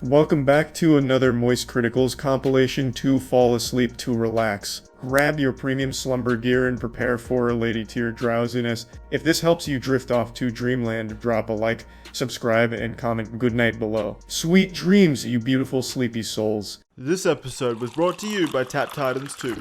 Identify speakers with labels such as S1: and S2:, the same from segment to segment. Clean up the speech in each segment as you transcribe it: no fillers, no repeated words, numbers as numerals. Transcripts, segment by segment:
S1: Welcome back to another Moist Criticals compilation to fall asleep to relax. Grab your premium slumber gear and prepare for a lady tier drowsiness. If this helps you drift off to dreamland, drop a like, subscribe, and comment goodnight below. Sweet dreams, you beautiful sleepy souls.
S2: This episode was brought to you by Tap Titans 2.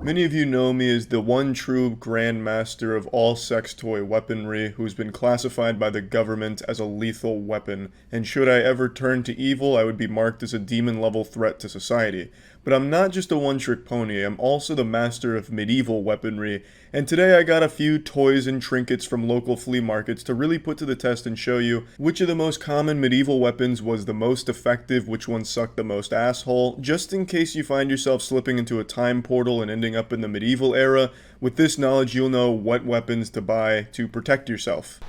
S1: Many of you know me as the one true grandmaster of all sex toy weaponry who's been classified by the government as a lethal weapon, and should I ever turn to evil, I would be marked as a demon-level threat to society. But I'm not just a one-trick pony, I'm also the master of medieval weaponry, and today I got a few toys and trinkets from local flea markets to really put to the test and show you which of the most common medieval weapons was the most effective, which one sucked the most asshole, just in case you find yourself slipping into a time portal and ending up in the medieval era. With this knowledge, you'll know what weapons to buy to protect yourself.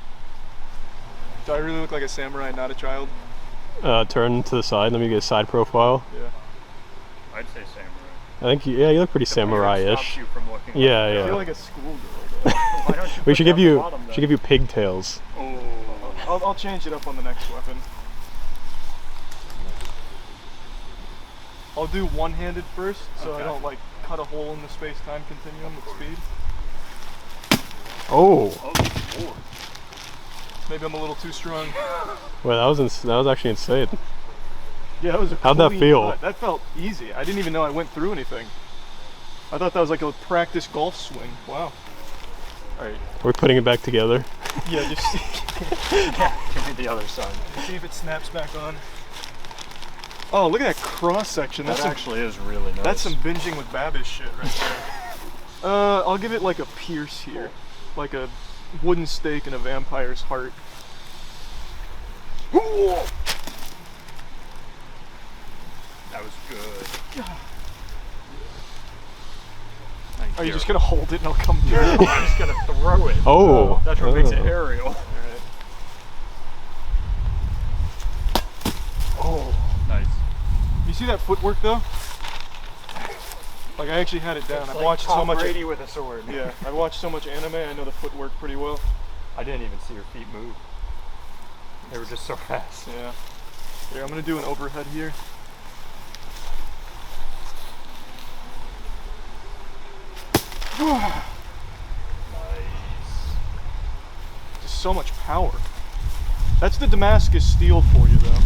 S2: Do I really look like a samurai, not a child?
S3: Turn to the side, let me get a side profile.
S2: Yeah.
S4: I'd say samurai.
S3: I think, you look pretty samurai-ish. Yeah.
S2: I feel like a schoolgirl though.
S4: Why don't you
S3: We
S4: put
S3: should
S4: down
S3: give you,
S4: the bottom, then?
S3: pigtails.
S4: Oh.
S2: I'll change it up on the next weapon. I'll do one-handed first, so I don't like cut a hole in the space-time continuum with speed.
S3: Oh!
S4: Oh, Lord.
S2: Maybe I'm a little too strong.
S3: Well, that was actually insane.
S2: Yeah, that was a
S3: How'd that
S2: clean
S3: feel?
S2: cut. That felt easy. I didn't even know I went through anything. I thought that was like a practice golf swing. Wow. Alright.
S3: We're putting it back together.
S2: Yeah, just
S4: Yeah, give me the other side.
S2: see if it snaps back on. Oh, look at that cross section.
S4: That actually is really nice.
S2: That's some binging with Babish shit right there. I'll give it like a pierce here. Like a wooden stake in a vampire's heart.
S4: That was good.
S2: Are you just gonna hold it and I'll come through?
S4: I'm just gonna throw it.
S3: Oh!
S4: That's what makes it aerial.
S2: Oh.
S4: Nice.
S2: You see that footwork though? Like I actually had it down. I've watched so much.
S4: Brady with a sword.
S2: Yeah, I watched so much anime. I know the footwork pretty well.
S4: I didn't even see your feet move. They were just so fast.
S2: Yeah. Here, I'm gonna do an overhead here.
S4: Nice.
S2: Just so much power. That's the Damascus steel for you though.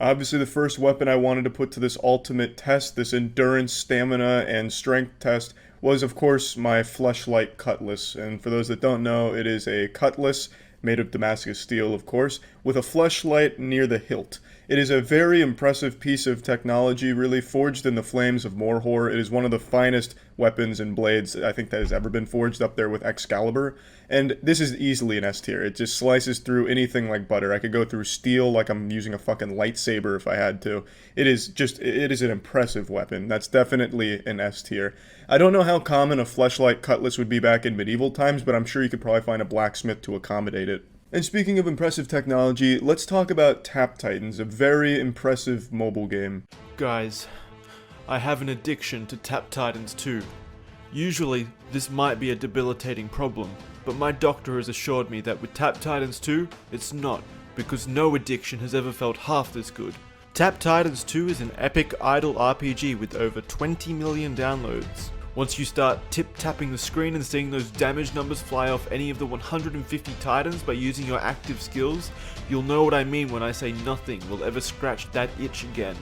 S1: Obviously, the first weapon I wanted to put to this ultimate test, this endurance, stamina, and strength test, was of course my fleshlight cutlass. And for those that don't know, it is a cutlass made of Damascus steel, of course, with a fleshlight near the hilt. It is a very impressive piece of technology, really forged in the flames of Morhor. It is one of the finest weapons and blades I think that has ever been forged, up there with Excalibur. And this is easily an S tier. It just slices through anything like butter. I could go through steel like I'm using a fucking lightsaber if I had to. It is an impressive weapon. That's definitely an S tier. I don't know how common a fleshlight cutlass would be back in medieval times, but I'm sure you could probably find a blacksmith to accommodate it. And speaking of impressive technology, let's talk about Tap Titans, a very impressive mobile game.
S5: Guys, I have an addiction to Tap Titans 2. Usually, this might be a debilitating problem, but my doctor has assured me that with Tap Titans 2, it's not, because no addiction has ever felt half this good. Tap Titans 2 is an epic idle RPG with over 20 million downloads. Once you start tip-tapping the screen and seeing those damage numbers fly off any of the 150 titans by using your active skills, you'll know what I mean when I say nothing will ever scratch that itch again.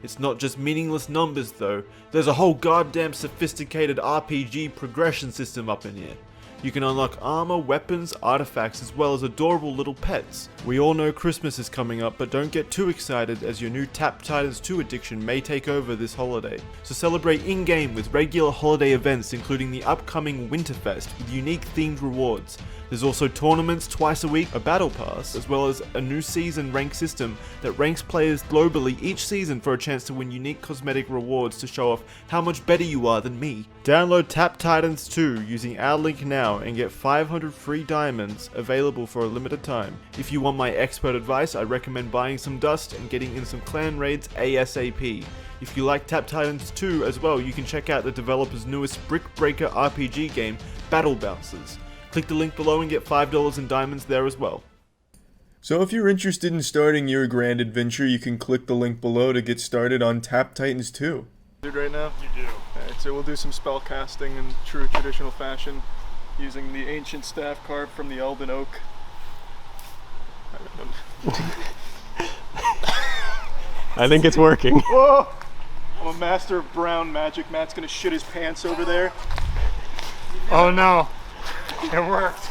S5: It's not just meaningless numbers though, there's a whole goddamn sophisticated RPG progression system up in here. You can unlock armor, weapons, artifacts, as well as adorable little pets. We all know Christmas is coming up, but don't get too excited as your new Tap Titans 2 addiction may take over this holiday. So celebrate in-game with regular holiday events including the upcoming Winterfest with unique themed rewards. There's also tournaments twice a week, a battle pass, as well as a new season rank system that ranks players globally each season for a chance to win unique cosmetic rewards to show off how much better you are than me. Download Tap Titans 2 using our link now and get 500 free diamonds available for a limited time. If you want my expert advice, I recommend buying some dust and getting in some clan raids ASAP. If you like Tap Titans 2 as well, you can check out the developer's newest brick breaker RPG game, Battle Bouncers. Click the link below and get $5 in diamonds there as well.
S1: So if you're interested in starting your grand adventure, you can click the link below to get started on Tap Titans 2.
S2: Right now?
S4: You do.
S2: Alright, so we'll do some spell casting in true traditional fashion using the ancient staff carved from the Elven Oak.
S3: I think it's working.
S2: Whoa! I'm a master of brown magic. Matt's gonna shit his pants over there.
S4: Oh no, it worked.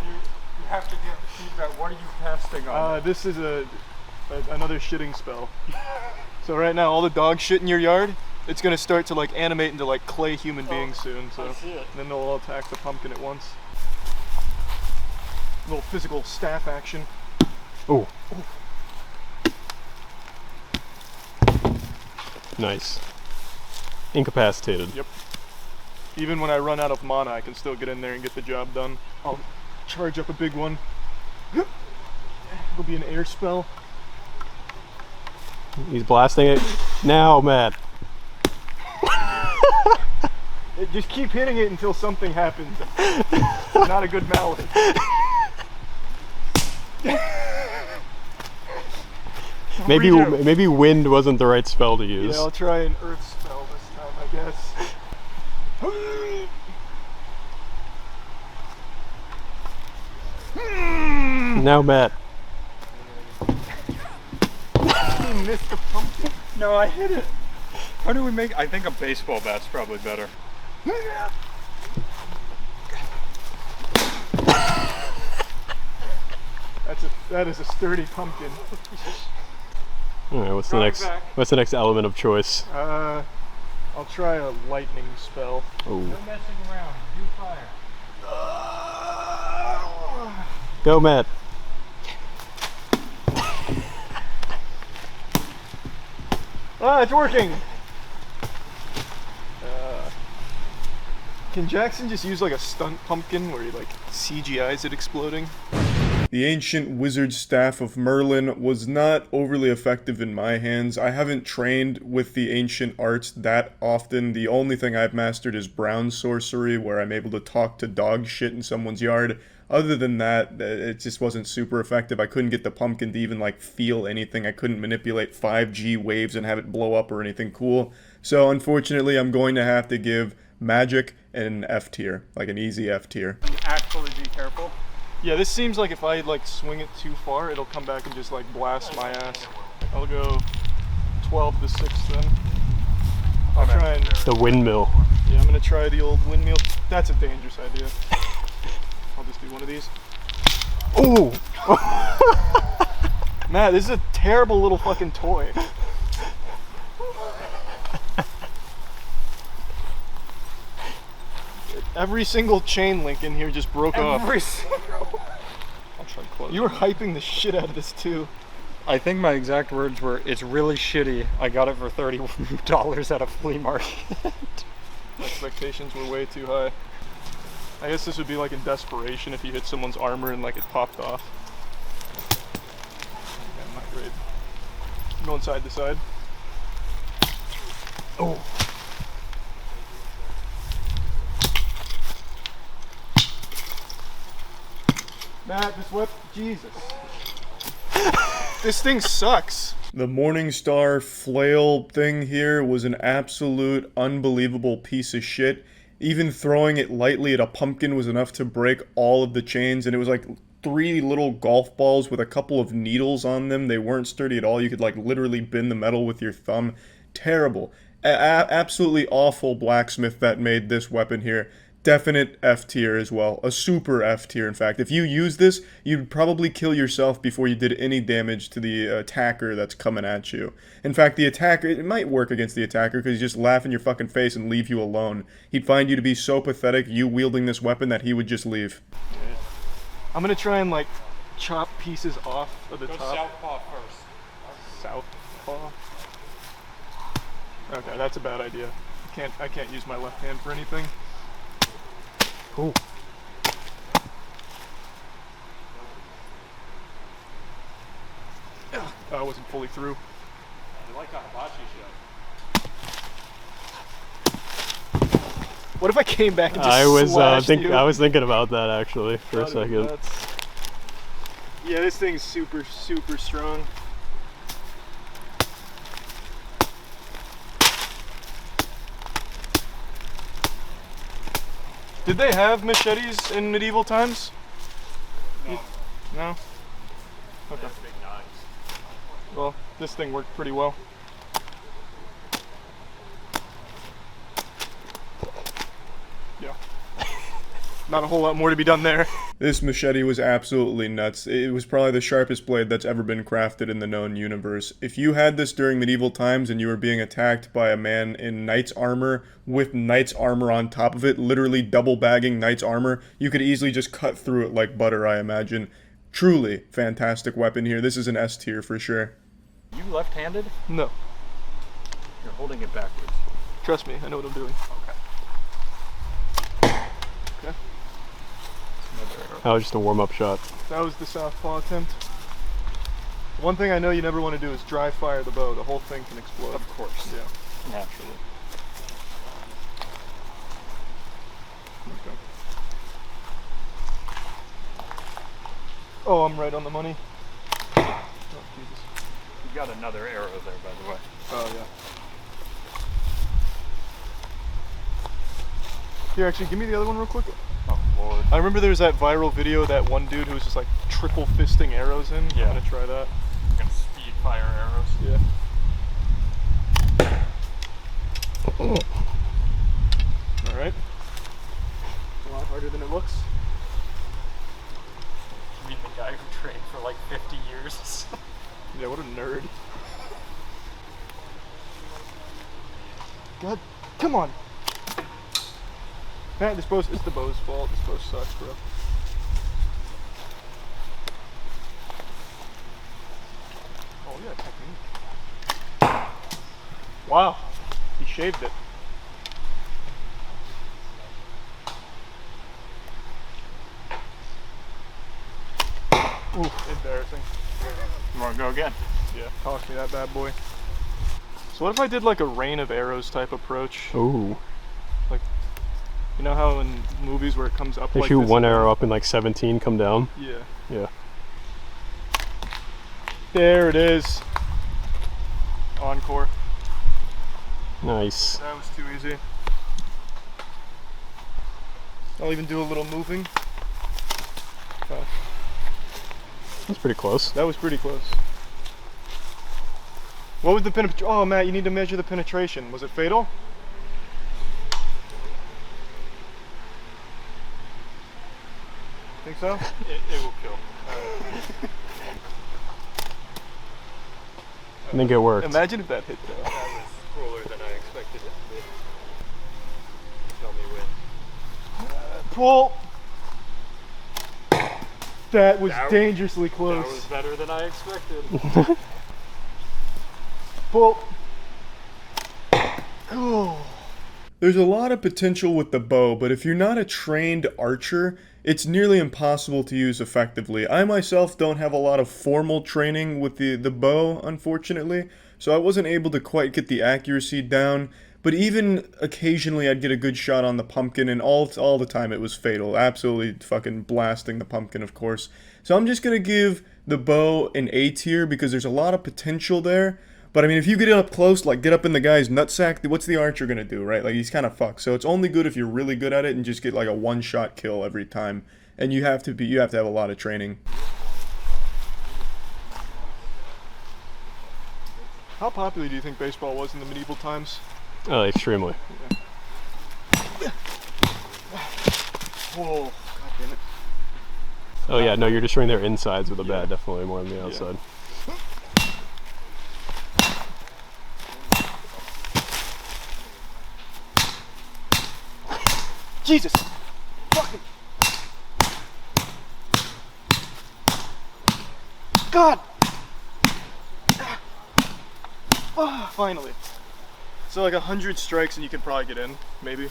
S4: You have to give feedback. What are you casting on?
S2: This is another shitting spell. So right now, all the dog shit in your yard, it's gonna start to like animate into like clay human beings soon. So
S4: I see it.
S2: then they'll all attack the pumpkin at once. A little physical staff action.
S3: Ooh. Nice. Incapacitated.
S2: Yep. Even when I run out of mana, I can still get in there and get the job done. I'll charge up a big one. It'll be an air spell.
S3: He's blasting it now, Matt.
S2: Just keep hitting it until something happens. Not a good mallet.
S3: Maybe wind wasn't the right spell to use.
S2: Yeah, I'll try an earth spell this time, I guess.
S3: Now, Matt.
S2: He missed the pumpkin.
S4: No, I hit it. How do we make? I think a baseball bat's probably better.
S2: That is a sturdy pumpkin.
S3: All right, what's the next element of choice?
S2: I'll try a lightning spell.
S3: Oh.
S4: No messing around. Do fire.
S3: Go, Matt.
S2: Ah, it's working! Can Jackson just use like a stunt pumpkin where he like CGI's it exploding?
S1: The ancient wizard staff of Merlin was not overly effective in my hands. I haven't trained with the ancient arts that often. The only thing I've mastered is brown sorcery, where I'm able to talk to dog shit in someone's yard. Other than that, it just wasn't super effective. I couldn't get the pumpkin to even like feel anything. I couldn't manipulate 5G waves and have it blow up or anything cool. So unfortunately, I'm going to have to give magic an F tier, like an easy F tier.
S4: Actually, be careful.
S2: Yeah, this seems like if I like swing it too far, it'll come back and just like blast my ass. I'll go 12 to 6 then. I'll try and...
S3: The windmill.
S2: Yeah, I'm gonna try the old windmill. That's a dangerous idea. I'll just do one of these.
S3: Ooh!
S2: Matt, this is a terrible little fucking toy. Every single chain link in here just broke off.
S4: Every single.
S2: I'll try to close. You were hyping the shit out of this too.
S4: I think my exact words were, "It's really shitty. I got it for $30 at a flea market."
S2: Expectations were way too high. I guess this would be like in desperation if you hit someone's armor and like it popped off. Yeah, not great. I'm going side to side. Oh. Matt, this whip, Jesus. This thing sucks.
S1: The Morningstar flail thing here was an absolute unbelievable piece of shit. Even throwing it lightly at a pumpkin was enough to break all of the chains, and it was like 3 little golf balls with a couple of needles on them. They weren't sturdy at all. You could like literally bend the metal with your thumb. Terrible. Absolutely awful blacksmith that made this weapon here. Definite F tier as well. A super F tier, in fact. If you use this, you'd probably kill yourself before you did any damage to the attacker that's coming at you. In fact, the attacker, it might work against the attacker because he'd just laugh in your fucking face and leave you alone. He'd find you to be so pathetic, you wielding this weapon, that he would just leave.
S2: I'm gonna try and like chop pieces off of the top.
S4: Southpaw first.
S2: Southpaw? Okay, that's a bad idea. I can't use my left hand for anything.
S3: Ooh.
S2: I wasn't fully through.
S4: I like a hibachi
S2: What if I came back and just
S3: I was
S2: slashed you?
S3: I was thinking about that actually for a
S2: That'd be
S3: second.
S2: nuts. Yeah, this thing's super strong. Did they have machetes in medieval times?
S4: No.
S2: No? Okay. Well, this thing worked pretty well. Yeah. Not a whole lot more to be done there.
S1: This machete was absolutely nuts. It was probably the sharpest blade that's ever been crafted in the known universe. If you had this during medieval times and you were being attacked by a man in knight's armor with knight's armor on top of it, literally double bagging knight's armor, you could easily just cut through it like butter, I imagine. Truly fantastic weapon here. This is an S tier for sure.
S4: You left-handed?
S2: No.
S4: You're holding it backwards.
S2: Trust me, I know what I'm doing.
S4: Okay.
S2: Okay.
S4: Another arrow.
S3: That was just a warm-up shot.
S2: That was the southpaw attempt. One thing I know you never want to do is dry fire the bow. The whole thing can explode.
S4: Of course.
S2: Yeah.
S4: Naturally.
S2: Okay. Oh, I'm right on the money. Oh, Jesus.
S4: You got another arrow there, by the way.
S2: Oh, yeah. Here, actually, give me the other one real quick.
S4: Oh, Lord.
S2: I remember there was that viral video of that one dude who was just like triple fisting arrows in.
S4: Yeah.
S2: I'm gonna try that.
S4: You're gonna speed fire arrows.
S2: Yeah. Alright. A lot harder than it looks.
S4: You mean the guy who trained for like 50 years?
S2: Yeah, what a nerd. God, come on. Matt, it's the bow's fault. This bow sucks, bro. Oh, yeah, technique. Wow, he shaved it. Oof, embarrassing.
S4: You wanna go again?
S2: Yeah, toss me that bad boy. So what if I did like a rain of arrows type approach?
S3: Ooh.
S2: You know how in movies where it comes up
S3: They
S2: like
S3: shoot
S2: this?
S3: one arrow up and like 17 come down.
S2: Yeah.
S3: Yeah.
S2: There it is. Encore.
S3: Nice.
S2: That was too easy. I'll even do a little moving. Oh,
S3: That's pretty close.
S2: that was pretty close. What was the penetration? Oh, Matt, you need to measure the penetration. Was it fatal? Think so?
S4: It will kill.
S3: I think it worked.
S2: Imagine if that hit though.
S4: That was cooler than I expected it to be. Tell me when.
S2: Pull. That was
S4: That-
S2: dangerously
S4: That
S2: close.
S4: was better than I expected.
S2: Pull. Oh.
S1: There's a lot of potential with the bow, but if you're not a trained archer, it's nearly impossible to use effectively. I myself don't have a lot of formal training with the bow, unfortunately, so I wasn't able to quite get the accuracy down, but even occasionally I'd get a good shot on the pumpkin, and all the time it was fatal. Absolutely fucking blasting the pumpkin, of course. So I'm just gonna give the bow an A tier because there's a lot of potential there. But I mean, if you get up close, like get up in the guy's nutsack, what's the archer gonna do, right? Like he's kind of fucked. So it's only good if you're really good at it and just get like a one-shot kill every time. And you have to have a lot of training.
S2: How popular do you think baseball was in the medieval times?
S3: Oh, extremely.
S2: Whoa, god damn it.
S3: Oh yeah, no, you're destroying their insides with a bat, definitely more than the outside.
S2: Jesus! Fucking... God! Ah, finally. So like 100 strikes and you can probably get in, maybe.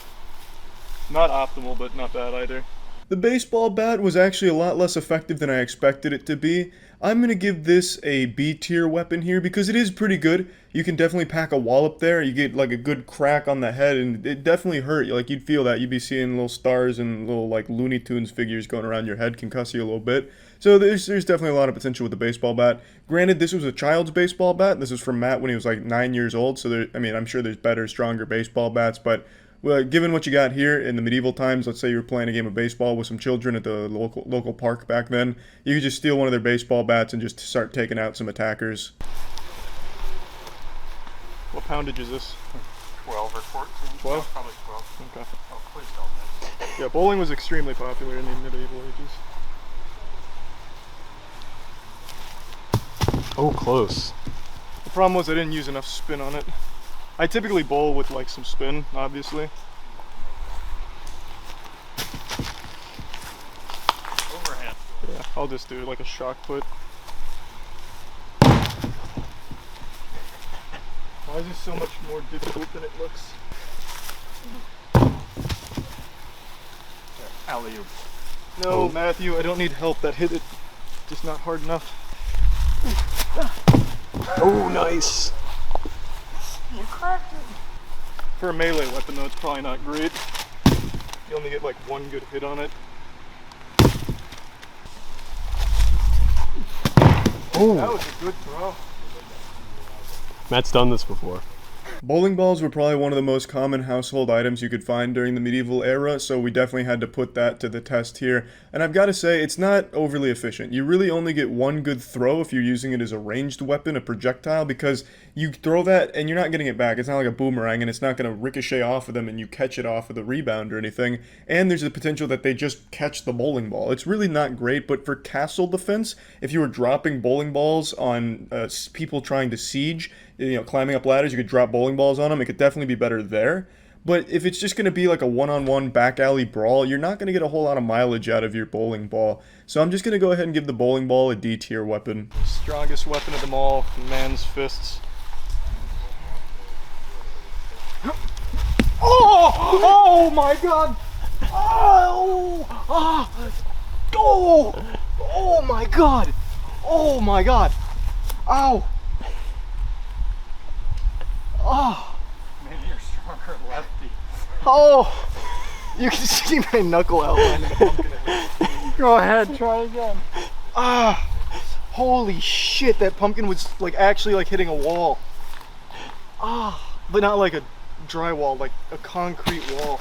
S2: Not optimal, but not bad either.
S1: The baseball bat was actually a lot less effective than I expected it to be. I'm going to give this a B tier weapon here because it is pretty good. You can definitely pack a wallop there. You get like a good crack on the head and it definitely hurt. Like you'd feel that. You'd be seeing little stars and little like Looney Tunes figures going around your head, concuss you a little bit. So there's definitely a lot of potential with the baseball bat. Granted, this was a child's baseball bat. This was from Matt when he was like 9 years old. So there, I mean, I'm sure there's better, stronger baseball bats, but well, given what you got here in the medieval times, let's say you were playing a game of baseball with some children at the local park back then, you could just steal one of their baseball bats and just start taking out some attackers.
S2: What poundage is this?
S4: 12 or 14?
S2: 12?
S4: No, probably 12.
S2: Okay.
S4: Oh, please don't miss.
S2: Yeah, bowling was extremely popular in the medieval ages.
S3: Oh, close.
S2: The problem was I didn't use enough spin on it. I typically bowl with like some spin, obviously.
S4: Overhand.
S2: Yeah, I'll just do like a shock put. Why is this so much more difficult than it looks?
S4: Alley-oop.
S2: No,
S3: Oh.
S2: Matthew, I don't need help. That hit it just not hard enough.
S3: Oh, nice.
S2: You cracked it. For a melee weapon though, it's probably not great. You only get like one good hit on it.
S3: Oh,
S2: That was a good throw.
S3: Matt's done this before.
S1: Bowling balls were probably one of the most common household items you could find during the medieval era, so we definitely had to put that to the test here. And I've got to say, it's not overly efficient. You really only get one good throw if you're using it as a ranged weapon, a projectile, because you throw that and you're not getting it back. It's not like a boomerang, and it's not going to ricochet off of them and you catch it off of the rebound or anything. And there's the potential that they just catch the bowling ball. It's really not great, but for castle defense, if you were dropping bowling balls on people trying to siege, you know, climbing up ladders, you could drop bowling balls on them. It could definitely be better there. But if it's just going to be like a one-on-one back alley brawl, you're not going to get a whole lot of mileage out of your bowling ball. So I'm just going to go ahead and give the bowling ball a D tier weapon.
S2: Strongest weapon of them all, man's fists. Oh! Oh my god! Oh! Oh! Oh! Oh my god! Oh my god! Ow! Oh!
S4: Maybe you're stronger lefty.
S2: Oh! You can see my knuckle outline in the pumpkin at least.
S4: Go ahead, try again.
S2: Ah! Holy shit, that pumpkin was like actually like hitting a wall. Ah! But not like a drywall, like a concrete wall.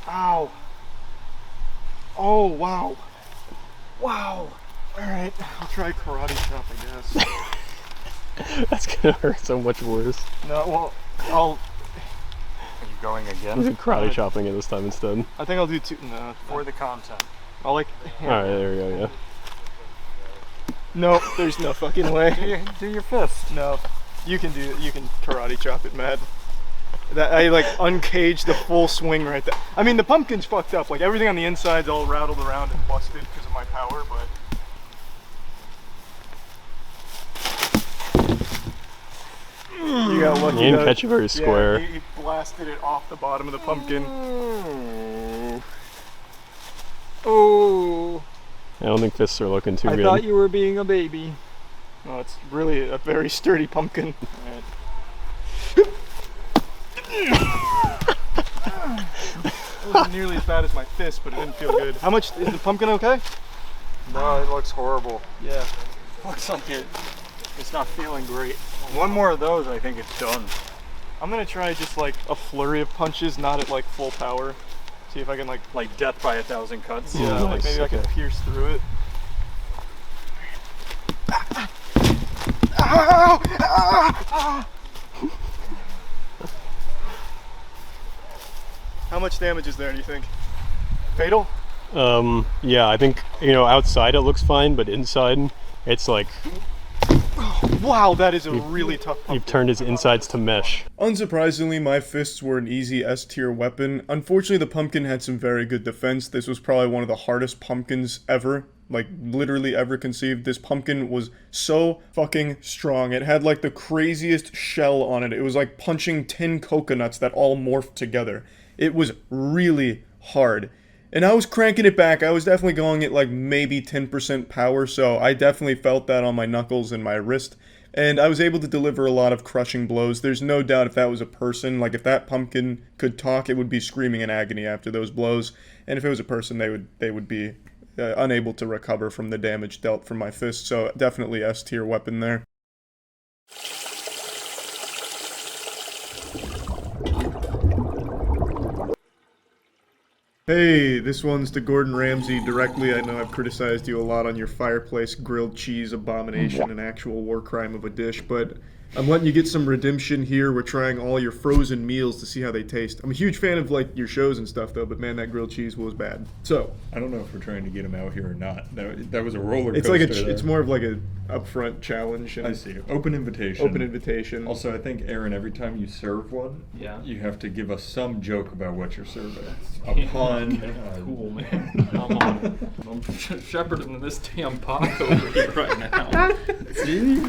S2: Ow! Oh, wow. Wow. Alright, I'll try karate chop, I guess.
S3: That's gonna hurt so much worse.
S2: No, well, I'll...
S4: Are you going
S3: I'm
S4: again?
S3: karate chopping it this time instead.
S2: I think I'll do two... No,
S4: For the content.
S2: I'll like...
S3: Alright, there we go, yeah.
S2: No, there's no fucking way.
S4: Do your fist.
S2: No, you can karate chop it, Matt. That I like uncaged the full swing right there. I mean, the pumpkin's fucked up. Like everything on the inside's all rattled around and busted because of my power, but you got lucky.
S3: You didn't
S2: that-
S3: catch it very square.
S2: Yeah, he blasted it off the bottom of the pumpkin.
S4: Oh,
S3: I don't think fists are looking too
S4: I
S3: good.
S4: thought you were being a baby.
S2: No, it's really a very sturdy pumpkin. Alright. It wasn't nearly as bad as my fist, but it didn't feel good. How much is the pumpkin okay?
S4: No, it looks horrible.
S2: Yeah.
S4: Looks like it's not feeling great. One more of those, I think it's done.
S2: I'm gonna try just like a flurry of punches, not at like full power. See if I can like
S4: Death by 1,000 cuts.
S2: yeah, like
S3: nice,
S2: maybe I can
S3: okay.
S2: pierce through it. How much damage is there, do you think? Fatal?
S3: Yeah, I think, you know, outside it looks fine, but inside it's like
S2: Wow, that is a really tough pumpkin.
S3: you've turned his insides to mesh.
S1: Unsurprisingly, my fists were an easy S tier weapon. Unfortunately, the pumpkin had some very good defense. This was probably one of the hardest pumpkins ever. Like, literally ever conceived. This pumpkin was so fucking strong. It had, like, the craziest shell on it. It was like punching tin coconuts that all morphed together. It was really hard. And I was cranking it back. I was definitely going at like maybe 10% power, so I definitely felt that on my knuckles and my wrist. And I was able to deliver a lot of crushing blows. There's no doubt if that was a person, like if that pumpkin could talk, it would be screaming in agony after those blows. And if it was a person, they would be unable to recover from the damage dealt from my fist. So definitely S tier weapon there. Hey, this one's to Gordon Ramsay directly. I know I've criticized you a lot on your fireplace grilled cheese abomination, an actual war crime of a dish, but I'm letting you get some redemption here. We're trying all your frozen meals to see how they taste. I'm a huge fan of like your shows and stuff though, but man, that grilled cheese was bad. So
S6: I don't know if we're trying to get him out here or not. That was a roller
S1: it's
S6: coaster.
S1: like it's more of like a upfront challenge. And
S6: I see. Open invitation.
S1: Open invitation.
S6: Also, I think Aaron, every time you serve one, you have to give us some joke about what you're serving. A pun.
S4: Cool, man. I'm shepherding this damn pot over here right now.
S6: See?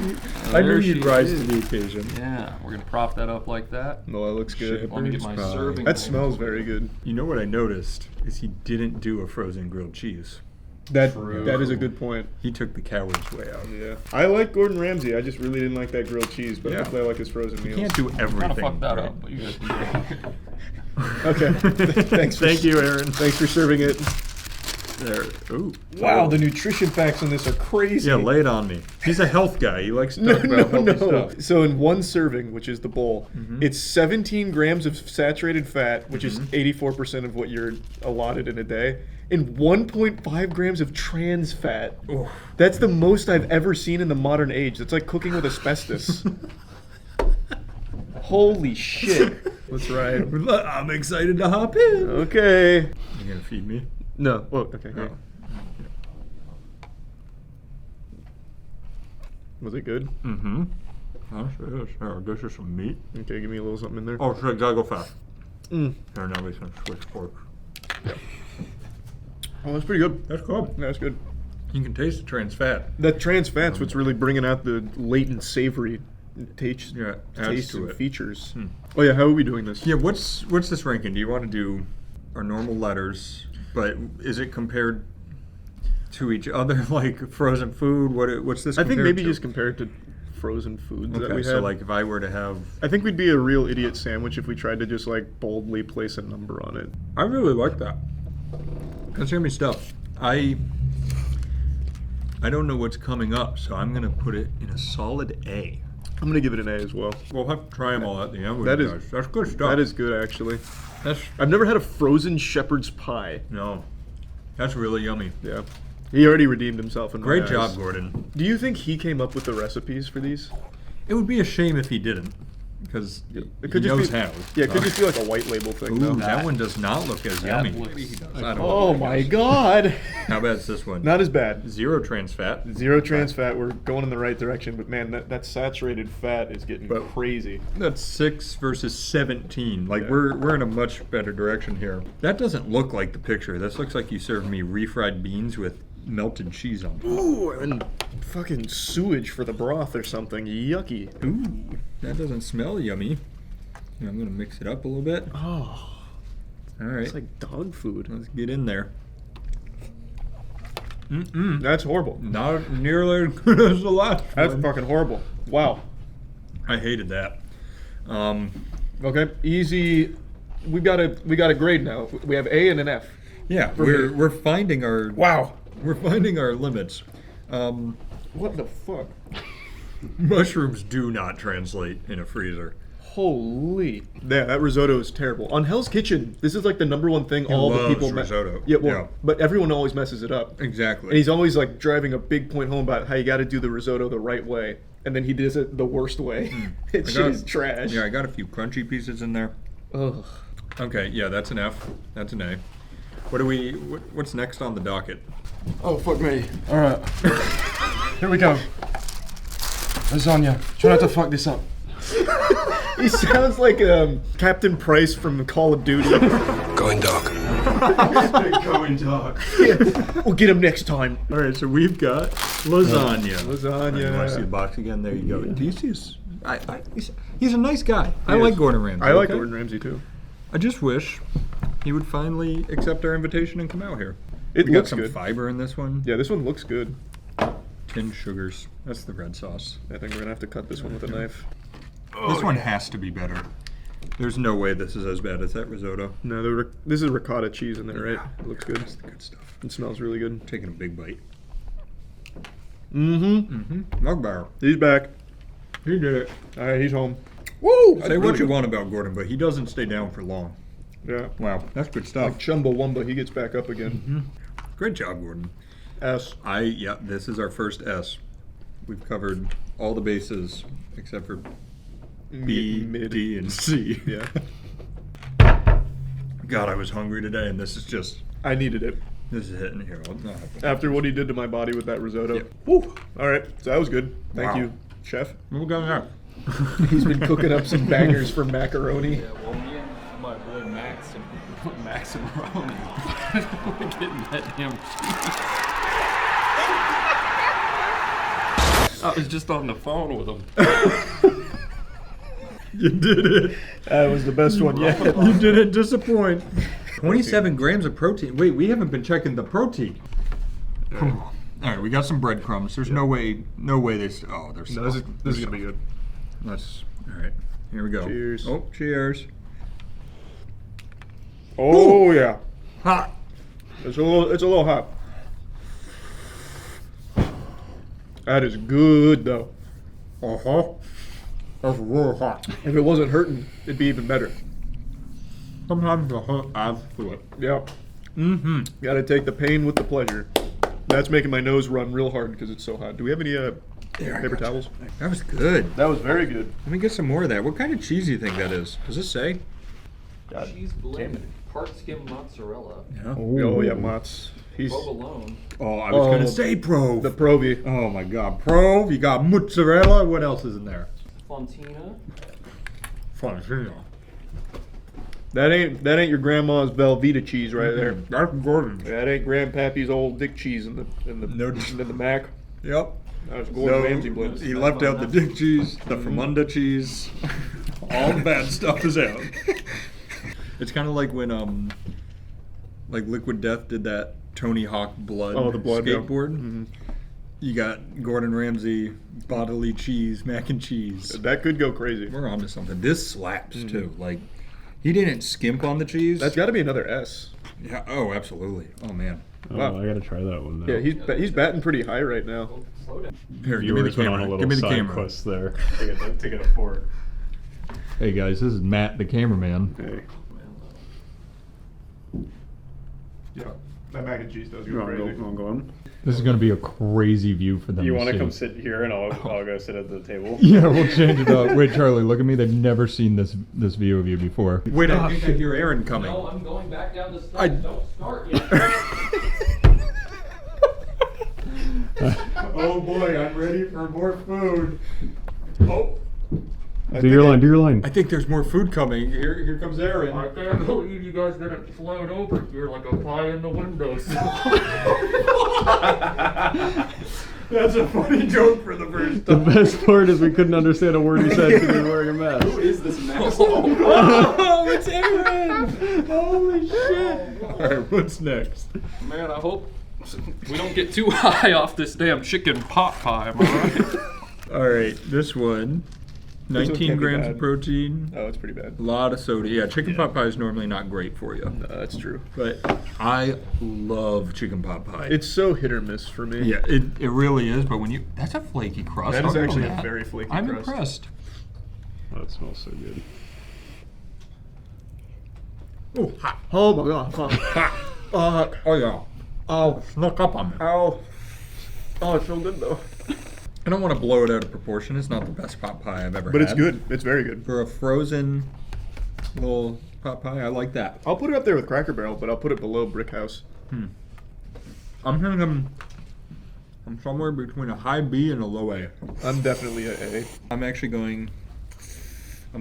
S6: I knew you'd rise to the occasion.
S4: Yeah, we're gonna prop that up like that.
S1: No, that looks good.
S4: Let me get my serving.
S1: That smells very good.
S6: You know what I noticed is he didn't do a frozen grilled cheese.
S1: That is a good point.
S6: He took the coward's way out.
S1: Yeah, I like Gordon Ramsay. I just really didn't like that grilled cheese, but hopefully I like his frozen meals.
S6: You can't do everything.
S4: Kind of fucked that
S6: right?
S4: up, but you guys can do it.
S1: Okay. Thanks.
S6: Thank you, Aaron.
S1: Thanks for serving it.
S6: There. Ooh.
S1: Wow, the nutrition facts on this are crazy.
S6: Yeah, lay it on me. He's a health guy. He likes to talk about healthy stuff.
S1: So in one serving, which is the bowl, it's 17 grams of saturated fat, which is 84% of what you're allotted in a day, and 1.5 grams of trans fat.
S6: Oof.
S1: That's the most I've ever seen in the modern age. That's like cooking with asbestos. Holy shit. That's right.
S6: I'm excited to hop in.
S1: Okay.
S6: You gonna feed me?
S1: No. Oh, okay.
S6: Oh.
S1: Was it good?
S6: Mm-hmm. This is some meat.
S1: Okay, give me a little something in there.
S6: Oh, shit, gotta go fast.
S1: Mm.
S6: Here, now we can switch forks.
S1: Oh, that's pretty good.
S6: That's good.
S1: Yeah, that's good.
S6: You can taste the trans fat.
S1: That trans fat's what's really bringing out the latent savory taste,
S6: adds
S1: taste
S6: to
S1: and
S6: it.
S1: features. Oh yeah, how are we doing this?
S6: Yeah, what's this ranking? Do you want to do our normal letters, but is it compared to each other, like frozen food? What's this?
S1: I think
S6: compared
S1: maybe
S6: to?
S1: just compared to frozen foods that
S6: Okay,
S1: we
S6: so
S1: had.
S6: like if I were to have,
S1: I think we'd be a real idiot sandwich if we tried to just like boldly place a number on it.
S6: I really like that. That's gonna be stuff. I don't know what's coming up, so I'm gonna put it in a solid A.
S1: I'm gonna give it an A as well.
S6: We'll have to try them all at the end.
S1: That
S6: With
S1: is-
S6: you guys. That's good stuff.
S1: That is good actually.
S6: That's
S1: I've never had a frozen shepherd's pie.
S6: no, that's really yummy.
S1: Yeah. He already redeemed himself in my
S6: Great
S1: eyes.
S6: job, Gordon.
S1: Do you think he came up with the recipes for these?
S6: It would be a shame if he didn't, because
S1: It
S6: he
S1: could just
S6: knows
S1: be,
S6: how.
S1: Yeah, it could just be like a white label thing.
S6: Ooh,
S1: though.
S6: that one does not look as yummy.
S4: looks-
S6: I don't
S1: Oh
S6: know.
S1: my god.
S6: How bad is this one?
S1: Not as bad.
S6: Zero trans fat.
S1: Zero trans fat. We're going in the right direction, but man, that saturated fat is getting
S6: But-
S1: crazy.
S6: That's 6 versus 17. Like
S1: Yeah.
S6: we're in a much better direction here. That doesn't look like the picture. This looks like you served me refried beans with melted cheese on top.
S1: Ooh, and fucking sewage for the broth or something. Yucky.
S6: Ooh, that doesn't smell yummy. Yeah, I'm gonna mix it up a little bit.
S1: Oh,
S6: All right,
S1: it's like dog food.
S6: let's get in there.
S1: That's horrible.
S6: Not nearly as good as the last
S1: That's
S6: one.
S1: fucking horrible. Wow.
S6: I hated that.
S1: Okay, easy. We got a grade now. We have A and an F.
S6: Yeah,
S1: For me.
S6: we're finding our
S1: Wow.
S6: we're finding our limits.
S1: What the fuck?
S6: Mushrooms do not translate in a freezer.
S1: Holy. Yeah, that risotto is terrible. On Hell's Kitchen, this is like the number one thing all the
S6: loves
S1: people
S6: risotto.
S1: Yeah, well,
S6: Yeah.
S1: but everyone always messes it up.
S6: Exactly.
S1: And he's always like driving a big point home about how you got to do the risotto the right way, and then he does it the worst way. It's
S6: I got-
S1: just trash.
S6: Yeah, I got a few crunchy pieces in there.
S1: Ugh.
S6: Okay, yeah, that's an F. That's an A. What's next on the docket?
S2: Oh, fuck me. Alright. Here we go. Lasagna. Try not to fuck this up.
S1: He sounds like Captain Price from Call of Duty.
S7: Going dark.
S2: Going dark.
S1: We'll get him next time.
S6: All right, so we've got lasagna.
S1: Lasagna.
S6: You want to see the box again? There you go. Do you see his? He's a nice guy. I like Gordon Ramsay.
S1: I like
S6: okay?
S1: Gordon Ramsay too.
S6: I just wish he would finally accept our invitation and come out here.
S1: It
S6: We got
S1: looks
S6: some
S1: good.
S6: fiber in this one.
S1: Yeah, this one looks good.
S6: Tinned sugars. That's the red sauce.
S1: I think we're gonna have to cut this one with a knife.
S6: This one has to be better. There's no way this is as bad as that risotto.
S1: No, this is ricotta cheese in there, right? It looks good.
S6: That's the good stuff.
S1: It smells really good.
S6: Taking a big bite.
S1: Mm-hmm.
S6: Mugbear.
S1: He's back.
S6: He did it.
S1: All right, he's home.
S6: Woo! Say
S1: really
S6: what you
S1: good.
S6: want about Gordon, but he doesn't stay down for long.
S1: Yeah.
S6: Wow, that's good stuff.
S1: Like Chumbawamba, he gets back up again.
S6: Great job, Gordon.
S1: S.
S6: Yeah, this is our first S. We've covered all the bases except for B,
S1: Mid.
S6: D, and C.
S1: Yeah.
S6: God, I was hungry today, and this is
S1: I needed it.
S6: hitting here. I'll not have to-
S1: After what he did to my body with that risotto.
S6: Yep.
S1: Woo. All right, so that was good. Thank
S6: Wow.
S1: you, chef.
S6: What we got now?
S1: He's been cooking up some bangers for macaroni.
S3: Yeah, well, me and my boy Max and Ronnie, we're getting that damn cheese. I was just on the phone with him.
S6: You did it.
S1: That was the best one yet.
S6: You didn't disappoint. 27 grams of protein. Wait, we haven't been checking the protein. All right, we got some breadcrumbs. There's no way they. Oh, there's.
S1: No, this is gonna be good.
S6: Let's. All right, here we go.
S1: Cheers.
S6: Oh, cheers.
S1: Oh yeah,
S6: Hot.
S1: it's a little hot. That is good though.
S6: That's real hot.
S1: If it wasn't hurting, it'd be even better.
S6: Sometimes the hot adds to it.
S1: Yeah.
S6: Mm-hmm.
S1: Got to take the pain with the pleasure. That's making my nose run real hard because it's so hot. Do we have any paper towels?
S6: That was good.
S1: That was very good.
S6: Let me get some more of that. What kind of cheese do you think that is? Does it say?
S3: Cheese blend, part skim mozzarella,
S6: Yeah.
S1: Oh yeah, Mott's. He's
S3: provolone.
S6: Oh, I was
S1: Oh,
S6: gonna say Prove.
S1: the Provi.
S6: Oh my God, Prove. You got mozzarella. What else is in there?
S3: Fontina.
S6: Fontina.
S1: That ain't your grandma's Velveeta cheese right there.
S6: That's Gordon.
S1: That ain't Grandpappy's old dick cheese in the
S6: No.
S1: in the Mac.
S6: Yep.
S1: That was Gordon Ramsay blend.
S6: He left out the dick cheese, the Fremunda cheese. All the bad stuff is out. It's kind of like when like Liquid Death did that Tony Hawk blood.
S1: Oh, the blood, yeah.
S6: skateboard.
S1: Mhm.
S6: You got Gordon Ramsay bodily cheese, mac and cheese.
S1: That could go crazy.
S6: We're onto something. This slaps too. Like he didn't skimp on the cheese.
S1: That's got to be another S.
S6: Yeah. Oh, absolutely. Oh man.
S1: Wow.
S3: I gotta try that one now.
S1: Yeah, he's batting pretty high right now.
S3: Slow down.
S6: Here, give me the
S3: Viewers went on a
S6: camera.
S3: little
S6: Give me the
S3: side
S6: camera.
S3: quest there to get a fork.
S6: Hey guys, this is Matt, the cameraman.
S1: Hey. Yeah, that mac and cheese does go crazy.
S6: This is gonna be a crazy view for them.
S3: You want to
S6: see.
S3: come sit here and I'll go sit at the table?
S6: Yeah, we'll change it up. Wait, Charlie, look at me. They've never seen this view of you before. Wait, I think I hear Aaron coming.
S3: No, I'm going back down the
S6: I-
S3: steps. Don't start yet.
S6: Oh boy, I'm ready for more food. Oh,
S3: Do your line.
S6: I think there's more food coming. Here comes Aaron.
S7: I can't believe you guys didn't float over here like a fly in the window.
S6: That's a funny joke for the first
S3: The
S6: time.
S3: best part is we couldn't understand a word he said because he was wearing a mask.
S7: is this mask?
S6: Oh, it's Aaron! Holy shit! All right, what's next?
S7: Man, I hope we don't get too high off this damn chicken pot pie, am I right?
S6: All right, this one.
S1: This one
S6: 19
S1: can't be
S6: grams
S1: bad.
S6: of protein.
S1: Oh, it's pretty bad.
S6: A lot of soda. Yeah, chicken pot pie is normally not great for you.
S1: No, that's true.
S6: But I love chicken pot pie.
S1: It's so hit or miss for me.
S6: Yeah, it really is. But when you, that's a flaky crust.
S1: That is
S6: I'll give
S1: actually
S6: them
S1: a
S6: that.
S1: very flaky
S6: I'm
S1: crust.
S6: impressed.
S3: Oh, it smells so good.
S6: Oh, hot.
S1: Oh my god.
S6: Hot. Oh yeah. Oh, snuck up on me.
S1: Ow. Oh, it's so good though.
S6: I don't want to blow it out of proportion. It's not the best pot pie I've ever
S1: But
S6: had.
S1: it's good. It's very good.
S6: For a frozen little pot pie, I like that.
S1: I'll put it up there with Cracker Barrel, but I'll put it below Brick House.
S6: I'm thinking I'm somewhere between a high B and a low A.
S1: I'm definitely a A.
S6: I'm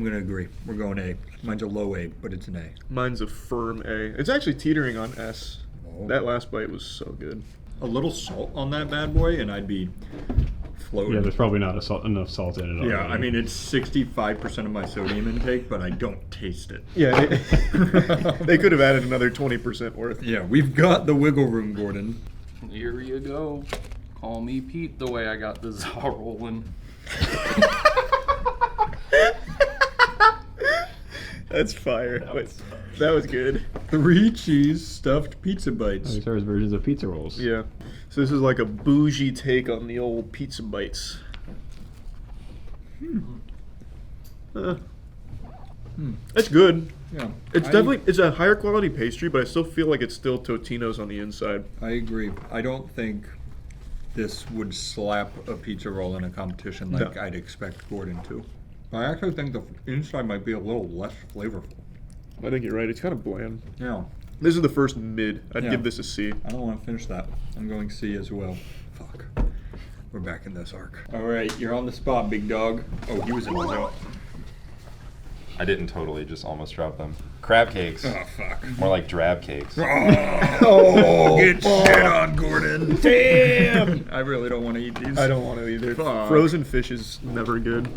S6: going to agree. We're going A. Mine's a low A, but it's an A.
S1: Mine's a firm A. It's actually teetering on S.
S6: Oh.
S1: That last bite was so good.
S6: A little salt on that bad boy, and I'd be floating.
S4: Yeah, there's probably not enough salt in it.
S6: Yeah,
S4: already.
S6: I mean, it's 65% of my sodium intake, but I don't taste it.
S1: Yeah, they could have added another 20% worth.
S6: Yeah, we've got the wiggle room, Gordon.
S7: Here you go. Call me Pete the way I got the za rolling.
S1: That's fire. That was good.
S6: 3 cheese stuffed pizza bites.
S4: These are his versions of pizza rolls.
S1: Yeah. So this is like a bougie take on the old pizza bites. That's good.
S6: Yeah,
S1: It's it's a higher quality pastry, but I still feel like it's still Totino's on the inside.
S6: I agree. I don't think this would slap a pizza roll in a competition like
S1: No.
S6: I'd expect Gordon to. I actually think the inside might be a little less flavorful.
S1: I think you're right. It's kind of bland.
S6: Yeah,
S1: This is the first mid. I'd
S6: Yeah.
S1: give this a C.
S6: I don't want to finish that. I'm going C as well. Fuck. We're back in this arc. All right, you're on the spot, big dog. Oh, he was in the zone.
S8: I didn't totally, just almost drop them. Crab cakes.
S6: Oh, fuck.
S8: More like drab cakes.
S6: Oh, get shit on, Gordon. Damn! I really don't want to eat these.
S1: I don't want to either.
S6: Fuck.
S1: Frozen fish is never good.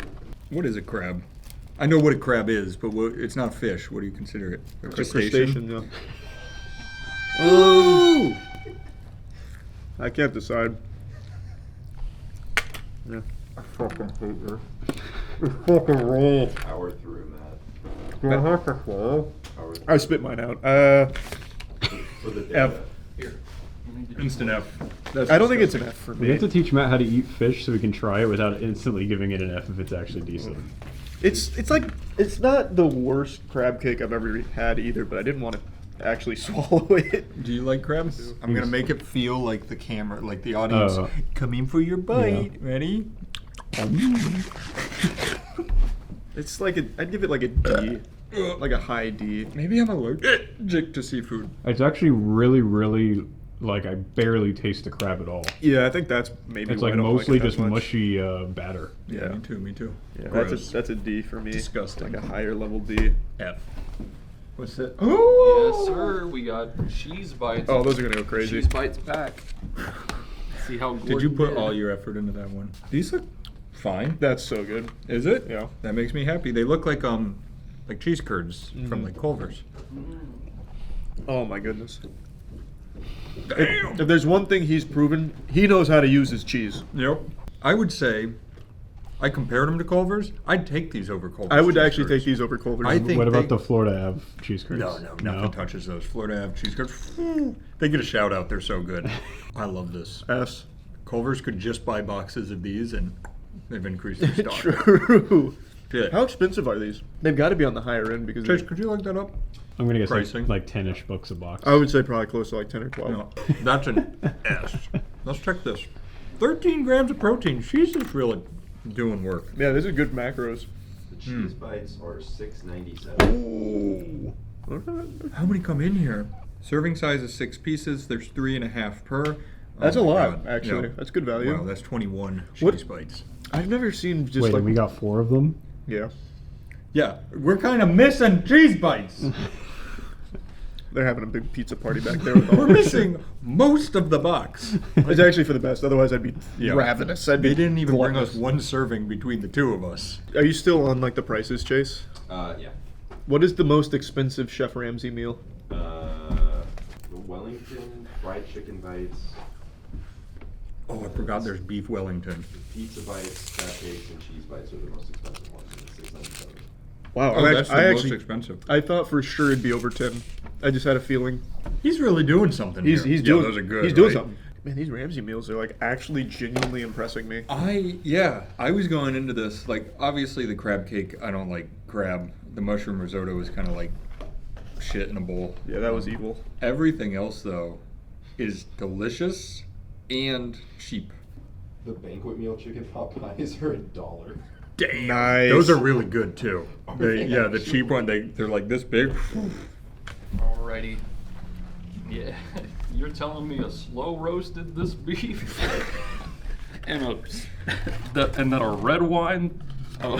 S6: What is a crab? I know what a crab is, but it's not fish. What do you consider it? A crustacean?
S1: Yeah. Ooh! I can't decide. Yeah.
S6: I fucking hate this. It's fucking roll.
S8: Power through, Matt.
S1: I spit mine out.
S8: For the
S1: F.
S6: Instant F. That's
S1: I don't think it's
S6: disgusting.
S1: an F for
S4: We have
S1: me.
S4: to teach Matt how to eat fish so we can try it without instantly giving it an F if it's actually decent.
S1: It's like it's not the worst crab cake I've ever had either, but I didn't want to actually swallow it.
S6: Do you like crabs? I'm gonna make it feel like the camera, like the audience, coming for your bite. Ready?
S1: It's like I'd give it like a D, like a high D.
S6: Maybe I'm allergic to seafood.
S4: It's actually really, really, like, I barely taste the crab at all.
S1: Yeah, I think that's maybe.
S4: It's
S1: why
S4: like
S1: I don't
S4: mostly
S1: like it that
S4: just
S1: much.
S4: mushy batter.
S6: Yeah, me too. Me too.
S1: Yeah,
S6: Gross.
S1: that's a D for me.
S6: Disgusting.
S1: Like a higher level D.
S6: F. What's that?
S7: Yes, sir. We got cheese bites.
S1: Oh, those are gonna go crazy.
S7: Cheese bites back. See how Gordon
S6: Did you put
S7: did.
S6: all your effort into that one? These look fine.
S1: That's so good.
S6: Is it?
S1: Yeah.
S6: That makes me happy. They look like cheese curds from like Culver's.
S1: Oh my goodness.
S6: Damn.
S1: If there's one thing he's proven, he knows how to use his cheese.
S6: Yep. I would say, I compared them to Culver's. I'd take these over Culver's.
S1: I would
S6: cheese
S1: actually
S6: curds.
S1: take these over Culver's.
S6: I think
S4: What about
S6: they-
S4: the Florida Ave cheese curds?
S6: No, nothing touches those. Florida Ave cheese curds. They get a shout out. They're so good. I love this.
S1: S.
S6: Culver's could just buy boxes of these, and they've increased their stock.
S1: True.
S6: Shit.
S1: How expensive are these? They've got to be on the higher end because
S6: Chase, could you look that up?
S4: I'm gonna guess
S6: Pricing.
S4: like 10-ish bucks a box.
S1: I would say probably close to like 10 or 12.
S6: No, that's an S. Let's check this. 13 grams of protein. She's just really doing work.
S1: Yeah, this is good macros.
S8: The cheese bites are $6.97.
S1: Ooh.
S6: How many come in here? Serving size is 6 pieces. There's 3.5 per.
S1: That's
S6: Oh
S1: a
S6: my
S1: lot,
S6: God.
S1: actually.
S6: Yeah.
S1: That's good value.
S6: Wow, that's 21
S1: What-
S6: cheese bites.
S1: I've never seen just
S4: Wait,
S1: like
S4: and we got 4 of them?
S1: yeah.
S6: Yeah, we're kind of missing cheese bites.
S1: They're having a big pizza party back there. With all
S6: We're
S1: this
S6: missing most of the box.
S1: shit. It's actually for the best. Otherwise, I'd be
S6: Yeah.
S1: ravenous.
S6: They didn't even bring
S1: gluttonous.
S6: us one serving between the two of us.
S1: Are you still on like the prices, Chase?
S8: Yeah.
S1: What is the most expensive Chef Ramsay meal?
S8: The Wellington fried chicken bites,
S6: Oh, I forgot there's beef Wellington.
S8: pizza bites, crab cakes, and cheese bites are the most expensive ones. $6.97.
S1: Wow,
S6: Oh, that's the
S1: I
S6: most
S1: actually
S6: expensive.
S1: I thought for sure it'd be over 10. I just had a feeling.
S6: He's really doing something
S1: He's
S6: here.
S1: doing
S6: those are good.
S1: He's doing
S6: right?
S1: something. Man, these Ramsay meals are like actually genuinely impressing me.
S6: I was going into this, like, obviously the crab cake, I don't like crab. The mushroom risotto is kind of like shit in a bowl.
S1: Yeah, that was evil.
S6: Everything else, though, is delicious and cheap.
S8: The banquet meal chicken pot pies are $1.
S6: Damn.
S1: Nice.
S6: Those are really good, too. Yeah, the cheap one, they're like this big.
S7: Alrighty. Yeah, you're telling me a slow roasted this beef, and then a red wine, a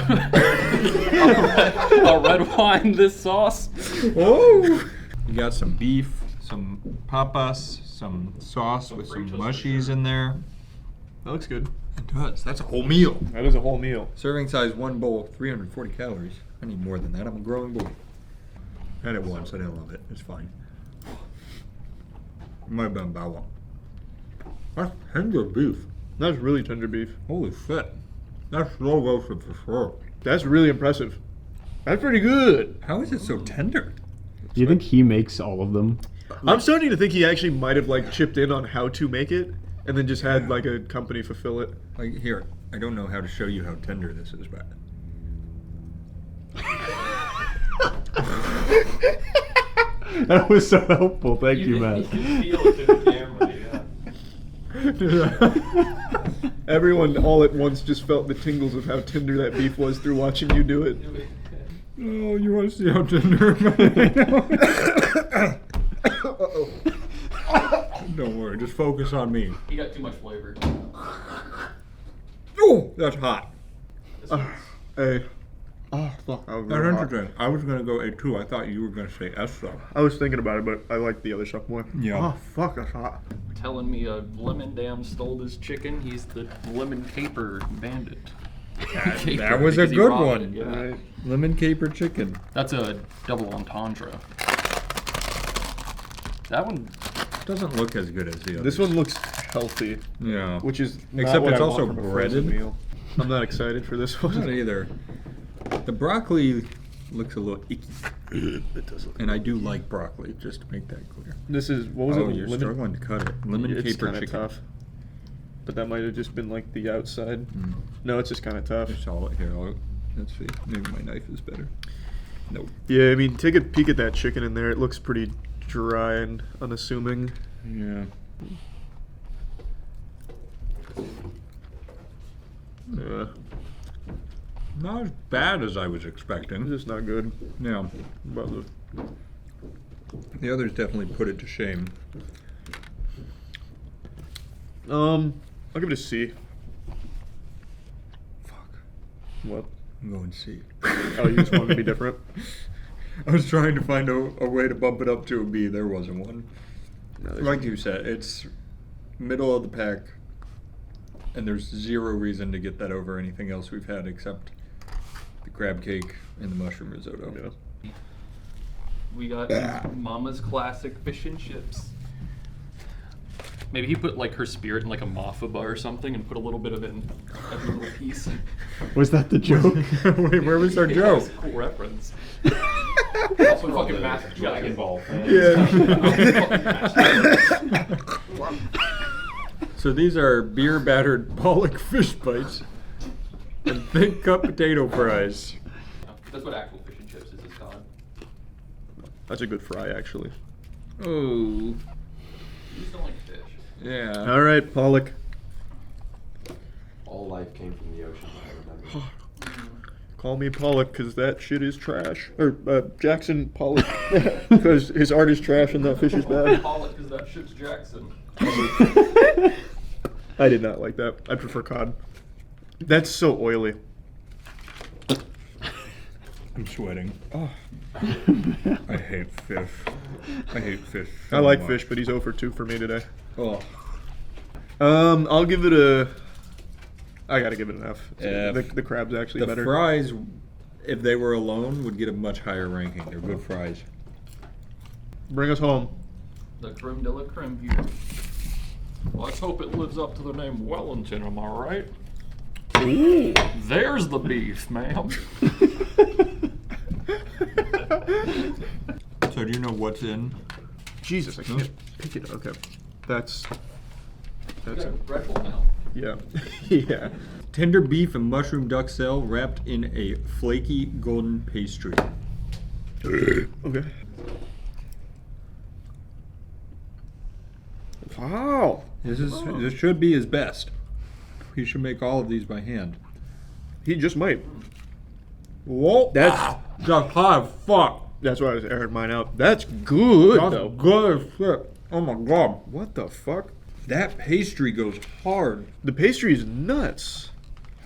S7: red wine this sauce.
S6: Oh! You got some beef, some papas, some sauce with some mushies in there.
S1: That looks good.
S6: It does. That's a whole meal.
S1: That is a whole meal.
S6: Serving size 1 bowl, 340 calories. I need more than that. I'm a growing boy. I had it once. I didn't love it. It's fine. It might have been bow. That's tender beef.
S1: That's really tender beef.
S6: Holy shit. That's slow roasted for sure.
S1: That's really impressive. That's pretty good.
S6: How is it so tender?
S9: Do you think he makes all of them?
S1: I'm starting to think he actually might have like chipped in on how to make it, and then just had like a company fulfill it.
S6: Like, here, I don't know how to show you how tender this is, but...
S9: That was so helpful. Thank you, Matt.
S7: You can feel it in the camera, yeah.
S1: Everyone all at once just felt the tingles of how tender that beef was through watching you do it.
S6: Oh, you want to see how tender Don't worry, just focus on me.
S7: He got too much flavor.
S6: Oh, that's hot.
S1: Hey. Oh, fuck. I was,
S6: That's
S1: really hot.
S6: interesting. I was going to go A2. I thought you were going to say S, though.
S1: I was thinking about it, but I like the other stuff more.
S6: Yeah.
S1: Oh, fuck, that's hot.
S7: Telling me Lemon Dam stole this chicken. He's the lemon caper bandit. Caper,
S6: That was a
S7: because he
S6: good
S7: robbed
S6: one.
S7: it, yeah.
S1: Right.
S6: Lemon caper chicken.
S7: That's a double entendre. That one.
S6: Doesn't look as good as the other.
S1: This one looks healthy,
S6: Yeah.
S1: which is not
S6: Except
S1: what
S6: it's
S1: I
S6: also
S1: want from a frozen
S6: breaded.
S1: meal. I'm not excited for this
S6: Not
S1: one.
S6: either. The broccoli looks a little icky.
S1: It does look.
S6: And I do like broccoli, just to make that clear.
S1: This is, what was
S6: Oh,
S1: it?
S6: you're
S1: Lemon?
S6: struggling to cut it. Lemon
S1: It's
S6: caper
S1: kind of
S6: chicken.
S1: tough. But that might have just been like the outside. No, it's just kind of tough.
S6: I saw it here. Let's see. Maybe my knife is better. Nope.
S1: Yeah, I mean, take a peek at that chicken in there. It looks pretty dry and unassuming.
S6: Yeah.
S1: Yeah,
S6: Not as bad as I was
S1: it's
S6: expecting.
S1: just not good.
S6: Yeah.
S1: But
S6: The others definitely put it to shame.
S1: I'll give it a C.
S6: Fuck.
S1: What?
S6: I'm going C.
S1: Oh, you just wanted to be different?
S6: I was trying to find a way to bump it up to a B. There wasn't one.
S1: No, there's-
S6: Like you said, it's middle of the pack, and there's zero reason to get that over anything else we've had except the crab cake and the mushroom risotto.
S1: Yeah.
S7: We got Mama's classic fish and chips. Maybe he put like her spirit in like a mafaba or something and put a little bit of it in every little piece.
S9: Was that the joke?
S6: Wait, where was our
S7: Yeah,
S6: joke?
S7: it's a cool reference. Also fucking Master Dragon Ball.
S6: So these are beer battered pollock fish bites and thick cut potato fries.
S7: That's what actual fish and chips is, Todd.
S1: That's a good fry, actually.
S6: Oh,
S7: You just don't like fish.
S6: yeah.
S1: All right, Pollock.
S8: All life came from the ocean, I remember.
S1: Call me Pollock, because that shit is trash. Or Jackson Pollock, because his art is trash and that fish is bad.
S7: Pollock, because that shit's Jackson.
S1: I did not like that. I prefer cod. That's so oily.
S6: I'm sweating. I hate fish. I hate fish.
S1: I
S6: so
S1: like
S6: much.
S1: fish, but he's 0 for 2 for me today.
S6: Oh,
S1: I'll give it a... I gotta give it an F.
S6: F.
S1: The crab's actually
S6: the
S1: better.
S6: fries, if they were alone, would get a much higher ranking. They're good fries.
S1: Bring us home.
S7: The creme de la creme here. Let's hope it lives up to the name Wellington, am I right? Ooh, there's the beef, ma'am.
S6: So do you know what's in?
S1: Jesus, I can't pick it. Okay. That's
S7: Got a
S1: it.
S7: Red Bull now.
S1: Yeah. Yeah.
S6: Tender beef and mushroom duxelle wrapped in a flaky golden pastry.
S1: Okay. Wow.
S6: This should be his best. He should make all of these by hand.
S1: He just might.
S6: Whoa,
S1: That's
S6: that's hot as fuck.
S1: that's why I was airing mine out. That's good
S6: That's
S1: though.
S6: good as shit. Oh my god,
S1: What the fuck?
S6: that pastry goes hard.
S1: The pastry is nuts.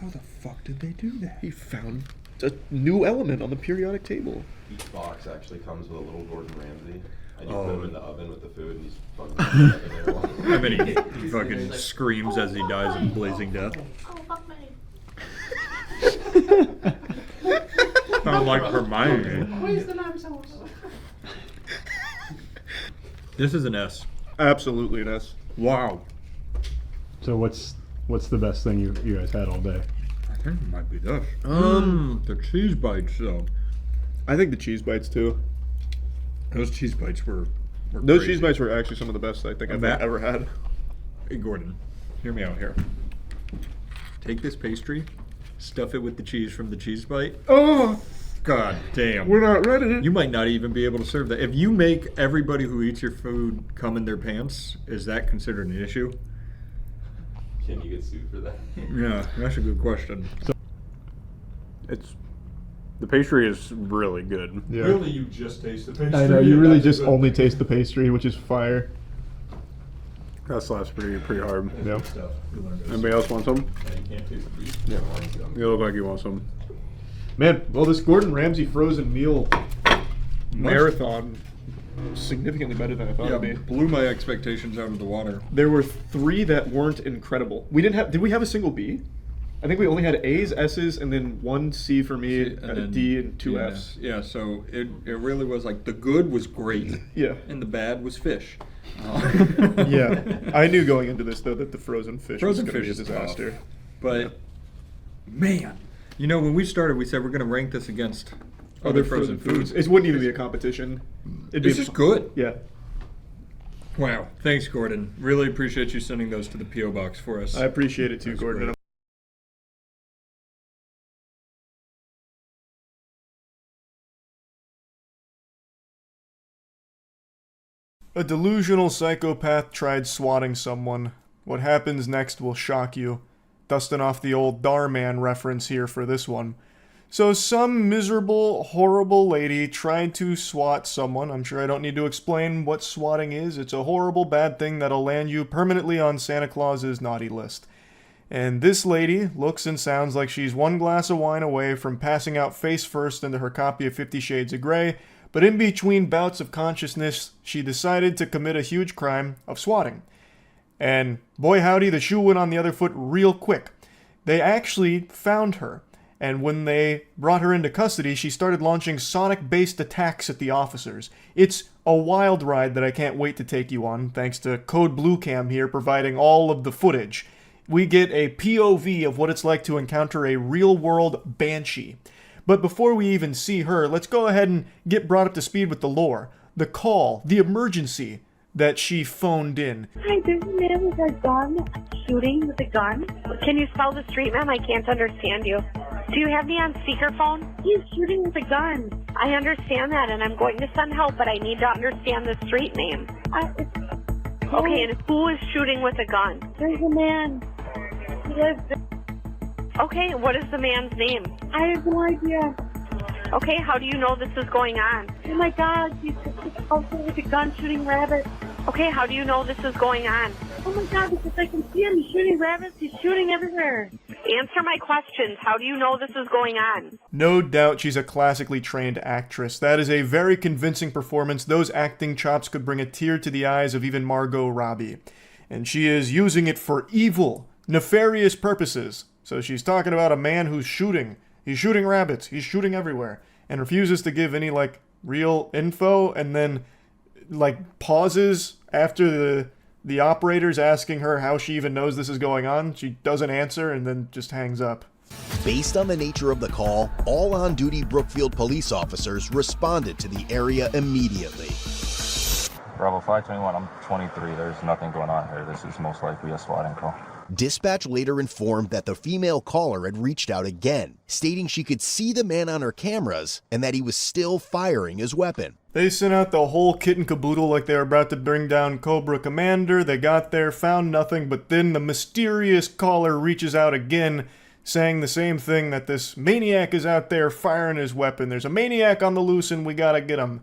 S6: How the fuck did they do that?
S1: He found a new element on the periodic table.
S8: Each box actually comes with a little Gordon Ramsay. I just put him in the oven with the food and he's fucking stuck in there.
S6: I mean, he fucking screams as he dies of blazing death. Sound like Hermione.
S8: Where's the lime sauce?
S6: This is an S.
S1: Absolutely an S.
S6: Wow.
S9: So what's the best thing you guys had all day?
S6: I think it might be this. The cheese bites though.
S1: I think the cheese bites too.
S6: Those cheese bites were
S1: Those
S6: crazy.
S1: cheese bites were actually some of the best I think I've
S6: Matt?
S1: ever had.
S6: Hey Gordon, hear me out here. Take this pastry, stuff it with the cheese from the cheese bite.
S1: Oh,
S6: God damn.
S1: we're not ready.
S6: You might not even be able to serve that. If you make everybody who eats your food come in their pants, is that considered an issue?
S8: Can you get sued for that?
S6: Yeah, that's a good question.
S9: The pastry is really good.
S1: Yeah.
S6: Really, you just taste the pastry?
S9: I know, you really
S6: That's
S9: just
S6: good.
S9: only taste the pastry, which is fire. That slaps pretty hard. Yeah.
S6: Good stuff. We learned this.
S9: Anybody else want some?
S8: Yeah, you can't taste the beef.
S9: Yeah.
S8: Yeah.
S9: You look like you want some.
S1: Man, well, this Gordon Ramsay frozen meal marathon significantly better than I thought
S6: Yeah,
S1: it'd be.
S6: blew my expectations out of the water.
S1: There were 3 that weren't incredible. We didn't have. Did we have a single B? I think we only had A's, S's, and then 1 C for me, a
S6: then
S1: D, and 2
S6: D and
S1: F's.
S6: S. Yeah, so it really was like the good was great,
S1: Yeah.
S6: and the bad was fish.
S1: Yeah. I knew going into this though that the frozen fish
S6: Frozen
S1: was going to
S6: fish
S1: be a
S6: is tough.
S1: disaster.
S6: But man, you know when we started, we said we're going to rank this against other frozen foods.
S1: It wouldn't even be a competition. It'd be
S6: This is good.
S1: Yeah.
S6: Wow, thanks, Gordon. Really appreciate you sending those to the PO box for us.
S1: I appreciate it too,
S6: That's
S1: Gordon.
S6: great.
S1: A delusional psychopath tried swatting someone. What happens next will shock you. Dusting off the old Darman reference here for this one. So some miserable, horrible lady tried to swat someone. I'm sure I don't need to explain what swatting is. It's a horrible, bad thing that'll land you permanently on Santa Claus's naughty list. And this lady looks and sounds like she's 1 glass of wine away from passing out face first into her copy of 50 Shades of Grey, but in between bouts of consciousness, she decided to commit a huge crime of swatting. And boy howdy, the shoe went on the other foot real quick. They actually found her, and when they brought her into custody, she started launching sonic-based attacks at the officers. It's a wild ride that I can't wait to take you on, thanks to Code Blue Cam here providing all of the footage. We get a POV of what it's like to encounter a real-world banshee. But before we even see her, let's go ahead and get brought up to speed with the lore, the call, the emergency that she phoned in.
S10: Hi, there's a man with a gun, shooting with a gun. Can you spell the street, ma'am? I can't understand you. Do you have me on speakerphone? He's shooting with a gun. I understand that, and I'm going to send help, but I need to understand the street name. Okay, and who is shooting with a gun? There's a man. He lives there. Okay, what is the man's name? I have no idea. Okay, how do you know this is going on? Oh my God, he's out there with a gun shooting rabbits. Okay, how do you know this is going on? Oh my God, because I can see him. He's shooting rabbits. He's shooting everywhere. Answer my questions. How do you know this is going on?
S1: No doubt she's a classically trained actress. That is a very convincing performance. Those acting chops could bring a tear to the eyes of even Margot Robbie. And she is using it for evil, nefarious purposes. So she's talking about a man who's shooting. He's shooting rabbits. He's shooting everywhere. And refuses to give any, real info. And then, pauses after the operator's asking her how she even knows this is going on. She doesn't answer and then just hangs up.
S11: Based on the nature of the call, all on-duty Brookfield police officers responded to the area immediately.
S12: Bravo 521, I'm 23. There's nothing going on here. This is most likely a swatting call.
S11: Dispatch later informed that the female caller had reached out again, stating she could see the man on her cameras and that he was still firing his weapon.
S1: They sent out the whole kit and caboodle like they were about to bring down Cobra Commander. They got there, found nothing, but then the mysterious caller reaches out again, saying the same thing, that this maniac is out there firing his weapon. There's a maniac on the loose and we gotta get him.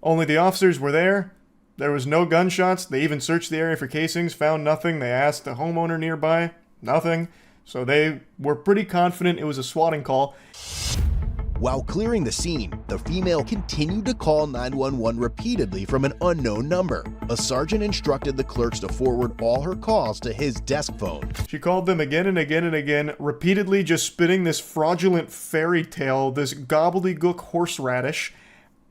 S1: Only the officers were there. There was no gunshots. They even searched the area for casings, found nothing. They asked the homeowner nearby, nothing. So they were pretty confident it was a swatting call.
S11: While clearing the scene, the female continued to call 911 repeatedly from an unknown number. A sergeant instructed the clerks to forward all her calls to his desk phone.
S1: She called them again and again and again, repeatedly just spitting this fraudulent fairy tale, this gobbledygook horseradish.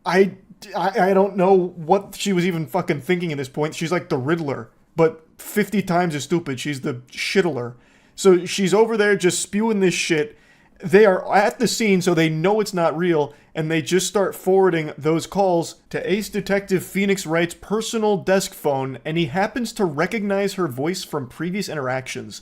S1: I don't know what she was even fucking thinking at this point. She's like the Riddler, but 50 times as stupid. She's the shittler. So she's over there just spewing this shit. They are at the scene, so they know it's not real, and they just start forwarding those calls to Ace Detective Phoenix Wright's personal desk phone, and he happens to recognize her voice from previous interactions.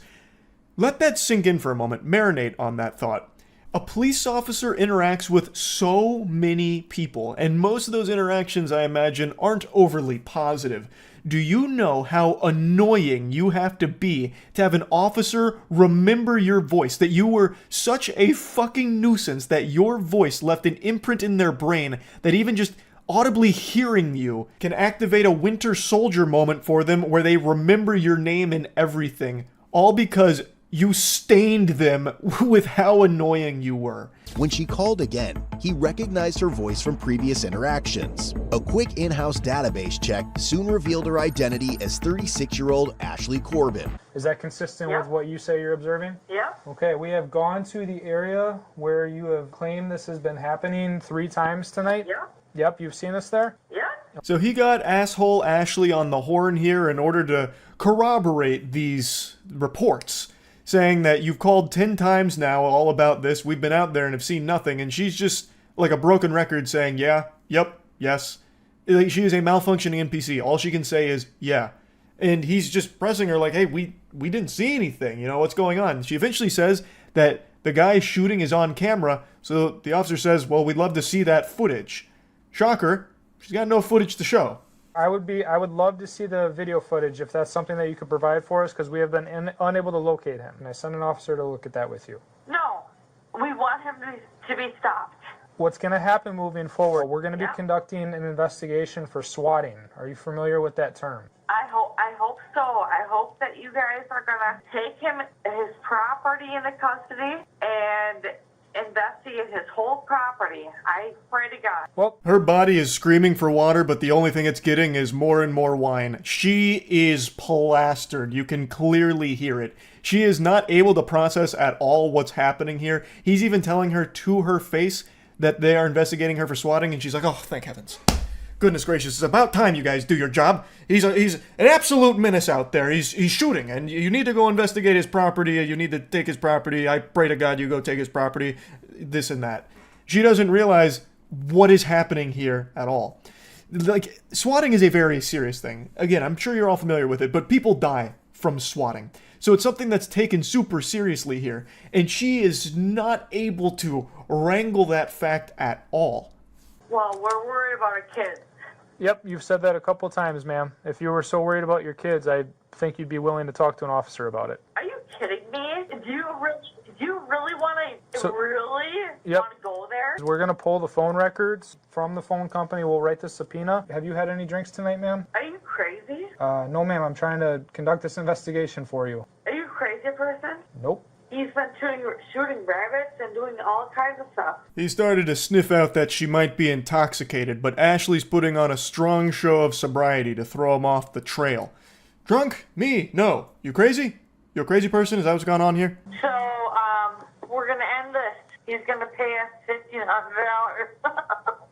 S1: Let that sink in for a moment. Marinate on that thought. A police officer interacts with so many people, and most of those interactions, I imagine, aren't overly positive. Do you know how annoying you have to be to have an officer remember your voice? That you were such a fucking nuisance that your voice left an imprint in their brain that even just audibly hearing you can activate a Winter Soldier moment for them where they remember your name and everything. All because you stained them with how annoying you were.
S11: When she called again, he recognized her voice from previous interactions. A quick in-house database check soon revealed her identity as 36-year-old Ashley Corbin.
S13: Is that consistent with what you say you're observing?
S10: Yeah.
S13: Okay, we have gone to the area where you have claimed this has been happening 3 times tonight?
S10: Yeah.
S13: Yep, you've seen us there?
S10: Yeah.
S1: So he got asshole Ashley on the horn here in order to corroborate these reports, saying that you've called 10 times now all about this, we've been out there and have seen nothing, and she's just like a broken record saying, yeah, yep, yes. Like, she is a malfunctioning NPC. All she can say is, yeah. And he's just pressing her like, hey, we didn't see anything, what's going on? She eventually says that the guy shooting is on camera, so the officer says, well, we'd love to see that footage. Shocker, she's got no footage to show.
S13: I would love to see the video footage if that's something that you could provide for us, because we have been unable to locate him. And I sent an officer to look at that with you.
S10: No, we want him to be stopped.
S13: What's going to happen moving forward, we're going to be conducting an investigation for swatting. Are you familiar with that term?
S10: I hope so. I hope that you guys are going to take him, his property into custody, and investigate his whole property. I pray to God.
S13: Well,
S1: her body is screaming for water, but the only thing it's getting is more and more wine. She is plastered. You can clearly hear it. She is not able to process at all what's happening here. He's even telling her to her face that they are investigating her for swatting, and she's like, oh, thank heavens. Goodness gracious, it's about time you guys do your job. He's an absolute menace out there. He's shooting, and you need to go investigate his property. You need to take his property. I pray to God you go take his property. This and that. She doesn't realize what is happening here at all. Like, swatting is a very serious thing. Again, I'm sure you're all familiar with it, but people die from swatting. So it's something that's taken super seriously here, and she is not able to wrangle that fact at all.
S10: Well, we're worried about our kids.
S13: Yep, you've said that a couple times, ma'am. If you were so worried about your kids, I think you'd be willing to talk to an officer about it.
S10: Are you kidding me? Do you really want to want to go there?
S13: We're going to pull the phone records from the phone company. We'll write the subpoena. Have you had any drinks tonight, ma'am?
S10: Are you crazy?
S13: No, ma'am. I'm trying to conduct this investigation for you.
S10: Are you a crazy person?
S13: Nope.
S10: He's been shooting rabbits and doing all kinds of stuff.
S1: He started to sniff out that she might be intoxicated, but Ashley's putting on a strong show of sobriety to throw him off the trail. Drunk? Me? No. You crazy? You a crazy person? Is that what's going on here?
S10: So, we're going to end this. He's going to pay us $1,500.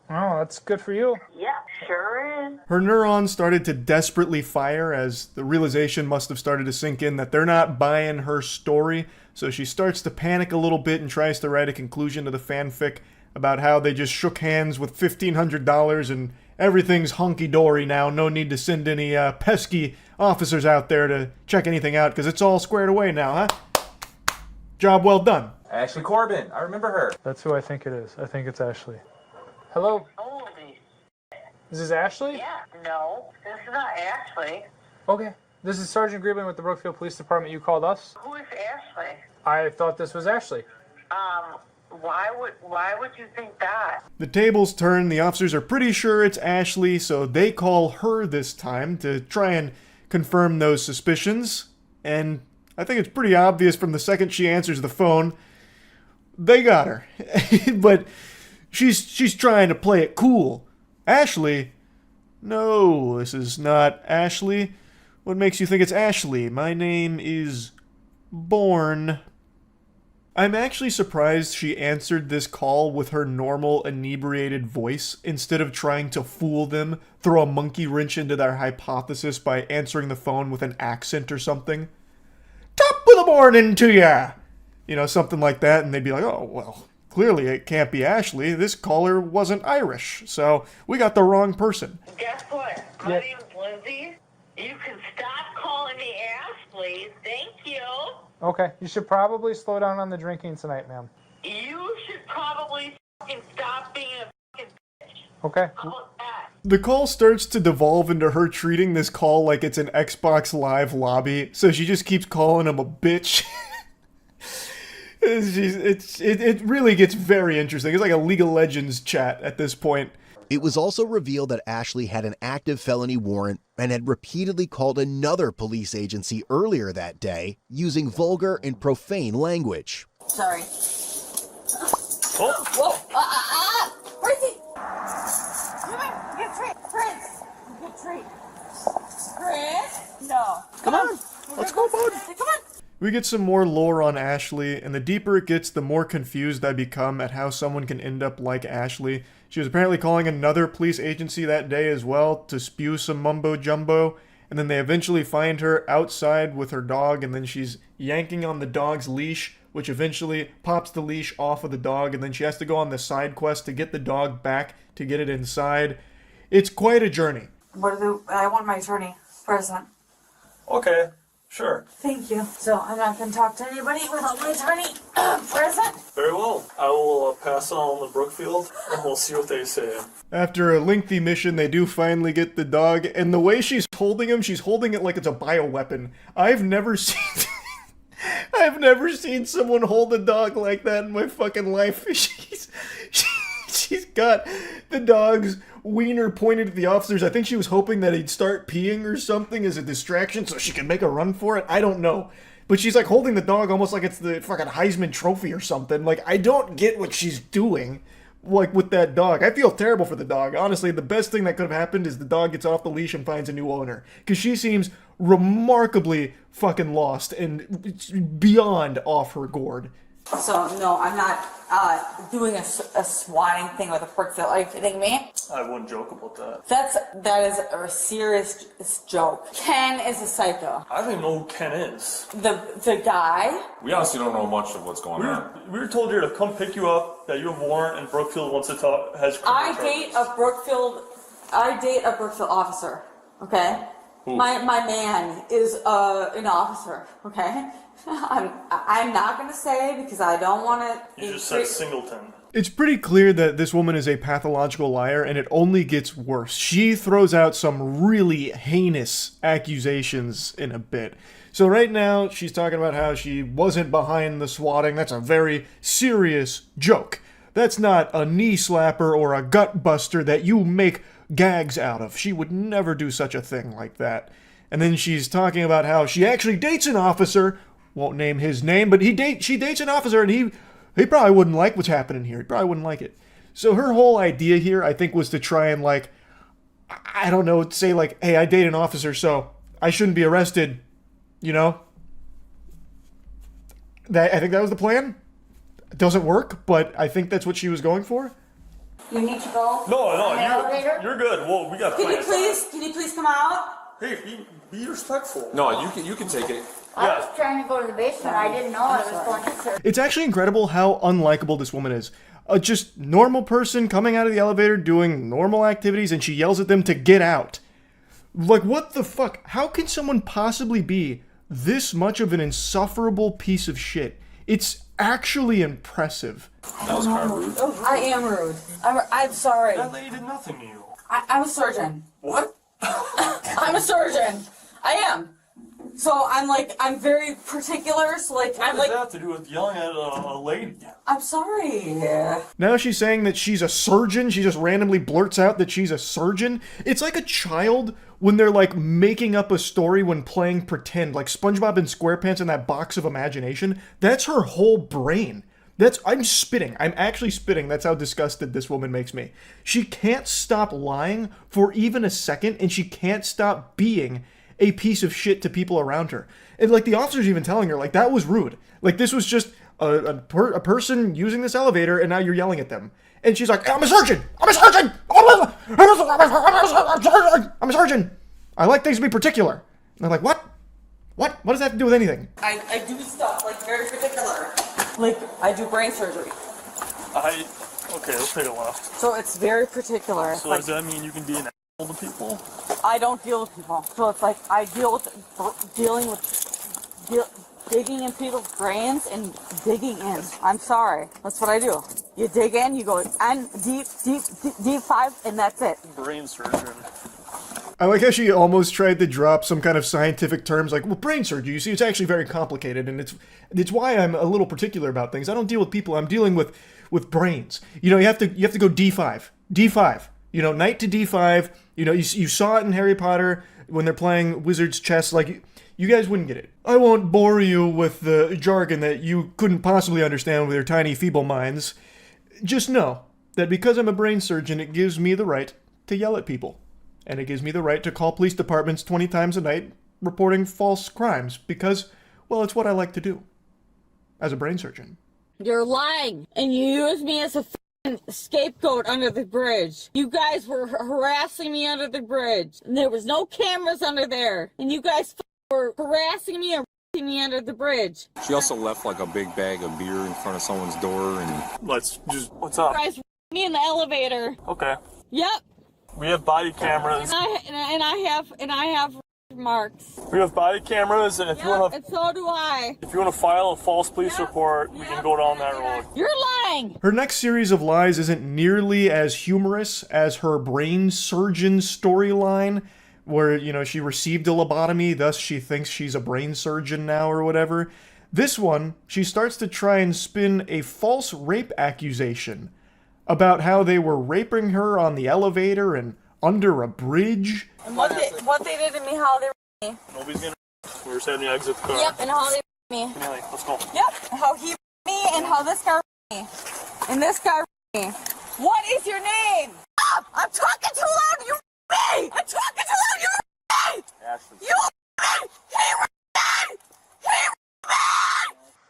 S13: Oh, that's good for you.
S10: Yeah, sure is.
S1: Her neurons started to desperately fire as the realization must have started to sink in that they're not buying her story, so she starts to panic a little bit and tries to write a conclusion to the fanfic about how they just shook hands with $1,500 and everything's hunky-dory now, no need to send any pesky officers out there to check anything out because it's all squared away now, huh? Job well done.
S14: Ashley Corbin, I remember her.
S13: That's who I think it is. I think it's Ashley. Hello?
S10: Holy.
S13: Is this Ashley?
S10: Yeah, no, this is not Ashley.
S13: Okay. This is Sergeant Griebling with the Brookfield Police Department. You called us?
S10: Who is Ashley?
S13: I thought this was Ashley.
S10: Why would you think that?
S1: The tables turn. The officers are pretty sure it's Ashley, so they call her this time to try and confirm those suspicions. And I think it's pretty obvious from the second she answers the phone, they got her. But She's trying to play it cool. Ashley? No, this is not Ashley. What makes you think it's Ashley? My name is Born. I'm actually surprised she answered this call with her normal inebriated voice instead of trying to fool them, throw a monkey wrench into their hypothesis by answering the phone with an accent or something. Top of the morning to ya! You know, something like that, and they'd be like, oh, well, clearly it can't be Ashley. This caller wasn't Irish, so we got the wrong person.
S15: Guess what? My name's Lindsay. You can stop calling me Ashley. Thank you.
S13: Okay, you should probably slow down on the drinking tonight, ma'am.
S15: You should probably fucking stop being a fucking bitch.
S13: Okay.
S1: The call starts to devolve into her treating this call like it's an Xbox Live lobby, so she just keeps calling him a bitch. It really gets very interesting. It's like a League of Legends chat at this point.
S11: It was also revealed that Ashley had an active felony warrant and had repeatedly called another police agency earlier that day using vulgar and profane language.
S16: Sorry. Whoa! Percy! Come on, get a treat. Prince! Get a treat. Prince? No.
S1: Come on, let's go, bud.
S16: Come on.
S1: We get some more lore on Ashley, and the deeper it gets, the more confused I become at how someone can end up like Ashley. She was apparently calling another police agency that day as well to spew some mumbo-jumbo, and then they eventually find her outside with her dog, and then she's yanking on the dog's leash, which eventually pops the leash off of the dog, and then she has to go on the side quest to get the dog back to get it inside. It's quite a journey.
S16: I want my attorney present.
S17: Okay, sure.
S16: Thank you. So I'm not going to talk to anybody without my attorney present.
S17: Very well. I will pass on the Brookfield, and we'll see what they say.
S1: After a lengthy mission, they do finally get the dog, and the way she's holding him, she's holding it like it's a bioweapon. I've never seen someone hold a dog like that in my fucking life. She's got the dog's wiener pointed at the officers. I think she was hoping that he'd start peeing or something as a distraction so she can make a run for it. I don't know. But she's like holding the dog almost like it's the fucking Heisman Trophy or something. Like, I don't get what she's doing, like, with that dog. I feel terrible for the dog. Honestly, the best thing that could have happened is the dog gets off the leash and finds a new owner. Because she seems remarkably fucking lost and beyond off her gourd.
S16: So, no, I'm not doing a swatting thing with a Brookfield. Are you kidding me?
S17: I wouldn't joke about that.
S16: That is a serious joke. Ken is a psycho.
S17: I don't even know who Ken is.
S16: The guy?
S12: We honestly don't know much of what's going on.
S17: We were told here to come pick you up, that you have a warrant, and Brookfield wants to talk, has criminal
S16: I date a Brookfield officer, okay?
S12: Who?
S16: My man is an officer, okay? I'm not going to say because I don't want to...
S17: You just said Singleton.
S1: It's pretty clear that this woman is a pathological liar, and it only gets worse. She throws out some really heinous accusations in a bit. So right now, she's talking about how she wasn't behind the swatting. That's a very serious joke. That's not a knee slapper or a gut buster that you make gags out of. She would never do such a thing like that. And then she's talking about how she actually dates an officer. Won't name his name, but she dates an officer, and he probably wouldn't like what's happening here. He probably wouldn't like it. So her whole idea here, I think, was to try and, like, I don't know, say, like, hey, I date an officer, so I shouldn't be arrested, you know? I think that was the plan. It doesn't work, but I think that's what she was going for.
S16: You need to go?
S17: No,
S16: Elevator?
S17: you're good. Well, we got
S16: Can you please come out?
S17: Hey, be respectful.
S12: No, you can take it.
S16: I was trying to go to the basement. I didn't know I was going to serve.
S1: It's actually incredible how unlikable this woman is. A just normal person coming out of the elevator doing normal activities, and she yells at them to get out. Like, what the fuck? How can someone possibly be this much of an insufferable piece of shit? It's actually impressive.
S12: That was kind of rude.
S16: I am rude. I'm sorry.
S17: That lady did nothing to you.
S16: I'm a surgeon.
S17: What?
S16: I'm a surgeon. I am. So I'm very particular. So
S17: What does that have to do with yelling at a lady?
S16: I'm sorry.
S1: Now she's saying that she's a surgeon. She just randomly blurts out that she's a surgeon. It's like a child when they're like making up a story when playing pretend, like SpongeBob and SquarePants in that box of imagination. That's her whole brain.
S2: I'm spitting. I'm actually spitting. That's how disgusted this woman makes me. She can't stop lying for even a second, and she can't stop being a piece of shit to people around her. And like the officer's even telling her, like, that was rude. Like this was just a person using this elevator, and now you're yelling at them. And she's like, I'm a surgeon! I'm a surgeon! I'm a surgeon! I like things to be particular. And they're like, what? What? What does that have to do with anything?
S16: I do stuff like very particular. Like I do brain surgery.
S17: Okay, let's take a left.
S16: So it's very particular.
S17: So does that mean you can be an asshole to people?
S16: I don't deal with people. So it's like I deal with digging in people's brains and digging in. I'm sorry. That's what I do. You dig in, you go and deep 5, and that's it.
S17: Brain surgeon.
S2: I like how she almost tried to drop some kind of scientific terms like, well, brain surgery, you see, it's actually very complicated, and it's why I'm a little particular about things. I don't deal with people, I'm dealing with brains. You know, you have to go D5. D5. You know, knight to D5. You know, you saw it in Harry Potter when they're playing wizard's chess, like, you guys wouldn't get it. I won't bore you with the jargon that you couldn't possibly understand with your tiny, feeble minds. Just know that because I'm a brain surgeon, it gives me the right to yell at people. And it gives me the right to call police departments 20 times a night reporting false crimes because, well, it's what I like to do as a brain surgeon.
S16: You're lying, and you use me as a scapegoat under the bridge. You guys were harassing me under the bridge, and there was no cameras under there, and you guys were harassing me and me under the bridge.
S18: She also left like a big bag of beer in front of someone's door and...
S17: What's up?
S16: You guys me in the elevator.
S17: Okay.
S16: Yep.
S17: We have body cameras.
S16: And I have marks.
S17: We have body cameras, and if you want to...
S16: and so do I.
S17: If you want to file a false police report, we can go down that road.
S16: You're lying!
S2: Her next series of lies isn't nearly as humorous as her brain surgeon storyline, where, you know, she received a lobotomy, thus she thinks she's a brain surgeon now or whatever. This one, she starts to try and spin a false rape accusation about how they were raping her on the elevator and under a bridge.
S16: And what they did to me, how they raped me.
S17: Nobody's gonna... We're just having to exit the car.
S16: Yep, and how they raped me.
S17: Nelly, let's go.
S16: Yep, how he raped me and how this guy raped me. And this guy raped me. What is your name? Stop! I'm talking too loud, you raped me! I'm talking too loud, you raped me!
S17: Ashley.
S16: You raped me! He raped me! He raped me!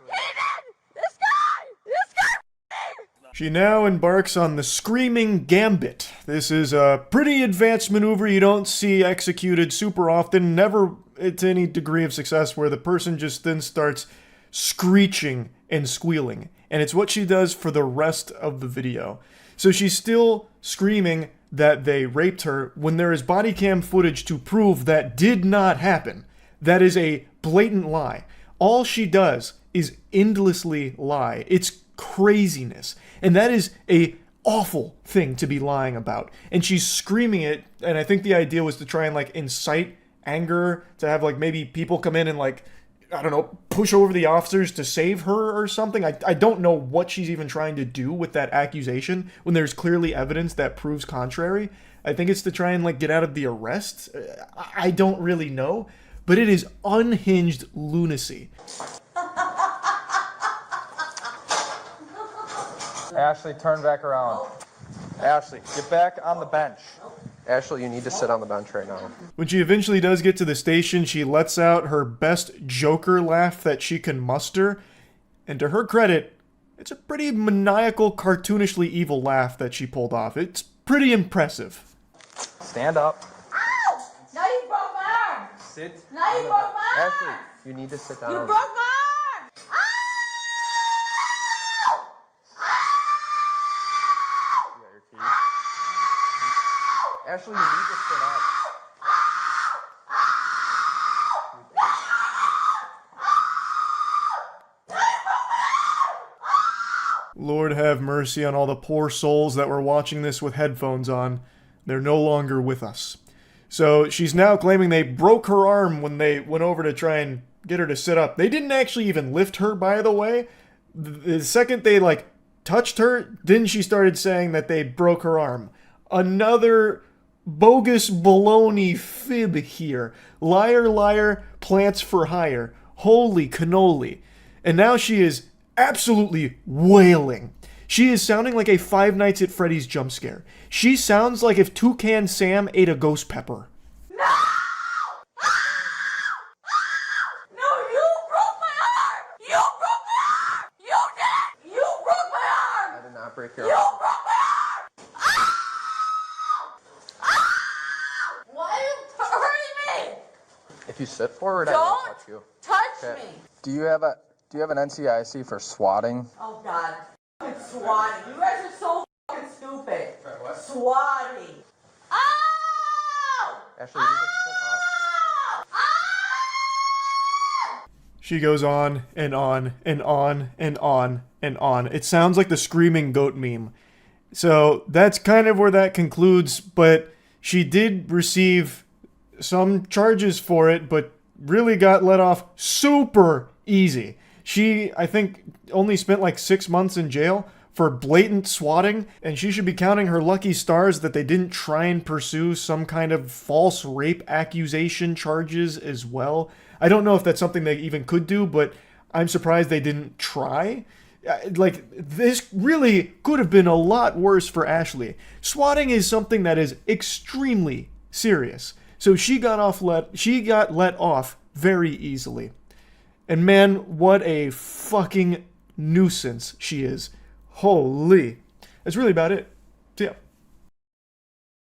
S16: He did! This guy! This guy raped me!
S2: She now embarks on the Screaming Gambit. This is a pretty advanced maneuver you don't see executed super often, never to any degree of success, where the person just then starts screeching and squealing. And it's what she does for the rest of the video. So she's still screaming that they raped her when there is body cam footage to prove that did not happen. That is a blatant lie. All she does is endlessly lie. It's craziness. And that is a awful thing to be lying about. And she's screaming it, and I think the idea was to try and like incite anger, to have like maybe people come in and like, I don't know, push over the officers to save her or something. I don't know what she's even trying to do with that accusation when there's clearly evidence that proves contrary. I think it's to try and like get out of the arrest. I don't really know, but it is unhinged lunacy.
S19: Ashley, turn back around. Ashley, get back on the bench. Ashley, you need to sit on the bench right now.
S2: When she eventually does get to the station, she lets out her best Joker laugh that she can muster. And to her credit, it's a pretty maniacal, cartoonishly evil laugh that she pulled off. It's pretty impressive.
S19: Stand up.
S16: Ow! Now you broke my arm!
S19: Sit.
S16: Now you broke my arm!
S19: Ashley, you need to sit down.
S16: You broke my arm!
S19: Ashley, you need to sit up.
S2: Lord have mercy on all the poor souls that were watching this with headphones on. They're no longer with us. So she's now claiming they broke her arm when they went over to try and get her to sit up. They didn't actually even lift her, by the way. The second they, like, touched her, then she started saying that they broke her arm. Another bogus baloney fib here. Liar, liar, plants for hire. Holy cannoli. And now she is absolutely wailing. She is sounding like a Five Nights at Freddy's jump scare. She sounds like if Toucan Sam ate a ghost pepper.
S15: No, you broke my arm! You broke my arm! You did! You broke my arm!
S19: I did not break your
S15: You
S19: arm.
S15: broke my arm! Why are you hurting me?
S19: If you sit forward, I won't
S15: Don't
S19: touch you.
S15: touch
S19: Okay.
S15: me!
S19: Do you have an NCIC for swatting?
S15: Oh God. Swatting. You guys are so fucking stupid. Swatting. Oh!
S19: Ashley, you just sit up.
S2: She goes on and on and on and on and on. It sounds like the screaming goat meme. So that's kind of where that concludes, but she did receive some charges for it, but really got let off super easy. She, I think, only spent like 6 months in jail for blatant swatting, and she should be counting her lucky stars that they didn't try and pursue some kind of false rape accusation charges as well. I don't know if that's something they even could do, but I'm surprised they didn't try. Like, this really could have been a lot worse for Ashley. Swatting is something that is extremely serious. So she got let off very easily. And man, what a fucking nuisance she is. Holy. That's really about it. So yeah.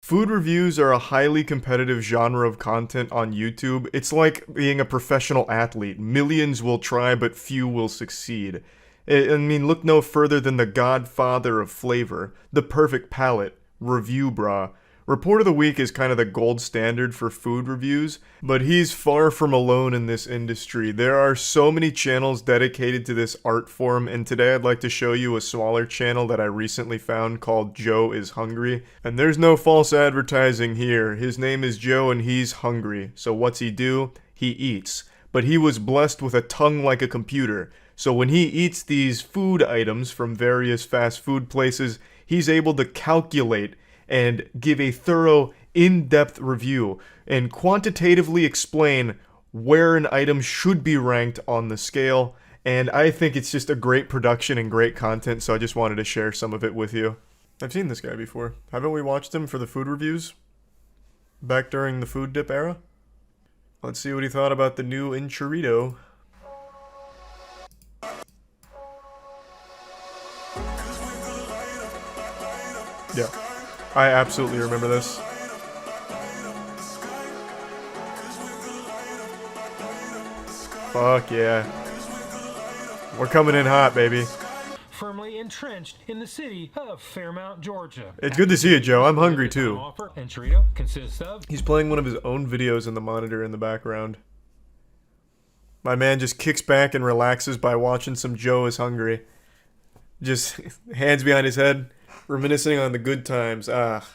S1: Food reviews are a highly competitive genre of content on YouTube. It's like being a professional athlete. Millions will try, but few will succeed. I mean, look no further than the godfather of flavor, the perfect palate, Review Brah. Report of the Week is kind of the gold standard for food reviews, but he's far from alone in this industry. There are so many channels dedicated to this art form, and today I'd like to show you a smaller channel that I recently found called Joe is Hungry. And there's no false advertising here. His name is Joe and he's hungry. So what's he do? He eats. But he was blessed with a tongue like a computer. So when he eats these food items from various fast food places, he's able to calculate and give a thorough, in-depth review and quantitatively explain where an item should be ranked on the scale. And I think it's just a great production and great content, so I just wanted to share some of it with you. I've seen this guy before. Haven't we watched him for the food reviews? Back during the food dip era? Let's see what he thought about the new Enchilito. Yeah. I absolutely remember this. Fuck yeah. We're coming in hot, baby.
S20: Firmly entrenched in the city of Fairmount, Georgia.
S1: It's good to see you, Joe. I'm hungry too.
S20: Enchilito consists of...
S1: He's playing one of his own videos in the monitor in the background. My man just kicks back and relaxes by watching some Joe is Hungry. Just hands behind his head, reminiscing on the good times. Ah,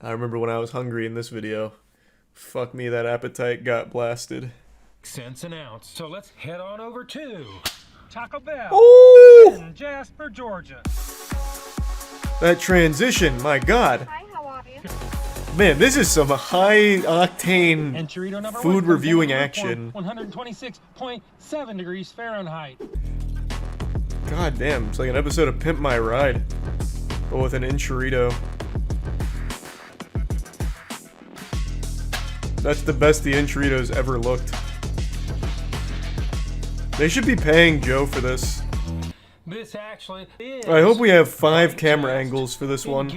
S1: I remember when I was hungry in this video. Fuck me, that appetite got blasted.
S20: Cents an ounce. So let's head on over to Taco Bell in Jasper, Georgia.
S1: That transition, my god.
S10: Hi, how are you?
S1: Man, this is some high-octane
S20: Enchilito number
S1: food
S20: one,
S1: reviewing action.
S20: 126.7 degrees Fahrenheit.
S1: God damn, it's like an episode of Pimp My Ride, but with an Enchilito. That's the best the Enchilito's ever looked. They should be paying Joe for this.
S20: This actually is...
S1: I hope we have 5 camera angles for this one.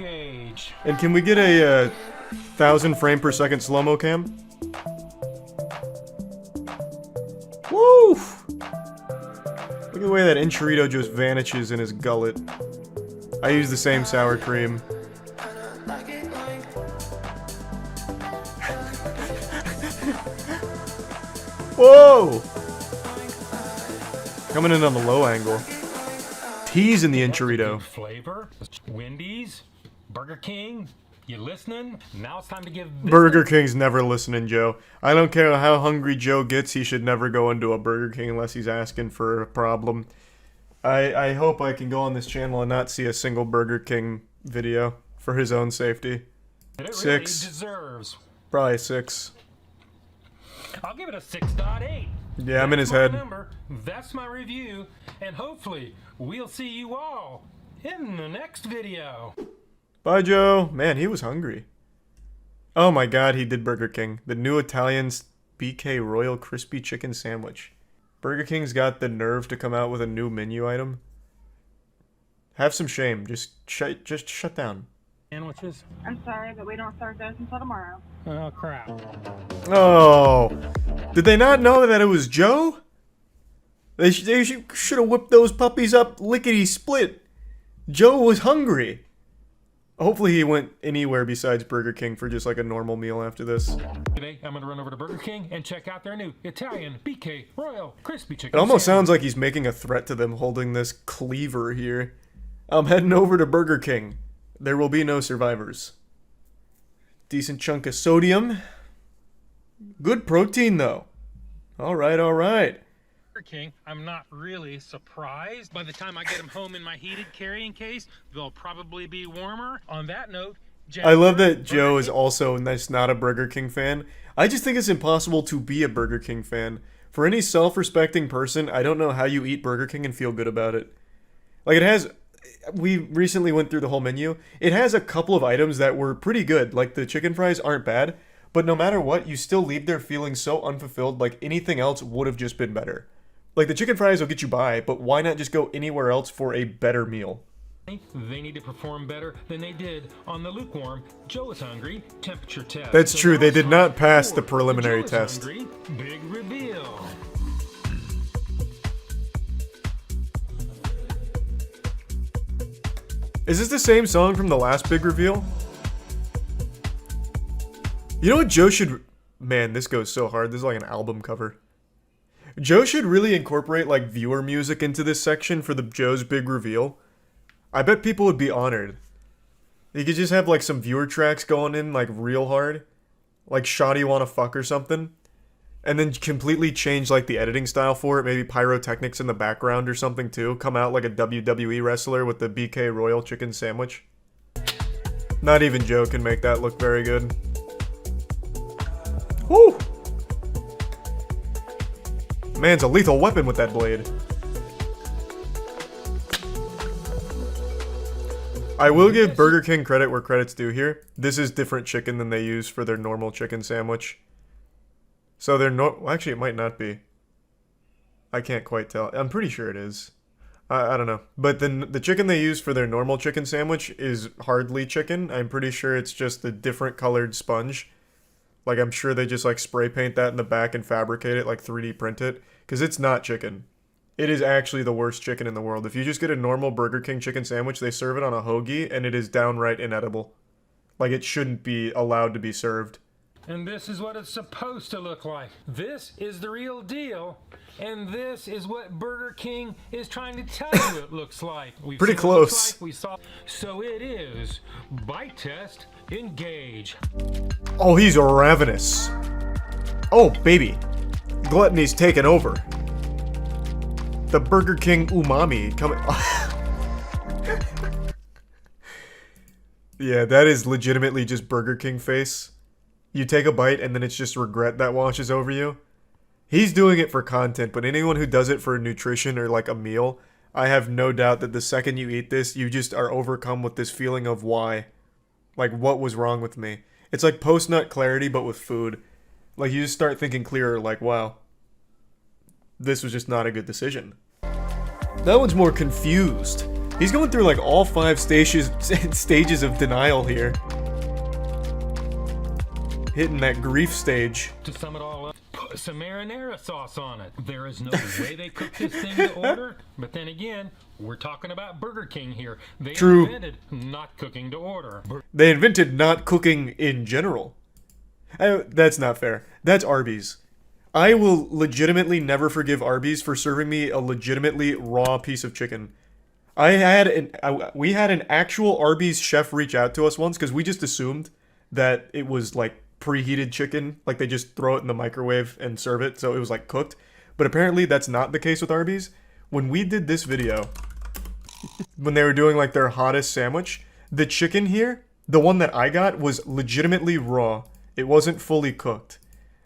S1: And can we get a 1,000 frame per second slow-mo cam? Woo! Look at the way that Enchilito just vanishes in his gullet. I use the same sour cream. Whoa! Coming in on the low angle. Tease in the Enchilito.
S20: Flavor, Wendy's, Burger King, you listening? Now it's time to give
S1: Burger King's never listening, Joe. I don't care how hungry Joe gets, he should never go into a Burger King unless he's asking for a problem. I hope I can go on this channel and not see a single Burger King video for his own safety.
S20: It
S1: 6.
S20: Really deserves.
S1: Probably 6.
S20: I'll give it a 6.8.
S1: Yeah, I'm in his
S20: That's my
S1: head.
S20: number, that's my review, and hopefully we'll see you all in the next video.
S1: Bye, Joe. Man, he was hungry. Oh my god, he did Burger King. The new Italian's BK Royal Crispy Chicken Sandwich. Burger King's got the nerve to come out with a new menu item. Have some shame. Just shut down.
S20: Sandwiches?
S10: I'm sorry, but we don't start those until tomorrow.
S20: Oh, crap.
S1: Oh. Did they not know that it was Joe? They should have whipped those puppies up lickety-split. Joe was hungry. Hopefully he went anywhere besides Burger King for just like a normal meal after this.
S20: Today, I'm gonna run over to Burger King and check out their new Italian BK Royal Crispy Chicken
S1: It almost
S20: Sandwich.
S1: sounds like he's making a threat to them holding this cleaver here. I'm heading over to Burger King. There will be no survivors. Decent chunk of sodium. Good protein though. Alright, alright.
S20: Burger King, I'm not really surprised. By the time I get them home in my heated carrying case, they'll probably be warmer. On that note,
S1: I love that Joe is also not a Burger King fan. I just think it's impossible to be a Burger King fan. For any self-respecting person, I don't know how you eat Burger King and feel good about it. Like, it has... We recently went through the whole menu. It has a couple of items that were pretty good. Like, the chicken fries aren't bad. But no matter what, you still leave there feeling so unfulfilled, like anything else would have just been better. Like, the chicken fries will get you by, but why not just go anywhere else for a better meal?
S20: They need to perform better than they did on the lukewarm Joe is hungry temperature test.
S1: That's
S20: So
S1: true,
S20: now
S1: they
S20: it's
S1: did
S20: time
S1: not pass
S20: for
S1: the preliminary
S20: Joe is
S1: test.
S20: hungry big reveal.
S1: Is this the same song from the last big reveal? You know what Joe should... Man, this goes so hard. This is like an album cover. Joe should really incorporate like viewer music into this section for the Joe's big reveal. I bet people would be honored. You could just have like some viewer tracks going in like real hard. Like Shoddy Wanna Fuck or something. And then completely change like the editing style for it. Maybe pyrotechnics in the background or something too. Come out like a WWE wrestler with the BK Royal Chicken Sandwich. Not even Joe can make that look very good. Woo! Man's a lethal weapon with that blade. I will give Burger King credit where credit's due here. This is different chicken than they use for their normal chicken sandwich. So they're well, actually, it might not be. I can't quite tell. I'm pretty sure it is. I don't know. But then the chicken they use for their normal chicken sandwich is hardly chicken. I'm pretty sure it's just a different colored sponge. Like, I'm sure they just, like, spray paint that in the back and fabricate it, like, 3D print it. Because it's not chicken. It is actually the worst chicken in the world. If you just get a normal Burger King chicken sandwich, they serve it on a hoagie, and it is downright inedible. Like, it shouldn't be allowed to be served.
S20: And this is what it's supposed to look like. This is the real deal. And this is what Burger King is trying to tell you it looks like. We've
S1: Pretty
S20: seen what it looks
S1: close.
S20: like. We saw. So it is. Bite test. Engage.
S1: Oh, he's ravenous. Oh, baby. Gluttony's taken over. The Burger King umami coming... Yeah, that is legitimately just Burger King face. You take a bite and then it's just regret that washes over you. He's doing it for content, but anyone who does it for nutrition or like a meal, I have no doubt that the second you eat this, you just are overcome with this feeling of why. Like, what was wrong with me? It's like post-nut clarity, but with food. Like, you just start thinking clearer, like, wow. This was just not a good decision. That one's more confused. He's going through, like, all 5 stages of denial here. Hitting that grief stage.
S20: To sum it all up, put some marinara sauce on it. There is no way they cook this thing to order. But then again, we're talking about Burger King here. They
S1: True.
S20: invented not cooking to order.
S1: They invented not cooking in general. That's not fair. That's Arby's. I will legitimately never forgive Arby's for serving me a legitimately raw piece of chicken. We had an actual Arby's chef reach out to us once because we just assumed that it was like preheated chicken, like they just throw it in the microwave and serve it, so it was like cooked. But apparently that's not the case with Arby's. When we did this video, when they were doing like their hottest sandwich, the chicken here, the one that I got, was legitimately raw. It wasn't fully cooked.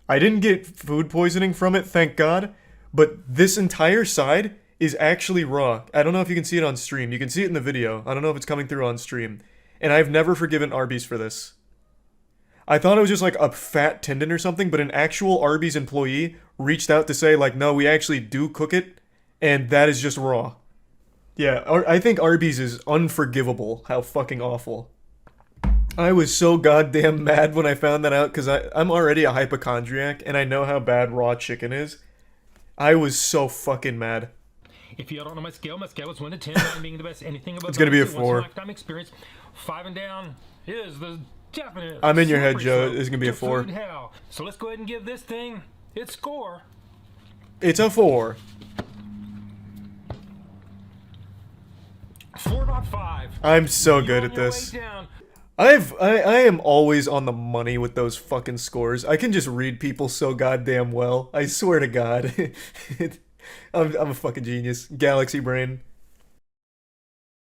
S1: I didn't get food poisoning from it, thank God, but this entire side is actually raw. I don't know if you can see it on stream. You can see it in the video. I don't know if it's coming through on stream. And I've never forgiven Arby's for this. I thought it was just like a fat tendon or something, but an actual Arby's employee reached out to say like, no, we actually do cook it, and that is just raw. Yeah, I think Arby's is unforgivable. How fucking awful. I was so goddamn mad when I found that out, because I'm already a hypochondriac, and I know how bad raw chicken is. I was so fucking mad.
S20: If you don't know my scale is 1 to 10, 9 being the best. Anything above
S1: It's gonna be a
S20: once in
S1: 4.
S20: lifetime experience. 5 and down is the definite.
S1: I'm in your head,
S20: slippery
S1: Joe.
S20: slope
S1: It's gonna be a
S20: to
S1: 4.
S20: food hell. So let's go ahead and give this thing its score.
S1: It's a 4.
S20: 4.5.
S1: I'm so good at this. I am always on the money with those fucking scores. I can just read people so goddamn well. I swear to God. I'm a fucking genius. Galaxy brain.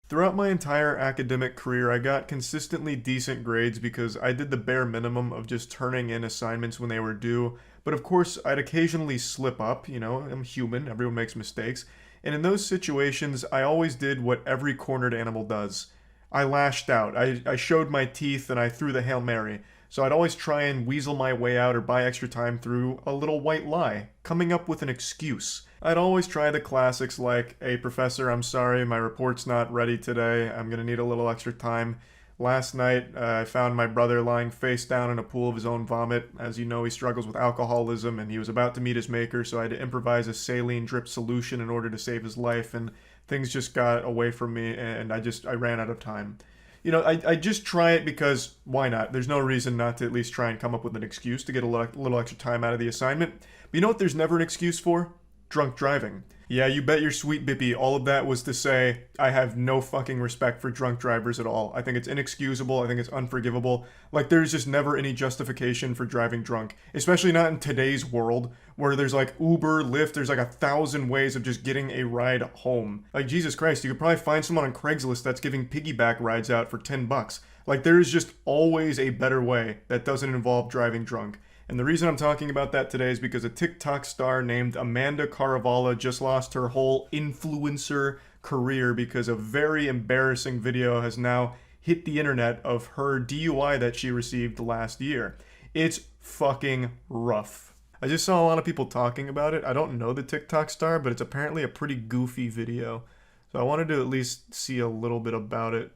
S1: Throughout my entire academic career, I got consistently decent grades because I did the bare minimum of just turning in assignments when they were due. But of course, I'd occasionally slip up, you know, I'm human, everyone makes mistakes. And in those situations, I always did what every cornered animal does. I lashed out, I showed my teeth, and I threw the Hail Mary. So I'd always try and weasel my way out or buy extra time through a little white lie, coming up with an excuse. I'd always try the classics like, hey professor, I'm sorry, my report's not ready today, I'm gonna need a little extra time. Last night, I found my brother lying face down in a pool of his own vomit. As you know, he struggles with alcoholism, and he was about to meet his maker, so I had to improvise a saline drip solution in order to save his life, and things just got away from me, and I ran out of time. You know, I just try it because, why not? There's no reason not to at least try and come up with an excuse to get a little extra time out of the assignment. But you know what there's never an excuse for? Drunk driving. Yeah, you bet your sweet bippy, all of that was to say, I have no fucking respect for drunk drivers at all. I think it's inexcusable, I think it's unforgivable. Like, there's just never any justification for driving drunk. Especially not in today's world, where there's like Uber, Lyft, there's like 1,000 ways of just getting a ride home. Like, Jesus Christ, you could probably find someone on Craigslist that's giving piggyback rides out for $10. Like, there is just always a better way that doesn't involve driving drunk. And the reason I'm talking about that today is because a TikTok star named Amanda Caravala just lost her whole influencer career because a very embarrassing video has now hit the internet of her DUI that she received last year. It's fucking rough. I just saw a lot of people talking about it. I don't know the TikTok star, but it's apparently a pretty goofy video. So I wanted to at least see a little bit about it.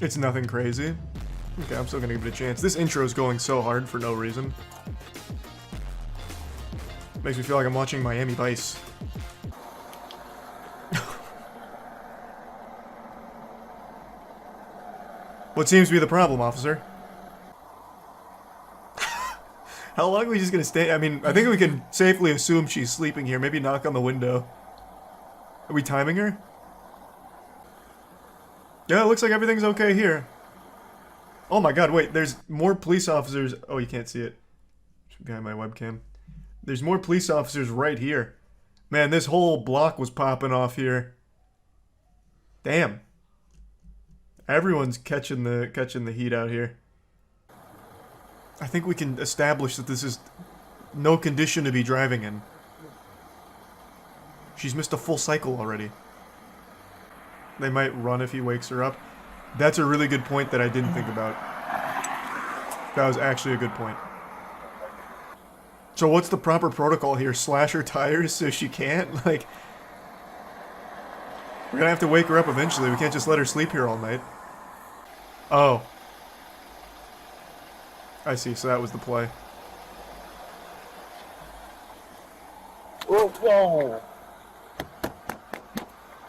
S1: It's nothing crazy. Okay, I'm still gonna give it a chance. This intro is going so hard for no reason. Makes me feel like I'm watching Miami Vice. What seems to be the problem, officer? How long are we just gonna stay? I mean, I think we can safely assume she's sleeping here. Maybe knock on the window. Are we timing her? Yeah, it looks like everything's okay here. Oh my god, wait, there's more police officers. Oh, you can't see it. Behind my webcam. There's more police officers right here. Man, this whole block was popping off here. Damn. Everyone's catching the heat out here. I think we can establish that this is no condition to be driving in. She's missed a full cycle already. They might run if he wakes her up. That's a really good point that I didn't think about. That was actually a good point. So what's the proper protocol here? Slash her tires so she can't? Like, we're gonna have to wake her up eventually. We can't just let her sleep here all night. Oh. I see, so that was the play.
S15: Whoa, whoa.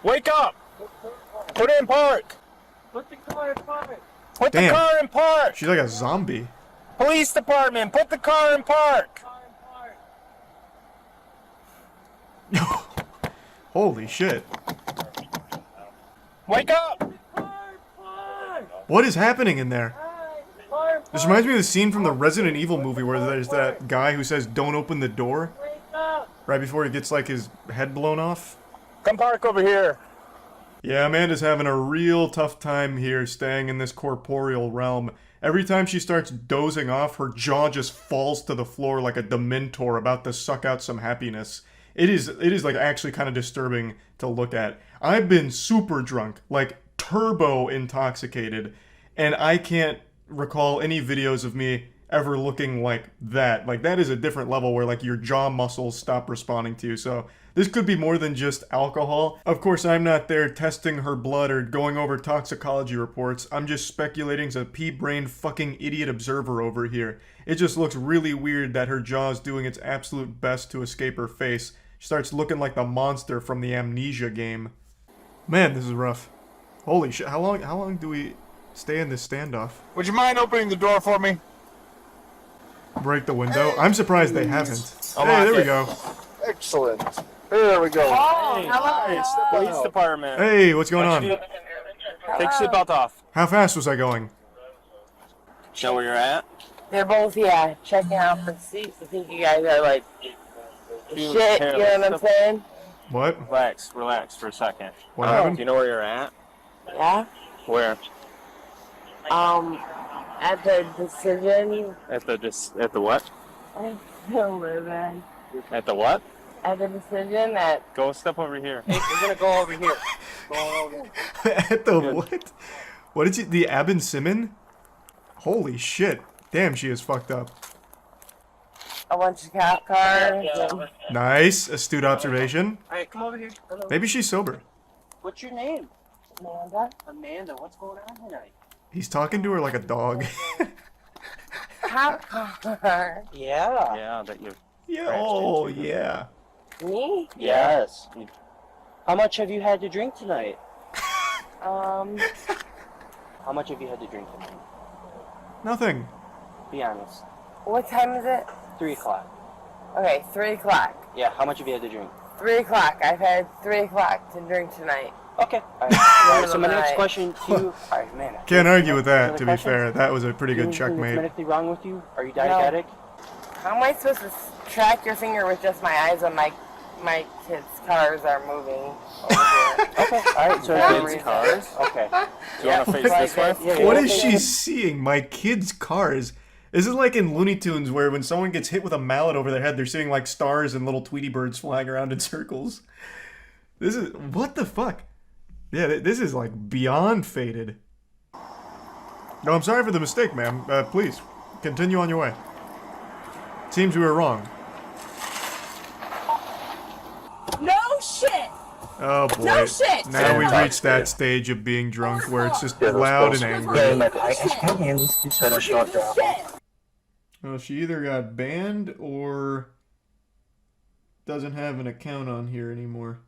S15: Wake up! Put it in park! Put the car in park! Put the car in park!
S1: She's like a zombie.
S15: Police department, put the car in park!
S1: Holy shit.
S15: Wake up!
S1: What is happening in there? This reminds me of the scene from the Resident Evil movie where there's that guy who says, "Don't open the door," right before he gets like his head blown off.
S15: Come park over here.
S1: Yeah, Amanda's having a real tough time here staying in this corporeal realm. Every time she starts dozing off, her jaw just falls to the floor like a dementor about to suck out some happiness. It is like actually kind of disturbing to look at. I've been super drunk, like turbo intoxicated, and I can't recall any videos of me ever looking like that. Like, that is a different level where like your jaw muscles stop responding to you. So this could be more than just alcohol. Of course, I'm not there testing her blood or going over toxicology reports. I'm just speculating as a pea-brained fucking idiot observer over here. It just looks really weird that her jaw is doing its absolute best to escape her face. She starts looking like the monster from the Amnesia game. Man, this is rough. Holy shit, how long do we stay in this standoff?
S21: Would you mind opening the door for me?
S1: Break the window? I'm surprised they haven't.
S21: I'll
S1: Hey,
S21: lock
S1: there we
S21: it.
S1: go.
S21: Excellent. There we go.
S15: Oh,
S21: Nice.
S15: Police
S21: department.
S1: Hey, what's going on?
S15: Take
S21: your seatbelt off.
S1: How fast was I going?
S21: Know where you're at?
S22: They're both, checking out for seats. I think you guys are like
S21: Dude,
S22: shit, you know what I'm saying?
S1: What?
S21: Relax for a second.
S1: What happened?
S21: Do you know where you're at?
S22: Yeah?
S21: Where?
S22: At the decision.
S21: At the what?
S22: I don't live in.
S21: At the what?
S22: At the decision that.
S21: Go step over here. Hey, we're gonna go over here. Go over.
S1: At the what? What did you... The Abin Simon? Holy shit. Damn, she is fucked up.
S22: A bunch of cop cars. And
S1: Nice. Astute observation.
S22: Alright, come over here. Hello.
S1: Maybe she's sober.
S22: What's your name? Amanda. Amanda, what's going on tonight?
S1: He's talking to her like a dog.
S22: Cop car. Yeah.
S21: Yeah, that you.
S1: Yeah. Oh, yeah.
S22: Me?
S21: Yes.
S22: How much have you had to drink tonight? How much have you had to drink tonight?
S1: Nothing.
S22: Be honest. What time is it? 3 o'clock. Okay, 3 o'clock. Yeah, how much have you had to drink? 3 o'clock. I've had 3 o'clock to drink tonight. Okay. Alright, so my next question to you... Alright, man.
S1: Can't argue with that, to be
S22: question?
S1: fair. That was a pretty good
S22: Anything that's
S1: checkmate.
S22: medically wrong with you? Are you diabetic? How am I supposed to track your finger with just my eyes when my kids' cars are moving over here? Okay, alright, so kids' cars? Okay.
S21: Do you want to face this way?
S22: Yeah,
S1: What is she seeing? My kids' cars? This is like in Looney Tunes where when someone gets hit with a mallet over their head, they're seeing like stars and little Tweety birds flying around in circles. This is... What the fuck? Yeah, this is like beyond faded. No, I'm sorry for the mistake, ma'am. Please, continue on your way. Seems we were wrong.
S15: No shit!
S1: Oh boy.
S15: No shit!
S1: Now we've reached that stage of being drunk where it's just loud and angry. Oh, she either got banned or doesn't have an account on here anymore.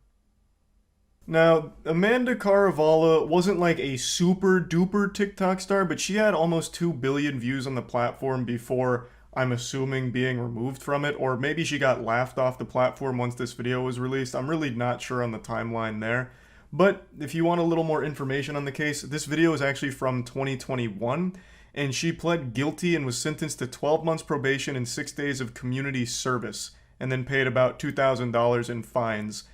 S1: Now, Amanda Caravala wasn't like a super duper TikTok star, but she had almost 2 billion views on the platform before, I'm assuming, being removed from it, or maybe she got laughed off the platform once this video was released. I'm really not sure on the timeline there. But if you want a little more information on the case, this video is actually from 2021, and she pled guilty and was sentenced to 12 months probation and 6 days of community service, and then paid about $2,000 in fines.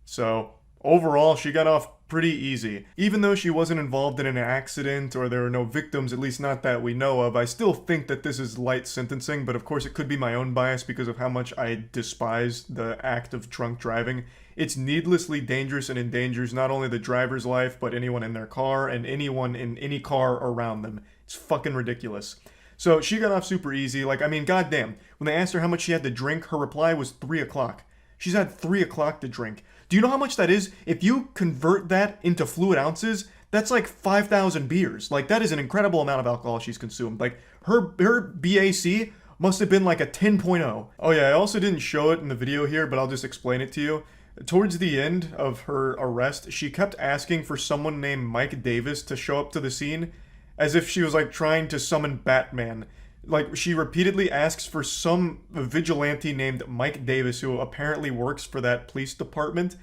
S1: So overall, she got off pretty easy. Even though she wasn't involved in an accident or there were no victims, at least not that we know of, I still think that this is light sentencing, but of course it could be my own bias because of how much I despise the act of drunk driving. It's needlessly dangerous and endangers not only the driver's life, but anyone in their car and anyone in any car around them. It's fucking ridiculous. So she got off super easy. Like, I mean, goddamn. When they asked her how much she had to drink, her reply was 3 o'clock. She's had 3 o'clock to drink. Do you know how much that is? If you convert that into fluid ounces, that's like 5,000 beers. Like, that is an incredible amount of alcohol she's consumed. Like, her BAC must have been like a 10.0. Oh yeah, I also didn't show it in the video here, but I'll just explain it to you. Towards the end of her arrest, she kept asking for someone named Mike Davis to show up to the scene, as if she was like trying to summon Batman. Like, she repeatedly asks for some vigilante named Mike Davis, who apparently works for that police department.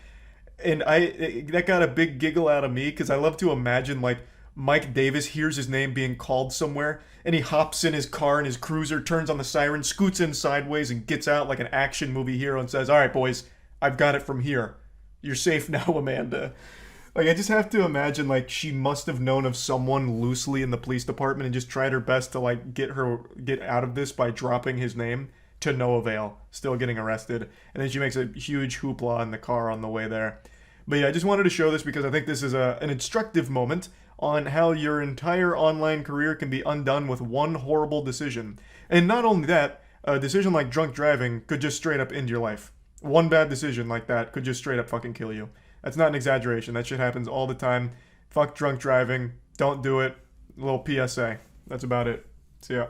S1: And that got a big giggle out of me, because I love to imagine, like, Mike Davis hears his name being called somewhere, and he hops in his car and his cruiser, turns on the siren, scoots in sideways, and gets out like an action movie hero and says, "All right, boys, I've got it from here. You're safe now, Amanda." Like, I just have to imagine, like, she must have known of someone loosely in the police department and just tried her best to, like, get out of this by dropping his name to no avail, still getting arrested. And then she makes a huge hoopla in the car on the way there. But yeah, I just wanted to show this because I think this is an instructive moment on how your entire online career can be undone with one horrible decision. And not only that, a decision like drunk driving could just straight up end your life. One bad decision like that could just straight up fucking kill you. That's not an exaggeration. That shit happens all the time. Fuck drunk driving. Don't do it. A little PSA. That's about it. See ya.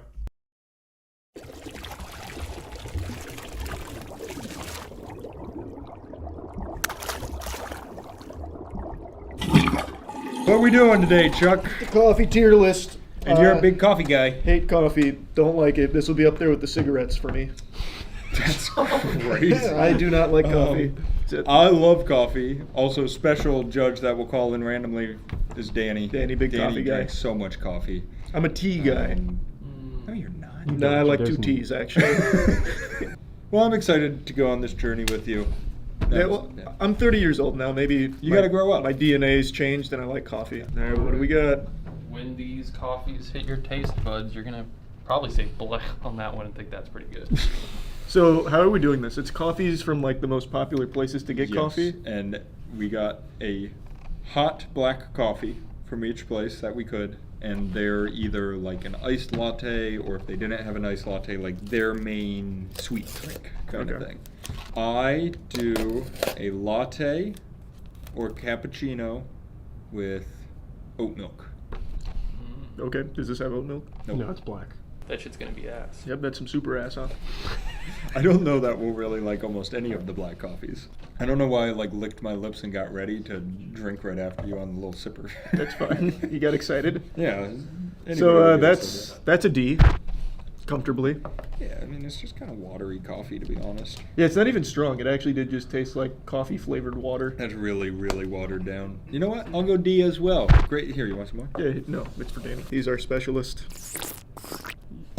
S6: What are we doing today, Chuck?
S2: The coffee tier list.
S6: And you're a big coffee guy.
S2: Hate coffee. Don't like it. This will be up there with the cigarettes for me.
S6: That's crazy.
S2: I do not like coffee.
S6: I love coffee. Also, special judge that will call in randomly is Danny.
S2: Danny, big coffee guy.
S6: Drinks so much coffee.
S2: I'm a tea guy.
S6: No, you're not.
S2: No, I like 2 teas, actually.
S6: Well, I'm excited to go on this journey with you.
S2: I'm 30 years old now. Maybe
S6: you got to grow up.
S2: My DNA's changed and I like coffee. All right, what do we got?
S7: When these coffees hit your taste buds, you're going to probably say blah on that one and think that's pretty good.
S2: So how are we doing this? It's coffees from like the most popular places to get coffee?
S6: And we got a hot black coffee from each place that we could. And they're either like an iced latte, or if they didn't have an iced latte, like their main sweet drink kind of thing. I do a latte or cappuccino with oat milk.
S2: Okay, does this have oat milk?
S6: Nope.
S9: No, it's black.
S7: That shit's gonna be ass.
S2: Yep, that's some super ass, huh?
S6: I don't know that we'll really like almost any of the black coffees. I don't know why I like licked my lips and got ready to drink right after you on the little sipper.
S2: That's fine. You got excited?
S6: Yeah.
S2: So that's a D, comfortably.
S6: Yeah, I mean it's just kind of watery coffee to be honest.
S2: Yeah, it's not even strong. It actually did just taste like coffee flavored water.
S6: That's really, really watered down. You know what? I'll go D as well. Great. Here, you want some more?
S2: Yeah, no, it's for Danny. He's our specialist.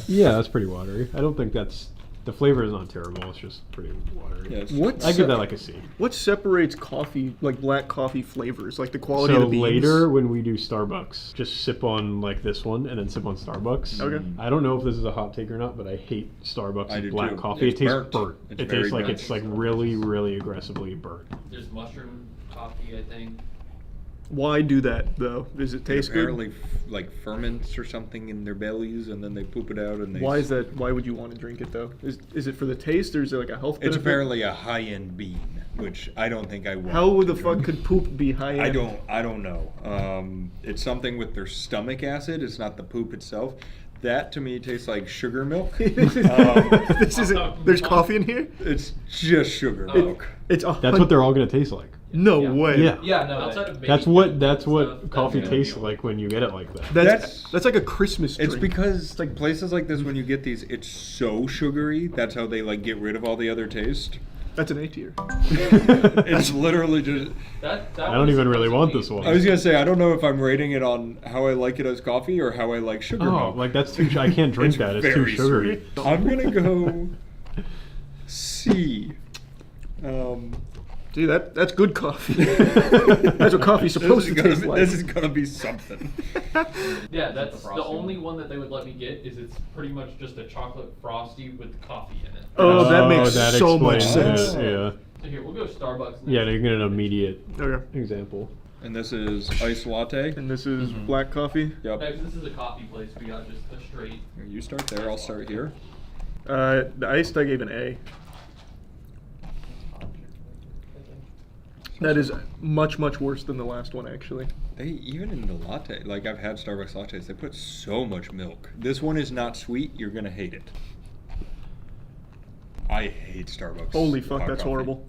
S9: Yeah, that's pretty watery. I don't think the flavor is not terrible. It's just pretty watery.
S6: Yeah,
S9: I give that like a C.
S2: What separates coffee, like black coffee flavors, like the quality
S9: So
S2: of the beans?
S9: later when we do Starbucks, just sip on like this one and then sip on Starbucks.
S2: Okay.
S9: I don't know if this is a hot take or not, but I hate Starbucks black coffee.
S6: It's
S9: it tastes
S6: burnt.
S9: It tastes like it's like really, really aggressively burnt.
S7: There's mushroom coffee, I think.
S2: Why do that though? Does it taste good?
S6: Apparently, like ferments or something in their bellies, and then they poop it out. And they.
S2: Why is that? Why would you want to drink it though? Is it for the taste, or is it like a health benefit?
S6: It's apparently a high-end bean, which I don't think I want.
S2: How the fuck could poop be high-end?
S6: I don't know. It's something with their stomach acid. It's not the poop itself. That to me tastes like sugar milk.
S2: This isn't. There's coffee in here.
S6: It's just sugar milk.
S2: It's
S9: That's what they're all gonna taste like.
S2: No way.
S9: Yeah.
S7: Yeah, no. Outside of
S9: That's what coffee tastes like when you get it like that.
S2: That's like a Christmas drink.
S6: It's because like places like this, when you get these, it's so sugary. That's how they like get rid of all the other taste.
S2: That's an A tier.
S6: It's literally just.
S9: I don't even really want this one.
S6: I was gonna say I don't know if I'm rating it on how I like it as coffee or how I like sugar milk.
S9: Like that's too. I can't drink that. It's too
S6: very
S9: sugary.
S6: sweet. I'm gonna go C.
S2: See, that's good coffee. That's what coffee's supposed to taste like.
S6: This is gonna be something.
S7: Yeah, that's the only one that they would let me get. Is it's pretty much just a chocolate frosty with coffee in it.
S2: Oh, that makes
S9: that
S2: so much
S9: explains
S2: sense.
S9: it, yeah.
S7: So here, we'll go Starbucks. Next.
S9: Yeah, you get an immediate
S2: Okay.
S9: example.
S6: And this is iced latte.
S2: And this is black coffee.
S6: Yep.
S7: Next, this is a coffee place. We got just a straight.
S6: Here, you start there. I'll start here.
S2: The iced I gave an A. That is much, much worse than the last one, actually.
S6: They even in the latte, like I've had Starbucks lattes, they put so much milk. This one is not sweet. You're gonna hate it. I hate Starbucks.
S2: Holy fuck,
S6: hot
S2: that's
S6: coffee.
S2: horrible.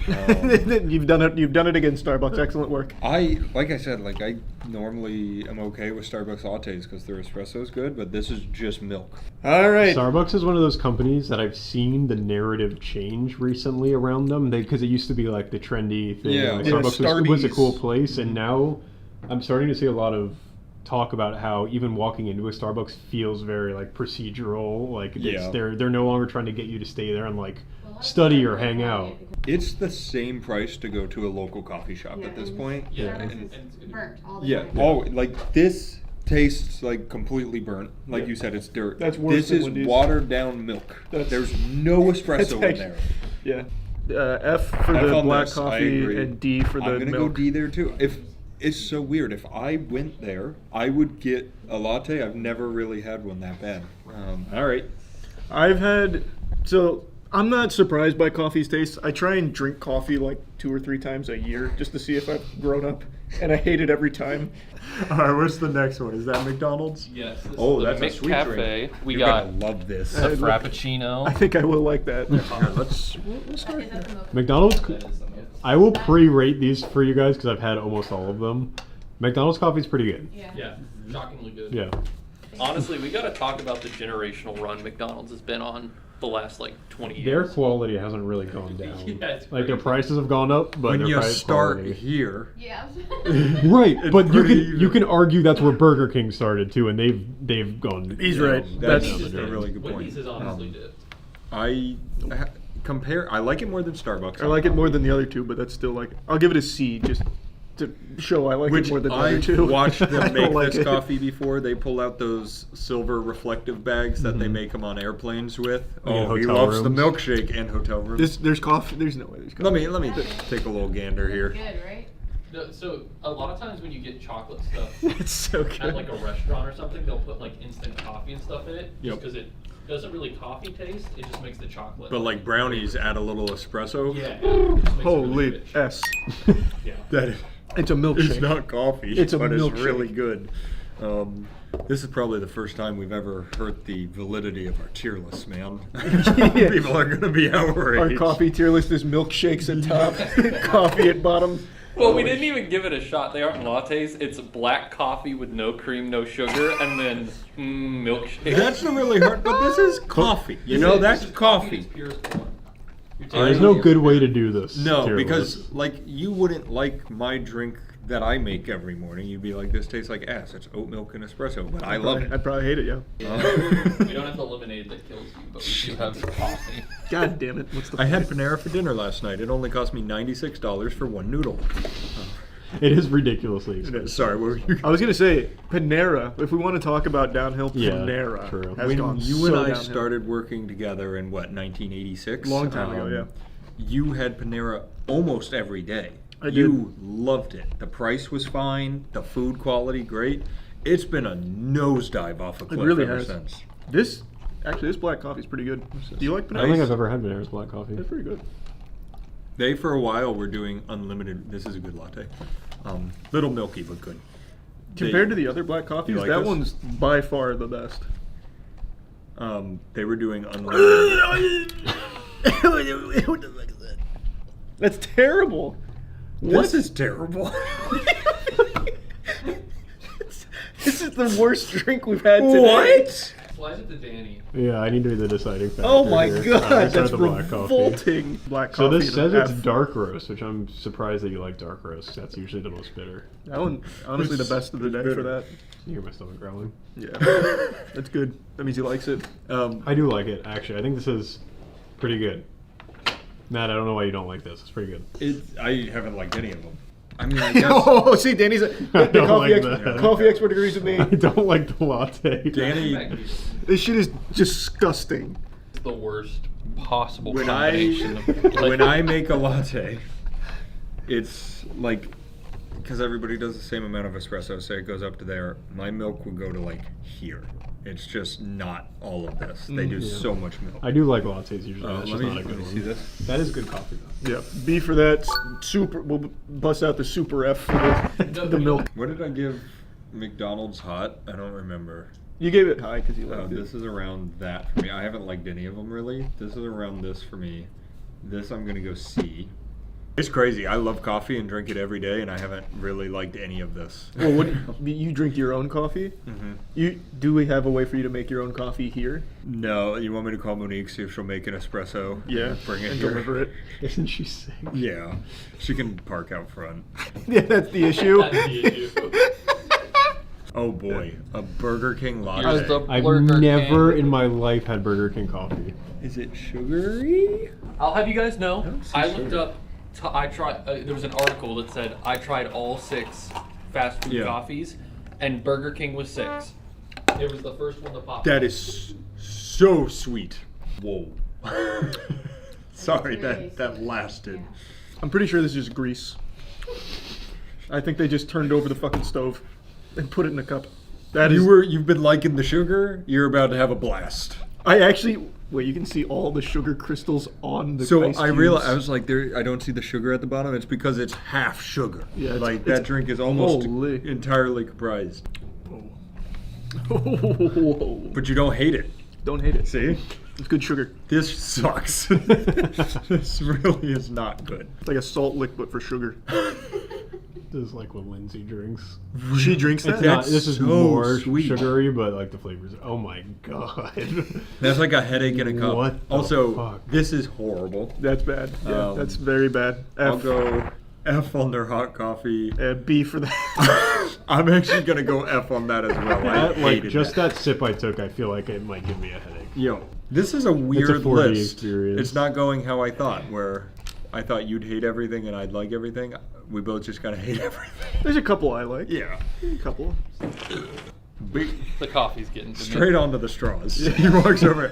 S2: You've done it. You've done it again, Starbucks. Excellent work.
S6: Like I said, like I normally am okay with Starbucks lattes because their espresso is good, but this is just milk.
S2: All right.
S9: Starbucks is one of those companies that I've seen the narrative change recently around them. Because it used to be like the trendy thing.
S6: Yeah,
S9: like
S6: yeah,
S9: Starbucks was a
S6: Starbies.
S9: cool place, and now I'm starting to see a lot of talk about how even walking into a Starbucks feels very like procedural. Like
S6: Yeah.
S9: they're no longer trying to get you to stay there and like study or hang out.
S6: It's the same price to go to a local coffee shop at this point.
S3: Burnt all the
S6: Yeah.
S3: time.
S6: Oh, like this tastes like completely burnt. Like you said, it's dirt.
S2: That's worse
S6: This
S2: than
S6: is
S2: Wendy's.
S6: watered down milk. There's no espresso in there.
S2: Yeah. F for
S6: F
S2: the
S6: on
S2: black
S6: this, I
S2: coffee
S6: agree.
S2: and D for the
S6: I'm gonna
S2: milk.
S6: go D there too. If it's so weird, if I went there, I would get a latte. I've never really had one that bad. All right.
S2: I've had, so I'm not surprised by coffee's taste. I try and drink coffee like 2 or 3 times a year just to see if I've grown up, and I hate it every time.
S6: All right, what's the next one? Is that McDonald's?
S7: Yes. This
S6: Oh,
S7: is the
S6: that's a sweet
S7: McCafe.
S6: drink.
S7: We
S6: You're
S7: got
S6: gonna love this.
S7: a Frappuccino.
S2: I think I will like that.
S6: Here, we'll start there.
S9: McDonald's. I will pre-rate these for you guys because I've had almost all of them. McDonald's coffee is pretty good.
S7: Yeah, shockingly good.
S9: Yeah.
S7: Honestly, we got to talk about the generational run McDonald's has been on the last like 20 years.
S9: Their quality hasn't really gone down.
S7: Yeah, it's
S9: like their
S7: crazy.
S9: prices have gone up, but
S6: When
S9: their
S6: you
S9: price
S6: start
S9: quality.
S6: here,
S3: Yeah.
S9: Right,
S6: It's
S9: but you
S6: pretty
S9: can
S6: even.
S9: you can argue that's where Burger King started too, and they've gone.
S2: He's
S9: down.
S2: right.
S6: that's
S9: Down the
S6: a
S9: drain.
S6: really good point.
S7: Wendy's is honestly dipped.
S6: I compare. I like it more than Starbucks.
S2: I like it more than the other two, but that's still like, I'll give it a C just to show I like
S6: Which
S2: it more than the
S6: I
S2: other two.
S6: watched
S2: I
S6: them
S2: don't
S6: make
S2: like
S6: this
S2: it.
S6: coffee before. They pull out those silver reflective bags that they make them on airplanes with. Oh, he
S9: hotel
S6: loves the
S9: rooms.
S6: milkshake and hotel rooms.
S2: There's coffee. There's no way there's coffee.
S6: Let me take a little gander here.
S3: Good, right?
S7: No, so a lot of times when you get chocolate stuff
S2: It's so good.
S7: at like a restaurant or something, they'll put like instant coffee and stuff in it
S6: Yep.
S7: just because it doesn't really coffee taste. It just makes the chocolate.
S6: But like brownies, add a little espresso.
S7: Yeah. It just makes it
S2: Holy
S7: really rich.
S2: S.
S7: Yeah.
S6: That
S2: It's a milkshake.
S6: It's not coffee.
S2: It's a
S6: but
S2: milkshake.
S6: It's really good. This is probably the first time we've ever heard the validity of our tier list, man.
S2: Yeah.
S6: People are going to be outraged.
S2: Our coffee tier list is milkshakes at top, coffee at bottom.
S7: Well, we didn't even give it a shot. They aren't lattes. It's black coffee with no cream, no sugar, and then milkshake.
S6: That's the really hard, but this is coffee. You know, that's coffee.
S9: There's no good way to do this.
S6: No,
S9: tier
S6: because
S9: list.
S6: like you wouldn't like my drink that I make every morning. You'd be like, this tastes like ass. It's oat milk and espresso, but I love it.
S2: I'd probably hate it, yeah.
S7: We don't have the lemonade that kills you, but we do have coffee.
S2: God damn it. What's the
S6: I had Panera for dinner last night. It only cost me $96 for one noodle.
S9: It is ridiculously expensive.
S6: Sorry, what were you?
S2: I was going to say, Panera, if we want to talk about downhill,
S9: Yeah,
S2: Panera
S9: true.
S2: has
S6: When
S2: gone
S6: you
S2: so
S6: and I
S2: downhill.
S6: started working together in what, 1986?
S2: Long time ago, yeah.
S6: You had Panera almost every day.
S2: I
S6: You loved it. The price was fine. The food quality great. It's been a nosedive off a
S2: It
S6: cliff
S2: really
S6: ever
S2: has.
S6: since.
S2: This black coffee is pretty good. Do you like Panera?
S9: I don't think I've ever had Panera's black coffee.
S2: It's pretty good.
S6: They for a while were doing unlimited. This is a good latte. Little milky but good.
S2: Compared to the other black coffees,
S6: like
S2: that
S6: this?
S2: one's by far the best.
S6: They were doing unlimited.
S2: That's terrible.
S6: This is terrible.
S2: This is the worst drink we've had today.
S6: What?
S7: Why is it the Danny?
S9: Yeah, I need to be the deciding factor.
S2: Oh my
S9: here.
S2: god,
S9: I start
S2: that's
S9: the black coffee.
S2: revolting. Black
S9: So
S2: coffee.
S9: this
S2: and
S9: says
S2: an
S9: it's
S2: F.
S9: dark roast, which I'm surprised that you like dark roast. That's usually the most bitter.
S2: That one, honestly, the best of the day for that.
S9: You hear my stomach growling.
S2: Yeah, that's good. That means he likes it.
S9: I do like it, actually. I think this is pretty good. Matt, I don't know why you don't like this. It's pretty good.
S6: I haven't liked any of them. I mean, I guess.
S2: Oh, see, Danny's the
S9: don't
S2: coffee,
S9: like
S2: expert,
S9: that.
S2: coffee expert agrees with me.
S9: I don't like the latte.
S6: Danny,
S2: This shit is disgusting.
S7: It's the worst possible
S6: when
S7: combination of
S6: when I make a latte, it's like because everybody does the same amount of espresso, so it goes up to there. My milk would go to like here. It's just not all of this. They do so much milk.
S9: I do like lattes usually. That's
S6: let
S9: just
S6: me-
S9: not a good
S6: let me
S9: one.
S6: see this.
S9: That is good coffee though.
S2: Yeah, B for that. Super. We'll bust out the super F for the milk.
S6: What did I give McDonald's hot? I don't remember.
S2: You gave it high because you loved it.
S6: This is around that for me. I haven't liked any of them really. This is around this for me. This I'm gonna go C. It's crazy. I love coffee and drink it every day, and I haven't really liked any of this.
S2: Well, what you drink your own coffee?
S6: Mm-hmm.
S2: Do we have a way for you to make your own coffee here?
S6: No, you want me to call Monique, see if she'll make an espresso?
S2: Yeah,
S6: bring it
S2: and
S6: here.
S2: deliver it.
S9: Isn't she sick?
S6: Yeah, she can park out front.
S2: Yeah, that's the issue.
S7: That's the issue.
S6: Oh boy, a Burger King latte.
S7: Here's the
S9: I've
S7: Burger
S9: never
S7: King.
S9: in my life had Burger King coffee.
S6: Is it sugary?
S7: I'll have you guys know. I looked
S6: sugar.
S7: up. I tried. There was an article that said I tried all 6 fast food coffees, and Burger King was 6. It was the first one that popped.
S6: That is so sweet. Whoa. Sorry, that lasted.
S1: I'm pretty sure this is just grease. I think they just turned over the fucking stove and put it in a cup.
S6: You've been liking the sugar. You're about to have a blast.
S1: I actually you can see all the sugar crystals on the.
S6: So
S1: ice
S6: I
S1: cubes.
S6: realized I was like, I don't see the sugar at the bottom. It's because it's half sugar.
S1: Yeah,
S6: like that drink is almost entirely comprised.
S1: Whoa.
S6: But you don't hate it.
S1: Don't hate it.
S6: See?
S1: It's good sugar.
S6: This sucks. This really is not good.
S1: It's like a salt lick, but for sugar.
S9: This is like what Lindsay drinks.
S1: She drinks that?
S9: This is
S6: so
S9: more
S6: sweet.
S9: sugary, but like the flavors. Oh my god.
S6: That's like a headache in a cup.
S9: What the
S6: also,
S9: fuck?
S6: this is horrible.
S1: That's bad. Yeah, that's very bad.
S6: I'll go F on their hot coffee.
S1: B for that.
S6: I'm actually gonna go F on that as well. I hated
S9: that sip I took, I feel like it might give me a headache.
S6: Yo, this is a weird
S9: It's a 4D
S6: list.
S9: experience.
S6: It's not going how I thought, where I thought you'd hate everything and I'd like everything. We both just gotta hate everything.
S1: There's a couple I like.
S6: Yeah.
S1: A couple.
S7: The coffee's getting to
S6: Straight
S7: me.
S6: onto the straws. He walks over.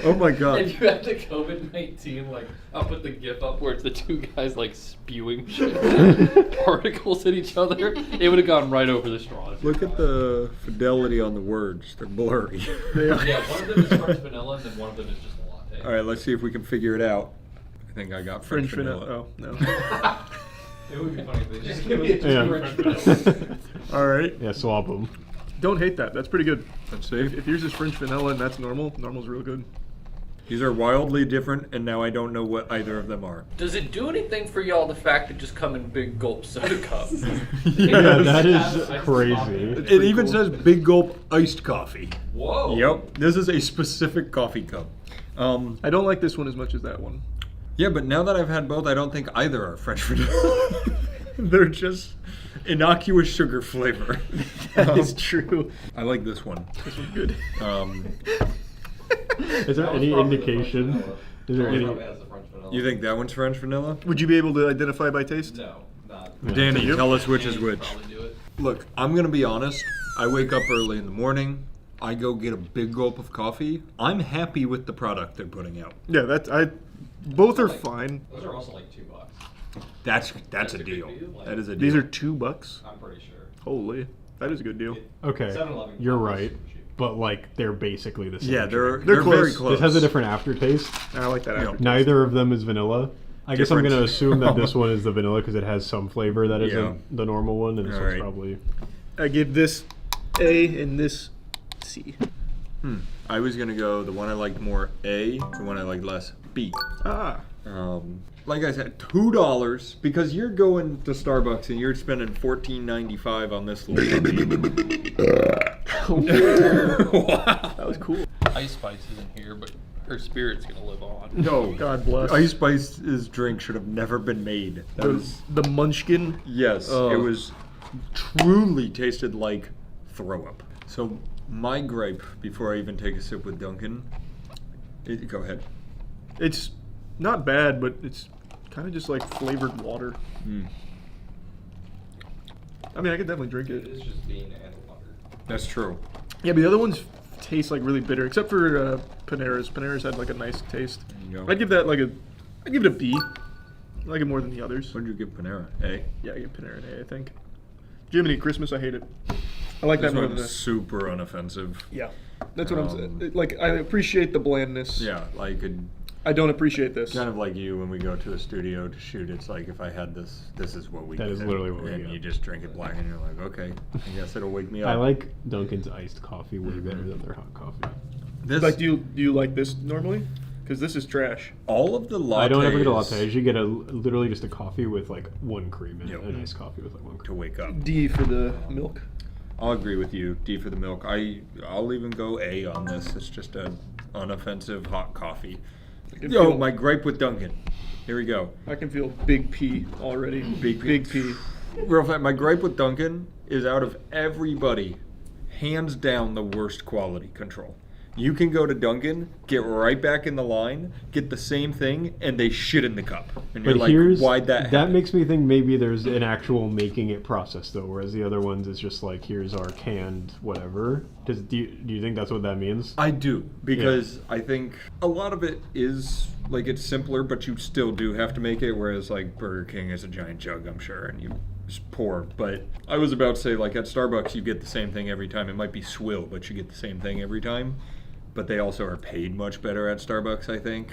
S6: Oh my god.
S7: If you had the COVID-19, like, I'll put the gif up where it's the 2 guys, like, spewing shit, particles at each other. It would have gone right over the straws.
S6: Look at the fidelity on the words. They're blurry.
S7: Yeah, one of them is French vanilla, and then one of them is just a latte.
S6: All right, let's see if we can figure it out. I think I got French vanilla.
S1: Oh, no.
S7: It would be funny if they just gave me
S9: Yeah.
S7: French vanilla.
S1: All right.
S9: Yeah, swap them.
S1: Don't hate that. That's pretty good.
S6: Let's see.
S1: If yours is French vanilla and that's normal, normal's real good.
S6: These are wildly different, and now I don't know what either of them are.
S7: Does it do anything for y'all, the fact that just come in big gulp soda cups?
S9: Yeah, that is crazy.
S6: It even says Big Gulp iced coffee.
S7: Whoa.
S6: Yep. This is a specific coffee cup.
S1: I don't like this one as much as that one.
S6: Yeah, but now that I've had both, I don't think either are French vanilla. They're just innocuous sugar flavor.
S1: That is true.
S6: I like this one.
S1: This one's good.
S9: Is there any indication? Is there any?
S6: You think that one's French vanilla?
S1: Would you be able to identify by taste?
S8: No, not.
S6: Danny,
S1: You?
S6: tell us which is which. Look, I'm gonna be honest. I wake up early in the morning. I go get a big gulp of coffee. I'm happy with the product they're putting out.
S1: Yeah, both are fine.
S8: Those are also like $2.
S6: That's a deal. That is a deal.
S1: These are $2.
S8: I'm pretty sure.
S1: Holy, that is a good deal.
S9: Okay,
S8: 7-Eleven
S9: you're
S8: coffee's
S9: right,
S8: super cheap.
S9: but like they're basically the same.
S6: Yeah, they're
S9: drink.
S6: very close.
S9: This has a different aftertaste.
S1: I like that aftertaste.
S9: Neither of them is vanilla. I guess I'm
S6: Different.
S9: going to assume that this one is the vanilla because it has some flavor that isn't
S6: Yeah.
S9: the normal one, and this
S6: All
S9: one's
S6: right.
S9: probably.
S1: I give this A and this C.
S6: I was gonna go the one I liked more A, the one I liked less B.
S1: Ah.
S6: Like I said, $2 because you're going to Starbucks and you're spending $14.95 on this little.
S1: Wow. That was cool.
S7: Ice Spice isn't here, but her spirit's gonna live on.
S6: No,
S1: God bless.
S6: Ice Spice's drink should have never been made. That was
S1: The Munchkin.
S6: yes,
S1: Oh.
S6: it was truly tasted like throw up. So my gripe before I even take a sip with Duncan. Go ahead.
S1: It's not bad, but it's kind of just like flavored water. I mean, I could definitely drink it.
S8: It's just bean and water.
S6: That's true.
S1: Yeah, but the other ones taste like really bitter, except for Panera's. Panera's had like a nice taste.
S6: There you go.
S1: I'd give that like I'd give it a B. I like it more than the others.
S6: What did you give Panera? A?
S1: Yeah, I give Panera an A, I think. Jiminy Christmas, I hate it. I like
S6: This
S1: that more than
S6: one's
S1: this.
S6: super unoffensive.
S1: Yeah, that's what I'm saying. Like, I appreciate the blandness.
S6: Yeah, like
S1: I don't appreciate this.
S6: kind of like you when we go to a studio to shoot. It's like if I had this, this is what we.
S9: That is
S6: get.
S9: literally what we
S6: And
S9: get.
S6: you just drink it black, and you're like, okay, I guess it'll wake me up.
S9: I like Dunkin's iced coffee way better than their hot coffee.
S6: this.
S1: Like, do you like this normally? Because this is trash.
S6: all of the lattes.
S9: I don't ever get a latte. I usually get literally just a coffee with like one cream in it.
S6: Yep.
S9: A nice coffee with like one cream.
S6: to wake up.
S1: D for the milk.
S6: I'll agree with you. D for the milk. I'll even go A on this. It's just an unoffensive hot coffee.
S1: can
S6: Yo,
S1: feel-
S6: my gripe with Dunkin'. Here we go.
S1: I can feel big P already.
S6: Big P.
S1: Big P.
S6: Real fast, my gripe with Dunkin' is out of everybody, hands down the worst quality control. You can go to Dunkin', get right back in the line, get the same thing, and they shit in the cup. And you're like, why'd that happen?
S9: That makes me think maybe there's an actual making it process though, whereas the other ones is just like, here's our canned whatever. Do you think that's what that means?
S6: I do, because I think a lot of it is like it's simpler, but you still do have to make it, whereas like Burger King is a giant jug, I'm sure, and you just pour. But I was about to say, like at Starbucks you get the same thing every time. It might be swill, but you get the same thing every time. But they also are paid much better at Starbucks, I think.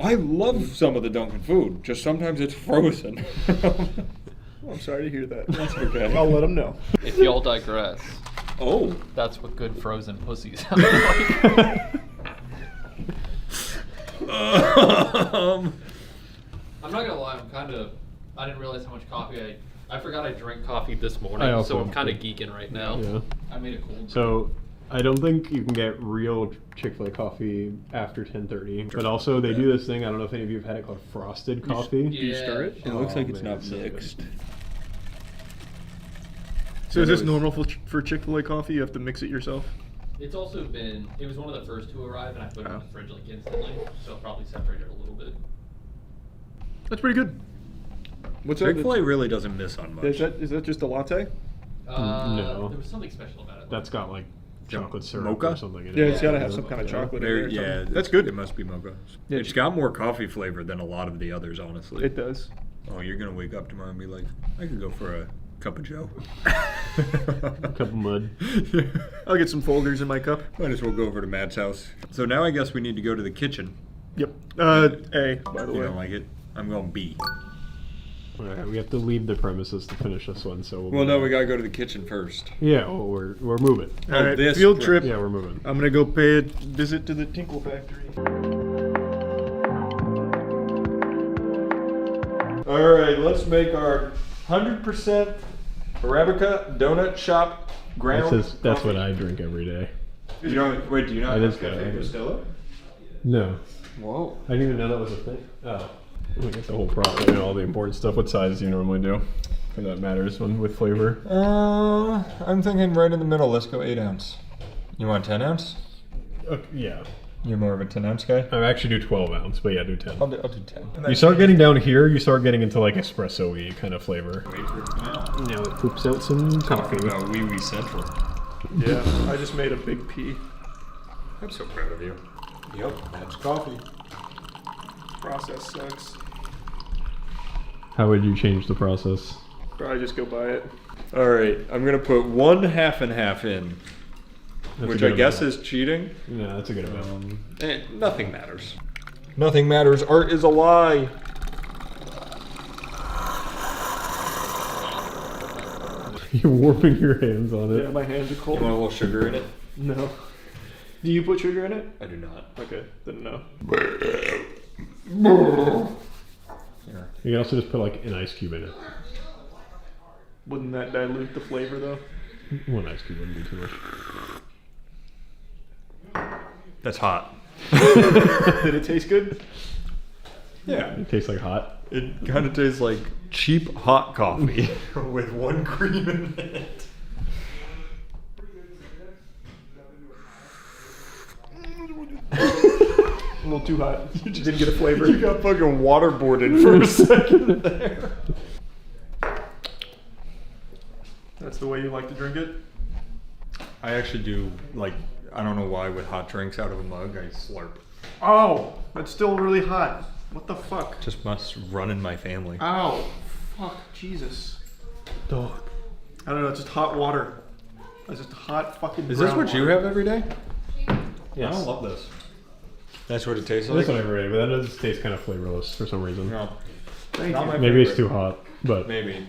S6: I love some of the Dunkin' food, just sometimes it's frozen.
S1: I'm sorry to hear that.
S6: That's okay.
S1: I'll let them know.
S7: If y'all digress.
S6: Oh.
S7: That's what good frozen pussies sound like. I'm not gonna lie, I didn't realize how much coffee I forgot I drank coffee this morning, so I'm kind of geeking right now.
S9: Yeah.
S7: I made a cold.
S9: So I don't think you can get real Chick-fil-A coffee after 10:30, but also they do this thing. I don't know if any of you have had it called frosted coffee.
S6: Do you stir it? It looks like it's not mixed.
S1: So is this normal for Chick-fil-A coffee? You have to mix it yourself?
S7: It's also been, it was one of the first to arrive, and I put it in the fridge like instantly, so it'll probably separate it a little bit.
S1: That's pretty good. What's that?
S6: Chick-fil-A really doesn't miss on much.
S1: Is that just a latte?
S9: No.
S7: There was something special about it.
S9: That's got like chocolate syrup
S6: mocha
S9: or something in it.
S1: Yeah, it's got to have some kind of chocolate in there.
S6: Yeah,
S1: that's good.
S6: It must be mocha.
S1: Yeah,
S6: It's got more coffee flavor than a lot of the others, honestly.
S1: It does.
S6: Oh, you're gonna wake up tomorrow and be like, I could go for a cup of Joe.
S9: Cup of mud.
S1: I'll get some Folgers in my cup.
S6: Might as well go over to Matt's house. So now I guess we need to go to the kitchen.
S1: Yep. A, by the
S6: You
S1: way.
S6: don't like it? I'm going B.
S9: All right, we have to leave the premises to finish this one, so
S6: Well, no, we gotta go to the kitchen first.
S9: Yeah, well, we're moving.
S1: All right, field trip.
S9: Yeah, we're moving.
S1: I'm gonna go pay a visit to the Tinkle Factory.
S6: All right, let's make our 100% Arabica donut shop ground.
S9: That's what I drink every day.
S6: You don't wait. Do you not
S9: That
S6: have
S9: is good.
S6: Cafe Bustelo?
S9: No.
S6: Whoa.
S9: I didn't even know that was a thing. Oh. We get the whole problem, you know, all the important stuff. What size do you normally do? If that matters with flavor.
S6: I'm thinking right in the middle. Let's go 8 ounce. You want 10 ounce?
S9: Yeah.
S6: You're more of a 10 ounce guy?
S9: I actually do 12 ounce, but yeah, do 10.
S6: I'll do 10.
S9: You start getting down here, you start getting into like espresso-y kind of flavor.
S6: Wait for it to come out.
S9: Now it poops out some coffee.
S6: Talking about wee central.
S1: Yeah, I just made a big pee.
S6: I'm so proud of you. Yep, that's coffee.
S1: Process sucks.
S9: How would you change the process?
S1: Probably just go buy it.
S6: All right, I'm gonna put 1 half and half in,
S9: That's
S6: which
S9: a
S6: I
S9: good
S6: guess
S9: amount.
S6: is cheating.
S9: Yeah, that's a good amount.
S6: Nothing matters. Nothing matters. Art is a lie.
S9: You're warming your hands on it.
S1: Yeah, my hands are cold.
S6: You want a little sugar in it?
S1: No. Do you put sugar in it?
S6: I do not.
S1: Okay, then no.
S9: You can also just put like an ice cube in it.
S1: Wouldn't that dilute the flavor though?
S9: One ice cube wouldn't be too much.
S6: That's hot.
S1: Did it taste good?
S6: Yeah.
S9: It tastes like hot.
S6: It kind of tastes like cheap hot coffee with 1 cream in it.
S1: A little too hot. You just didn't get a flavor.
S6: You got fucking waterboarded for a second there.
S1: That's the way you like to drink it?
S6: I actually do, like, I don't know why with hot drinks out of a mug, I slurp.
S1: Oh, that's still really hot. What the fuck?
S6: Just must run in my family.
S1: Ow. Fuck, Jesus.
S9: Dog.
S1: I don't know, it's just hot water. It's just hot fucking
S6: Is this
S1: brown
S6: what you
S1: water.
S6: have every day?
S9: Yes.
S6: I don't love this. That's what it tastes
S9: This
S6: like?
S9: one every day, but that does taste kind of flavorless for some reason.
S6: No.
S1: Thank
S6: Not
S1: you.
S6: my
S9: Maybe it's
S6: favorite.
S9: too hot, but
S6: Maybe.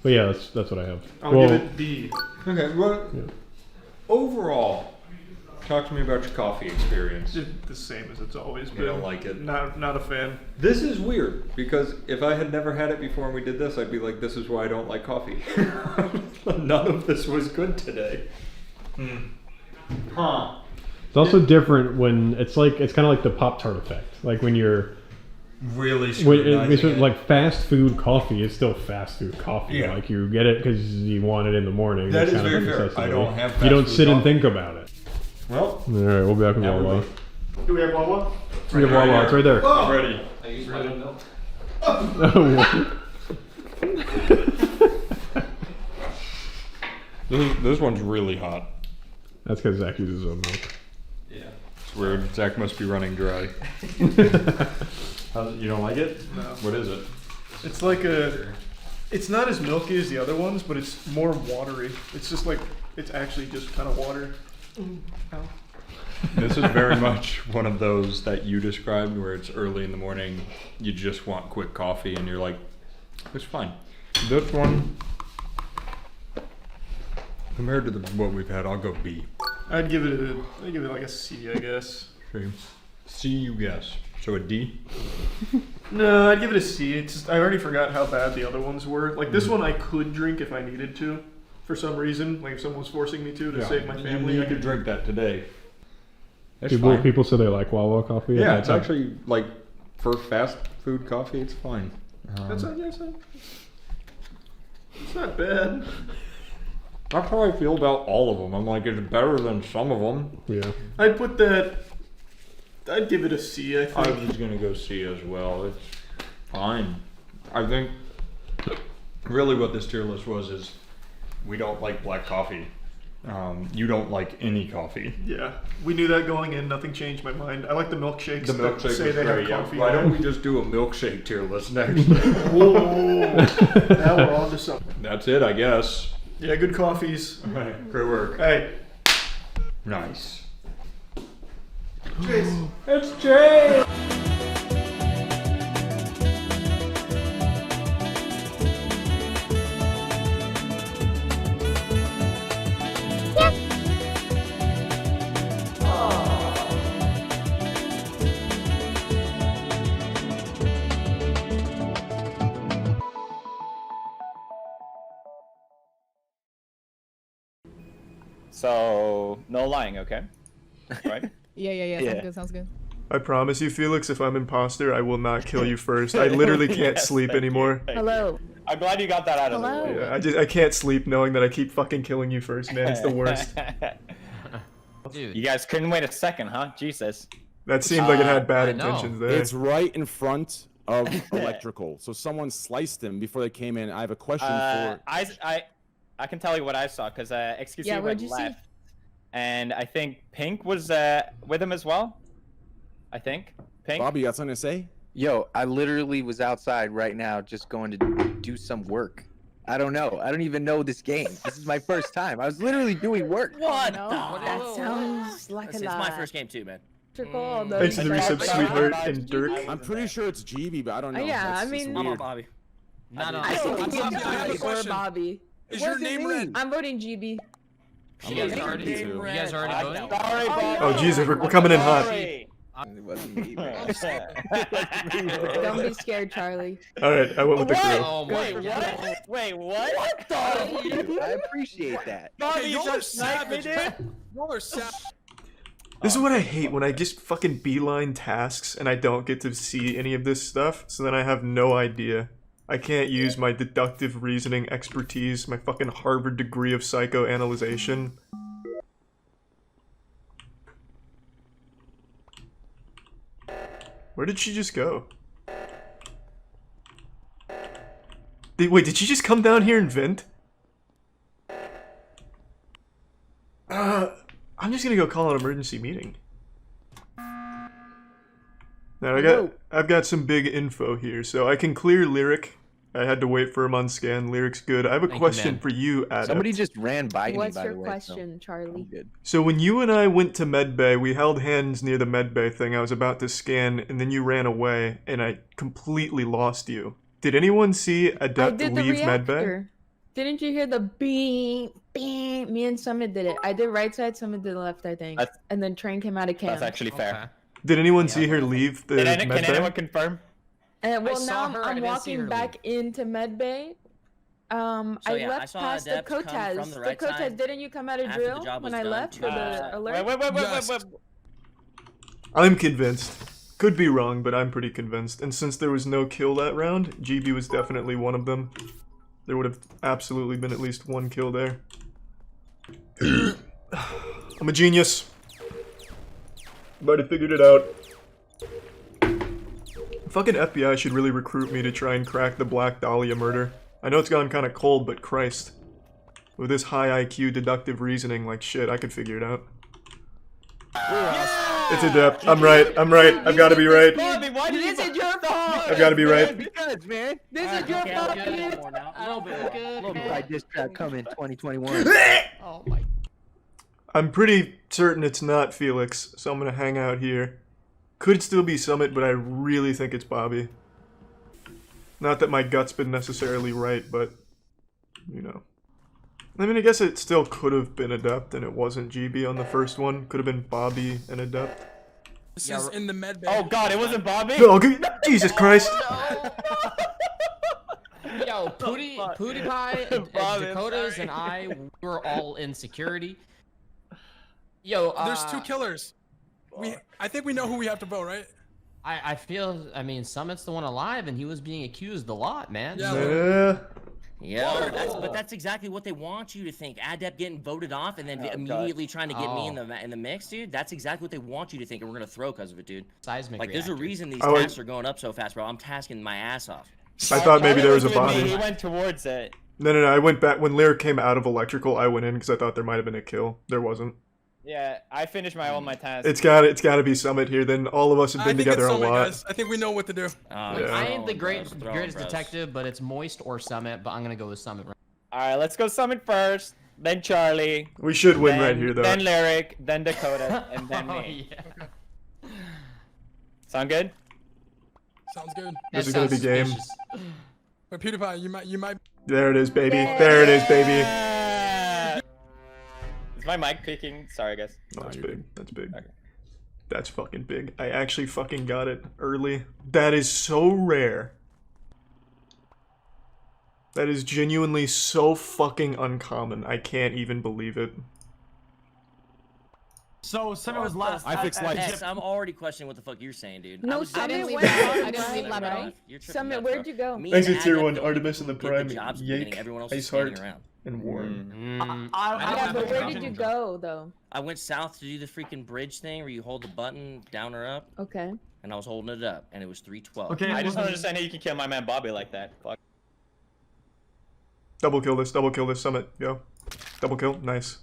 S9: But yeah, that's what I have.
S1: I'll give it D.
S6: Okay, well,
S9: Yeah.
S6: overall, talk to me about your coffee experience.
S1: Just the same as it's always been.
S6: You don't like it?
S1: Not a fan.
S6: This is weird, because if I had never had it before and we did this, I'd be like, this is why I don't like coffee. None of this was good today. Huh.
S9: It's also different when it's kind of like the Pop-Tart effect. Like when you're
S6: really scrutinizing it.
S9: Like fast food coffee is still fast food coffee.
S6: Yeah.
S9: Like you get it because you want it in the morning.
S6: That
S9: It's
S6: is
S9: kind of
S6: very
S9: a
S6: fair.
S9: necessity.
S6: I don't have
S9: You
S6: fast
S9: don't
S6: food
S9: sit and
S6: coffee.
S9: think about it.
S6: Well,
S9: all right, we'll be back with
S6: that would
S9: Wawa.
S6: be-
S2: Do we have Wawa?
S9: We have Wawa. It's right there.
S6: I'm ready.
S7: I use my own milk.
S6: This one's really hot.
S9: That's because Zach uses his own milk.
S6: Yeah. It's weird. Zach must be running dry. You don't like it?
S2: No.
S6: What is it?
S2: It's like it's not as milky as the other ones, but it's more watery. It's just like, it's actually just kind of water. Ow.
S6: This is very much one of those that you described where it's early in the morning, you just want quick coffee and you're like, it's fine. This one, compared to what we've had, I'll go B.
S2: I'd give it like a C, I guess.
S6: Okay. C, you guess. So a D?
S2: No, I'd give it a C. It's just, I already forgot how bad the other ones were. Like this one I could drink if I needed to, for some reason. Like if someone was forcing me to save my family.
S6: You could drink that today. That's
S9: People say they like Wawa coffee.
S6: Yeah, it's actually like for fast food coffee, it's fine.
S2: That's not, yes, it's not bad.
S6: That's how I feel about all of them. I'm like, it's better than some of them.
S9: Yeah.
S2: I'd give it a C, I think.
S6: I was gonna go C as well. It's fine. I think really what this tier list was is we don't like black coffee. You don't like any coffee.
S2: Yeah, we knew that going in. Nothing changed my mind. I like the milkshakes.
S6: The
S2: that
S6: milkshake
S2: say
S6: was
S2: they
S6: great.
S2: have coffee.
S6: Why don't we just do a milkshake tier list next?
S2: Whoa! Now we're on to something.
S6: That's it, I guess.
S2: Yeah, good coffees.
S6: All right, great work.
S2: Hey.
S6: Nice.
S2: Jace.
S6: It's Jay.
S4: So, no lying, okay? Right?
S3: Yeah. Sounds good.
S2: I promise you, Felix, if I'm imposter, I will not kill you first. I literally can't sleep anymore.
S3: Hello.
S4: I'm glad you got that out of the way.
S2: Yeah, I can't sleep knowing that I keep fucking killing you first, man. It's the worst.
S4: Dude. You guys couldn't wait a second, huh? Jesus.
S2: That seemed like it had bad intentions there.
S18: It's right in front of electrical. So someone sliced him before they came in. I have a question for...
S4: I can tell you what I saw, because XQC
S3: Yeah,
S4: went
S3: what'd you
S4: left.
S3: see?
S4: And I think Pink was with him as well. I think. Pink?
S18: Bobby, you got something to say?
S5: Yo, I literally was outside right now just going to do some work. I don't know. I don't even know this game. This is my first time. I was literally doing work.
S3: What? That sounds like a
S23: It's
S3: lot.
S23: my first game too, man.
S2: Thanks to the resub, Sweetheart and Dirk.
S18: I'm pretty sure it's GB, but I don't know.
S3: Yeah,
S18: It's
S3: I mean,
S18: weird.
S23: Bobby.
S3: I think it's or Bobby.
S18: Is your name red?
S3: I'm voting GB.
S23: You guys already voted?
S2: Oh, Jesus, we're coming in hot.
S5: It wasn't me, man.
S3: Don't be scared, Charlie.
S2: All right, I went with the girl.
S23: Oh my
S4: Wait,
S23: god.
S4: what? Wait, what?
S5: What the? I appreciate that.
S4: Bobby, you just sniped me, dude?
S23: Y'all are savage.
S2: This is what I hate, when I just fucking beeline tasks and I don't get to see any of this stuff, so then I have no idea. I can't use my deductive reasoning expertise, my fucking Harvard degree of psychoanalyzation. Where did she just go? Wait, did she just come down here and vent? I'm just gonna go call an emergency meeting. Now I've got some big info here, so I can clear Lyric. I had to wait for him on scan. Lyric's good. I have a question for you, Adam.
S5: Somebody just ran by me,
S3: What's
S5: by
S3: your
S5: the way.
S3: question, Charlie?
S2: So when you and I went to medbay, we held hands near the medbay thing. I was about to scan, and then you ran away, and I completely lost you. Did anyone see Adept leave medbay?
S3: Didn't you hear the beep, beep? Me and Summit did it. I did right side, Summit did left, I think. And then Train came out of camp.
S4: That's actually fair.
S2: Did anyone see her leave the medbay?
S4: Can anyone confirm?
S3: And well,
S23: saw
S3: now
S23: her, I
S3: I'm
S23: didn't see her
S3: walking back into medbay. I left past the Kotas. The Kotas, didn't you come out of
S23: after the
S3: drill
S23: job
S3: when
S23: was
S3: I
S23: done
S3: left for the alert?
S4: Wait.
S2: I'm convinced.
S1: Could be wrong, but I'm pretty convinced. And since there was no kill that round, GB was definitely one of them. There would have absolutely been at least one kill there. I'm a genius. I've already figured it out. Fucking FBI should really recruit me to try and crack the Black Dahlia murder. I know it's gone kind of cold, but Christ. With this high IQ deductive reasoning, like shit, I could figure it out. It's adept. I'm right. I've got to be right.
S5: Bobby, why did this is your fault?
S1: I've got to be right.
S5: Because, man. This is your fault. A little bit by diss track coming 2021.
S23: Oh my.
S1: I'm pretty certain it's not Felix, so I'm gonna hang out here. Could still be Summit, but I really think it's Bobby. Not that my gut's been necessarily right, but, you know. I mean, I guess it still could have been Adept, and it wasn't GB on the first one. Could have been Bobby and Adept.
S23: This is in the med bay.
S4: Oh god, it wasn't Bobby?
S1: No, Jesus Christ!
S11: Yo, PewDiePie and Dakotas and I were all in security. Yo,
S23: There's 2 killers. I think we know who we have to vote, right?
S11: I feel, I mean, Summit's the one alive, and he was being accused a lot, man.
S1: Yeah.
S13: Yeah, but that's exactly what they want you to think. Adept getting voted off and then immediately trying to get me in the mix, dude. That's exactly what they want you to think, and we're gonna throw because of it, dude.
S11: Seismic
S13: like, there's a
S11: reactor.
S13: reason these tasks are going up so fast, bro. I'm tasking my ass off.
S1: I thought maybe there was a Bobby.
S4: He went towards it.
S1: No, I went back. When Lyric came out of Electrical, I went in because I thought there might have been a kill. There wasn't.
S4: Yeah, I finished all my tasks.
S1: It's gotta be Summit here. Then all of us have been together a lot.
S23: Guys. I think we know what to do.
S11: I ain't the greatest detective, but it's Moist or Summit, but I'm gonna go with Summit.
S4: Alright, let's go Summit first, then Charlie.
S1: We should win right here, though.
S4: Then Lyric, then Dakota, and then me.
S11: Yeah.
S4: Sound good?
S23: Sounds good.
S1: This is gonna be game.
S23: But PewDiePie, you might.
S1: There it is, baby. There it is, baby.
S4: Is my mic picking? Sorry, guys.
S1: No, that's big. That's big.
S4: Okay.
S1: That's fucking big. I actually fucking got it early. That is so rare. That is genuinely so fucking uncommon. I can't even believe it.
S21: So Summit was last.
S13: I fixed lights. I'm already questioning what the fuck you're saying, dude.
S3: No,
S13: Summit
S3: Summit,
S13: went.
S3: Summit, where'd you go?
S1: Thanks to Tier 1, Artemis and the Prime,
S13: Yake,
S1: Iceheart, and Warren.
S3: Yeah, but where did you go, though?
S13: I went south to do the freaking bridge thing where you hold the button down or up.
S3: Okay.
S13: And I was holding it up, and it was 312.
S4: Okay. I just don't understand how you can kill my man Bobby like that. Fuck.
S1: Double kill this, Summit, yo. Double kill, nice.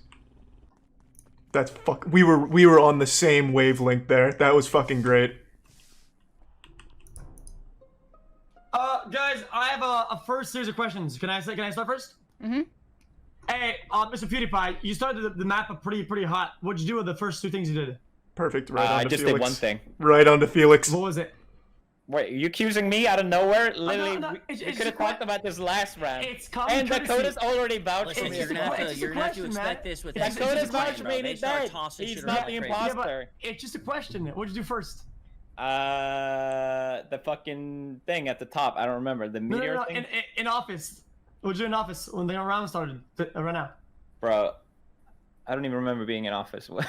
S1: That's we were on the same wavelength there. That was fucking great.
S21: Guys, I have a first series of questions. Can I start first?
S14: Mm-hmm.
S21: Hey, Mr. PewDiePie, you started the map up pretty hot. What'd you do with the first 2 things you did?
S1: Perfect, right on to Felix.
S4: I just did one thing.
S1: Right on to Felix.
S21: What was it?
S4: Wait, you accusing me out of nowhere? Literally, we
S21: it's
S4: could have talked about this last round.
S21: It's common
S4: and
S21: courtesy.
S4: Dakota's already vouched for
S13: Listen,
S4: me.
S13: you're gonna have to expect this with
S4: Dakota's vouched for me.
S13: They
S4: He's
S13: start
S4: dead.
S13: tossing
S4: He's
S13: shit
S4: not
S13: around
S4: the
S13: crazy.
S4: imposter.
S21: It's just a question. What'd you do first?
S4: The fucking thing at the top. I don't remember the meteor
S21: No.
S4: thing.
S21: In office. What'd you do in office when the round started? Right now.
S4: Bro, I don't even remember being in office. Okay.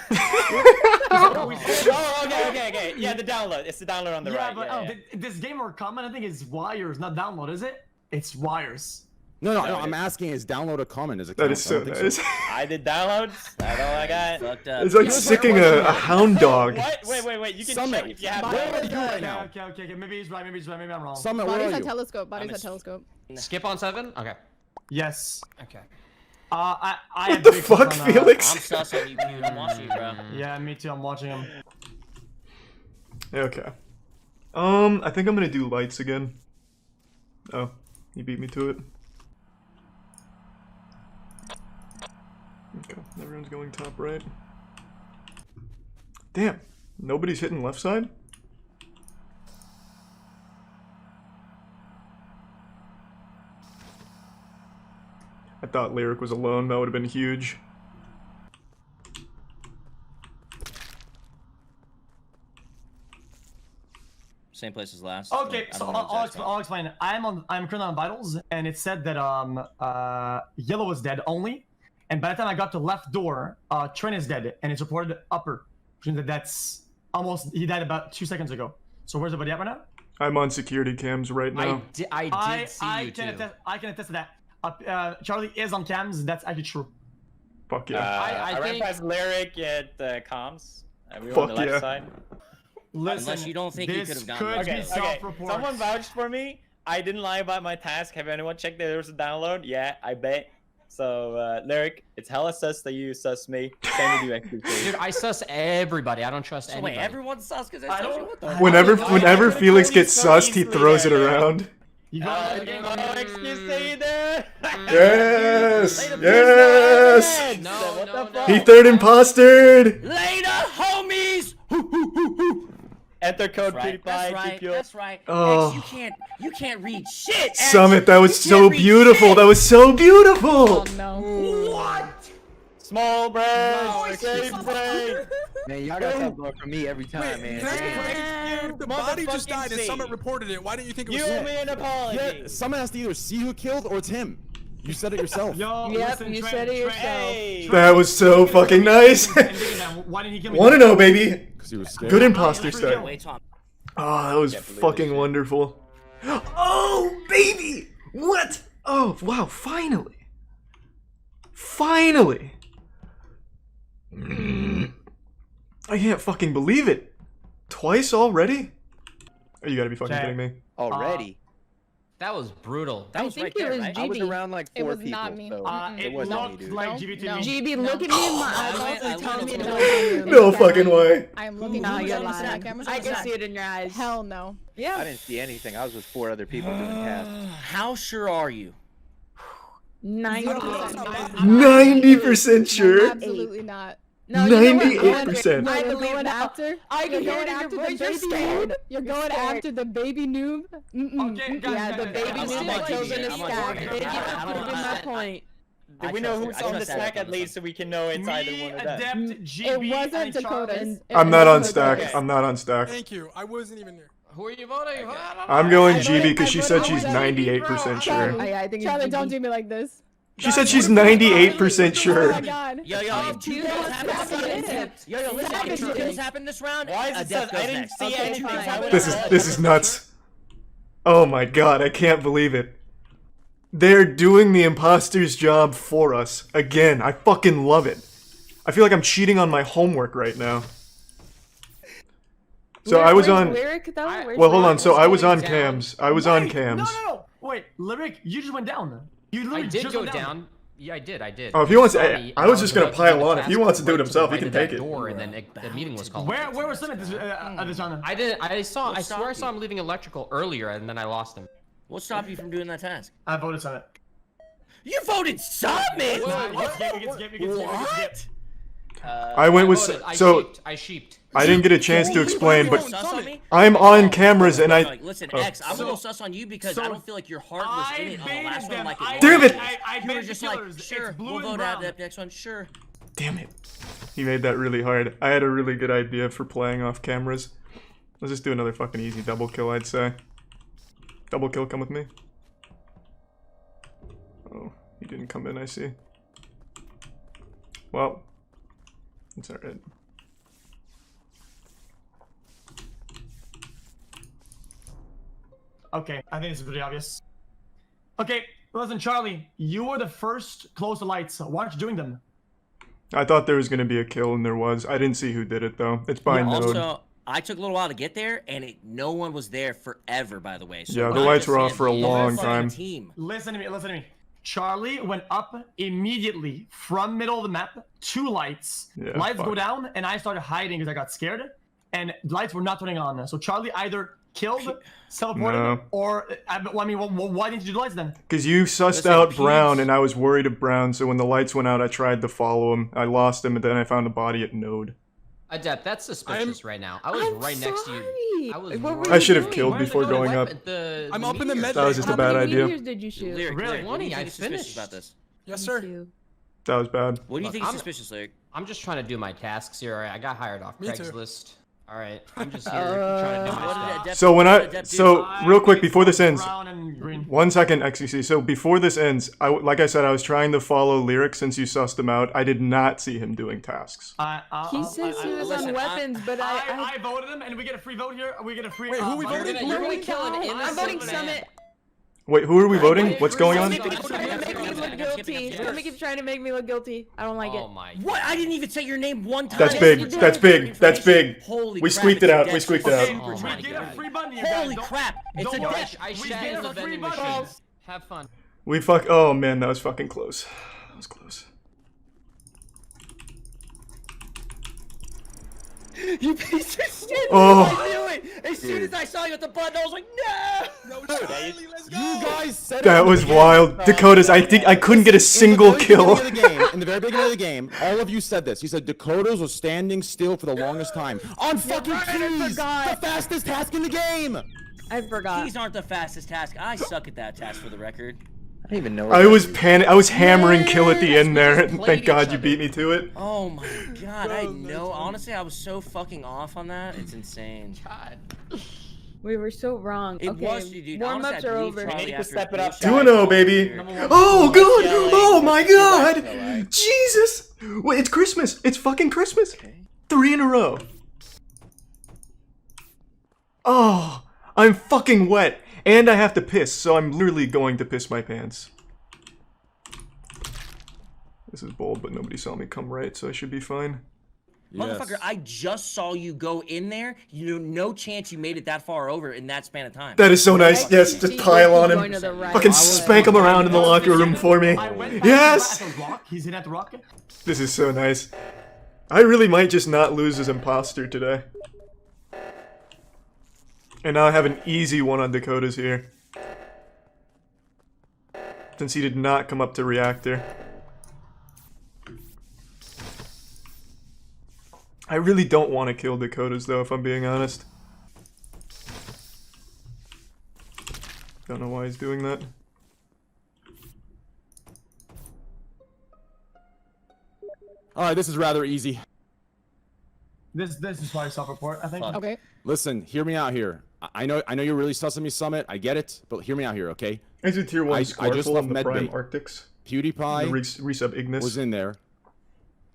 S4: Yeah, the download. It's the download on the right.
S21: But this game more common, I think, is wires, not download, is it? It's wires.
S18: No, I'm asking, is download a comment? Is it?
S1: That is so nice.
S4: I did downloads. That's all I got.
S13: Fucked up.
S1: It's like sicking a hound dog.
S4: What? Wait. You can
S18: Summit.
S4: check if you have
S18: Where are you right now?
S21: Okay. Maybe he's right. Maybe I'm wrong.
S18: Summit, where are
S14: Bodies
S18: you?
S14: at telescope. Bodies at telescope.
S11: Skip on 7? Okay.
S21: Yes.
S11: Okay.
S21: I
S1: What the fuck, Felix?
S13: I'm sus on you, dude. I'm watching you, bro.
S21: Yeah, me too. I'm watching him.
S1: Okay. I think I'm gonna do lights again. Oh, he beat me to it. Okay, everyone's going top right. Damn, nobody's hitting left side? I thought Lyric was alone, that would have been huge.
S13: Same place as last.
S21: Okay, so I'll explain. I'm currently on vitals, and it said that yellow was dead only, and by the time I got to left door, Trent is dead, and it's reported upper, which means that that's almost he died about 2 seconds ago. So where's the body at right now?
S1: I'm on security cams right now.
S11: I did see you too.
S21: I can attest to that. Charlie is on cams. That's actually true.
S1: Fuck yeah.
S4: I ran past Lyric at comms. We were
S1: Fuck
S4: on the left
S1: yeah.
S4: side.
S21: Listen,
S13: Unless you don't think you could have gotten
S21: could
S13: that.
S21: be self-report.
S4: Someone vouched for me. I didn't lie about my task. Have anyone checked that there was a download? Yeah, I bet. So, Lyric, it's hella sus that you sus me. Same with you, actually.
S11: Dude, I sus everybody. I don't trust anybody.
S13: Wait, everyone's sus because I don't. What the
S1: Whenever Felix gets sussed, he throws it around.
S21: You
S4: got no excuse to either.
S1: Yes! Yes!
S11: No.
S1: He third impostered!
S13: Later, homies.
S4: Enter code PewDiePie.
S13: That's right.
S1: Oh.
S13: X, you can't read shit. X.
S1: Summit, that was so beautiful. That was so beautiful.
S3: Oh no.
S13: What?
S4: Small brain. Same brain.
S5: Man, y'all got that blow from me every time, man.
S23: If the body just died and Summit reported it, why didn't you think it was
S4: You owe
S23: him?
S4: me an apology.
S18: Yeah, someone has to either see who killed or it's him. You said it yourself.
S21: Yo,
S3: Yep,
S21: listen,
S3: you
S21: Trent,
S3: said it
S21: Trent,
S3: yourself.
S4: Hey.
S1: That was so fucking nice.
S21: Why didn't he kill me?
S1: Wanna know, baby?
S18: Because he was scared.
S1: Good imposter start.
S13: Wait, Tom.
S1: Oh, that was fucking wonderful. Oh, baby! What? Oh, wow, finally. Finally. I can't fucking believe it. Twice already? Oh, you gotta be fucking kidding me.
S5: Already?
S11: That was brutal.
S13: That was right there, right?
S5: I was around like 4 people.
S3: not me.
S5: So
S21: It
S5: it wasn't me,
S21: looked
S5: dude.
S21: like GB to me.
S3: GB, look at me in my eyeballs and tell me no.
S1: No fucking way.
S3: I'm looking at you. I can see it in your eyes.
S12: Hell no.
S3: Yeah.
S5: I didn't see anything. I was with 4 other people doing tasks.
S13: How sure are you?
S1: 90% sure.
S12: Absolutely not.
S3: No, you know what?
S1: 98%.
S3: I
S12: You're
S3: believe
S12: going
S3: now.
S12: after.
S3: I
S12: You're
S3: can hear
S12: going
S3: it in your
S12: after the
S3: voice. You're
S12: baby
S3: scared.
S12: noob. You're going after the baby noob.
S21: Okay, guys,
S3: Yeah, the
S21: guys,
S3: baby
S21: guys,
S3: noob that kills in a
S13: I'm on
S3: stack.
S13: board.
S3: Thank you
S13: I
S3: for
S13: don't
S3: proving my
S13: understand.
S3: point.
S4: Do we know who's on the stack at least so we can know it's either one of them?
S21: Adept, GB,
S12: It wasn't
S21: and
S12: Dakota's.
S21: Charles.
S1: I'm not on
S12: Dakota's.
S1: stack. I'm not on stack.
S23: Thank you. I wasn't even there.
S11: Who are you voting?
S1: I'm going GB because she said she's 98% sure.
S3: I think
S12: Charlie, don't do me like this.
S1: She said she's 98%
S12: Oh
S1: sure.
S12: my god.
S13: Yo, if 2 kills happen this round, yo, listen, if 2 kills happen this round,
S4: Why is it
S13: Adept
S4: so- I
S13: goes
S4: didn't
S13: next.
S4: see
S13: Okay,
S4: anything.
S13: fine.
S4: How would
S1: This is nuts. Oh my god, I can't believe it. They're doing the imposter's job for us. Again, I fucking love it. I feel like I'm cheating on my homework right now. So I was on... Well, hold on. So I was on cams. I was on cams.
S21: No. Wait, Lyric, you just went down. You
S11: I
S21: literally
S11: did
S21: just
S11: go
S21: went
S11: down. Yeah, I did.
S1: Oh, if he wants,
S11: saw
S1: I
S11: me,
S1: was just gonna
S11: about to do
S1: pile
S11: the
S1: on. If he
S11: task
S1: wants to do it
S11: right
S1: himself, he
S11: the
S1: can
S11: right
S1: take
S11: of
S1: it.
S11: that door, and then the meeting was called.
S21: Where was Summit at this round?
S11: I did. I swear I
S13: stopped
S11: saw him leaving electrical earlier, and then I lost him.
S13: What stopped you from doing that task?
S21: I voted Summit.
S13: You voted Summit!
S21: What?
S1: I went with so.
S11: I sheeped.
S1: I didn't get a chance to explain, but
S13: Sus on me?
S1: I'm on cameras and I.
S13: Listen,
S1: oh.
S13: X, I'm gonna sus on you because I don't feel like your heart was in it on the last one like it
S1: Damn
S13: was.
S1: it!
S13: You were just like, sure, we'll vote out that next one, sure.
S1: Damn it! He made that really hard. I had a really good idea for playing off cameras. Let's just do another fucking easy double kill, I'd say. Double kill, come with me. Oh, he didn't come in, I see. Well, it's alright.
S21: Okay, I think this is pretty obvious. Okay, listen, Charlie, you were the first close to lights. Why aren't you doing them?
S1: I thought there was gonna be a kill, and there was. I didn't see who did it though. It's by node.
S13: Also, I took a little while to get there, and no one was there forever, by the way. So
S1: Yeah, the lights were off for a long time.
S21: Listen to me. Charlie went up immediately from middle of the map to lights.
S1: Yeah,
S21: lights
S1: fuck.
S21: go down, and I started hiding because I got scared, and lights were not turning on. So Charlie either killed, teleported,
S1: No.
S21: or I mean, why didn't you do the lights then?
S1: Because you sussed out Brown, and I was worried of Brown, so when the lights went out, I tried to follow him. I lost him, and then I found a body at node.
S11: Adept, that's suspicious right now. I was right next to you.
S1: I should have killed before going up.
S23: I'm up in the med.
S1: That was just a bad idea.
S3: Did you shoot?
S13: Lyric,
S11: Really?
S13: what do you
S11: I
S13: think is suspicious
S11: finished.
S13: about this?
S23: Yes, sir.
S1: That was bad.
S13: What do you
S11: Look,
S13: think is
S11: I'm-
S13: suspicious, Lyric?
S11: I'm just trying to do my tasks here. I got hired off
S23: Me too.
S11: Craigslist. All right, I'm just here trying to do my stuff.
S1: So when real quick before this ends,
S21: Brown and green.
S1: 1 second, XQC. So before this ends, like I said, I was trying to follow Lyric since you sussed him out. I did not see him doing tasks.
S3: He says he was on weapons, but
S21: I voted him, and we get a free vote here. We get a free.
S23: Wait, who we voting?
S11: You're gonna kill an innocent
S3: I'm voting
S11: man.
S3: Summit.
S1: Wait, who are we voting? What's going on?
S3: Somebody keeps trying to make me look guilty. Somebody keeps trying to make me look guilty. I don't like it.
S11: Oh my.
S13: What? I didn't even say your name one time.
S1: That's big. That's big. That's big.
S13: Holy
S1: We
S13: crap,
S1: squeaked it
S13: it's a
S1: out.
S13: death
S1: We squeaked it
S13: sentence.
S1: out.
S13: Oh my
S21: We get a
S13: God.
S21: free button here,
S13: Holy
S21: guys.
S13: crap! It's a
S21: Don't worry.
S13: death.
S11: I
S21: We
S11: shat
S21: get
S11: in the
S21: a free
S11: vending
S21: button.
S11: machine. Have fun.
S1: Oh man, that was fucking close. That was close.
S13: You piece of shit!
S1: Oh.
S13: I knew it! As soon as I saw you at the button, I was like, no!
S18: You guys said
S1: That was wild. Dakotas, I think I couldn't get a single kill.
S18: In the very beginning of the game, all of you said this. You said Dakotas was standing still for the longest time. On fucking keys! The fastest task in the game!
S3: I forgot.
S13: Keys aren't the fastest task. I suck at that task, for the record.
S5: I don't even know.
S1: I was hammering kill at the end there. Thank God you beat me to it.
S13: Oh my God, I know. Honestly, I was so fucking off on that. It's insane.
S11: God.
S3: We were so wrong.
S13: It
S3: Okay,
S13: was, dude.
S3: warm-ups
S13: Honestly, I
S3: are
S13: believe
S3: over.
S13: Charlie
S4: We need to
S13: after
S4: step it up,
S13: Blue
S1: 2-0, baby. Oh God! Oh my God! Jesus! Wait, it's Christmas. It's fucking Christmas. 3 in a row. Oh, I'm fucking wet. And I have to piss, so I'm literally going to piss my pants. This is bold, but nobody saw me come right, so I should be fine.
S13: Motherfucker, I just saw you go in there. No chance you made it that far over in that span of time.
S1: That is so nice. Yes, just pile on him. Fucking spank him around in the locker room for me. Yes!
S21: He's in at the rocket.
S1: This is so nice. I really might just not lose as imposter today. And now I have an easy one on Dakotas here. Since he did not come up to reactor. I really don't want to kill Dakotas though, if I'm being honest. Don't know why he's doing that.
S18: Alright, this is rather easy.
S21: This is my self-report, I think.
S12: Okay.
S18: Listen, hear me out here. I know you're really sussing me, Summit. I get it, but hear me out here, okay?
S1: Is it tier 1
S18: I just
S1: Squirtle
S18: left
S1: of the Prime
S18: Medbay.
S1: Arctics?
S18: PewDiePie
S1: Resub Ignis
S18: was in there.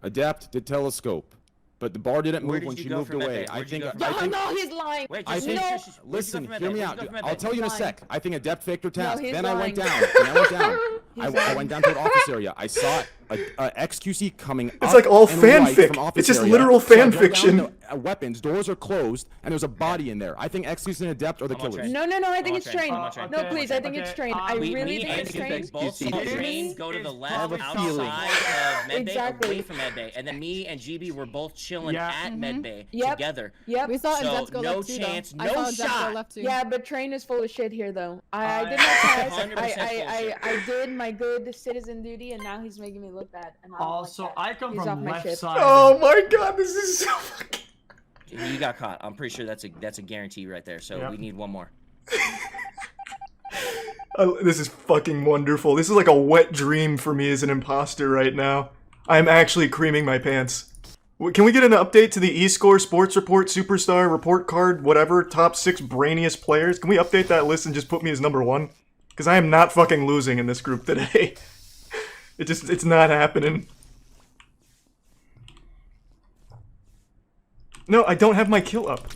S18: Adept did Telescope, but the bar didn't
S13: Where
S18: move
S13: did
S18: when
S13: you
S18: she
S13: go
S18: moved
S13: from
S18: away.
S13: Medbay?
S18: I
S13: Where'd you
S18: think.
S13: go from
S18: I think.
S3: No, he's lying.
S13: Wait,
S18: I
S13: just
S18: think.
S13: no.
S18: Listen, hear me out. I'll tell you in a
S3: He's
S18: sec. I think Adept faked her task.
S3: he's
S18: Then I went
S3: lying.
S18: down. Then I went down.
S3: He's
S18: I
S3: lying.
S18: went down to an office area. I saw a XQC coming up.
S1: It's like all
S18: and right
S1: fanfic.
S18: from office
S1: It's just
S18: area.
S1: literal
S18: So I
S1: fan
S18: go down
S1: fiction.
S18: to, weapons, doors are closed, and there's a body in there. I think XQC and Adept are the killers.
S3: No, I think it's trained.
S21: Okay.
S3: No, please, I think it's trained. I
S13: We
S3: really
S13: need
S3: think it's
S13: to
S3: trained.
S13: both saw train go to the left outside of Medbay,
S3: Exactly.
S13: away from Medbay, and then me and GB were both chilling
S21: Yeah.
S13: at Medbay
S3: Yep.
S13: together.
S3: Yep.
S12: We saw
S13: So,
S12: Adepts go
S13: no
S12: left too,
S13: chance,
S12: though. I
S13: no
S12: saw Adepts
S13: shot.
S12: go left too.
S3: Yeah, but train is full of shit here, though. I did my task.
S13: 100%
S3: I did my good citizen duty, and now he's making me look bad. And I don't
S21: Also,
S3: like that.
S21: I come
S3: He's off
S21: from
S3: my
S21: left
S3: shit.
S21: side.
S1: Oh my God, this is so fucking...
S13: You got caught. I'm pretty sure that's a guarantee right there. So
S21: Yep.
S13: we need one more.
S1: This is fucking wonderful. This is like a wet dream for me as an imposter right now. I'm actually creaming my pants. Can we get an update to the eScore Sports Report Superstar Report Card, whatever, top 6 brainiest players? Can we update that list and just put me as number 1? Because I am not fucking losing in this group today. It's not happening. No, I don't have my kill up.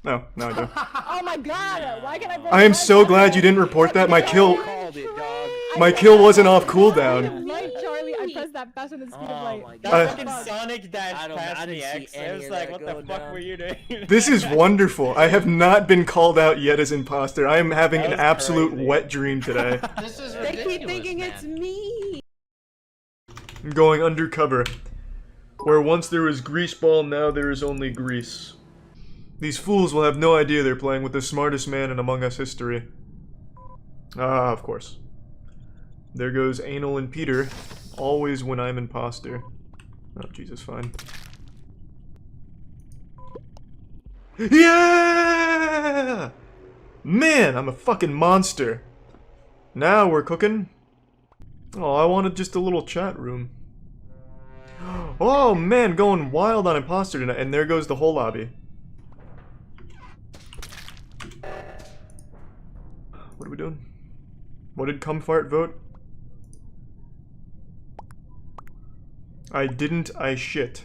S1: No, I do.
S12: Oh my God! Why can I?
S1: I am so glad you didn't report that. My kill wasn't off cooldown.
S12: Light, Charlie. I pressed that faster than the speed of light.
S4: That fucking Sonic dash
S13: I
S4: past
S13: didn't
S4: me,
S13: see
S4: X.
S13: any
S4: I was
S13: of
S4: like,
S13: that
S4: what the
S13: go
S4: fuck
S13: down.
S4: were you doing?
S1: This is wonderful. I have not been called out yet as imposter. I am having an absolute wet dream today.
S11: This is
S3: They
S11: ridiculous,
S3: keep thinking
S11: man.
S3: it's me.
S1: I'm going undercover. Where once there was greaseball, now there is only grease. These fools will have no idea they're playing with the smartest man in Among Us history. Ah, of course. There goes Anal and Peter. Always when I'm imposter. Oh, Jesus, fine. Yeah! Man, I'm a fucking monster. Now we're cooking. Oh, I wanted just a little chat room. Oh man, going wild on imposter tonight, and there goes the whole lobby. What are we doing? What did Cumfart vote? I didn't, I shit.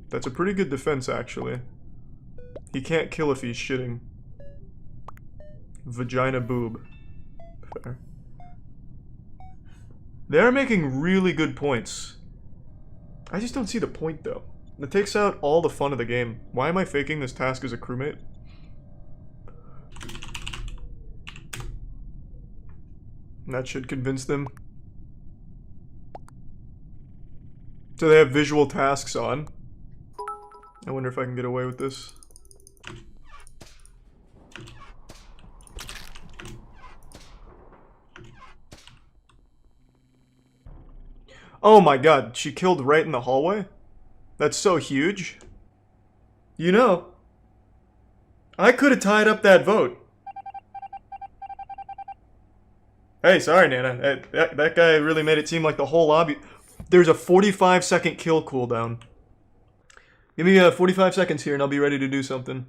S1: That's a pretty good defense, actually. He can't kill if he's shitting. Vagina boob. Fair. They're making really good points. I just don't see the point, though. It takes out all the fun of the game. Why am I faking this task as a crewmate? That should convince them. So they have visual tasks on. I wonder if I can get away with this. Oh my god, she killed right in the hallway? That's so huge. You know, I could have tied up that vote. Hey, sorry, Nana. That guy really made it seem like the whole lobby... There's a 45-second kill cooldown. Give me 45 seconds here and I'll be ready to do something.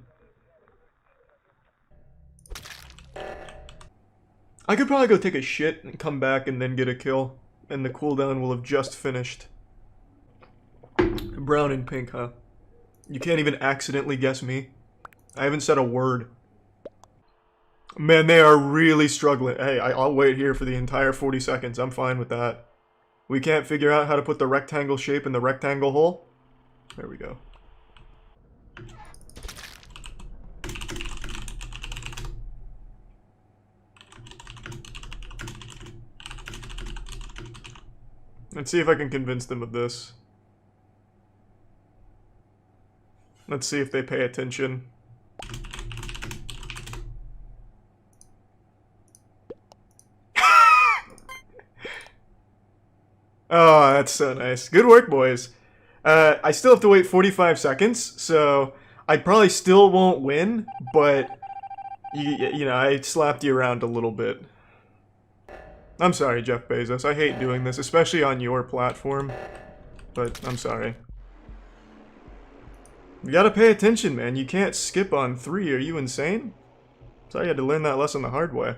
S1: I could probably go take a shit and come back and then get a kill. And the cooldown will have just finished. Brown and pink, huh? You can't even accidentally guess me. I haven't said a word. Man, they are really struggling. Hey, I'll wait here for the entire 40 seconds. I'm fine with that. We can't figure out how to put the rectangle shape in the rectangle hole? There we go. Let's see if I can convince them of this. Let's see if they pay attention. Oh, that's so nice. Good work, boys. I still have to wait 45 seconds, so I probably still won't win, but, you know, I slapped you around a little bit. I'm sorry, Jeff Bezos. I hate doing this, especially on your platform, but I'm sorry. You gotta pay attention, man. You can't skip on 3. Are you insane? Sorry you had to learn that lesson the hard way.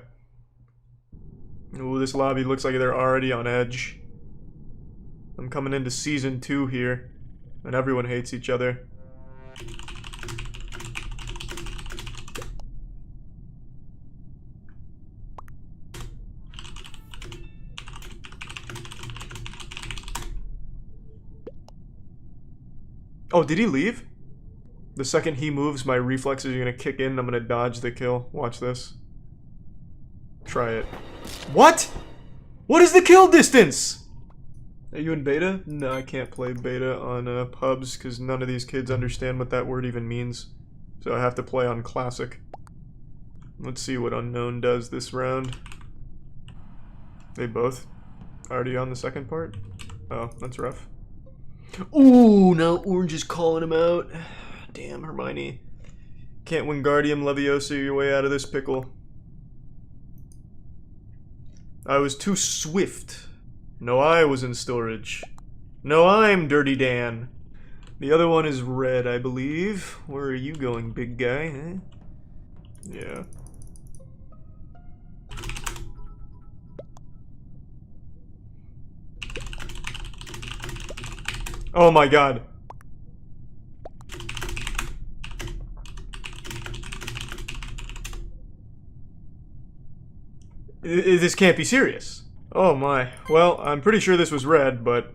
S1: Ooh, this lobby looks like they're already on edge. I'm coming into Season 2 here, and everyone hates each other. Oh, did he leave? The second he moves, my reflexes are gonna kick in and I'm gonna dodge the kill. Watch this. Try it. What? What is the kill distance? Are you in beta? No, I can't play beta on pubs because none of these kids understand what that word even means. So I have to play on classic. Let's see what unknown does this round. They both already on the second part? Oh, that's rough. Ooh, now Orange is calling him out. Damn, Hermione. Can't Wingardium Leviosa your way out of this pickle. I was too swift. No, I was in storage. No, I'm Dirty Dan. The other one is red, I believe. Where are you going, big guy, huh? Yeah. Oh my god. This can't be serious. Oh my. Well, I'm pretty sure this was red, but...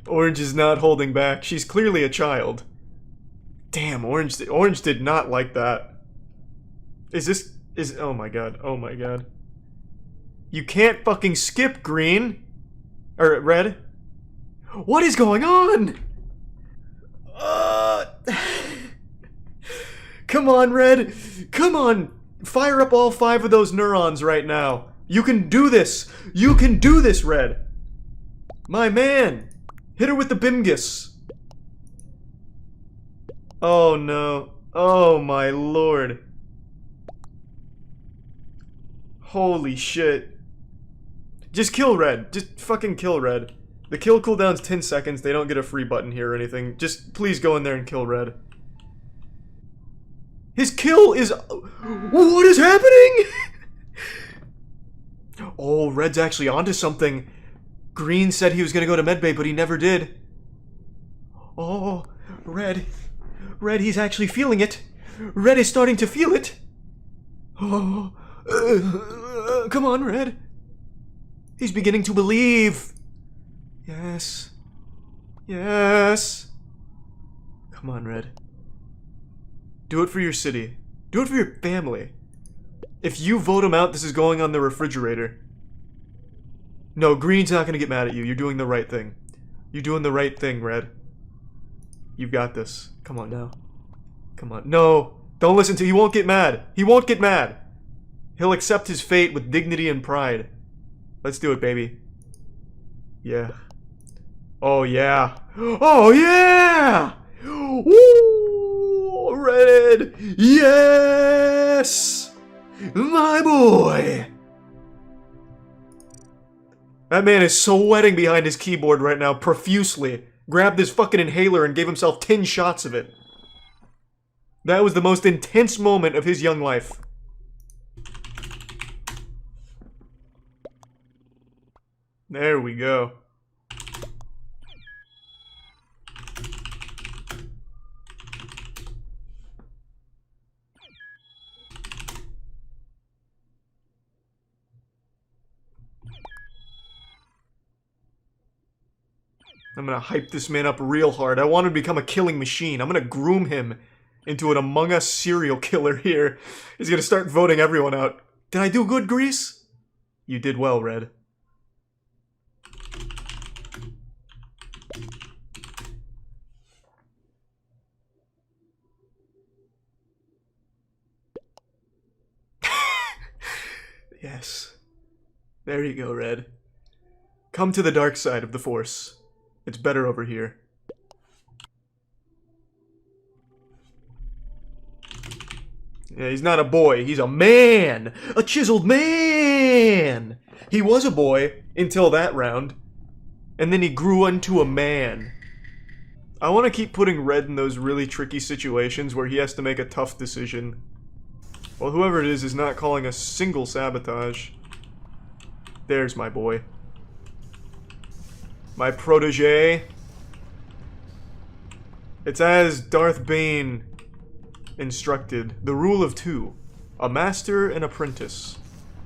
S1: Orange is not holding back. She's clearly a child. Damn, Orange did not like that. Oh my god, oh my god. You can't fucking skip green! Or red. What is going on? Come on, red! Come on! Fire up all 5 of those neurons right now. You can do this! You can do this, red! My man! Hit her with the Bimgus! Oh no. Oh my lord. Holy shit. Just kill red. Just fucking kill red. The kill cooldown's 10 seconds. They don't get a free button here or anything. Just please go in there and kill red. His kill is... What is happening? Oh, Red's actually onto something. Green said he was gonna go to medbay, but he never did. Oh, Red. Red, he's actually feeling it. Red is starting to feel it. Oh, come on, Red. He's beginning to believe. Yes. Yes. Come on, Red. Do it for your city. Do it for your family. If you vote him out, this is going on the refrigerator. No, Green's not gonna get mad at you. You're doing the right thing. You're doing the right thing, Red. You've got this. Come on now. Come on. No! Don't listen to... He won't get mad. He won't get mad. He'll accept his fate with dignity and pride. Let's do it, baby. Yeah. Oh, yeah. Oh, yeah! Woo! Red! Yes! My boy! That man is sweating behind his keyboard right now, profusely. Grabbed his fucking inhaler and gave himself 10 shots of it. That was the most intense moment of his young life. There we go. I'm gonna hype this man up real hard. I want him to become a killing machine. I'm gonna groom him into an Among Us serial killer here. He's gonna start voting everyone out. Did I do good, Grease? You did well, Red. Yes. There you go, Red. Come to the dark side of the Force. It's better over here. Yeah, he's not a boy. He's a man! A chiseled man! He was a boy until that round. And then he grew into a man. I want to keep putting Red in those really tricky situations where he has to make a tough decision. Well, whoever it is not calling a single sabotage. There's my boy. My protege. It's as Darth Bane instructed. The rule of two. A master and apprentice.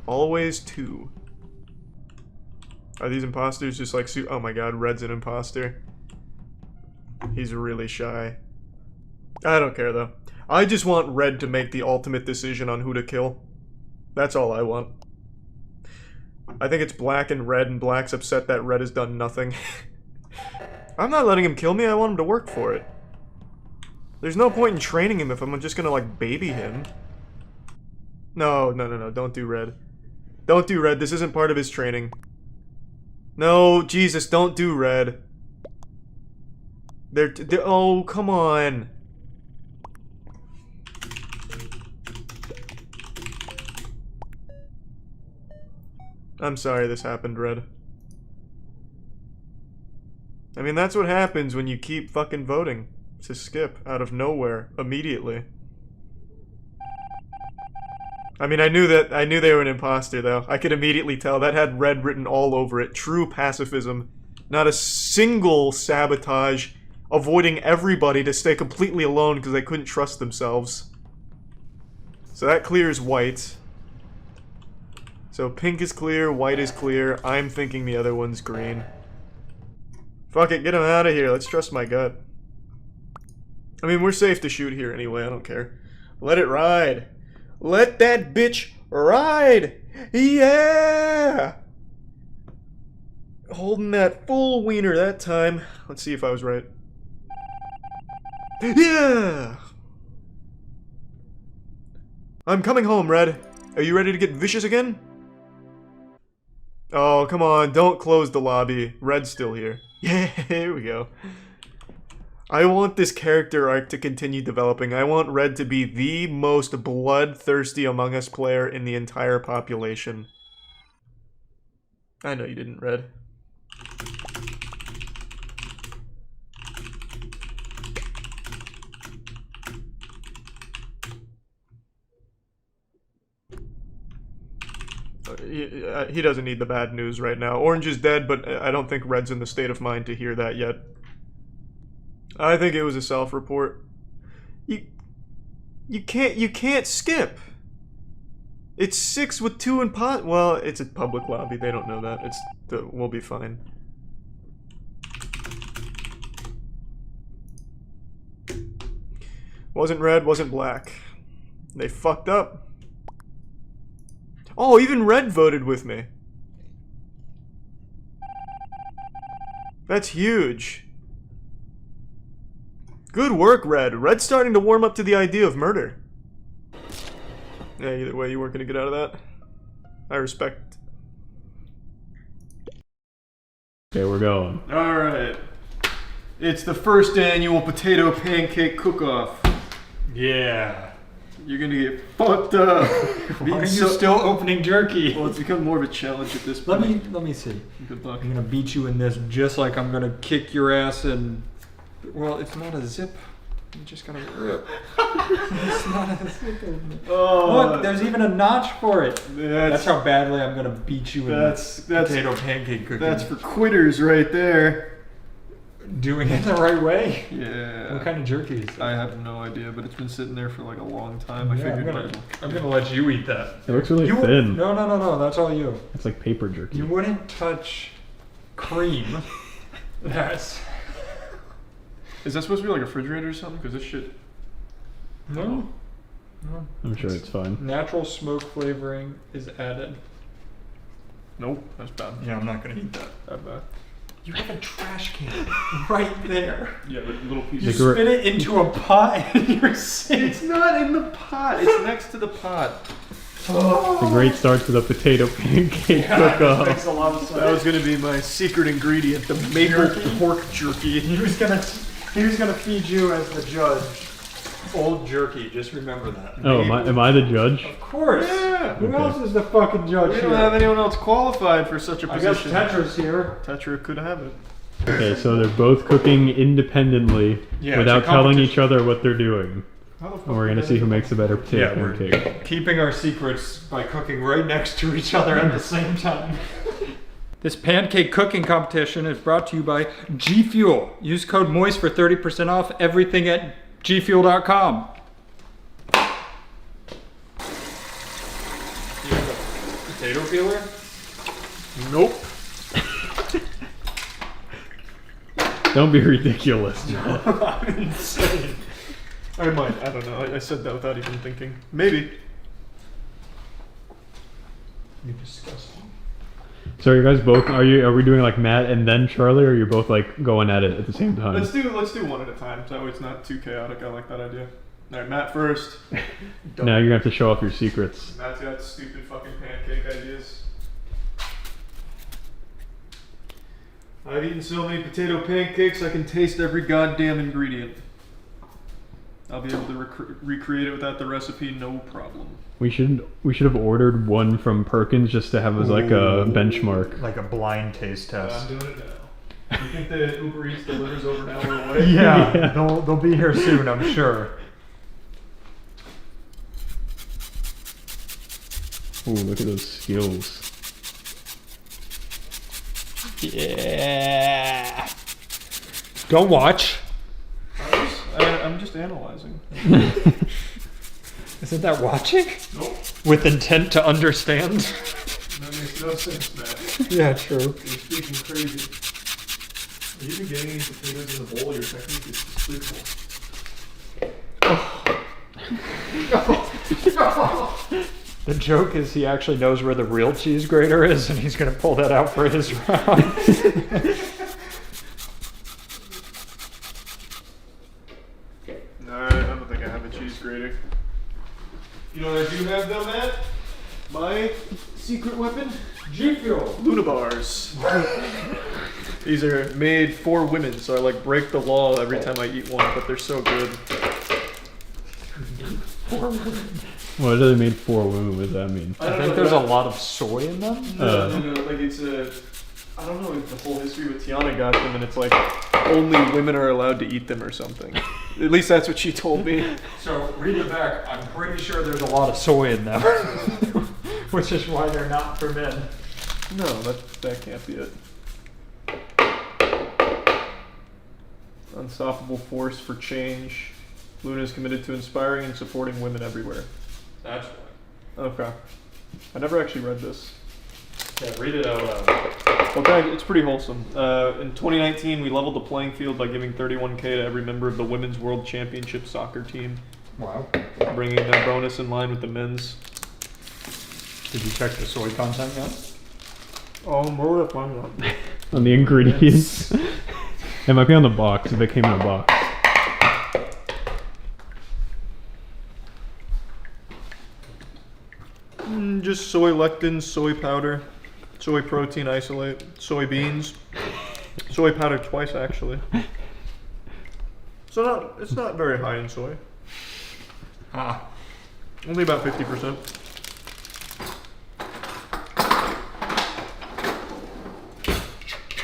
S1: Always two. Are these imposters just like... Oh my god, Red's an imposter. He's really shy. I don't care though. I just want Red to make the ultimate decision on who to kill. That's all I want. I think it's Black and Red, and Black's upset that Red has done nothing. I'm not letting him kill me, I want him to work for it. There's no point in training him if I'm just gonna, like, baby him. No, don't do Red. Don't do Red, this isn't part of his training. No, Jesus, don't do Red. They're oh, come on. I'm sorry this happened, Red. I mean, that's what happens when you keep fucking voting to skip out of nowhere immediately. I mean, I knew they were an imposter, though. I could immediately tell. That had Red written all over it. True pacifism. Not a single sabotage. Avoiding everybody to stay completely alone because they couldn't trust themselves. So that clears white. So pink is clear, white is clear. I'm thinking the other one's green. Fuck it, get him out of here. Let's trust my gut. I mean, we're safe to shoot here anyway. I don't care. Let it ride. Let that bitch ride! Yeah! Holding that full wiener that time. Let's see if I was right. Yeah! I'm coming home, Red. Are you ready to get vicious again? Oh, come on. Don't close the lobby. Red's still here. Yeah, here we go. I want this character arc to continue developing. I want Red to be the most bloodthirsty Among Us player in the entire population. I know you didn't, Red. he doesn't need the bad news right now. Orange is dead, but I don't think Red's in the state of mind to hear that yet. I think it was a self-report. You can't skip. It's 6 with 2 in pot. Well, it's a public lobby. They don't know that. We'll be fine. Wasn't red, wasn't black. They fucked up. Oh, even red voted with me. That's huge. Good work, Red. Red's starting to warm up to the idea of murder. Yeah, either way, you weren't gonna get out of that. I respect.
S9: Okay, we're going.
S1: Alright. It's the first annual potato pancake cook-off.
S6: Yeah.
S1: You're gonna get fucked up.
S6: Why are you still opening jerky?
S1: Well, it's become more of a challenge at this point.
S6: Let me see.
S1: Good luck.
S6: I'm gonna beat you in this just like I'm gonna kick your ass in. Well, it's not a zip. I'm just gonna rip. It's not a zip.
S1: Oh,
S6: look, there's even a notch for it. That's how badly I'm gonna beat you in potato pancake cooking.
S1: That's for quitters right there.
S6: Doing it the right way?
S1: Yeah.
S6: What kind of jerky is that?
S1: I have no idea, but it's been sitting there for like a long time. I figured
S6: I'm gonna let you eat that.
S9: It looks really thin.
S6: No, that's all you.
S9: It's like paper jerky.
S6: You wouldn't touch cream. That's...
S1: Is that supposed to be like a refrigerator or something? Because this shit...
S6: No.
S9: I'm sure it's fine.
S6: Natural smoke flavoring is added.
S1: Nope, that's bad.
S6: Yeah, I'm not gonna eat that.
S1: That bad.
S6: You have a trash can right there.
S1: Yeah, but little piece.
S6: You spit it into a pot and you're sick.
S1: It's not in the pot. It's next to the pot.
S9: The great starts with a potato pancake cook-off.
S1: Makes a lot of sense. That was gonna be my secret ingredient, the maple pork jerky.
S6: He was gonna feed you as the judge. Old jerky, just remember that.
S9: Oh, am I the judge?
S6: Of course.
S1: Yeah.
S6: Who else is the fucking judge
S1: We
S6: here?
S1: don't have anyone else qualified for such a position.
S6: I guess Tetra's here.
S1: Tetra could have it.
S9: Okay, so they're both cooking independently without telling each other what they're doing. And we're gonna see who makes a better potato pancake.
S6: We're keeping our secrets by cooking right next to each other at the same time. This pancake cooking competition is brought to you by G Fuel. Use code MOIST for 30% off everything at gfuel.com. You have a potato peeler?
S1: Nope.
S9: Don't be ridiculous.
S1: I'm insane. I might. I don't know. I said that without even thinking. Maybe.
S6: You're disgusting.
S9: So are you guys both? Are we doing like Matt and then Charlie, or you're both like going at it at the same time?
S1: Let's do one at a time. So it's not too chaotic. I like that idea. All right, Matt first.
S9: Now you're gonna have to show off your secrets.
S1: Matt's got stupid fucking pancake ideas. I've eaten so many potato pancakes I can taste every goddamn ingredient. I'll be able to recreate it without the recipe, no problem.
S9: We should have ordered one from Perkins just to have as like a benchmark.
S6: Like a blind taste test.
S1: I'm doing it now. You think the Uber Eats delivers over an hour away?
S6: Yeah, they'll be here soon, I'm sure.
S9: Ooh, look at those skills.
S6: Yeah. Don't watch.
S1: I'm just analyzing.
S6: Isn't that watching?
S1: Nope.
S6: With intent to understand?
S1: That makes no sense, Matt.
S6: Yeah, true.
S1: You're speaking crazy. Are you even getting these potatoes in the bowl? Your technique is despicable.
S6: The joke is he actually knows where the real cheese grater is, and he's going to pull that out for his round.
S1: No, I don't think I have a cheese grater. You know what I do have though, Matt? My secret weapon?
S6: G Fuel.
S1: Luna bars. These are made for women, so I like break the law every time I eat one, but they're so good.
S9: What are they made for women? What does that mean?
S6: I think there's a lot of soy in them.
S1: No, like it's a... I don't know the whole history, but Tiana got them, and it's like only women are allowed to eat them or something. At least that's what she told me.
S6: So read the back. I'm pretty sure there's a lot of soy in them.
S14: Which is why they're not for men.
S1: No, that can't be it. Unstoppable force for change. Luna is committed to inspiring and supporting women everywhere.
S7: That's why.
S1: Okay. I never actually read this.
S7: Yeah, read it out loud.
S1: Okay, it's pretty wholesome. In 2019, we leveled the playing field by giving 31K to every member of the Women's World Championship soccer team.
S14: Wow.
S1: Bringing their bonus in line with the men's.
S14: Did you check the soy content yet?
S1: Oh, where would I find that?
S9: On the ingredients. It might be on the box if it came in a box.
S1: Just soy lectins, soy powder, soy protein isolate, soybeans, soy powder twice actually. So it's not very high in soy. Only about 50%.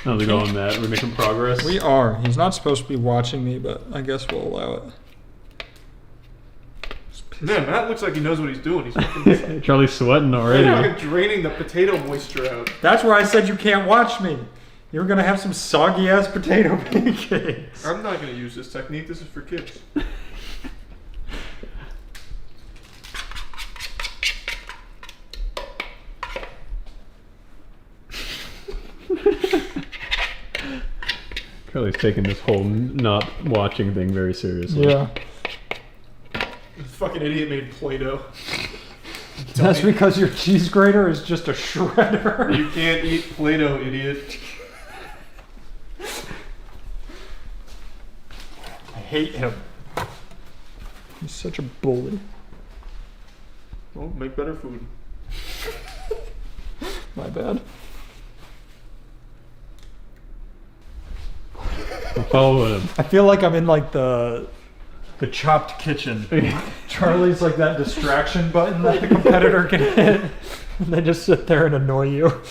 S9: How's it going, Matt? Are we making progress?
S14: We are. He's not supposed to be watching me, but I guess we'll allow it.
S1: Man, Matt looks like he knows what he's doing. He's fucking
S9: Charlie's sweating already.
S1: I'm draining the potato moisture out.
S14: That's why I said you can't watch me. You're gonna have some soggy ass potato pancakes.
S1: I'm not gonna use this technique. This is for kids.
S9: Charlie's taking this whole not watching thing very seriously.
S14: Yeah.
S1: This fucking idiot made Play-Doh.
S14: That's because your cheese grater is just a shredder.
S1: You can't eat Play-Doh, idiot.
S14: I hate him. He's such a bully.
S1: Well, make better food.
S14: My bad.
S9: I'm following him.
S14: I feel like I'm in like the chopped kitchen. Charlie's like that distraction button that the competitor can hit. And they just sit there and annoy you.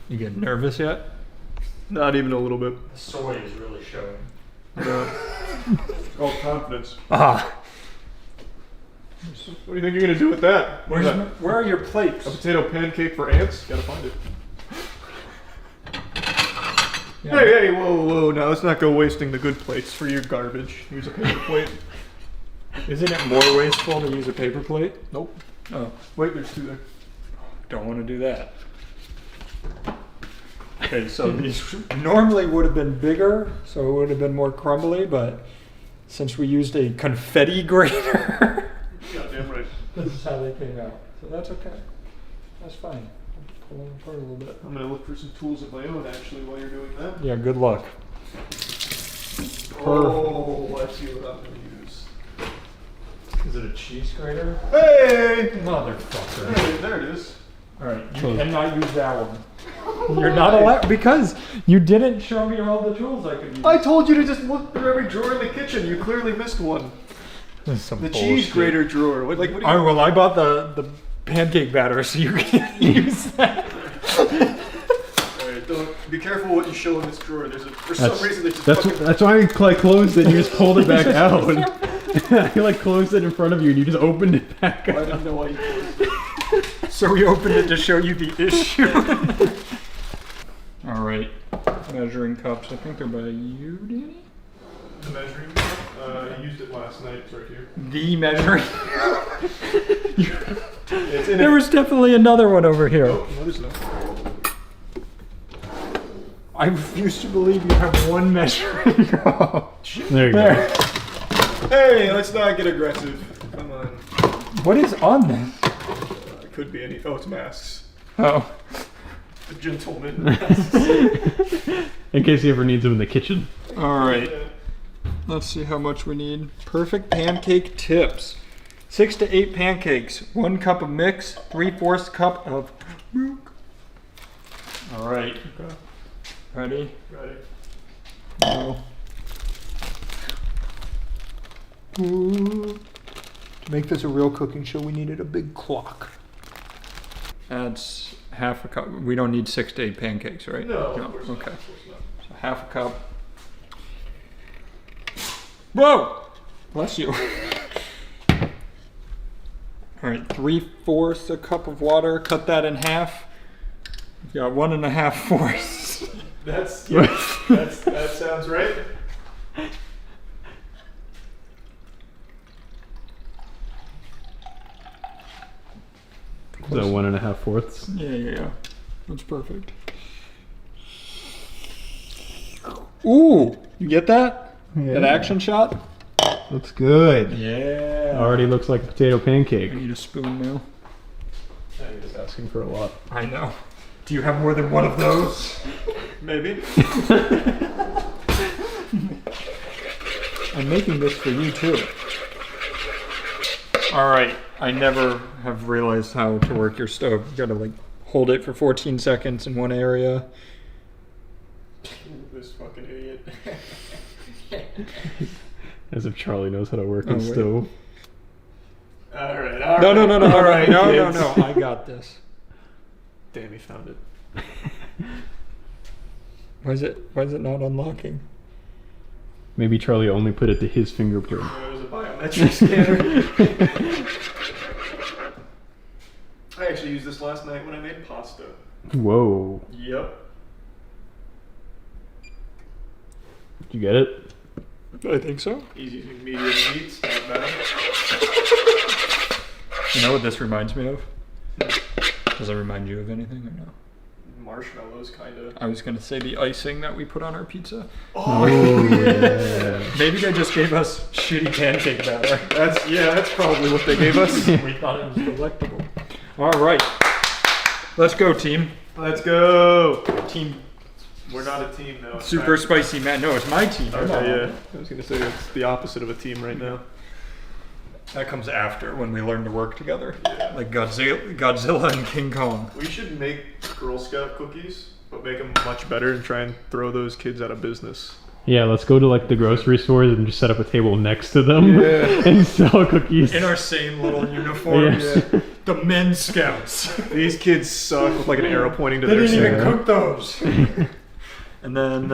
S14: You getting nervous yet?
S1: Not even a little bit.
S14: The soy is really showing.
S1: It's called confidence.
S14: Ah.
S1: What do you think you're gonna do with that?
S14: Where are your plates?
S1: A potato pancake for ants? Gotta find it.
S14: Yeah.
S1: Hey, whoa, now let's not go wasting the good plates for your garbage. Use a paper plate.
S14: Isn't it more wasteful to use a paper plate?
S1: Nope.
S14: Oh.
S1: Wait, there's two there.
S14: Don't want to do that. Okay, so these normally would have been bigger, so it would have been more crumbly, but since we used a confetti grater,
S1: Goddamn right.
S14: this is how they came out. So that's okay. That's fine. Pull them apart a little bit.
S1: I'm gonna look for some tools of my own actually while you're doing that.
S14: Yeah, good luck.
S1: Oh, let's see what I'm gonna use.
S14: Is it a cheese grater?
S1: Hey!
S14: Motherfucker.
S1: Hey, there it is.
S14: Alright, you cannot use that one. You're not allowed, because you didn't show me all the tools I could use.
S1: I told you to just look through every drawer in the kitchen. You clearly missed one.
S14: This is some
S1: The
S14: bullshit.
S1: cheese grater drawer. What do you...
S14: Well, I bought the pancake batter, so you can't use that.
S1: Alright, don't be careful what you show in this drawer. There's for some reason there's just fucking...
S9: That's why I closed it and you just pulled it back out. I closed it in front of you and you just opened it back
S1: I
S9: out.
S1: didn't know why you closed it.
S14: So we opened it to show you the issue. Alright, measuring cups. I think they're by you, Danny?
S1: The measuring cup? I used it last night. It's right here.
S14: The measuring
S1: It's in
S14: There was definitely another one over here.
S1: Oh, what is that?
S14: I refuse to believe you have one measuring cup.
S9: There you go.
S1: Hey, let's not get aggressive. Come on.
S14: What is on this?
S1: It could be any... Oh, it's masks.
S14: Oh.
S1: The gentleman.
S9: In case he ever needs them in the kitchen.
S14: Alright. Let's see how much we need. Perfect pancake tips. 6 to 8 pancakes. 1 cup of mix. 3/4 cup of milk. Alright.
S1: Okay.
S14: Ready?
S1: Ready.
S14: Go. Ooh. To make this a real cooking show, we needed a big clock. That's half a cup. We don't need 6 to 8 pancakes, right?
S1: No, of course not,
S14: Okay.
S1: of course not.
S14: So half a cup. Whoa! Bless you. All right, 3/4 a cup of water. Cut that in half. You've got 1.5 fourths.
S1: That sounds right.
S9: Is that 1.5 fourths?
S14: Yeah. That's perfect. Ooh, you get that?
S9: Yeah.
S14: That action shot?
S9: Looks good.
S14: Yeah.
S9: Already looks like a potato pancake.
S14: I need a spoon now.
S9: You're just asking for a lot.
S14: I know. Do you have more than one of those?
S1: Maybe.
S14: I'm making this for you too. All right. I never have realized how to work your stove. You gotta like hold it for 14 seconds in one area.
S1: This fucking idiot.
S9: As if Charlie knows how to work a stove.
S1: All right.
S14: No.
S1: All right,
S14: No.
S1: kids.
S14: I got this.
S1: Damn, he found it.
S14: Why is it not unlocking?
S9: Maybe Charlie only put it to his fingerprint.
S1: It was a biometric scanner. I actually used this last night when I made pasta.
S9: Whoa.
S1: Yep.
S9: Did you get it?
S14: I think so.
S1: He's using medium heats, not bad.
S14: You know what this reminds me of? Does it remind you of anything or no?
S1: Marshmallows, kinda.
S14: I was gonna say the icing that we put on our pizza.
S1: Oh,
S14: yeah. Maybe they just gave us shitty pancake batter.
S1: That's probably what they gave us.
S14: We thought it was delectable. All right, let's go, team.
S1: Let's go.
S14: Team.
S1: We're not a team now.
S14: Super spicy man. No, it's my team.
S1: Okay, yeah. I was gonna say it's the opposite of a team right now.
S14: That comes after when we learn to work together. Yeah. Like Godzilla and King Kong.
S1: We should make Girl Scout cookies, but make them much better and try and throw those kids out of business.
S9: Yeah, let's go to like the grocery stores and just set up a table next to them and sell cookies.
S14: In our same little uniforms.
S1: Yeah.
S14: The men scouts.
S1: These kids suck with like an arrow pointing to
S14: They
S1: their
S14: didn't even
S1: center.
S14: cook those. And then,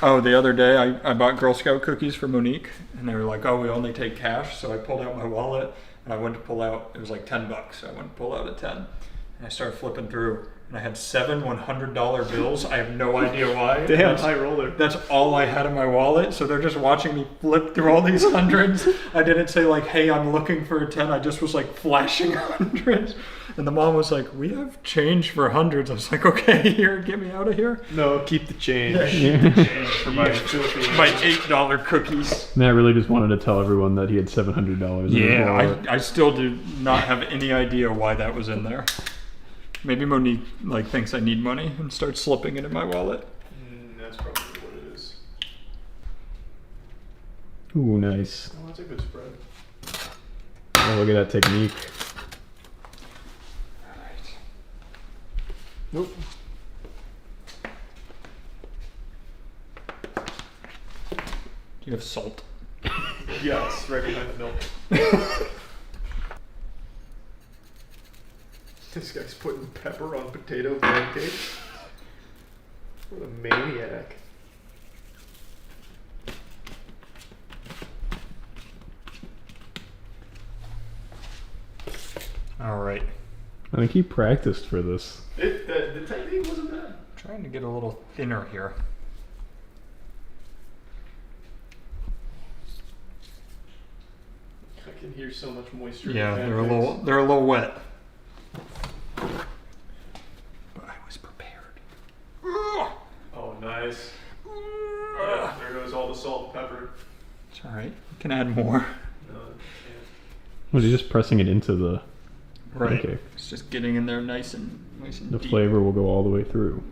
S14: the other day I bought Girl Scout cookies for Monique, and they were like, "Oh, we only take cash." So I pulled out my wallet, and I went to pull out. It was like $10. So I went to pull out a 10, and I started flipping through, and I had 7 $100 bills. I have no idea why.
S1: Damn, high roller.
S14: That's all I had in my wallet. So they're just watching me flip through all these hundreds. I didn't say like, "Hey, I'm looking for a 10." I just was like flashing hundreds. And the mom was like, "We have change for hundreds." I was like, "Okay, here, get me out of here."
S1: No, keep the change.
S14: Yeah, keep the change for my $8 cookies.
S9: Matt really just wanted to tell everyone that he had $700 in his wallet.
S14: I still do not have any idea why that was in there. Maybe Monique thinks I need money and starts slipping it in my wallet.
S1: That's probably what it is.
S9: Ooh, nice.
S1: Oh, that's a good spread.
S9: Oh, look at that technique.
S1: Nope.
S14: Do you have salt?
S1: Yes, right behind the milk. This guy's putting pepper on potato pancakes. What a maniac.
S14: All right.
S9: I think he practiced for this.
S1: The technique wasn't bad.
S14: Trying to get a little thinner here.
S1: I can hear so much moisture.
S14: Yeah,
S1: in the
S14: they're a
S1: pancakes.
S14: little wet. But I was prepared.
S1: Oh, nice. Yeah, there goes all the salt and pepper.
S14: It's all right. You can add more.
S1: No,
S9: Was he just pressing it into the pancake?
S14: It's just getting in there nice and
S9: The
S14: deep.
S9: flavor will go all the way through.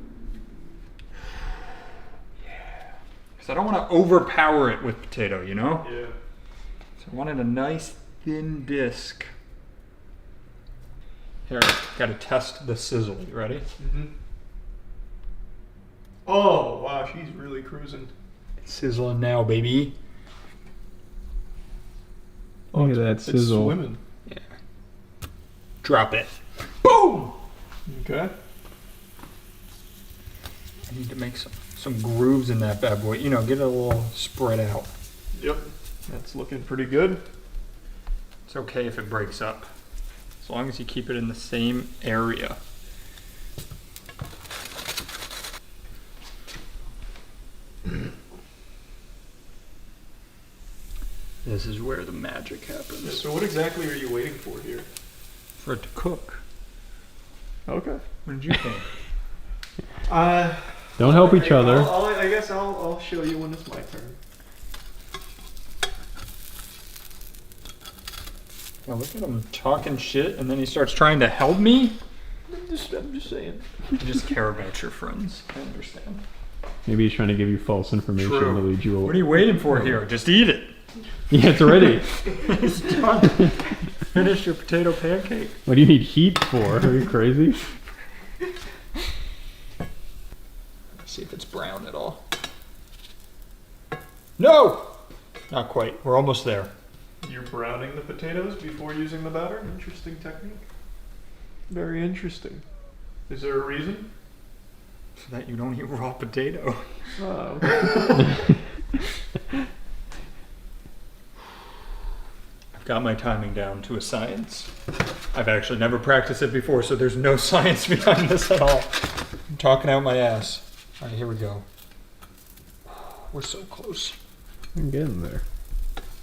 S14: Because I don't want to overpower it with potato, you know?
S1: Yeah.
S14: So I wanted a nice thin disc. Here, gotta test the sizzle. You ready?
S1: Mm-hmm. Oh, wow, she's really cruising.
S14: Sizzling now, baby.
S9: Look at that
S1: It's
S9: sizzle.
S1: swimming.
S14: Yeah. Drop it. Boom!
S1: Okay.
S14: I need to make some grooves in that bad boy. You know, get it a little spread out.
S1: Yep, that's looking pretty good.
S14: It's okay if it breaks up, as long as you keep it in the same area. This is where the magic happens.
S1: Yeah, so what exactly are you waiting for here?
S14: For it to cook.
S1: Okay.
S14: What did you think?
S9: Don't help each other.
S1: I guess I'll show you when it's my turn.
S14: Now look at him talking shit, and then he starts trying to help me.
S1: I'm just saying.
S14: You just care about your friends. I understand.
S9: Maybe he's trying to give you false information
S14: True.
S9: to lead you away.
S14: What are you waiting for here? Just eat it.
S9: Yeah, it's ready.
S14: It's done. Finish your potato pancake.
S9: What do you need heat for? Are you crazy?
S14: Let's see if it's brown at all. No! Not quite. We're almost there.
S1: You're browning the potatoes before using the batter? Interesting technique. Very interesting. Is there a reason?
S14: So that you don't eat raw potato.
S1: Oh, okay.
S14: I've got my timing down to a science. I've actually never practiced it before, so there's no science behind this at all. I'm talking out my ass. All right, here we go. We're so close.
S9: I'm getting there.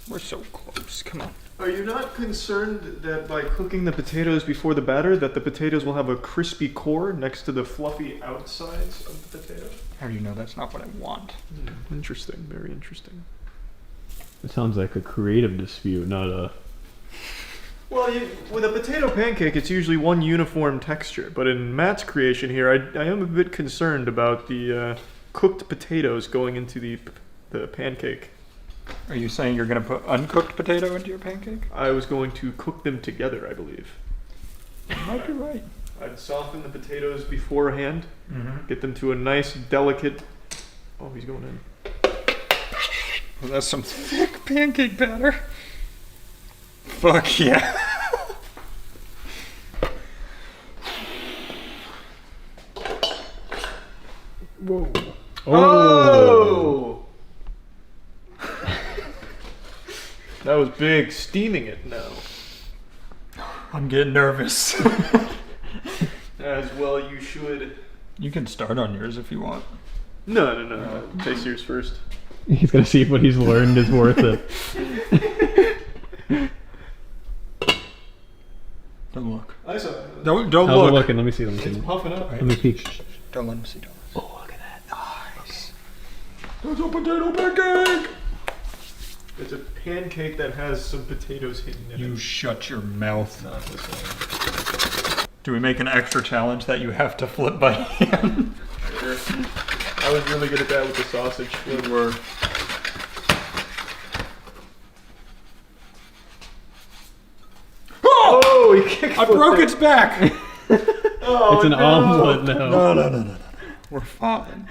S14: We're so close. Come on.
S1: Are you not concerned that by cooking the potatoes before the batter, that the potatoes will have a crispy core next to the fluffy outsides of the potato?
S14: How do you know that's not what I want?
S1: Interesting. Very interesting.
S9: It sounds like a creative dispute, not a...
S1: Well, with a potato pancake, it's usually one uniform texture. But in Matt's creation here, I am a bit concerned about the cooked potatoes going into the pancake.
S14: Are you saying you're going to put uncooked potato into your pancake?
S1: I was going to cook them together, I believe.
S14: You might be right.
S1: I'd soften the potatoes beforehand, get them to a nice, delicate... Oh, he's going in.
S14: Well, that's some thick pancake batter. Fuck yeah.
S1: Whoa.
S9: Oh!
S1: That was big. Steaming it now.
S14: I'm getting nervous.
S1: As well you should.
S14: You can start on yours if you want.
S1: No. Taste yours first.
S9: He's gonna see if what he's learned is worth it.
S14: Don't look.
S1: I saw
S14: it. Don't
S9: How's
S14: look.
S9: it looking? Let me see.
S1: It's puffing up.
S9: Let me peek.
S14: Don't let him see.
S1: Oh, look at that. Nice. That's a potato pancake! It's a pancake that has some potatoes hidden in it.
S14: You shut your mouth.
S1: Not the same.
S14: Do we make an extra challenge that you have to flip by hand?
S1: Sure. I was really good at that with the sausage.
S14: We were.
S1: Oh, he kicked
S14: I broke its back!
S1: Oh,
S9: It's an omelet now.
S14: No. We're fine.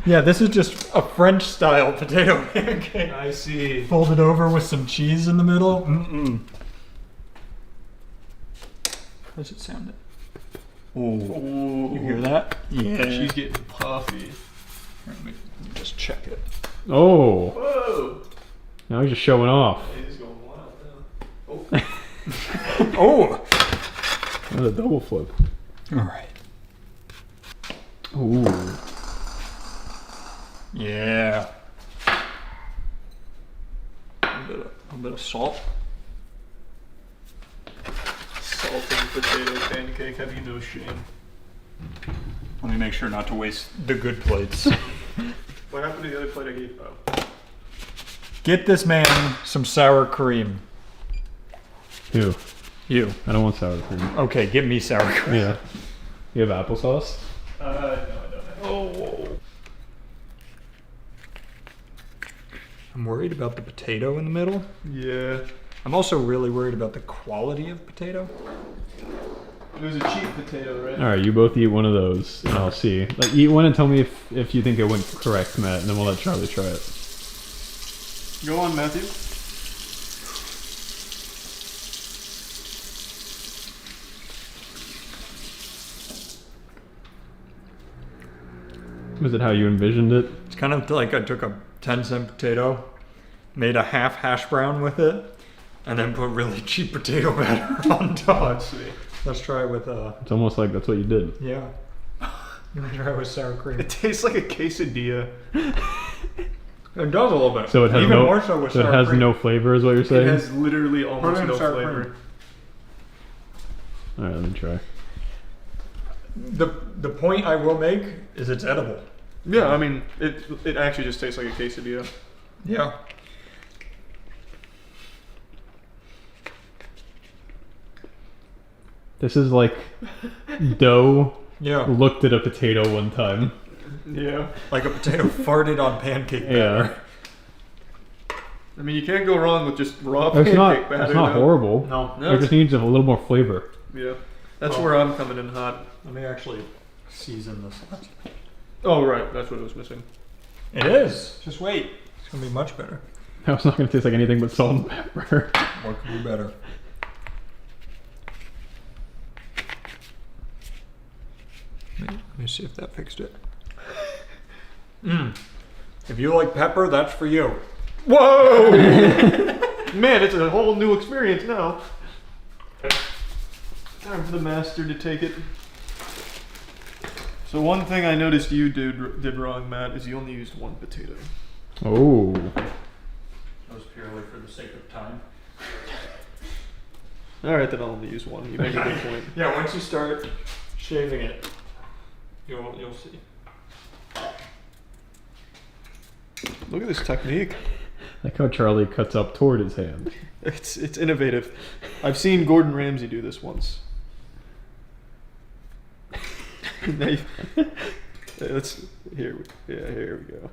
S14: Yeah, this is just a French style potato pancake.
S1: I see.
S14: Folded over with some cheese in the middle. Mm-mm. How does it sound?
S1: Ooh.
S14: You hear that? Yeah.
S1: She's getting puffy.
S14: Let me just check it.
S9: Oh!
S1: Whoa!
S9: Now he's just showing off.
S1: He's going wild now. Oh.
S14: Oh!
S9: That was a double flip.
S14: Alright.
S9: Ooh.
S14: Yeah. A bit of salt.
S1: Salt and potato pancake, have you no shame?
S14: Let me make sure not to waste the good plates.
S1: What happened to the other plate I gave? Oh.
S14: Get this man some sour cream.
S9: Who?
S14: You.
S9: I don't want sour cream.
S14: Okay, give me sour cream.
S9: Yeah. You have applesauce?
S1: No, I don't have.
S14: Oh. I'm worried about the potato in the middle.
S1: Yeah.
S14: I'm also really worried about the quality of potato.
S1: It was a cheap potato, right?
S9: Alright, you both eat one of those, and I'll see. Like, eat one and tell me if you think it went correct, Matt, and then we'll let Charlie try it.
S1: Go on, Matthew.
S9: Was it how you envisioned it?
S14: It's kind of like I took a 10-cent potato, made a half hash brown with it, and then put really cheap potato batter on top.
S1: Let's see.
S14: Let's try it with
S9: It's almost like that's what you did.
S14: yeah. I'm gonna try it with sour cream.
S1: It tastes like a quesadilla.
S14: It does a little bit.
S9: So it has
S14: even
S9: no.
S14: more so with
S9: So it
S14: sour
S9: has
S14: cream.
S9: no flavor, is what you're saying?
S1: It has literally almost
S14: Put it in
S1: no
S14: sour
S1: flavor.
S14: cream.
S9: All right, let me try.
S14: The point I will make is it's edible.
S1: Yeah, I mean, it actually just tastes like a quesadilla.
S14: Yeah.
S9: This is like dough.
S14: Yeah.
S9: Looked at a potato one time.
S1: Yeah.
S14: Like a potato farted on pancake batter.
S9: Yeah.
S1: I mean, you can't go wrong with just raw
S9: It's
S1: pancake
S9: not.
S1: batter.
S9: It's not
S1: though.
S9: horrible.
S14: No.
S9: It just needs a little more flavor.
S1: Yeah. That's
S14: Well,
S1: where I'm coming in hot.
S14: Let me actually season this.
S1: Oh, right. That's what it was missing.
S14: It is. Just wait. It's gonna be much better.
S9: Now it's not going to taste like anything but salt and pepper.
S14: What could be better? Let me see if that fixed it. If you like pepper, that's for you.
S1: Whoa! Man, it's a whole new experience now. Time for the master to take it. So one thing I noticed you did wrong, Matt, is you only used one potato.
S9: Oh.
S14: That was purely for the sake of time.
S1: Alright, then I'll only use one. You make a good point.
S14: Yeah, once you start shaving it, you'll see.
S1: Look at this technique.
S9: Like how Charlie cuts up toward his hand.
S1: It's innovative. I've seen Gordon Ramsay do this once. Let's here we go.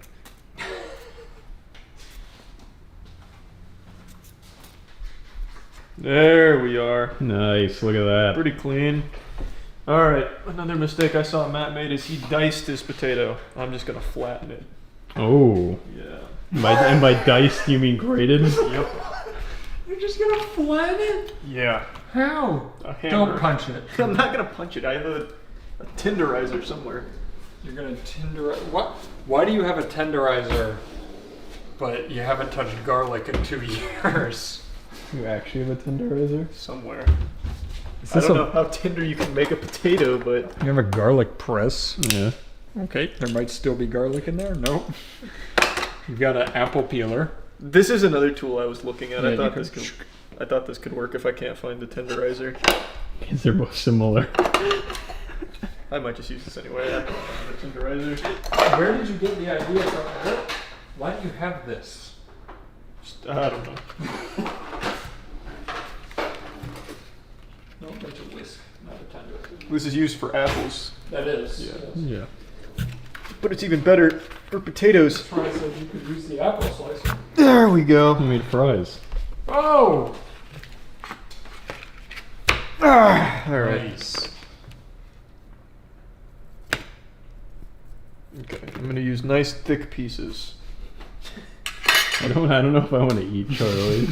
S1: There we are.
S9: Nice, look at that.
S1: Pretty clean. Alright, another mistake I saw Matt made is he diced his potato. I'm just gonna flatten it.
S9: Oh.
S1: Yeah.
S9: And by diced, you mean grated?
S1: Yep.
S14: You're just gonna flatten it?
S1: Yeah.
S14: How?
S1: A hammer.
S14: Don't punch it.
S1: I'm not gonna punch it. I have a tenderizer somewhere.
S14: You're gonna tenderize. What? Why do you have a tenderizer, but you haven't touched garlic in 2 years?
S9: You actually have a tenderizer?
S1: Somewhere.
S9: Is
S1: I
S9: this
S1: don't know how tender you can make a potato, but
S14: You have a garlic press.
S9: Yeah.
S14: Okay, there might still be garlic in there. Nope. You've got an apple peeler.
S1: this is another tool I was looking at.
S14: Yeah,
S1: I
S14: you
S1: thought
S14: could-
S1: this could work if I can't find the tenderizer.
S9: Because they're both similar.
S1: I might just use this anyway. I don't find the tenderizer.
S14: Where did you get the idea from? Why do you have this?
S1: I don't know.
S14: No, that's a whisk, not a tenderizer.
S1: This is used for apples.
S14: That is.
S1: Yeah.
S9: Yeah.
S1: But it's even better for potatoes.
S14: That's why I said you could use the apple slicer.
S1: There we go.
S9: I made fries.
S14: Oh!
S1: All right.
S14: Nice.
S1: Okay, I'm gonna use nice thick pieces.
S9: I don't know if I want to eat Charlie.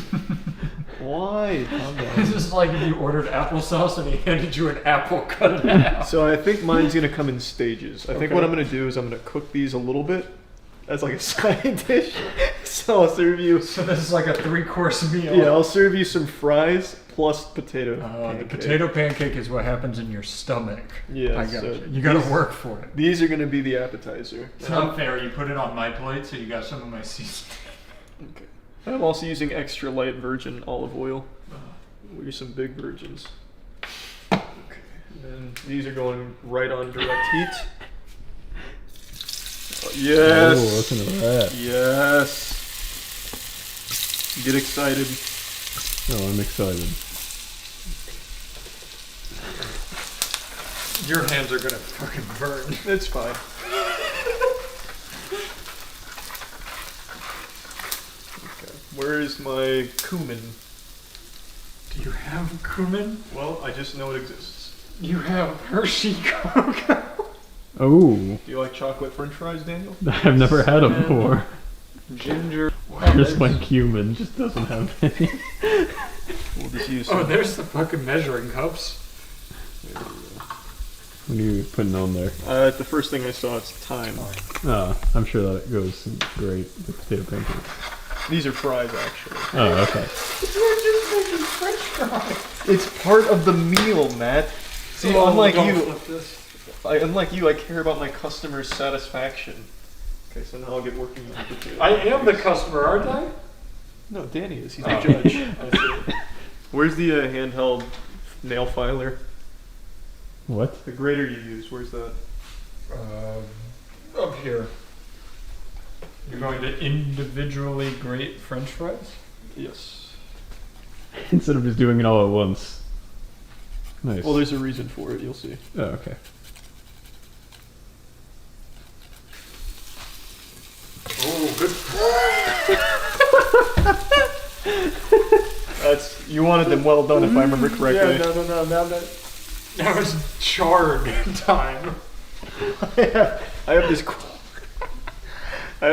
S1: Why? Calm down.
S14: This is like if you ordered applesauce and he handed you an apple cut in half.
S1: So I think mine's gonna come in stages. I think
S14: Okay.
S1: what I'm gonna do is I'm gonna cook these a little bit as like a side dish. So I'll serve you.
S14: So this is like a 3-course meal.
S1: Yeah, I'll serve you some fries plus potato.
S14: The
S1: pancake.
S14: potato pancake is what happens in your stomach.
S1: Yeah,
S14: I got
S1: so
S14: you. You got to
S1: these-
S14: work for it.
S1: These are gonna be the appetizer.
S14: It's not fair. You put it on my plate, so you got some of my seasoning.
S1: Okay. I'm also using extra light virgin olive oil. We're some big virgins. Okay. And then these are going right on direct heat. Yes.
S9: Oh, listen to that.
S1: Yes. Get excited.
S9: Oh, I'm excited.
S14: Your hands are gonna fucking burn.
S1: It's fine. Okay. Where is my cumin?
S14: Do you have cumin?
S1: Well, I just know it exists.
S14: You have Hershey cocoa.
S9: Oh.
S1: Do you like chocolate French fries, Daniel?
S9: I've never had them before.
S14: Ginger.
S9: Just my cumin just doesn't have any.
S1: We'll just use
S14: Oh,
S1: some.
S14: there's the fucking measuring cups.
S1: There we go.
S9: What are you putting on there?
S1: The first thing I saw, it's thyme.
S9: I'm sure that goes great with potato pancakes.
S1: These are fries, actually.
S9: Oh, okay.
S14: You're just making French fries.
S1: It's part of the meal, Matt. See,
S14: Oh,
S1: unlike
S14: don't
S1: you,
S14: flip this.
S1: unlike you, I care about my customers' satisfaction. Okay, so now I'll get working on the potato.
S14: I am the customer, aren't I?
S1: No, Danny is. He's the judge. Where's the handheld nail filer?
S9: What?
S1: The grater you use, where's that?
S14: Up here. You're going to individually grate French fries?
S1: Yes.
S9: Instead of just doing it all at once. Nice.
S1: Well, there's a reason for it, you'll see.
S9: Oh, okay.
S14: Oh, good.
S1: You wanted them well done, if I remember correctly.
S14: Yeah, no. Now it's charred time.
S1: I have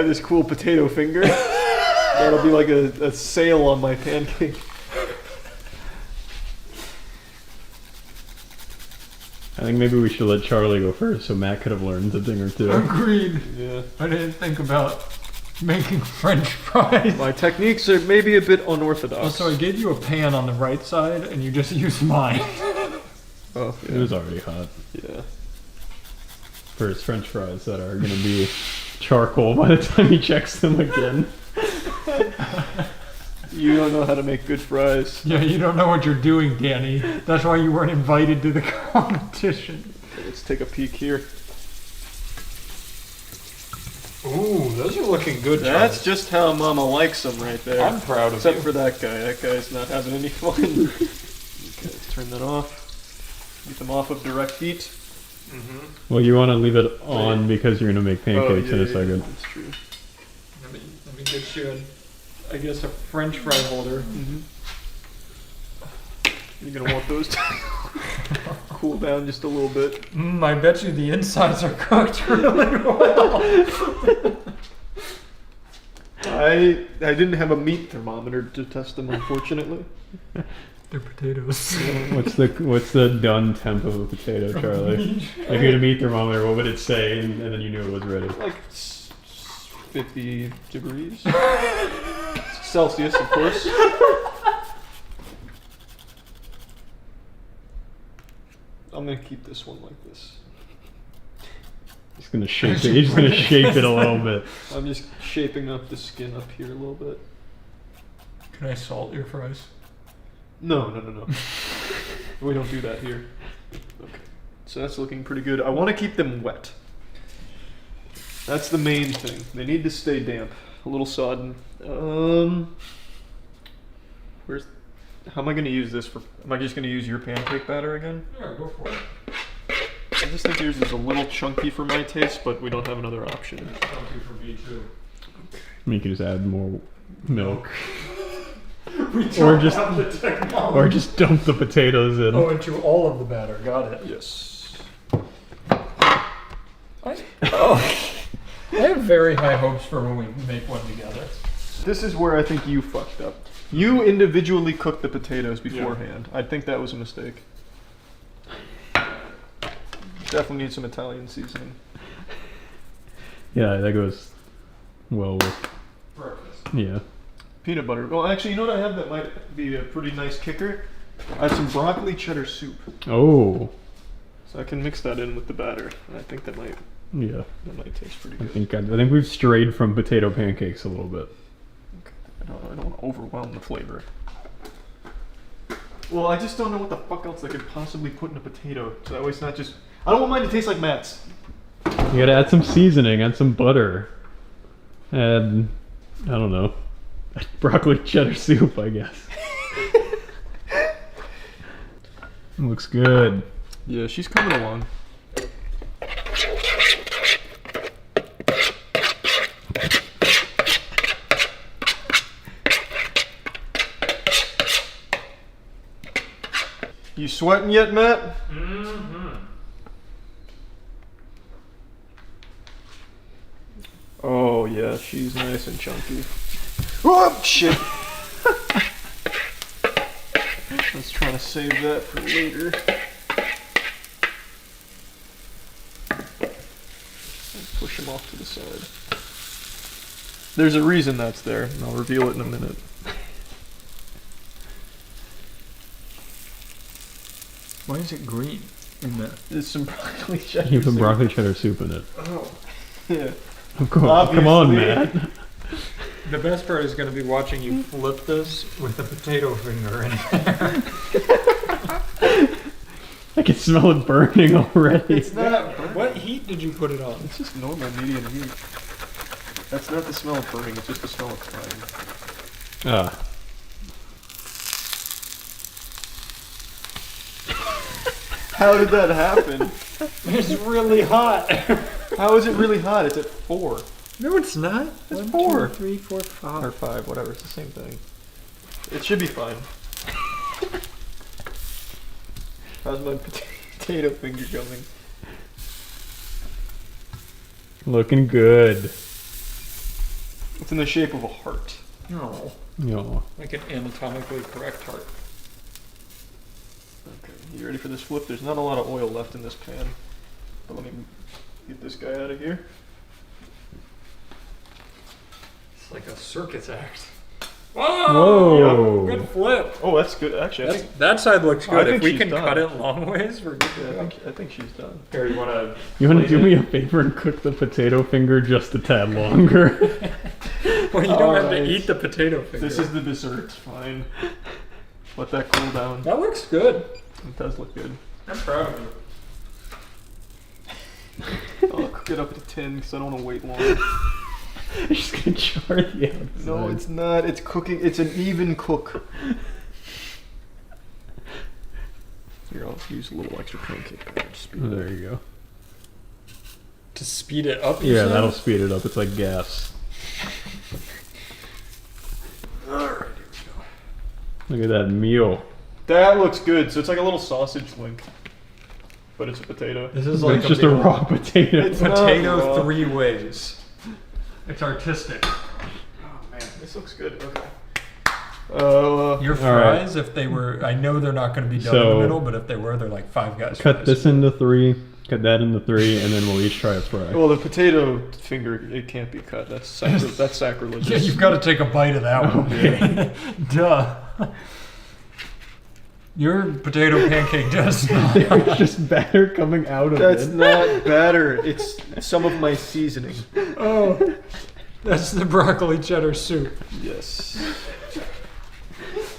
S1: this cool potato finger. That'll be like a sail on my pancake.
S9: I think maybe we should let Charlie go first, so Matt could have learned a thing or two.
S14: Agreed.
S1: Yeah.
S14: I didn't think about making French fries.
S1: My techniques are maybe a bit unorthodox.
S14: Also, I gave you a pan on the right side, and you just used mine.
S1: Oh,
S9: It was already hot.
S1: Yeah.
S9: For his French fries that are gonna be charcoal by the time he checks them again.
S1: You don't know how to make good fries.
S14: Yeah, you don't know what you're doing, Danny. That's why you weren't invited to the competition.
S1: Let's take a peek here.
S14: Ooh, those are looking good.
S1: That's just how Mama likes them right there.
S14: I'm proud of
S1: Except
S14: you.
S1: for that guy. That guy's not having any fun. Okay, let's turn that off. Get them off of direct heat.
S9: Well, you want to leave it on because you're gonna make pancakes in a second.
S1: That's true.
S14: Let me get you a French fry holder.
S1: You're gonna want those to cool down just a little bit.
S14: I bet you the insides are cooked really well.
S1: I didn't have a meat thermometer to test them, unfortunately.
S14: They're potatoes.
S9: What's the done temp of a potato, Charlie? If you had a meat thermometer, what would it say, and then you knew it was ready?
S1: Like 50 degrees. Celsius, of course. I'm gonna keep this one like this.
S9: He's gonna shape it. He's gonna shape it a little bit.
S1: I'm just shaping up the skin up here a little bit.
S14: Can I salt your fries?
S1: No. We don't do that here. Okay. So that's looking pretty good. I want to keep them wet. That's the main thing. They need to stay damp. A little sodden. How am I going to use this for? Am I just going to use your pancake batter again?
S14: Yeah, go for it.
S1: I just think yours is a little chunky for my taste, but we don't have another option.
S14: Chunky for me too.
S9: You could just add more milk.
S14: We don't have the technology.
S9: Or just dump the potatoes in.
S14: Oh, into all of the batter. Got it.
S1: Yes.
S14: I have very high hopes for when we make one together.
S1: This is where I think you fucked up. You individually cooked the potatoes beforehand. I think that was a mistake. Definitely need some Italian seasoning.
S9: Yeah, that goes well with
S14: breakfast.
S9: Yeah.
S1: Peanut butter. Well, actually, you know what I have that might be a pretty nice kicker? I have some broccoli cheddar soup.
S9: Oh.
S1: So I can mix that in with the batter. And I think that might taste pretty good.
S9: I think we've strayed from potato pancakes a little bit.
S1: I don't want to overwhelm the flavor. Well, I just don't know what the fuck else I could possibly put in a potato. So that way it's not just... I don't want mine to taste like Matt's.
S9: You gotta add some seasoning, add some butter. Add, I don't know, broccoli cheddar soup, I guess. Looks good.
S1: Yeah, she's coming along. You sweating yet, Matt?
S14: Mm-hmm.
S1: Oh yeah, she's nice and chunky. Oh shit! I was trying to save that for later. them off to the side. There's a reason that's there, and I'll reveal it in a minute.
S14: Why is it green in there?
S1: There's some broccoli cheddar
S9: You put
S1: soup.
S9: broccoli cheddar soup in it.
S1: Oh, yeah.
S9: Of course. Come on, Matt.
S14: The best part is going to be watching you flip this with a potato finger in there.
S9: I can smell it burning already.
S14: It's not. What heat did you put it on?
S1: It's just normal medium heat. That's not the smell of burning, it's just the smell of frying.
S9: Ah.
S1: How did that happen?
S14: It's really hot.
S1: How is it really hot? It's at 4.
S14: No, it's not.
S1: It's
S14: 1,
S1: 4.
S14: 2, 3, 4, 5.
S1: Or 5, whatever, it's the same thing. It should be fine. How's my potato finger going?
S9: Looking good.
S1: It's in the shape of a heart.
S14: No.
S9: No.
S14: Like an anatomically correct heart.
S1: Okay, you ready for this flip? There's not a lot of oil left in this pan. But let me get this guy out of here.
S14: It's like a circus act.
S9: Whoa!
S14: Yep, good flip.
S1: Oh, that's good. Actually,
S14: That side looks good.
S1: I
S14: If
S1: think
S14: we
S1: she's
S14: can
S1: done.
S14: cut it long ways, we're good.
S1: Yeah, I think she's done.
S14: Here, you want to?
S9: You want to do me a favor and cook the potato finger just a tad longer?
S14: Well, you don't have to eat the potato finger.
S1: This is the dessert. Fine. Let that cool down.
S14: That looks good.
S1: It does look good.
S14: I'm proud of you.
S1: I'll cook it up to 10 because I don't want to wait long.
S9: I'm just gonna char the outside.
S1: No, it's not. It's cooking. It's an even cook. Here, I'll use a little extra pancake batter to speed it
S9: There
S1: up.
S9: you go.
S14: To speed it up. you
S9: Yeah,
S14: said?
S9: that'll speed it up. It's like gas.
S1: Alright, here we go.
S9: Look at that meal.
S1: That looks good. So it's like a little sausage link, but it's a potato.
S14: This is
S9: But
S14: like
S9: it's just a
S14: meal.
S9: raw potato.
S1: It's not
S14: Potato
S1: raw.
S14: 3 ways. It's artistic.
S1: Oh man, this looks good. Okay.
S14: Your fries, if they were, I know they're not going to be done in
S9: So-
S14: the middle, but if they were, they're like Five Guys.
S9: Cut
S14: fries.
S9: this into 3, cut that into 3, and then we'll each try a fry.
S1: Well, the potato finger, it can't be cut. That's that's sacrilegious.
S14: Yeah, you've got to take a bite of that one.
S1: Yeah.
S14: Duh. Your potato pancake does not.
S9: There's just batter coming out of
S1: That's
S9: it.
S1: not batter. It's some of my seasoning.
S14: Oh, that's the broccoli cheddar soup.
S1: Yes.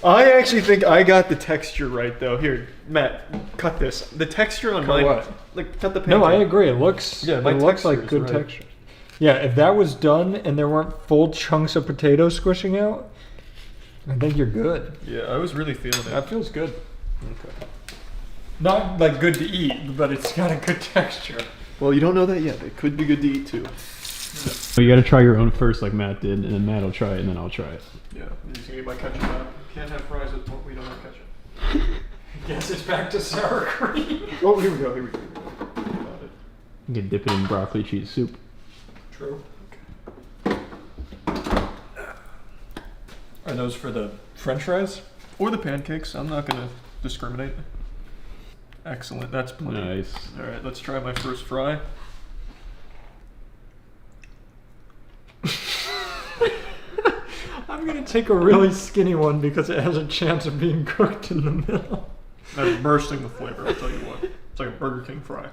S1: I actually think I got the texture right, though. Here, Matt, cut this. The texture on
S14: Cut
S1: mine,
S14: what?
S1: like cut the pancake.
S14: No, I agree. It looks.
S1: Yeah, my
S14: it looks
S1: texture
S14: like
S1: is
S14: good
S1: right.
S14: texture. Yeah, if that was done and there weren't full chunks of potato squishing out, I think you're good.
S1: Yeah, I was really feeling it.
S14: That feels good.
S1: Okay.
S14: Not like good to eat, but it's got a good texture.
S1: Well, you don't know that yet. It could be good to eat too.
S9: So you gotta try your own first like Matt did, and then Matt will try it, and then I'll try it.
S1: Yeah, I'm just gonna get my ketchup out. Can't have fries with we don't have ketchup.
S14: Guess it's back to sour cream.
S1: Oh, here we go. Here we go. Got it.
S9: You can dip it in broccoli cheese soup.
S14: True. Are those for the French fries?
S1: Or the pancakes. I'm not gonna discriminate. Excellent. That's plenty.
S9: Nice.
S1: All right, let's try my first fry.
S14: I'm gonna take a really skinny one because it has a chance of being cooked in the middle.
S1: That's bursting the flavor. I'll tell you what. It's like a Burger King fry.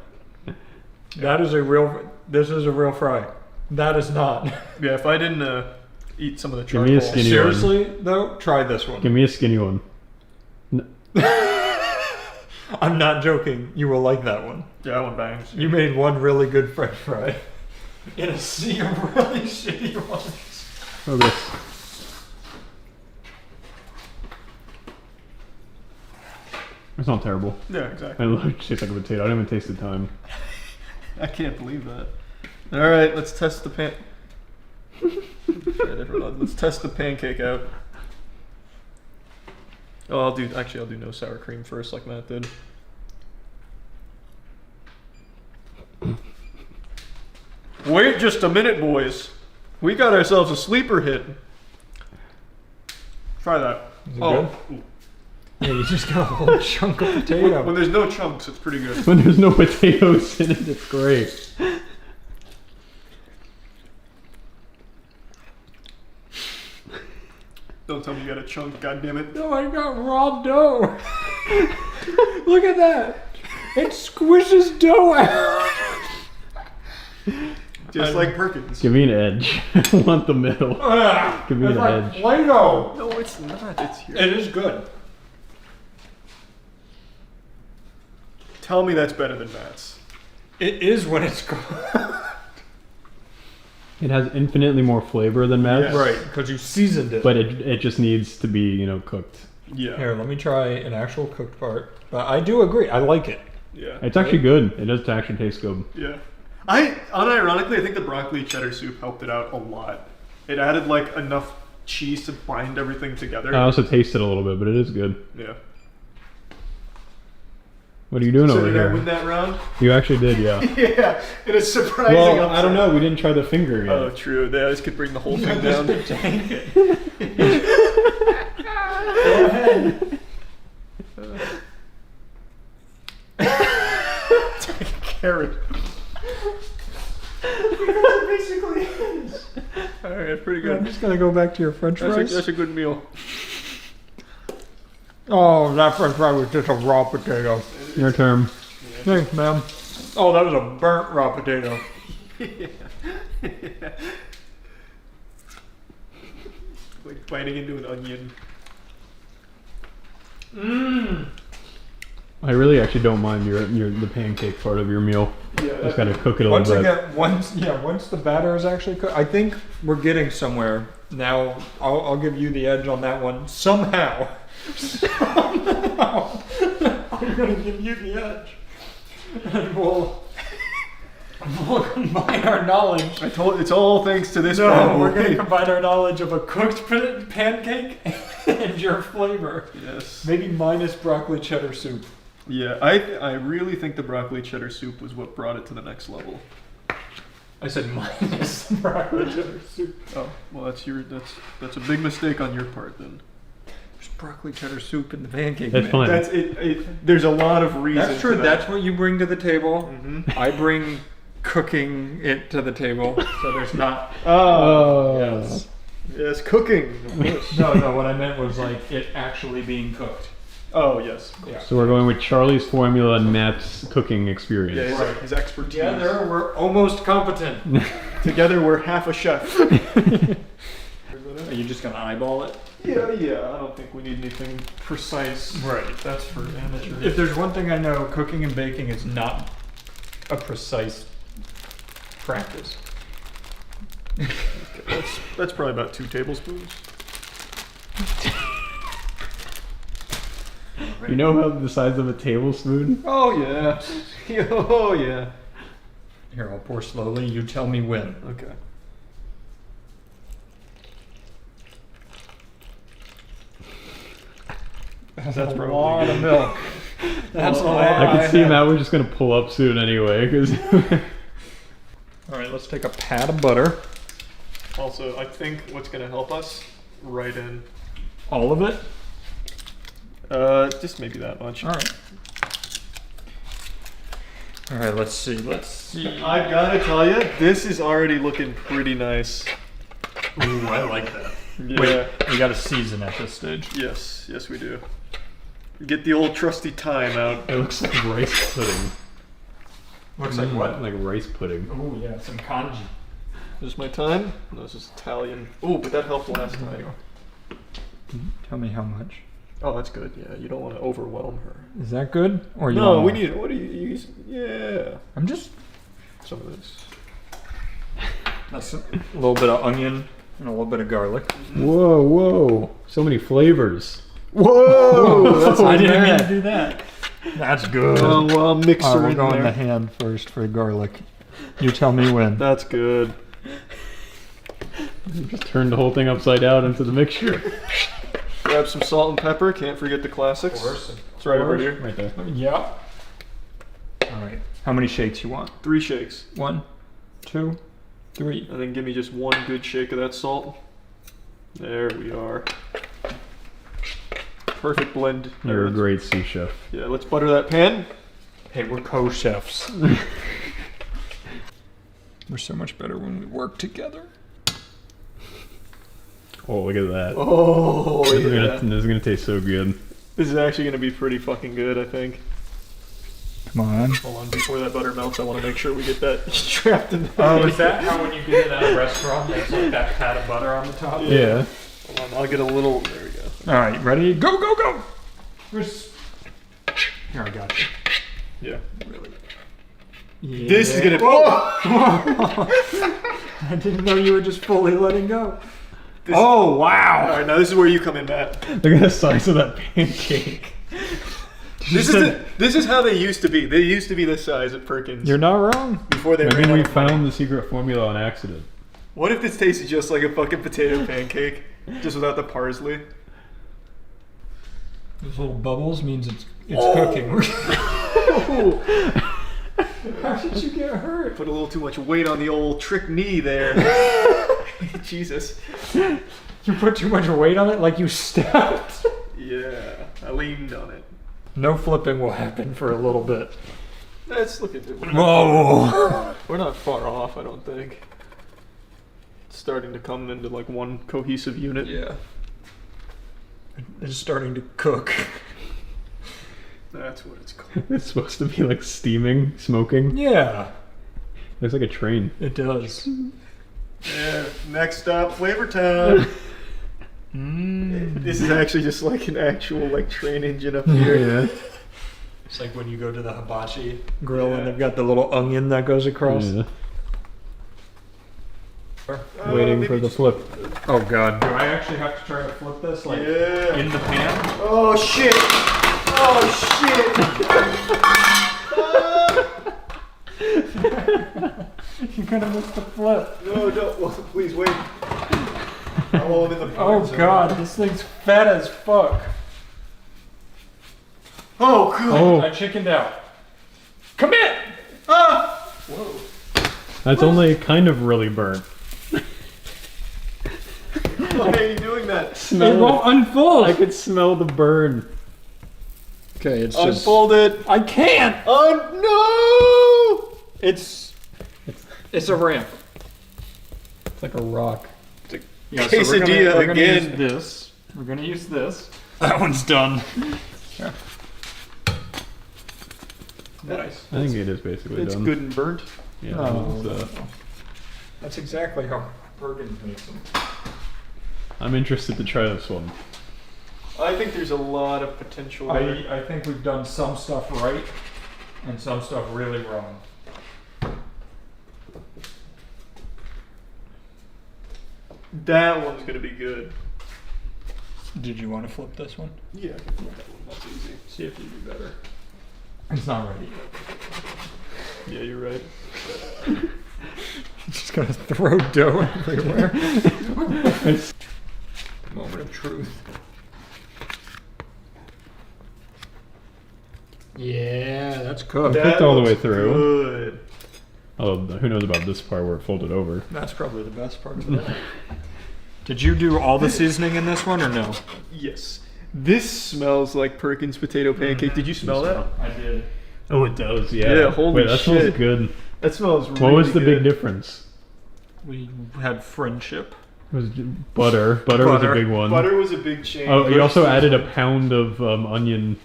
S14: That is a real. This is a real fry. That is not.
S1: Yeah, if I didn't eat some of the
S9: Give
S1: charcoal.
S9: me a skinny
S14: Seriously though, try this one.
S9: Give me a skinny one.
S14: I'm not joking. You will like that one.
S1: Yeah, that one bangs.
S14: You made one really good French fry in a sea of really shitty ones.
S9: Oh, this. It's not terrible.
S1: Yeah, exactly.
S9: I literally taste like a potato. I didn't even taste the time.
S1: I can't believe that. All right, let's test the pan. Let's test the pancake out. Oh, I'll do no sour cream first, like Matt did. Wait just a minute, boys. We got ourselves a sleeper hit. Try that.
S14: Is it good?
S1: Ooh.
S14: Yeah, you just got a whole chunk of potato.
S1: When there's no chunks, it's pretty good.
S9: When there's no potatoes in it, it's great.
S1: Don't tell me you got a chunk, goddammit.
S14: No, I got raw dough. Look at that. It squishes dough out.
S1: Just like Perkins.
S9: Give me an edge. I want the middle. Give me
S14: It's
S9: an
S14: like
S9: edge.
S14: Play-Doh.
S1: No, it's not. It's here.
S14: It is good.
S1: Tell me that's better than Matt's.
S14: It is when it's cooked.
S9: It has infinitely more flavor than Matt's.
S14: Right, because you seasoned it.
S9: But it just needs to be, you know, cooked.
S1: Yeah.
S14: Here, let me try an actual cooked part. But I do agree. I like it.
S1: Yeah.
S9: It's actually good. It does actually taste good.
S1: Yeah. Unironically, I think the broccoli cheddar soup helped it out a lot. It added like enough cheese to bind everything together.
S9: I also tasted a little bit, but it is good.
S1: Yeah.
S9: What are you doing
S1: So
S9: over
S1: did I
S9: here?
S1: win that round?
S9: You actually did, yeah.
S1: Yeah, it is surprising.
S9: Well, I don't know. We didn't try the finger yet.
S1: Oh, true. Yeah, this could bring the whole thing down.
S14: Dang it.
S1: Take a carrot. It basically is. Alright, pretty good.
S14: I'm just going to go back to your french fries.
S1: That's a good meal.
S14: Oh, that french fry was just a raw potato.
S9: Your turn.
S14: Thanks, ma'am. Oh, that was a burnt raw potato.
S1: Yeah. Like biting into an onion.
S14: Mmm.
S9: I really actually don't mind the pancake part of your meal.
S1: Yeah.
S9: Just gotta cook it a little bit.
S14: Once the batter is actually cooked, I think we're getting somewhere. Now, I'll give you the edge on that one. Somehow. I'm gonna give you the edge. And we'll combine our knowledge.
S1: It's all thanks to this.
S14: No, we're gonna combine our knowledge of a cooked pancake and your flavor.
S1: Yes.
S14: Maybe minus broccoli cheddar soup.
S1: Yeah, I really think the broccoli cheddar soup was what brought it to the next level.
S14: I said minus broccoli cheddar soup.
S1: Oh, well that's a big mistake on your part then.
S14: There's broccoli cheddar soup in the pancake.
S9: That's fine.
S1: That's it. There's a lot of reasons.
S14: That's true.
S1: to
S14: That's what you bring to the table.
S1: Mm-hmm.
S14: I bring cooking it to the table, so there's not.
S1: Oh, yes. Yes, cooking.
S14: No. What I meant was like it actually being cooked.
S1: Oh yes.
S14: Yeah.
S9: So we're going with Charlie's formula and Matt's cooking experience.
S1: Yeah, his expertise.
S14: Together we're almost competent.
S1: Together we're half a chef.
S14: Are you just gonna eyeball it?
S1: Yeah. I don't think we need anything precise.
S14: Right.
S1: That's for amateurs.
S14: If there's one thing I know, cooking and baking is not a precise practice.
S1: Okay, that's probably about 2 tablespoons.
S9: You know how the size of a tablespoon?
S1: Oh yeah. Oh yeah.
S14: Here, I'll pour slowly. You tell me when.
S1: Okay.
S14: That's
S1: That's
S14: a
S1: probably
S14: lot
S1: good.
S14: of milk. That's a lot.
S9: I can see Matt was just gonna pull up soon anyway. Cause
S14: All right, let's take a pat of butter.
S1: Also, I think what's gonna help us right in.
S14: All of it?
S1: Just maybe that much.
S14: All right. All right, let's see.
S1: I gotta tell you, this is already looking pretty nice.
S14: Ooh, I like that.
S1: Yeah.
S14: Wait, we gotta season at this stage.
S1: Yes, we do. Get the old trusty thyme out.
S9: it looks like rice pudding.
S14: Looks like what?
S9: Like rice pudding.
S14: Oh yeah, some kanji.
S1: Is this my time? No, this is Italian. Oh, but that helped last time.
S14: Tell me how much.
S1: Oh, that's good. Yeah, you don't want to overwhelm her.
S14: Is that good? Or you
S1: No,
S14: want
S1: we
S14: more?
S1: need. What do you use? Yeah.
S14: I'm just
S1: Some of this.
S14: that's a little bit of onion and a little bit of garlic.
S9: Whoa! So many flavors.
S1: Whoa!
S14: I didn't mean to do that. That's good.
S1: Oh, well, mix her
S14: We'll
S1: in
S14: go in
S1: there.
S14: the hand first for garlic. You tell me when.
S1: That's good.
S9: Just turn the whole thing upside down into the mixture.
S1: Grab some salt and pepper. Can't forget the classics.
S14: Of course.
S1: It's right over here.
S9: Right there.
S14: Yeah. All right. How many shakes you want?
S1: 3 shakes.
S14: 1, 2, 3.
S1: And then give me just 1 good shake of that salt. There we are. Perfect blend.
S9: You're a great sous chef.
S1: Yeah, let's butter that pan.
S14: Hey, we're co-chefs. We're so much better when we work together.
S9: Oh, look at that.
S1: Oh,
S9: this
S1: yeah.
S9: This is gonna taste so good.
S1: This is actually gonna be pretty fucking good, I think.
S14: Come on.
S1: Hold on, before that butter melts, I want to make sure we get that trapped in there.
S14: Oh, is that how when you get it at a restaurant, there's like that pat of butter on the top?
S9: Yeah.
S1: Hold on, I'll get a little. There we go.
S14: All right, ready? Go, go, go! Here, I got you.
S1: Yeah.
S14: Really.
S1: This is gonna.
S14: Oh! I didn't know you were just fully letting go. Oh, wow!
S1: All right, now this is where you come in, Matt.
S9: Look at the size of that pancake.
S1: This is how they used to be. They used to be this size at Perkins.
S9: You're not wrong.
S1: Before they
S9: Maybe
S1: ran
S9: we
S1: out of money.
S9: found the secret formula on accident.
S1: What if this tasted just like a fucking potato pancake, just without the parsley?
S14: Those little bubbles means it's
S1: Oh.
S14: cooking. How did you get hurt?
S1: Put a little too much weight on the old trick knee there. Jesus.
S14: You put too much weight on it like you stepped.
S1: Yeah, I leaned on it.
S14: No flipping will happen for a little bit.
S1: Let's look at it.
S14: Whoa!
S1: We're not far off, I don't think. It's starting to come into like one cohesive unit.
S14: Yeah. It's starting to cook.
S1: That's what it's called.
S9: It's supposed to be like steaming, smoking.
S14: Yeah.
S9: Looks like a train.
S14: It does.
S1: Yeah, next up, Flavor Town. This is actually just like an actual like train engine up here.
S9: Yeah.
S14: It's like when you go to the hibachi grill and they've got the little onion that goes across.
S9: Yeah. Waiting for the flip.
S14: Oh god. Do I actually have to try to flip this like
S1: Yeah.
S14: in the pan?
S1: Oh shit! Oh shit!
S14: You're gonna miss the flip.
S1: No, don't. Well, please wait. Oh, I'm in the
S14: Oh god, this thing's fat as fuck.
S1: Oh god.
S9: Oh.
S14: I chickened out. Commit!
S1: Ah! Whoa.
S9: That's only kind of really burnt.
S1: Why are you doing that?
S9: Smell
S14: It won't unfold.
S9: I could smell the burn.
S14: Okay, it's just.
S1: Unfold it.
S14: I can't.
S1: Oh no!
S14: It's a ramp. It's like a rock. Yeah,
S1: Quesadilla
S14: we're gonna
S1: again.
S14: use this. We're gonna use this. That one's done. Yeah. Nice.
S9: I think it is basically
S1: It's
S9: done.
S1: good and burnt.
S9: Yeah.
S14: No.
S9: it's,
S14: That's exactly how Bergen makes them.
S9: I'm interested to try this one.
S1: I think there's a lot of potential there.
S14: I think we've done some stuff right and some stuff really wrong.
S1: That one's gonna be good.
S14: Did you want to flip this one?
S1: Yeah, I can flip that one. That's easy.
S14: See if you do better. It's not ready yet.
S1: Yeah, you're right.
S14: Just gonna throw dough everywhere. Moment of truth. Yeah, that's cooked.
S1: That
S9: Cooked all the way
S1: looks
S9: through.
S1: Good.
S9: Oh, who knows about this part where it folded over?
S14: That's probably the best part of it. Did you do all the seasoning in this one or no?
S1: Yes. This smells like Perkins potato pancake. Did you smell that?
S14: I did.
S9: Oh, it does. Yeah.
S1: Yeah, holy
S9: Wait, that
S1: shit.
S9: smells good.
S1: That smells really
S9: What was the
S1: good.
S9: big difference?
S14: We had friendship.
S9: It was butter. Butter was a big one.
S1: Butter was a big change.
S9: Oh, you also added a pound of onion.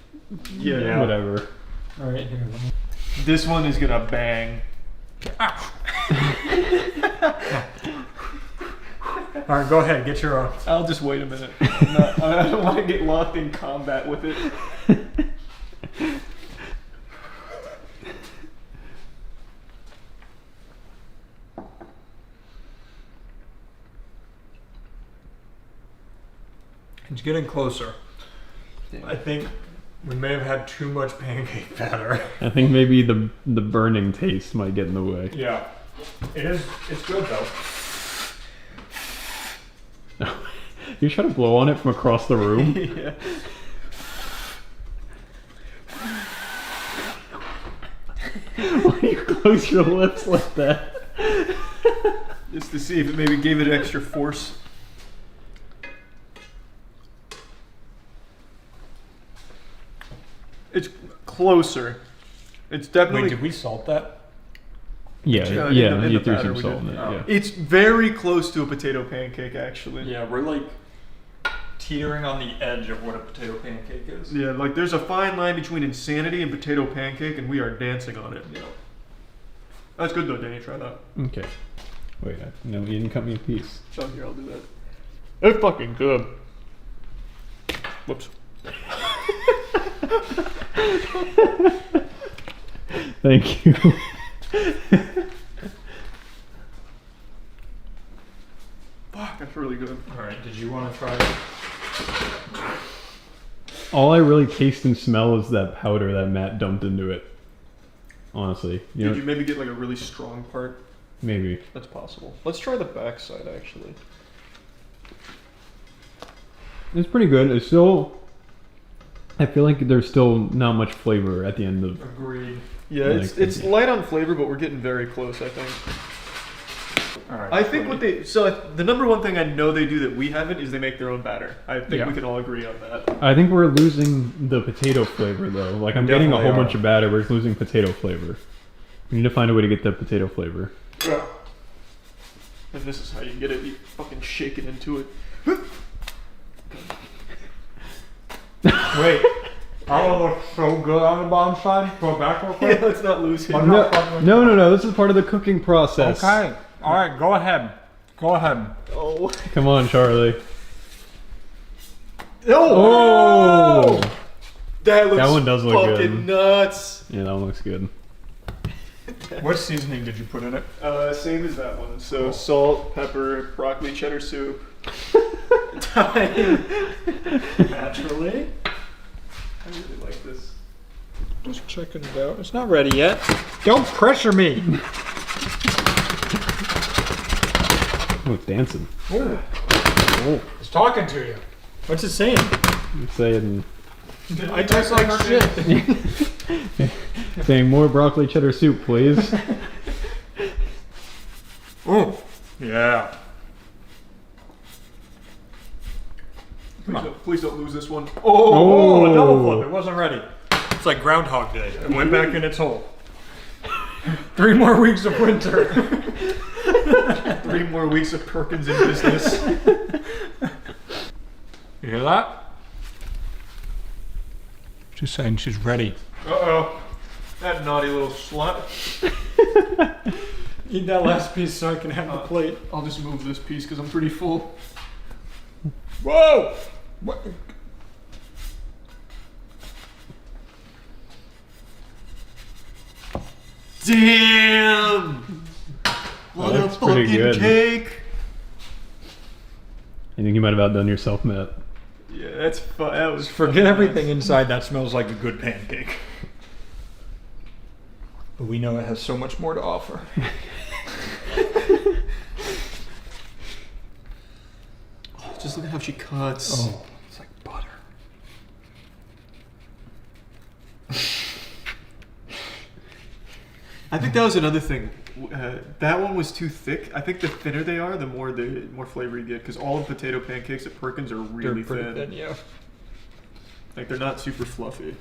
S1: Yeah.
S9: Whatever.
S14: All right, here.
S1: This one is gonna bang.
S14: All right, go ahead. Get your own.
S1: I'll just wait a minute. I don't want to get locked in combat with it.
S14: It's getting closer. I think we may have had too much pancake batter.
S9: I think maybe the burning taste might get in the way.
S14: Yeah. It is. It's good though.
S9: You try to blow on it from across the room?
S1: Yeah.
S9: Why do you close your lips like that?
S1: Just to see if it maybe gave it extra force. It's closer. It's definitely.
S14: Wait, did we salt that?
S9: Yeah,
S1: in
S9: you
S1: the
S9: threw
S1: batter
S9: some
S1: we
S9: salt
S1: did.
S9: in it. Yeah.
S1: It's very close to a potato pancake, actually.
S14: Yeah, we're like teetering on the edge of what a potato pancake is.
S1: Yeah, like there's a fine line between insanity and potato pancake, and we are dancing on it.
S14: Yeah.
S1: That's good though, Danny. Try that.
S9: Okay. Wait, no, you didn't cut me a piece.
S1: So here, I'll do that. It's fucking good. Whoops.
S9: Thank you.
S1: Fuck, that's really good.
S14: Alright, did you want to try it?
S9: All I really taste and smell is that powder that Matt dumped into it. Honestly.
S1: Did you maybe get like a really strong part?
S9: Maybe.
S1: That's possible. Let's try the backside actually.
S9: It's pretty good. It's still... I feel like there's still not much flavor at the end of...
S1: Agreed. Yeah, it's light on flavor, but we're getting very close, I think.
S14: Alright.
S1: I think the number one thing I know they do that we haven't is they make their own batter. I think we can all agree on that.
S9: I think we're losing the potato flavor though. Like I'm getting a whole bunch of batter, we're losing potato flavor. We need to find a way to get that potato flavor.
S1: Yeah. And this is how you get it. You fucking shake it into it.
S14: Wait. Oh, looks so good on the bottom side. Go back real quick.
S1: Yeah, let's not lose him.
S9: No. This is part of the cooking process.
S14: Okay. Alright, go ahead. Go ahead.
S1: Oh.
S9: Come on, Charlie.
S1: Oh! That
S9: one does look
S1: fucking
S9: good.
S1: Nuts.
S9: Yeah, that one looks good.
S14: What seasoning did you put in it?
S1: Same as that one. So salt, pepper, broccoli cheddar soup, thyme.
S14: Naturally.
S1: I really like this.
S14: Just checking it out. It's not ready yet. Don't pressure me.
S9: Oh, it's dancing.
S14: Ooh.
S9: Oh.
S14: It's talking to you. What's it saying?
S9: It's saying...
S14: I taste like shit.
S9: Saying more broccoli cheddar soup, please.
S14: Oh, yeah.
S1: Please don't lose this one.
S14: Oh, a double flip. It wasn't ready. It's like Groundhog Day. It went back in its hole. 3 more weeks of winter.
S1: 3 more weeks of Perkins in business.
S14: You hear that? Just saying she's ready.
S1: Uh-oh. That naughty little slut.
S14: Eat that last piece so I can have the plate.
S1: I'll just move this piece because I'm pretty full.
S14: Whoa! What?
S1: Damn! What a fucking cake!
S9: I think you might have outdone yourself, Matt.
S1: Yeah, that's fun. That was
S14: Forget everything inside. That smells like a good pancake. But we know it has so much more to offer.
S1: Just look at how she cuts.
S14: Oh, it's like butter.
S1: I think that was another thing. That one was too thick. I think the thinner they are, the more flavor you get. Because all of potato pancakes at Perkins are really thin.
S14: Yeah.
S1: Like they're not super fluffy.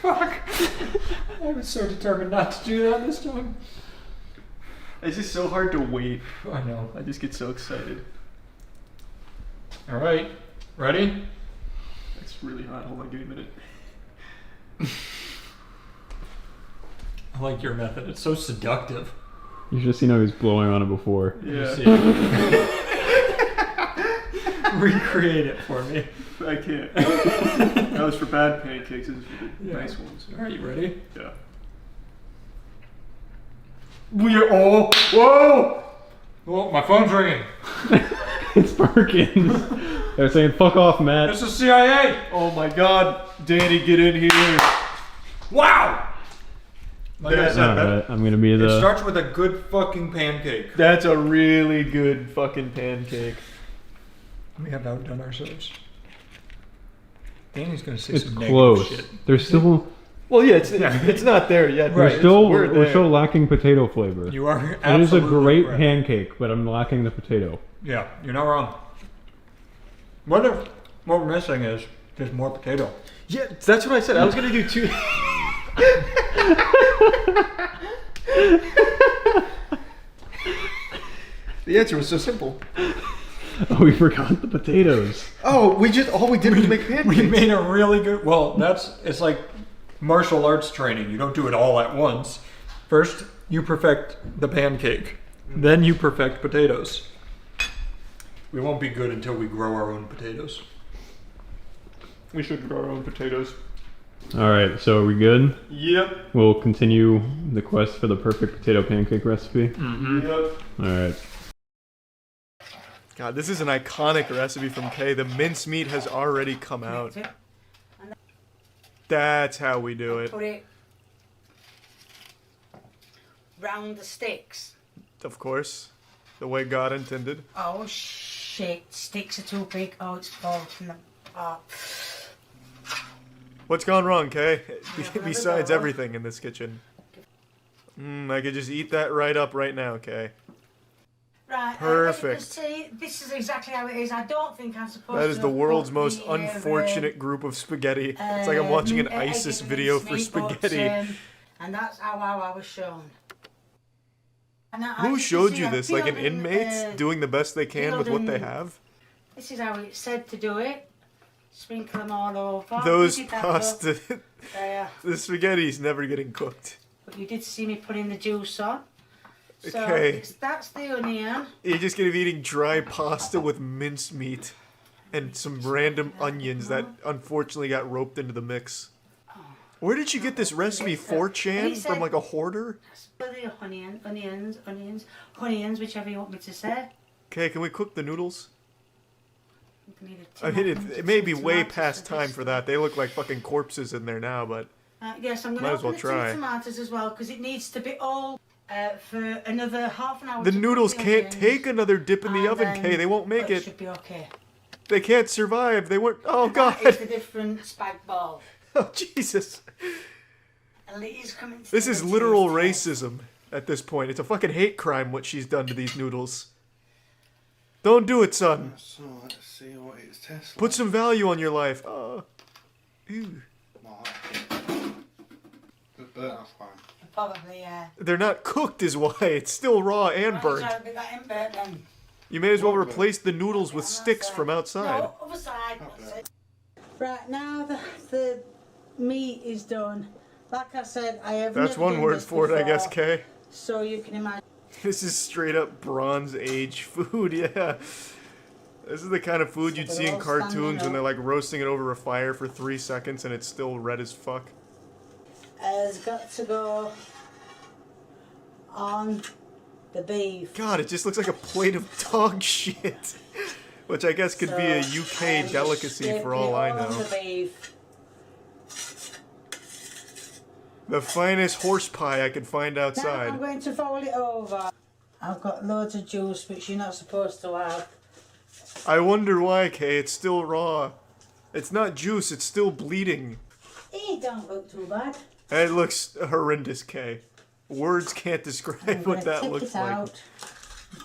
S14: Fuck. I was so determined not to do that this time.
S1: It's just so hard to wait.
S14: I know.
S1: I just get so excited.
S14: All right. Ready?
S1: It's really hot. Hold on, give me a minute.
S14: I like your method. It's so seductive.
S9: You should have seen how he was blowing on it before.
S1: Yeah.
S14: Recreate it for me.
S1: I can't. That was for bad pancakes. This is for the nice ones.
S14: All right, you ready?
S1: Yeah. We're all. Whoa!
S14: Oh, my phone's ringing.
S9: It's Perkins. They're saying, fuck off, Matt.
S14: It's the CIA.
S1: Oh my god. Danny, get in here.
S14: Wow! Like I said,
S9: Alright, I'm gonna be the...
S14: it starts with a good fucking pancake.
S1: That's a really good fucking pancake.
S14: We have outdone ourselves. Danny's gonna say
S9: It's
S14: some
S9: close.
S14: negative shit.
S9: There's still...
S1: Well, yeah, it's not there yet.
S9: We're still lacking potato flavor.
S14: You are
S9: It is a
S14: absolutely
S9: great
S14: correct.
S9: pancake, but I'm lacking the potato.
S14: Yeah, you're not wrong. What if What we're missing is just more potato.
S2: Yeah, that's what I said. I was gonna do 2. The answer was so simple.
S9: Oh, we forgot the potatoes.
S2: Oh, all we did was make pancakes.
S14: We made a really good. Well, it's like martial arts training. You don't do it all at once. First, you perfect the pancake. Then you perfect potatoes. We won't be good until we grow our own potatoes.
S1: We should grow our own potatoes.
S9: Alright, so are we good?
S1: Yep.
S9: We'll continue the quest for the perfect potato pancake recipe.
S1: Yep.
S9: Alright.
S1: God, this is an iconic recipe from Kay. The mincemeat has already come out. That's how we do it.
S16: Put it round the sticks.
S1: Of course. The way God intended.
S16: Oh shit, sticks are too big. Oh, it's falling from the... Oh.
S1: What's gone wrong, Kay? Besides everything in this kitchen. I could just eat that right up right now, Kay.
S16: Right,
S1: Perfect.
S16: See, this is exactly how it is. I don't think I'm supposed to.
S1: That is the world's
S16: put
S1: most
S16: the,
S1: unfortunate group of spaghetti. It's like I'm watching an ISIS video for spaghetti.
S16: And that's how I was shown. And
S1: Who showed you this? Like an inmate doing the best they can with what they have?
S16: This is how it said to do it. Sprinkle them all over.
S1: Those
S16: You did that,
S1: pasta...
S16: there.
S1: The spaghetti's never getting cooked.
S16: But you did see me putting the juice on. So
S1: Okay.
S16: that's the onion.
S1: You're just gonna be eating dry pasta with mincemeat and some random onions that unfortunately got roped into the mix. Where did you get this recipe? 4chan? From like a hoarder?
S16: Split the onions, whichever you want me to say.
S1: Okay, can we cook the noodles?
S16: You can
S1: I mean, it may be way past time for that. They look like fucking corpses in there now, but
S16: yes, I'm going
S1: might
S16: to
S1: as well
S16: open the
S1: try.
S16: tomatoes as well because it needs to be all for another half an hour.
S1: The
S16: to cook
S1: noodles
S16: the
S1: can't
S16: onions,
S1: take another dip in the
S16: and
S1: oven,
S16: then-
S1: Kay. They won't make
S16: but
S1: it.
S16: Should be okay.
S1: They can't survive. They weren't. Oh god.
S16: That is the different spag ball.
S1: Oh Jesus.
S16: And it is coming.
S1: This is literal racism at this point. It's a fucking hate crime what she's done to these noodles. Don't do it, son.
S2: So let's see what it tastes like.
S1: Put some value on your life. Ew.
S2: That's fine.
S16: Probably, yeah.
S1: They're not cooked is why. It's still raw and burnt.
S16: So we got in burnt then.
S1: You may as well replace the noodles with sticks from outside.
S16: No, other side. That's it. Right, now the meat is done. Like I said, I have
S1: That's
S16: never
S1: one
S16: done
S1: word
S16: this
S1: for it, I guess,
S16: before,
S1: Kay.
S16: So you can imagine.
S1: This is straight up Bronze Age food, yeah. This is the kind of food you'd see in cartoons when they're like roasting it over a fire for 3 seconds and it's still red as fuck.
S16: Has got to go on the beef.
S1: God, it just looks like a plate of dog shit. Which I guess could be a UK delicacy for all I know.
S16: The beef.
S1: The finest horse pie I could find
S16: Now I'm
S1: outside.
S16: going to fold it over. I've got loads of juice which you're not supposed to have.
S1: I wonder why, Kay. It's still raw. It's not juice, it's still bleeding.
S16: It don't look too bad.
S1: It looks horrendous, Kay. Words can't describe what that looks like.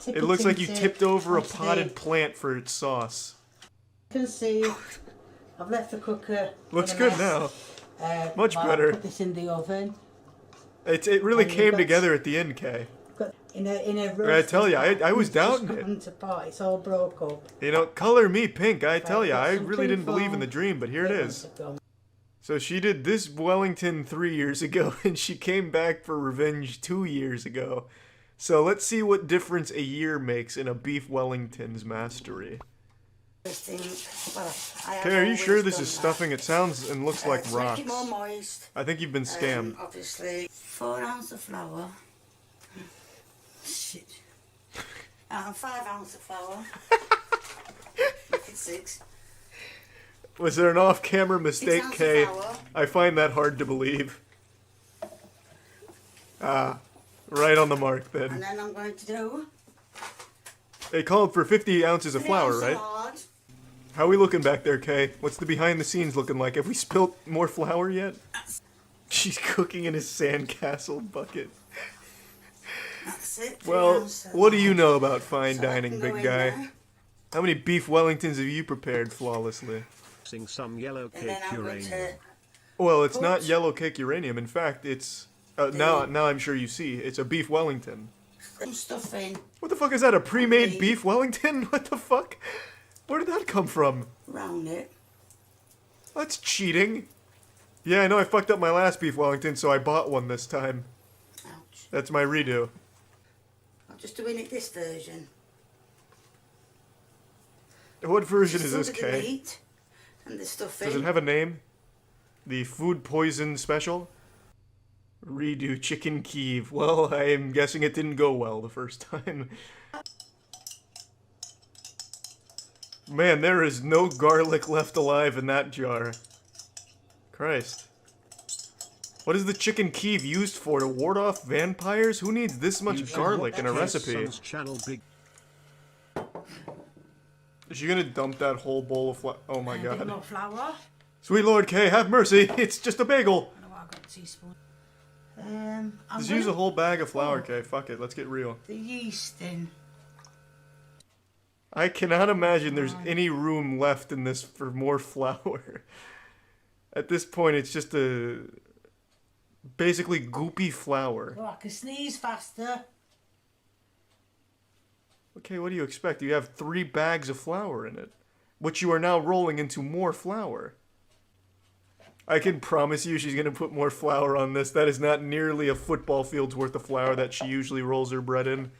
S1: It looks like you tipped over a potted plant for its sauce.
S16: You can see I've left the cooker.
S1: Looks
S16: in a
S1: good
S16: mess.
S1: now. Much
S16: I'll
S1: better.
S16: Put this in the oven.
S1: It really
S16: And you've
S1: came
S16: got-
S1: together at the end, Kay.
S16: In a
S1: I tell you, I was
S16: It's just
S1: doubting it.
S16: come to pot. It's all broke up.
S1: You know, color me pink, I tell you.
S16: got
S1: I
S16: some
S1: really didn't
S16: tin
S1: believe in
S16: foil.
S1: the dream, but here it
S16: Wait
S1: is.
S16: one second.
S1: So she did this Wellington 3 years ago, and she came back for revenge 2 years ago. So let's see what difference a year makes in a beef Wellington's mastery. Okay, are you sure this is stuffing? It sounds and looks like
S16: To
S1: rocks.
S16: make it more moist.
S1: I think you've been scammed.
S16: Obviously, 4 ounces of flour. Shit. 5 ounces of flour. Make it 6.
S1: Was there an off-camera mistake,
S16: ounces
S1: Kay?
S16: of flour.
S1: I find that hard to believe. Right on the mark
S16: And
S1: then.
S16: then I'm going to do
S1: They called for 50 ounces of
S16: 3
S1: flour,
S16: ounces
S1: right?
S16: lard.
S1: How are we looking back there, Kay? What's the behind the scenes looking like? Have we spilt more flour yet? She's cooking in his sandcastle bucket.
S16: That's it. 3
S1: Well,
S16: ounces.
S1: what do you know about fine
S16: So that
S1: dining,
S16: can go
S1: big
S16: in
S1: guy?
S16: there.
S1: How many beef Wellingtons have you prepared flawlessly?
S10: Some yellow
S16: And then
S10: cake
S16: I'm going
S10: uranium.
S16: to
S1: Well, it's not yellow cake uranium. In fact, it's now I'm sure you see. It's a beef Wellington.
S16: some stuff in
S1: What the fuck is that? A pre-made beef Wellington? What the fuck? Where did that come from?
S16: round it.
S1: That's cheating. Yeah, I know I fucked up my last beef Wellington, so I bought one this time.
S16: Ouch.
S1: That's my redo.
S16: I'm just doing it this version.
S1: What version is
S16: Some
S1: this,
S16: of the
S1: Kay?
S16: meat and the stuff
S1: Does
S16: in.
S1: it have a name? The food poison special? Redo chicken Kiev. Well, I am guessing it didn't go well the first time. Man, there is no garlic left alive in that jar. Christ. What is the chicken Kiev used for? To ward off vampires? Who needs this much garlic in a recipe? Is she gonna dump that whole bowl of flour? Oh my
S16: And a bit
S1: god.
S16: more flour.
S1: Sweet Lord Kay, have mercy. It's just a bagel.
S16: I know I've got a teaspoon. I'm
S1: Just
S16: gonna
S1: use a whole bag of flour,
S16: put
S1: Kay. Fuck it, let's get real.
S16: the yeast in.
S1: I cannot imagine there's any room left in this for more flour. At this point, it's just a basically goopy flour.
S16: Oh, I can sneeze faster.
S1: Okay, what do you expect? You have 3 bags of flour in it, which you are now rolling into more flour. I can promise you she's going to put more flour on this. That is not nearly a football field's worth of flour that she usually rolls her bread in.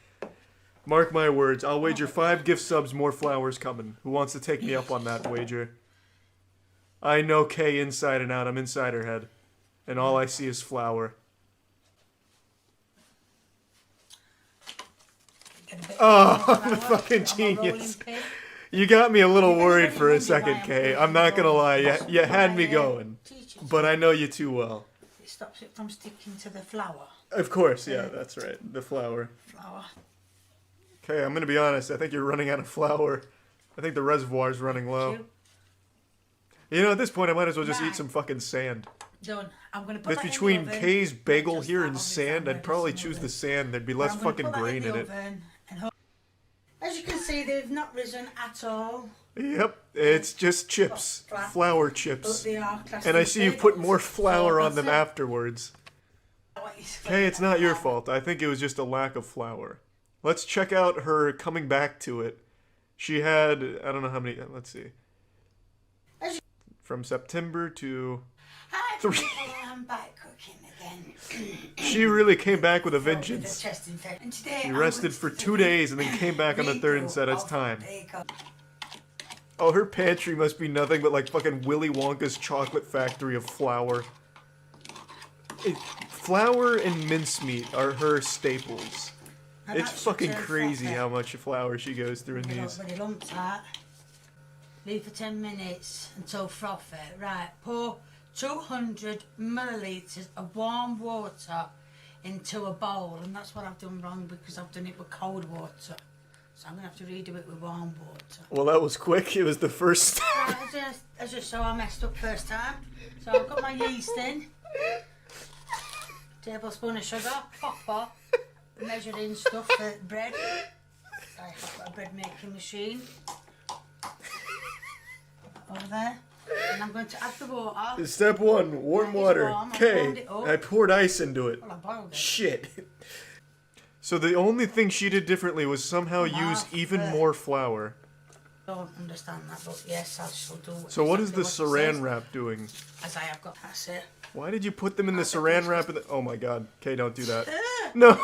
S1: Mark my words, I'll wager 5 gift subs more flour's coming. Who wants to take me up on that wager? I know Kay inside and out. I'm inside her head. And all I see is flour. Oh, I'm a fucking genius. You got me a little worried for a second, Kay. I'm not gonna lie, you had me going. But I know you too well.
S16: It stops it from sticking to the flour.
S1: Of course, yeah, that's right. The flour.
S16: Flour.
S1: Okay, I'm gonna be honest. I think you're running out of flour. I think the reservoir's running low. You know, at this point, I might as well just eat some fucking sand.
S16: Done. I'm gonna put
S1: If
S16: that in
S1: between
S16: the oven.
S1: Kay's bagel here and sand, I'd probably choose the sand. There'd be less
S16: I'm gonna
S1: fucking
S16: put that
S1: grain
S16: the
S1: in it.
S16: oven and as you can see, they've not risen at all.
S1: Yep, it's just chips. Flour chips.
S16: But they are classed
S1: And I
S16: as
S1: see you put
S16: bagels.
S1: more flour
S16: So
S1: on them
S16: that's it.
S1: afterwards. Hey, it's not your fault. I think it was just a lack of flour. Let's check out her coming back to it. She had, I don't know how many, let's see. From September to...
S16: Hi,
S1: 3.
S16: people, I'm back cooking again.
S1: She really came back with a
S16: With a
S1: vengeance.
S16: chest infection. And today
S1: She
S16: I'm
S1: rested for 2 days and then came back on the 3rd and said it's time. Oh, her pantry must be nothing but like fucking Willy Wonka's chocolate factory of flour. Flour and mincemeat are her staples.
S16: And
S1: It's
S16: that's
S1: fucking
S16: so
S1: crazy
S16: fluffy.
S1: how much flour she goes through in
S16: Get
S1: these.
S16: ready, lumps that. Leave for 10 minutes until frothy. Right, pour 200 millilitres of warm water into a bowl, and that's what I've done wrong because I've done it with cold water. So I'm gonna have to redo it with warm water.
S1: Well, that was quick. It was the first.
S16: Right, I just saw I messed up first time. So I've got my yeast in. Tablespoon of sugar, copper, measured in stuff for bread. I've got a bread making machine. Over there. And I'm going to add the water.
S1: Step 1, warm water.
S16: warm. I
S1: Okay,
S16: warmed it up.
S1: I poured ice into it.
S16: Well, I boiled it.
S1: Shit. So the only thing she did differently was somehow use even more flour.
S16: Don't understand that, but yes, I shall do.
S1: So what is the
S16: exactly what it
S1: saran
S16: says,
S1: wrap doing?
S16: As I have got, that's it.
S1: Why did you put them in the saran wrap? Oh my god. Okay, don't do that. No.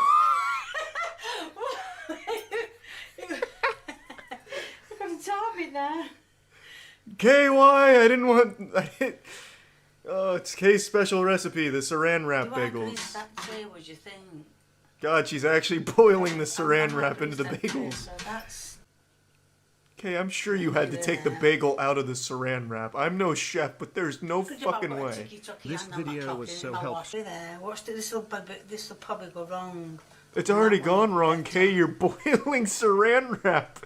S16: I've got a target there.
S1: KY, I didn't want. Oh, it's Kay's special recipe, the saran wrap
S16: Do I put
S1: bagels.
S16: exactly what you think?
S1: God, she's actually boiling the saran wrap into the bagels.
S16: So that's
S1: Okay, I'm sure you had to take the bagel out of the saran wrap. I'm no chef, but there's no fucking way.
S10: This video was so helpful.
S16: there. Watch this will probably go wrong.
S1: It's already gone wrong, Kay. You're boiling saran wrap.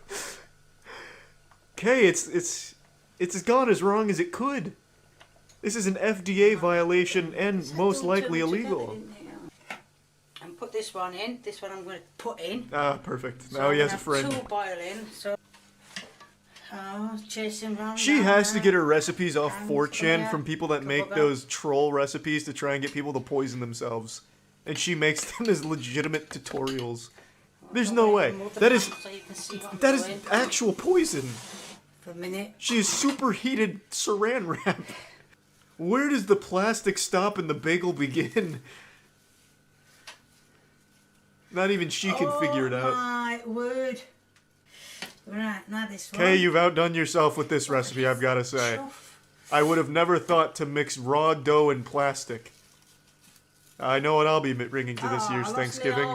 S1: Kay, it's as gone as wrong as it could. This is an FDA violation and most likely illegal.
S16: And put this one in. This one I'm going to put in.
S1: Ah, perfect.
S16: So
S1: Now he
S16: I'm
S1: has a
S16: gonna have
S1: friend.
S16: two boiling. So Oh, chasing around.
S1: She has to get her recipes off 4chan from people that make those troll recipes to try and get people to poison themselves. And she makes them as legitimate tutorials. There's no way. That is actual poison.
S16: For a minute.
S1: She is superheated saran wrap. Where does the plastic stop and the bagel begin? Not even she can figure it out.
S16: Oh my word. Right, now this one.
S1: Kay, you've outdone yourself with this recipe, I've got to say. I would have never thought to mix raw dough and plastic. I know what I'll be bringing to this year's Thanksgiving.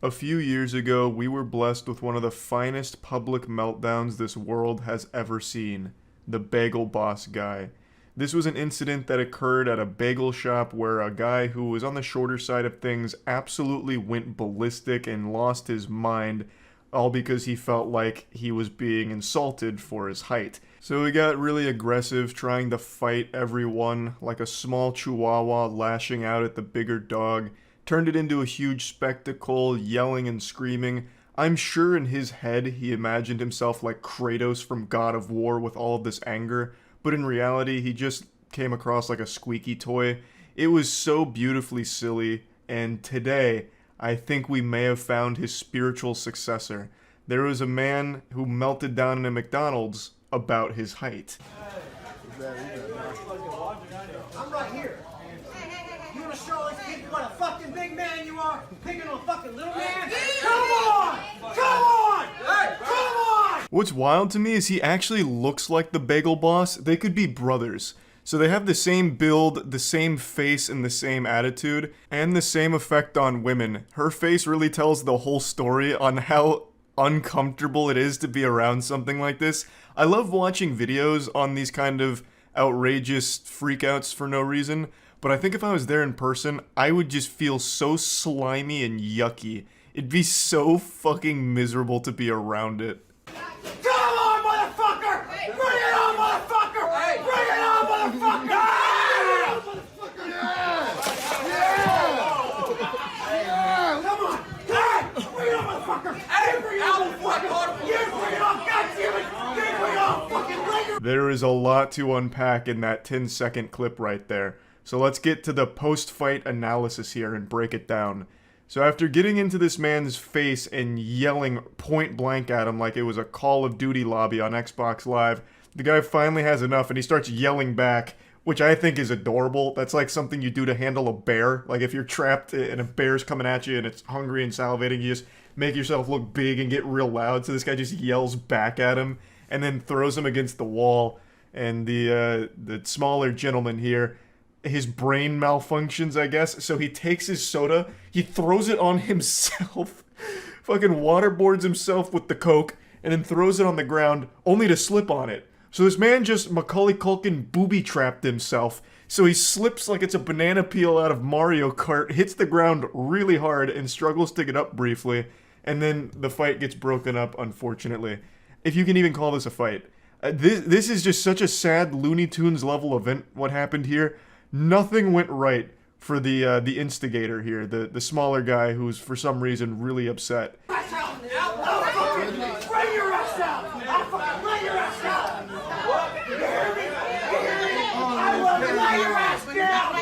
S1: A few years ago, we were blessed with one of the finest public meltdowns this world has ever seen. The Bagel Boss guy. This was an incident that occurred at a bagel shop where a guy who was on the shorter side of things absolutely went ballistic and lost his mind, all because he felt like he was being insulted for his height. So he got really aggressive, trying to fight everyone like a small chihuahua lashing out at the bigger dog, turned it into a huge spectacle, yelling and screaming. I'm sure in his head he imagined himself like Kratos from God of War with all of this anger, but in reality he just came across like a squeaky toy. It was so beautifully silly, and today I think we may have found his spiritual successor. There was a man who melted down in a McDonald's about his height.
S15: I'm right here. You wanna show these people what a fucking big man you are? Picking on a fucking little man? Come on! Come on! Hey, come on!
S1: What's wild to me is he actually looks like the Bagel Boss. They could be brothers. So they have the same build, the same face, and the same attitude, and the same effect on women. Her face really tells the whole story on how uncomfortable it is to be around something like this. I love watching videos on these kind of outrageous freakouts for no reason, but I think if I was there in person, I would just feel so slimy and yucky. It'd be so fucking miserable to be around it.
S15: Come on, motherfucker! Bring it on, motherfucker! Bring it on, motherfucker! Yeah! Yeah! Come on! Hey! Bring it on, motherfucker! Hey! Bring it on, motherfucker! You bring it on! Goddammit! You bring it on, fucking later!
S1: There is a lot to unpack in that 10-second clip right there. So let's get to the post-fight analysis here and break it down. So after getting into this man's face and yelling point blank at him like it was a Call of Duty lobby on Xbox Live, the guy finally has enough and he starts yelling back, which I think is adorable. That's like something you do to handle a bear. Like if you're trapped and a bear's coming at you and it's hungry and salivating, you just make yourself look big and get real loud. So this guy just yells back at him and then throws him against the wall. And the smaller gentleman here, his brain malfunctions, I guess, so he takes his soda, he throws it on himself, fucking waterboards himself with the Coke, and then throws it on the ground, only to slip on it. So this man just Macaulay Culkin booby-trapped himself, so he slips like it's a banana peel out of Mario Kart, hits the ground really hard, and struggles to get up briefly, and then the fight gets broken up, unfortunately. If you can even call this a fight. This is just such a sad Looney Tunes level event, what happened here. Nothing went right for the instigator here, the smaller guy who's for some reason really upset.
S15: Bring your ass out! I'll fucking lay your ass out! You hear me? You hear me? I will lay your ass down!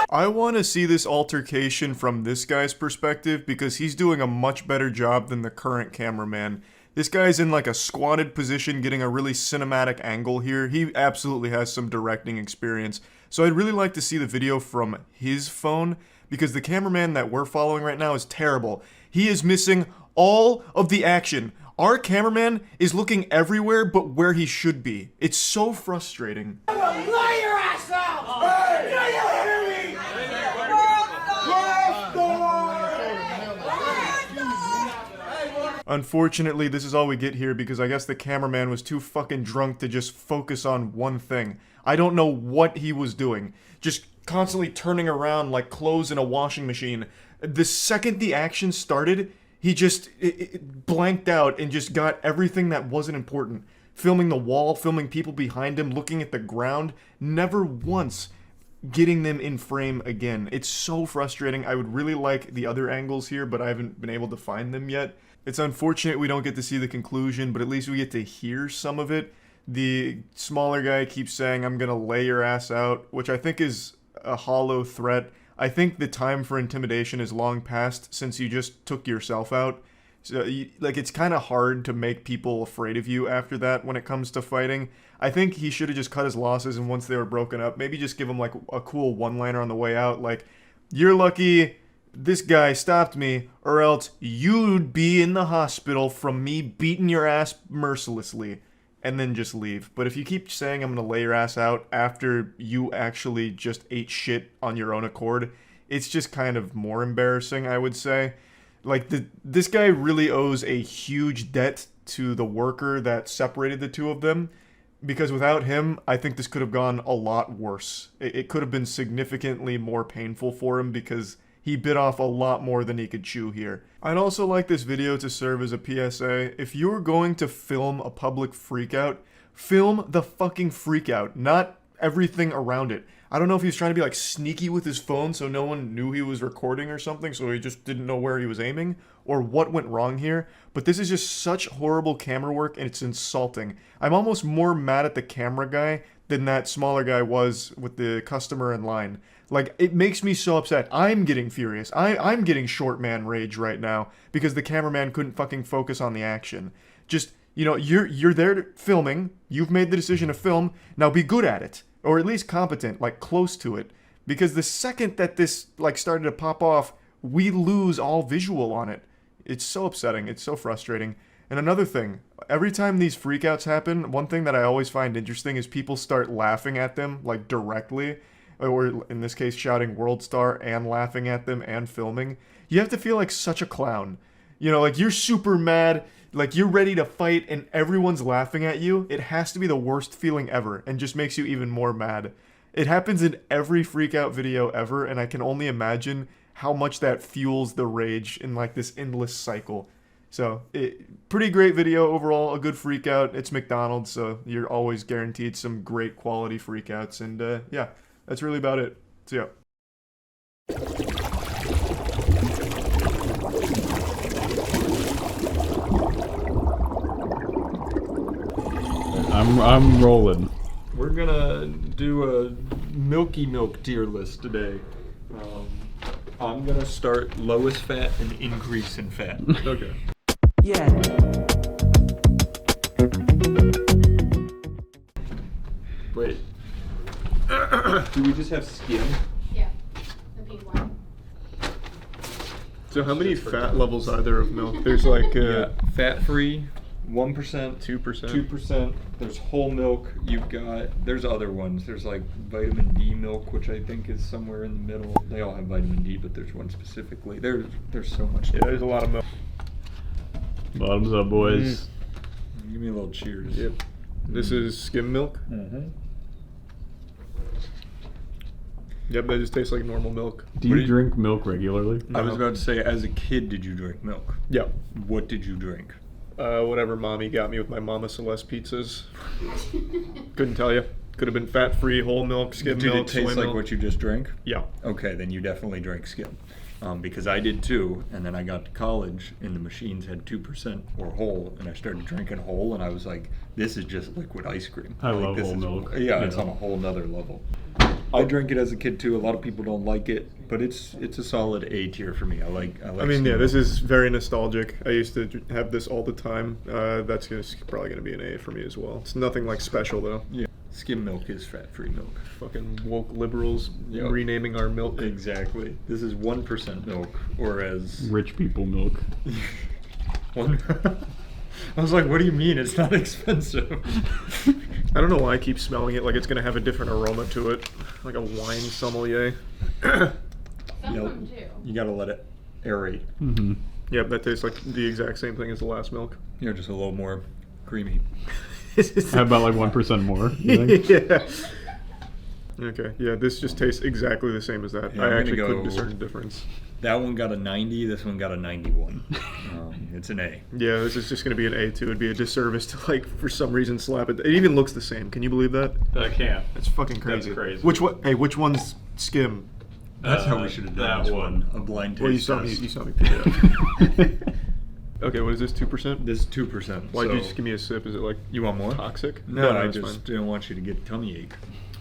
S1: I want to see this altercation from this guy's perspective because he's doing a much better job than the current cameraman. This guy's in like a squatted position getting a really cinematic angle here. He absolutely has some directing experience. So I'd really like to see the video from his phone because the cameraman that we're following right now is terrible. He is missing all of the action. Our cameraman is looking everywhere but where he should be. It's so frustrating.
S15: I will lay your ass out! Hey! Do you hear me?
S1: Unfortunately, this is all we get here because I guess the cameraman was too fucking drunk to just focus on one thing. I don't know what he was doing. Just constantly turning around like clothes in a washing machine. The second the action started, he just blanked out and just got everything that wasn't important. Filming the wall, filming people behind him, looking at the ground. Never once getting them in frame again. It's so frustrating. I would really like the other angles here, but I haven't been able to find them yet. It's unfortunate we don't get to see the conclusion, but at least we get to hear some of it. The smaller guy keeps saying, "I'm gonna lay your ass out," which I think is a hollow threat. I think the time for intimidation is long past since you just took yourself out. So, like, it's kind of hard to make people afraid of you after that when it comes to fighting. I think he should have just cut his losses, and once they were broken up, maybe just give him, like, a cool one-liner on the way out, like, "You're lucky this guy stopped me, or else you'd be in the hospital from me beating your ass mercilessly," and then just leave. But if you keep saying, "I'm gonna lay your ass out," after you actually just ate shit on your own accord, it's just kind of more embarrassing, I would say. Like, this guy really owes a huge debt to the worker that separated the two of them, because without him, I think this could have gone a lot worse. It could have been significantly more painful for him, because he bit off a lot more than he could chew here. I'd also like this video to serve as a PSA. If you're going to film a public freakout, film the fucking freakout, not everything around it. I don't know if he was trying to be like sneaky with his phone so no one knew he was recording or something, so he just didn't know where he was aiming, or what went wrong here, but this is just such horrible camera work and it's insulting. I'm almost more mad at the camera guy than that smaller guy was with the customer in line. Like, it makes me so upset. I'm getting furious. I'm getting short man rage right now because the cameraman couldn't fucking focus on the action. Just, you know, you're there filming, you've made the decision to film, now be good at it. Or at least competent, like close to it. Because the second that this like started to pop off, we lose all visual on it. It's so upsetting, it's so frustrating. And another thing, every time these freakouts happen, one thing that I always find interesting is people start laughing at them, like directly. Or in this case, shouting World Star and laughing at them and filming. You have to feel like such a clown. You know, like you're super mad, like you're ready to fight and everyone's laughing at you. It has to be the worst feeling ever and just makes you even more mad. It happens in every freakout video ever, and I can only imagine how much that fuels the rage in like this endless cycle. So, pretty great video overall, a good freakout. It's McDonald's, so you're always guaranteed some great quality freakouts, and yeah, that's really about it. So yeah.
S9: I'm rolling.
S6: We're gonna do a Milky Milk tier list today. I'm gonna start lowest fat and increase in fat.
S1: Okay.
S15: Yeah.
S6: Wait. Do we just have skim?
S3: Yeah, the pink one.
S1: So how many fat levels are there of milk? There's like
S6: fat-free, 1%,
S1: 2%.
S6: 2%. There's whole milk. There's other ones. There's like vitamin D milk, which I think is somewhere in the middle. They all have vitamin D, but there's one specifically. There's so much.
S1: Yeah, there's a lot of milk.
S9: Bottoms up, boys.
S6: Give me a little cheers.
S1: Yep. This is skim milk.
S6: Mm-hmm.
S1: Yep, that just tastes like normal milk.
S9: Do you drink milk regularly?
S6: I was about to say, as a kid, did you drink milk?
S1: Yeah.
S6: What did you drink?
S1: Whatever mommy got me with my Mama Celeste pizzas. Couldn't tell you. Could have been fat-free, whole milk, skim milk,
S6: Did it taste
S1: soy
S6: like
S1: milk.
S6: what you just drank?
S1: Yeah.
S6: Okay, then you definitely drank skim. Because I did too, and then I got to college, and the machines had 2% or whole, and I started drinking whole, and I was like, this is just liquid ice cream.
S9: I
S6: Like,
S9: love
S6: this
S9: whole
S6: is-
S9: milk.
S6: Yeah, it's on a whole nother level. I drank it as a kid too. A lot of people don't like it, but it's a solid A tier for me. I like
S1: I mean,
S6: skim
S1: yeah, this
S6: milk.
S1: is very nostalgic. I used to have this all the time. That's probably going to be an A for me as well. It's nothing like special, though.
S6: Yeah, skim milk is fat-free milk.
S1: Fucking woke liberals
S6: Yep.
S1: renaming our milk.
S6: Exactly. This is 1% milk, or as...
S9: Rich people milk.
S6: One. I was like, what do you mean? It's not expensive.
S1: I don't know why I keep smelling it like it's going to have a different aroma to it. Like a wine sommelier.
S6: You gotta let it aerate.
S9: Mm-hmm.
S1: Yep, that tastes like the exact same thing as the last milk.
S6: You're just a little more creamy.
S9: How about like 1% more? You think?
S1: Yeah. Okay, yeah, this just tastes exactly the same as that.
S6: Yeah,
S1: I
S6: I'm
S1: actually
S6: gonna
S1: couldn't
S6: go-
S1: discern the difference.
S6: That one got a 90. This one got a 91. It's an A.
S1: Yeah, this is just going to be an A2. It'd be a disservice to, like, for some reason slap it. It even looks the same. Can you believe that?
S9: I can't.
S1: It's fucking crazy.
S9: That's crazy.
S1: Which one? Hey, which one's skim?
S6: That's how we should have done
S9: that
S6: this
S9: one.
S6: A blind taste
S1: Well, you saw me.
S6: test.
S1: You saw me pick it up. Okay, what is this? 2%?
S6: This is 2%.
S1: Why'd
S6: so
S1: you just give me a sip? Is it like
S6: you want more?
S1: toxic?
S6: No, I
S1: that's
S6: just
S1: fine.
S6: didn't want you to get tummy ache.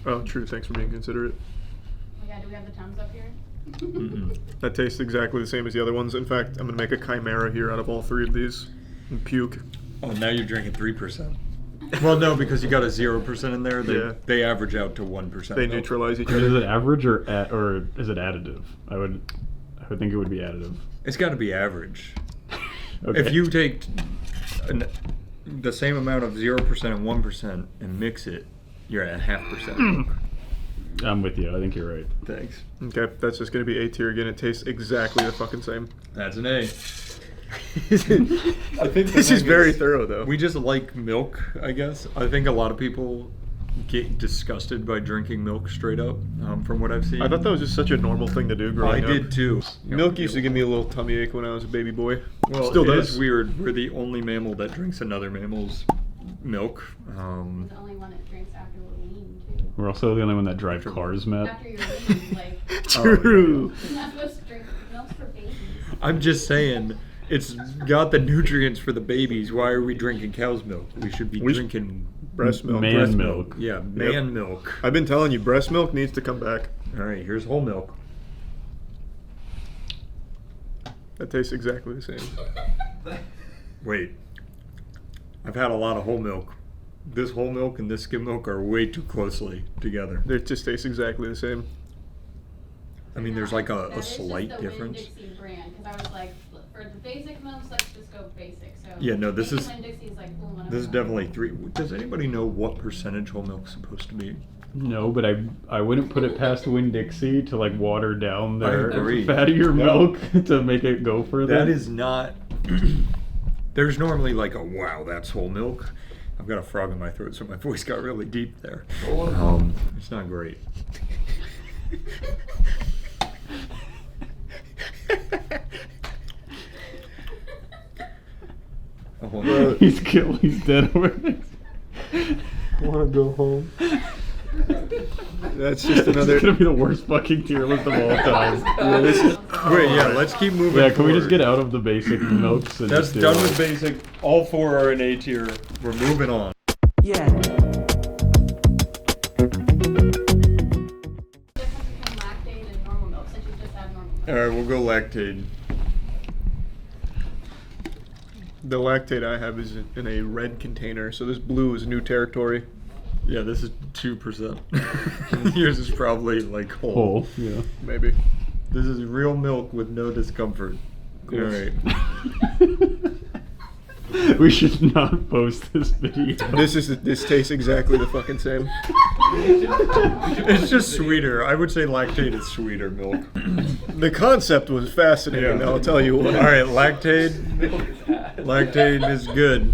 S1: Oh, true. Thanks for being considerate.
S17: Oh yeah, do we have the Tums up here?
S1: That tastes exactly the same as the other ones. In fact, I'm gonna make a chimera here out of all three of these and puke.
S6: Oh, now you're drinking 3%. Well, no, because you got a 0% in there. They,
S1: Yeah.
S6: they average out to 1%.
S1: They neutralize each
S9: Is
S1: other.
S9: it average or is it additive? I would think it would be additive.
S6: It's got to be average.
S9: Okay.
S6: If you take the same amount of 0% and 1% and mix it, you're at 0.5%.
S9: I'm with you. I think you're right.
S6: Thanks.
S1: Okay, that's just gonna be A tier again. It tastes exactly the fucking same.
S6: That's an A. I think
S1: This is very thorough, though.
S6: We just like milk, I guess. I think a lot of people get disgusted by drinking milk straight up, from what I've seen.
S1: I thought that was just such a normal thing to do growing
S6: I
S1: up.
S6: did too.
S1: Milk used to give me a little tummy ache when I was a baby boy.
S6: Well,
S1: Still
S6: it
S1: does.
S6: is weird. We're the only mammal that drinks another mammal's milk.
S17: The only one that drinks after we're weaned too.
S9: We're also the only one that drive cars, Matt.
S17: After you're weaned, like.
S1: True.
S17: You're not supposed to drink milk's for babies.
S6: I'm just saying, it's got the nutrients for the babies. Why are we drinking cow's milk? We should be drinking
S1: breast milk.
S9: Man
S6: breast
S9: milk.
S6: Yeah, man milk.
S1: I've been telling you, breast milk needs to come back.
S6: All right, here's whole milk.
S1: That tastes exactly the same.
S6: Wait, I've had a lot of whole milk. This whole milk and this skim milk are way too closely together.
S1: It just tastes exactly the same.
S6: I mean, there's like
S17: That
S6: a
S17: is
S6: slight
S17: just the
S6: difference.
S17: Winn-Dixie brand, because I was like, for the basic milks, let's just go basic. So
S6: Yeah, no, this is
S17: Winn-Dixie's like, ooh,
S6: this is definitely 3. Does anybody know what percentage whole milk's supposed to be?
S9: No, but I wouldn't put it past Winn-Dixie to like water down their
S6: agree.
S9: fattier milk to make it go further.
S6: That is not. There's normally like a wow, that's whole milk. I've got a frog in my throat, so my voice got really deep there. It's not great.
S9: He's dead over there.
S1: I want to go home. That's just
S9: This
S1: another.
S9: is gonna be the worst fucking tier list of all time.
S1: Yeah, this is.
S6: Wait, yeah, let's keep moving.
S9: Yeah, can we just
S6: forward.
S9: get out of the basic milks? And
S6: That's
S9: just do
S6: done
S9: it?
S6: with basic. All 4 are in A tier. We're moving on.
S15: Yeah.
S17: lactate and normal milk, since you just had normal milk.
S6: All right, we'll go lactate.
S1: The lactate I have is in a red container, so this blue is new territory.
S6: Yeah, this is 2%. Yours is probably like whole.
S9: Whole, yeah.
S1: Maybe.
S6: This is real milk with no discomfort.
S1: Cool.
S6: All right.
S9: We should not post this video.
S1: This tastes exactly the fucking same.
S6: It's just sweeter. I would say lactate is sweeter milk.
S1: The concept was fascinating. I'll tell you what.
S6: All right, lactate. Lactate is good.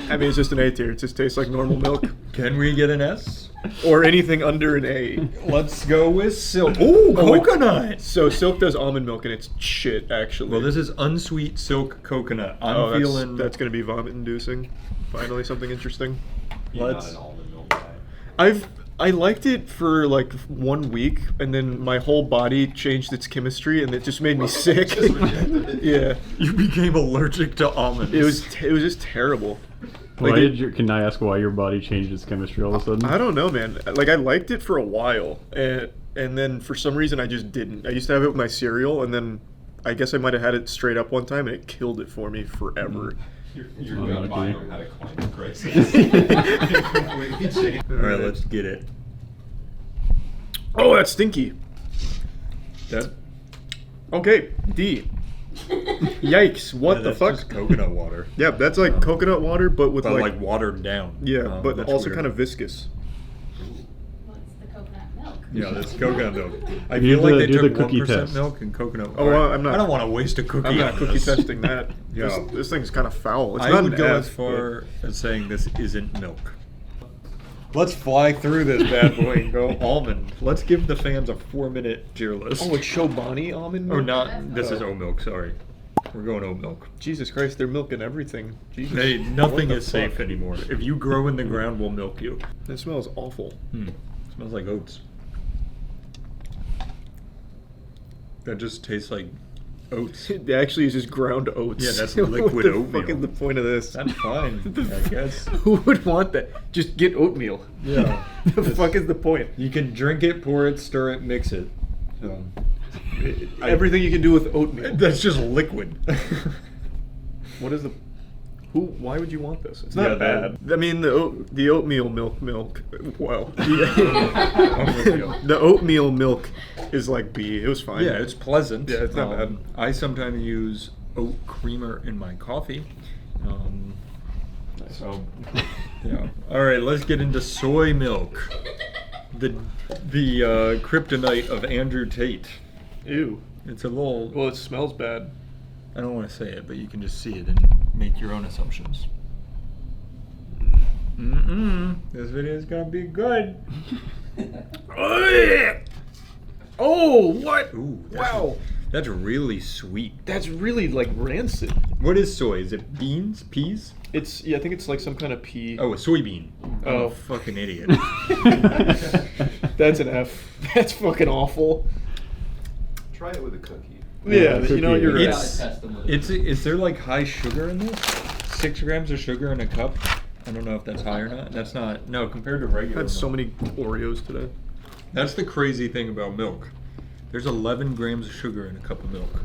S1: I mean, it's just an A tier. It just tastes like normal milk.
S6: Can we get an S?
S1: Or anything under an A.
S6: Let's go with silk. Ooh, coconut.
S1: So silk does almond milk, and it's shit, actually.
S6: Well, this is unsweet silk coconut. I'm feeling
S1: that's gonna be vomit-inducing. Finally, something interesting.
S6: Let's.
S1: I liked it for like 1 week, and then my whole body changed its chemistry, and it just made me sick. Yeah,
S6: you became allergic to almonds.
S1: It was just terrible.
S9: Why can I ask why your body changed its chemistry all of a sudden?
S1: I don't know, man. Like, I liked it for a while, and then for some reason I just didn't. I used to have it with my cereal, and then I guess I might have had it straight up one time, and it killed it for me forever.
S8: Your gut biome had a climate crisis.
S6: All right, let's get it.
S1: Oh, that's stinky.
S6: That.
S1: Okay, D. Yikes! What the
S6: that's
S1: fuck?
S6: Just coconut water.
S1: Yeah, that's like coconut water, but with
S6: like watered down.
S1: Yeah, but
S6: that's
S1: also
S6: weird.
S1: kind of viscous.
S17: Well, it's the coconut milk.
S6: Yeah, that's coconut milk. I
S9: You
S6: feel
S9: do
S6: like
S9: the-
S6: they
S9: do
S6: took
S9: the cookie
S6: 1%
S9: test.
S6: milk and coconut.
S1: Oh,
S6: All right.
S1: I'm not.
S6: I don't want to waste a cookie.
S1: I'm not
S6: on
S1: cookie
S6: this.
S1: testing that.
S6: Yeah.
S1: This thing's kind of foul. It's
S6: I
S1: not
S6: would
S1: an
S6: go
S1: F,
S6: as far as saying this isn't milk. Let's fly through this bad boy and go almond. Let's give the fans a 4-minute tier list.
S1: Oh, it's Chobani almond milk?
S6: Oh, not. This is oat milk, sorry. We're going oat milk.
S1: Jesus Christ, they're milking everything. Jesus.
S6: Hey,
S1: What
S6: nothing
S1: the
S6: is safe
S1: fuck?
S6: anymore. If you grow in the ground, we'll milk you.
S1: It smells awful.
S6: Smells like oats. That just tastes like oats.
S1: It actually is just ground oats.
S6: Yeah, that's
S1: What
S6: liquid
S1: the
S6: oatmeal.
S1: fuck is the point of this?
S6: That's fine, I guess.
S1: Who would want that? Just get oatmeal.
S6: Yeah.
S1: The fuck is the point?
S6: You can drink it, pour it, stir it, mix it. So,
S1: Everything you can do with oatmeal.
S6: That's just liquid.
S1: What is the... Why would you want this? It's
S6: Yeah,
S1: not bad. I mean, the oatmeal milk. Wow. The oatmeal milk is like B. It was fine.
S6: Yeah, it's pleasant.
S1: Yeah, it's not bad.
S6: I sometimes use oat creamer in my coffee. So, yeah. All right, let's get into soy milk. The kryptonite of Andrew Tate.
S1: Ew.
S6: It's a little.
S1: Well, it smells bad.
S6: I don't want to say it, but you can just see it and make your own assumptions. This video is gonna be good.
S1: Oh, what?
S6: Ooh,
S1: Wow.
S6: That's really sweet.
S1: That's really like rancid.
S6: What is soy? Is it beans? Peas?
S1: It's I think it's like some kind of pea.
S6: Oh, a soybean. I'm
S1: Oh.
S6: a fucking idiot.
S1: That's an F. That's fucking awful.
S8: Try it with a cookie.
S1: Yeah, you know you're right.
S6: Is there like high sugar in this? 6 grams of sugar in a cup? I don't know if that's high or not. That's not. No, compared to regular
S1: I had so
S6: milk.
S1: many Oreos today.
S6: That's the crazy thing about milk. There's 11 grams of sugar in a cup of milk.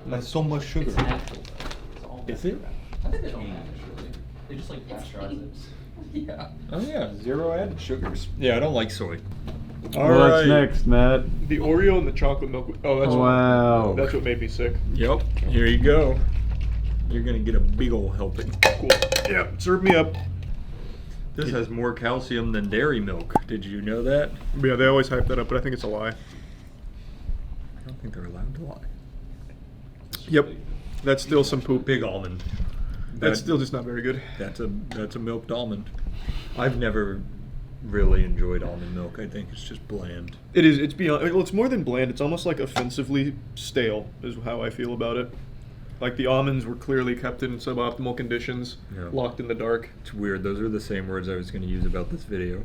S6: That's so much sugar.
S7: It's natural, though. It's all
S6: Is it?
S7: I think they don't naturally. They just like pasteurize it. Yeah.
S6: Oh yeah, 0 added sugars. Yeah, I don't like soy. All
S9: What's
S6: right.
S9: next, Matt?
S1: The Oreo and the chocolate milk. Oh, that's
S9: Wow.
S1: That's what made me sick.
S6: Yep. Here you go. You're gonna get a big ol' helping.
S1: Cool. Yeah, serve me up.
S6: This has more calcium than dairy milk. Did you know that?
S1: Yeah, they always hype that up, but I think it's a lie.
S6: I don't think they're allowed to lie.
S1: Yep. That's still some poop.
S6: Big almond.
S1: That's still just not very good.
S6: That's a milked almond. I've never really enjoyed almond milk. I think it's just bland.
S1: It is. It's beyond. Well, it's more than bland. It's almost like offensively stale. Is how I feel about it. Like the almonds were clearly kept in suboptimal conditions,
S6: Yeah.
S1: locked in the dark.
S6: It's weird. Those are the same words I was going to use about this video.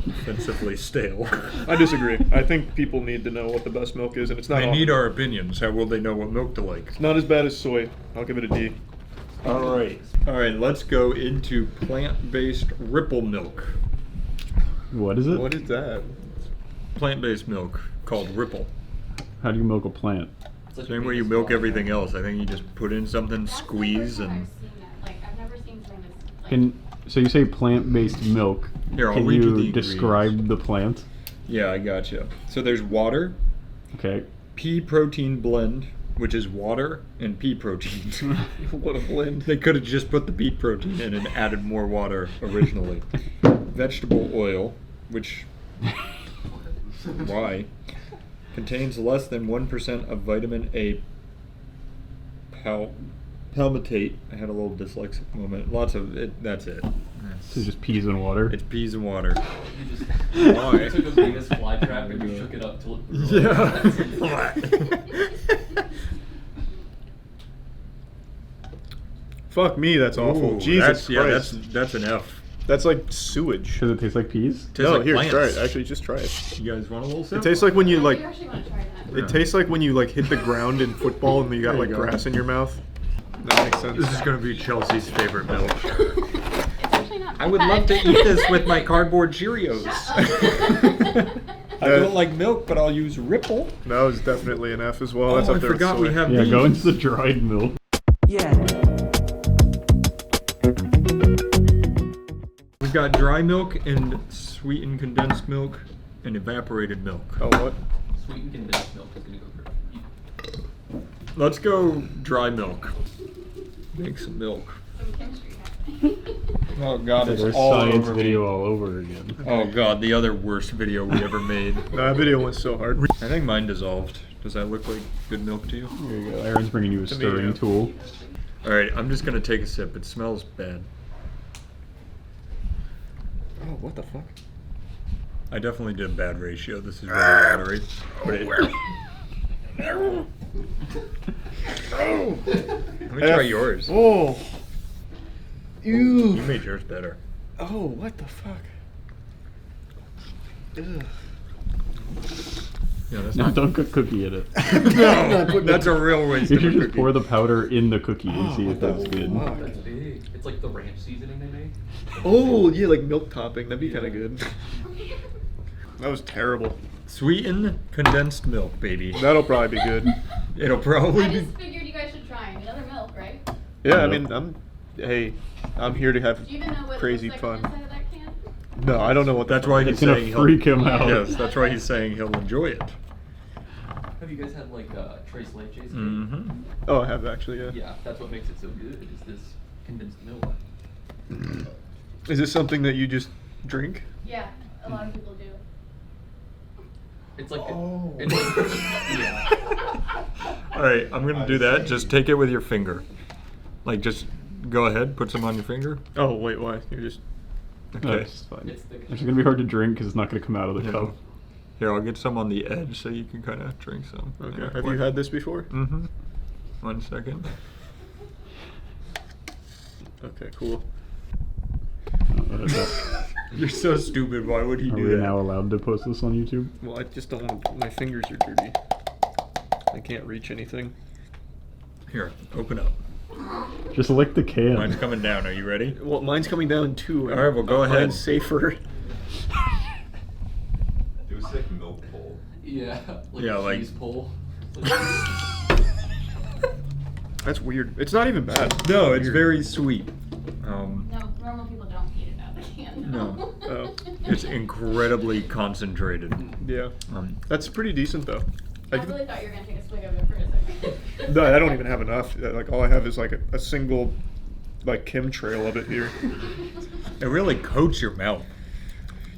S6: Offensively stale.
S1: I disagree. I think people need to know what the best milk is, and it's not.
S6: They need our opinions. How will they know what milk to like?
S1: It's not as bad as soy. I'll give it a D.
S6: All right. All right. Let's go into plant-based ripple milk.
S9: What is it?
S1: What is that?
S6: Plant-based milk called ripple.
S9: How do you milk a plant?
S6: Same way you milk everything else. I think you just put in something, squeeze, and
S17: Like, I've never seen something that's like,
S9: Can so you say plant-based milk?
S6: Here, I'll
S9: Can
S6: read you
S9: you
S6: the
S9: describe the plant?
S6: yeah, I gotcha. So there's water,
S9: Okay.
S6: pea protein blend, which is water and pea protein.
S1: What a blend.
S6: They could have just put the beet protein in and added more water originally. Vegetable oil, which why? Contains less than 1% of vitamin A palmitate. I had a little dyslexic moment. Lots of it. That's it.
S9: So just peas and water.
S6: It's peas and water.
S7: You just
S6: Why?
S7: you took a Venus flytrap and you shook it up till it blew
S6: Yeah.
S1: Fuck me, that's awful.
S6: Ooh,
S1: Jesus
S6: that's, yeah,
S1: Christ.
S6: that's an F.
S1: That's like sewage.
S9: Does it taste like peas?
S6: Tastes
S1: No,
S6: like
S1: here,
S6: plants.
S1: try it. Actually, just try it.
S6: You guys want a little sip?
S1: It tastes like when you like.
S17: I actually want to try that.
S1: It tastes like when you like hit the ground in football and you got
S6: There
S1: like
S6: you go.
S1: grass in your mouth. That makes sense.
S6: This is going to be Chelsea's favorite milk.
S17: It's actually not
S6: I would love to eat this with my cardboard Cheerios. I don't like milk, but I'll use Ripple.
S1: That was definitely an F as well.
S6: Oh,
S1: That's up
S6: I
S1: there with
S6: forgot we
S1: soy.
S6: have
S9: Yeah,
S6: these.
S9: go into the dried milk.
S6: We've got dry milk and sweetened condensed milk and evaporated milk.
S1: Oh, what?
S7: Sweetened condensed milk is gonna go great.
S6: Let's go dry milk. Make some milk.
S17: Some chemistry happening.
S6: Oh god, it's
S9: There's
S6: all
S9: science
S6: over me.
S9: video all over again.
S6: Oh god, the other worst video we ever made.
S1: That video went so hard.
S6: I think mine dissolved. Does that look like good milk to you?
S9: There you go. Aaron's bringing you a
S1: To me,
S9: stirring
S1: yeah.
S9: tool.
S6: Alright, I'm just gonna take a sip. It smells bad.
S1: Oh, what the fuck?
S6: I definitely did a bad ratio. This is really watery. But let me try yours.
S1: Oh. Ew.
S6: You made yours better.
S1: Oh, what the fuck? Ugh.
S6: Yeah, that's
S9: Now
S6: not...
S9: dunk a cookie in it.
S6: No, that's a real waste
S9: You
S6: of a
S9: should just
S6: cookie.
S9: pour the powder in the cookie and see if that's good.
S7: That's big. It's like the ranch seasoning they made.
S1: Oh, yeah, like milk topping. That'd be kind of good. That was terrible.
S6: Sweetened condensed milk, baby.
S1: That'll probably be good.
S6: It'll probably
S17: I
S6: be...
S17: just figured you guys should try another milk, right?
S1: Yeah, I mean, I'm here to have
S17: Do you even know what
S1: crazy
S17: it looks like
S1: fun.
S17: on the inside of that can?
S1: No, I don't know what.
S6: That's why he's
S9: It's gonna
S6: saying
S9: freak him out.
S6: Yes, that's why he's saying he'll enjoy it.
S7: Have you guys had like tres leches?
S6: Mm-hmm.
S1: Oh, I have actually, yeah.
S7: Yeah, that's what makes it so good. Is this condensed milk?
S1: Is this something that you just drink?
S17: Yeah, a lot of people do.
S7: It's like
S1: Oh.
S7: it's like, yeah.
S6: All right, I'm gonna do that. Just take it with your finger. Like, just go ahead, put some on your finger.
S1: Oh wait, why? You're just.
S9: No,
S6: Okay.
S9: it's fine.
S7: It's the-
S9: It's gonna be hard to drink because it's not gonna come out of the
S6: Yeah.
S9: cup.
S6: Here, I'll get some on the edge so you can kind of drink some.
S1: Okay.
S6: Yeah,
S1: Have you had this before?
S6: Mm-hmm. 1 second.
S1: Okay, cool.
S6: You're so stupid. Why would he
S9: Are
S6: do
S9: we
S6: that?
S9: now allowed to post this on YouTube?
S1: Well, I just don't want. My fingers are dirty. I can't reach anything.
S6: Here, open up.
S9: Just lick the can.
S6: Mine's coming down. Are you ready?
S1: Well, mine's coming down too.
S6: All right, well, go ahead.
S1: Mine's safer.
S8: Do a sick milk bowl.
S7: Yeah. Like
S6: Yeah,
S7: a
S6: like-
S7: cheese pull.
S1: That's weird. It's not even bad.
S6: No, it's very sweet.
S17: No, normal people don't eat it out of the can.
S6: No.
S1: Oh.
S6: It's incredibly concentrated.
S1: Yeah. That's pretty decent though.
S17: I really thought you were gonna take a swig of it for a second.
S1: No, I don't even have enough. Like all I have is like a single, like chemtrail of it here.
S6: It really coats your mouth.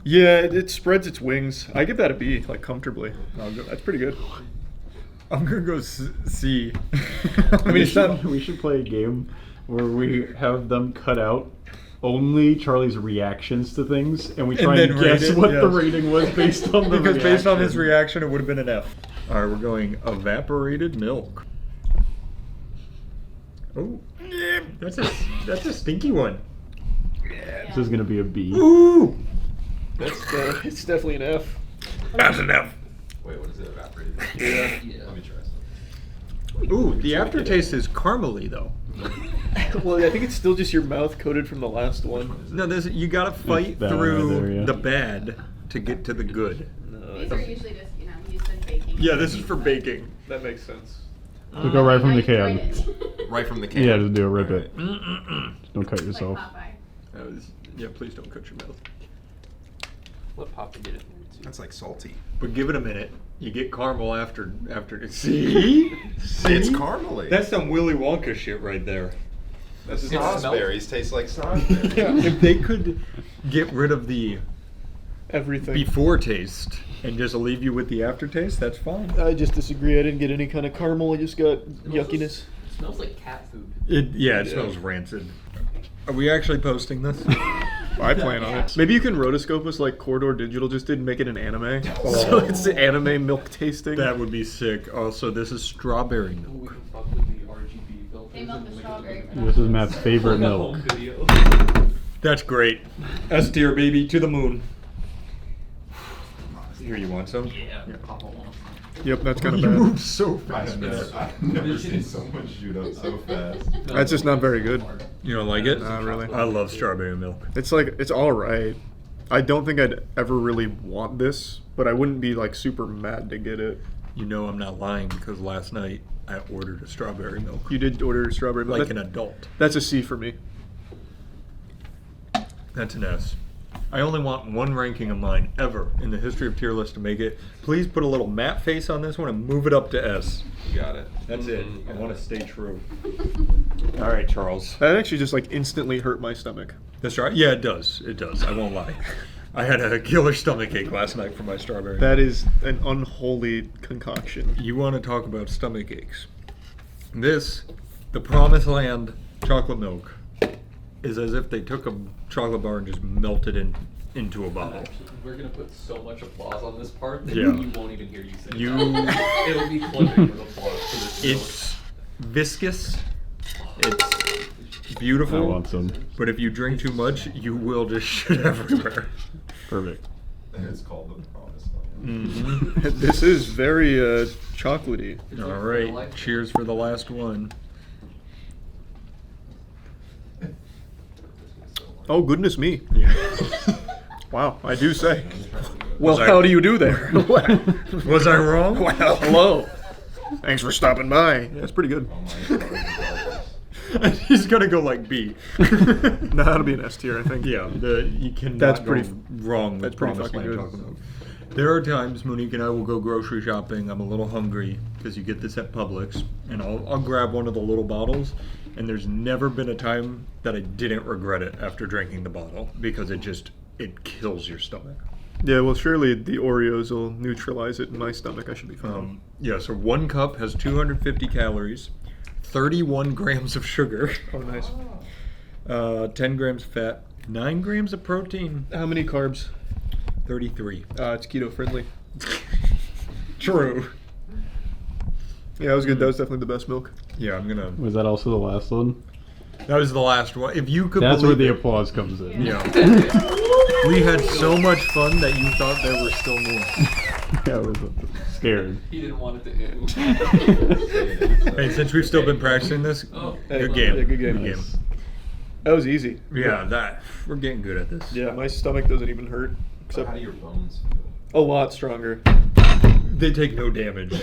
S1: Yeah, it spreads its wings. I give that a B, like comfortably. That's pretty good.
S6: I'm gonna go see.
S1: I mean, it's not.
S9: We should play a game where we have them cut out only Charlie's reactions to things, and we try and
S6: then rate
S9: guess
S6: it,
S9: what the
S6: yes.
S9: rating was based on the
S6: Because based on his
S9: reaction.
S6: reaction, it would have been an F. All right, we're going evaporated milk. Oh, that's a stinky one.
S9: This is gonna be a B.
S6: Ooh,
S1: It's definitely an F.
S6: that's an F.
S8: Wait, what is it? Evaporated?
S1: Yeah.
S8: Let me try some.
S6: Ooh, the aftertaste is caramely though.
S1: Well, I think it's still just your mouth coated from the last one.
S6: No, you gotta fight
S9: that one
S6: through
S9: right there, yeah.
S6: the bad to get to the good.
S17: These are usually just, used in baking.
S6: Yeah, this is for baking.
S1: That makes sense.
S9: So go right from the can.
S8: Right from the can.
S9: Yeah, just do it. Rip it.
S6: Mm-mm-mm.
S9: Just don't cut yourself.
S6: Yeah, please don't cut your mouth.
S7: Let Papa get it.
S8: That's like salty.
S6: But give it a minute. You get caramel after. See?
S8: It's caramely.
S6: That's some Willy Wonka shit right there.
S8: That's snozberries taste like snozberries.
S6: Yeah, if they could get rid of the
S1: Everything.
S6: before taste and just leave you with the aftertaste, that's fine.
S1: I just disagree. I didn't get any kind of caramel. I just got yuckiness.
S7: It smells like cat food.
S6: It smells rancid. Are we actually posting this?
S1: I plan on it. Maybe you can rotoscope us like Corridor Digital just did and make it an anime. So it's the anime milk tasting.
S6: That would be sick. Also, this is strawberry
S7: We
S6: milk.
S7: can fuck with the RGB filters.
S17: They milk the strawberry.
S9: This is Matt's favorite
S7: Like a
S9: milk.
S7: home video.
S6: That's great. S tier, baby, to the moon. Here, you want some?
S7: Yeah, Papa wants.
S1: Yep, that's kind of
S6: You
S1: bad.
S6: move so fast.
S8: I've never seen so much shoot up so fast.
S1: That's just not very good.
S6: You don't like it?
S1: Not really.
S6: I love strawberry milk.
S1: It's like, it's alright. I don't think I'd ever really want this, but I wouldn't be like super mad to get it.
S6: You know I'm not lying because last night I ordered a strawberry milk.
S1: You did order strawberry milk.
S6: Like an adult.
S1: That's a C for me.
S6: That's an S. I only want one ranking of mine ever in the history of tier list to make it. Please put a little matte face on this one and move it up to S.
S8: You got it.
S6: That's it. I want to stay true. All right, Charles.
S1: That actually just like instantly hurt my stomach.
S6: That's right. Yeah, it does. It does. I won't lie. I had a killer stomach ache last night for my strawberry.
S1: That is an unholy concoction.
S6: You want to talk about stomach aches? This, the Promised Land chocolate milk, is as if they took a chocolate bar and just melted it into a bottle.
S7: We're gonna put so much applause on this part that
S6: Yeah.
S7: you won't even hear you say it. It'll be clipping with applause for this.
S6: It's viscous. It's beautiful.
S9: I want some.
S6: But if you drink too much, you will just shit everywhere.
S9: Perfect.
S8: And it's called the promise.
S1: This is very chocolatey.
S6: All right, cheers for the last one.
S1: Oh, goodness me.
S6: Yeah.
S1: Wow, I do say. Well,
S6: Was I-
S1: how do you do there?
S6: Was I wrong?
S1: Well, hello. Thanks for stopping by. Yeah, it's pretty good.
S6: He's gonna go like B.
S1: No, that'll be an S tier, I think.
S6: Yeah, you can.
S1: That's
S6: go
S1: pretty
S6: wrong. With
S1: That's pretty
S6: Promised
S1: fucking
S6: Land
S1: good.
S6: chocolate milk. There are times Monique and I will go grocery shopping. I'm a little hungry because you get this at Publix, and I'll grab one of the little bottles. And there's never been a time that I didn't regret it after drinking the bottle because it kills your stomach.
S1: Yeah, well, surely the Oreos will neutralize it in my stomach. I should be fine.
S6: Yeah, so 1 cup has 250 calories, 31 grams of sugar.
S1: Oh, nice.
S6: 10 grams of fat, 9 grams of protein.
S1: How many carbs?
S6: 33.
S1: It's keto friendly.
S6: True.
S1: Yeah, that was good. That was definitely the best milk.
S6: Yeah, I'm gonna.
S9: Was that also the last one?
S6: That was the last one. If you could.
S9: That's where the
S6: believe it.
S9: applause comes in.
S6: Yeah. We had so much fun that you thought there were still more.
S9: I was scared.
S7: He didn't want it to end.
S6: Hey, since we've still been practicing this, good game.
S1: Yeah, good game.
S6: Nice.
S1: That was easy.
S6: Yeah, we're getting good at this.
S1: Yeah, my stomach doesn't even hurt. Except
S8: How do your bones
S1: a lot stronger.
S6: They take no damage.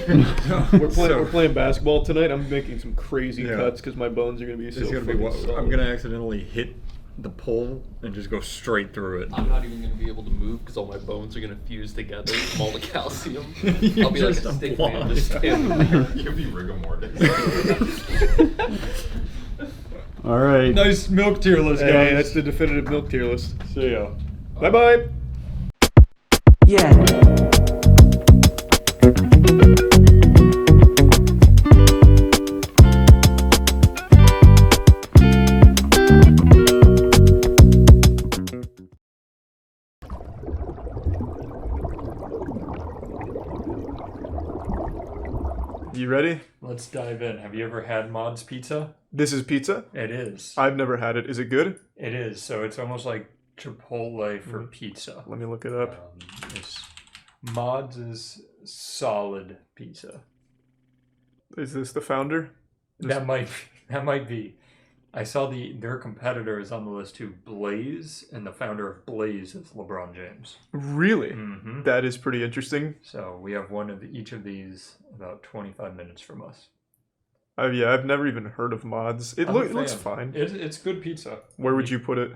S1: We're playing basketball tonight. I'm making some crazy
S6: Yeah.
S1: cuts because my bones are gonna be so.
S6: It's gonna be. I'm gonna accidentally hit the pole and just go straight through it.
S7: I'm not even gonna be able to move because all my bones are gonna fuse together from all the calcium.
S6: You're
S7: I'll be like
S6: just
S7: a stick
S6: blind.
S7: man, just standing there.
S8: You'll be rigor mortis.
S9: All right.
S6: Nice milk tier list, guys.
S1: Hey, that's the definitive milk tier list.
S6: See ya.
S1: Bye bye.
S15: Yeah.
S1: You ready?
S6: Let's dive in. Have you ever had Mod's Pizza?
S1: This is pizza?
S6: It is.
S1: I've never had it. Is it good?
S6: It is. So it's almost like Chipotle for pizza.
S1: Let me look it up.
S6: Mod's is solid pizza.
S1: Is this the founder?
S6: That might be. I saw their competitor is on the list too, Blaze, and the founder of Blaze is LeBron James.
S1: Really?
S6: Mm-hmm.
S1: That is pretty interesting.
S6: So we have one of each of these about 25 minutes from us.
S1: Yeah, I've never even heard of Mods. It
S6: I'm a
S1: looks
S6: fan.
S1: fine.
S6: It's good pizza.
S1: Where would you put it?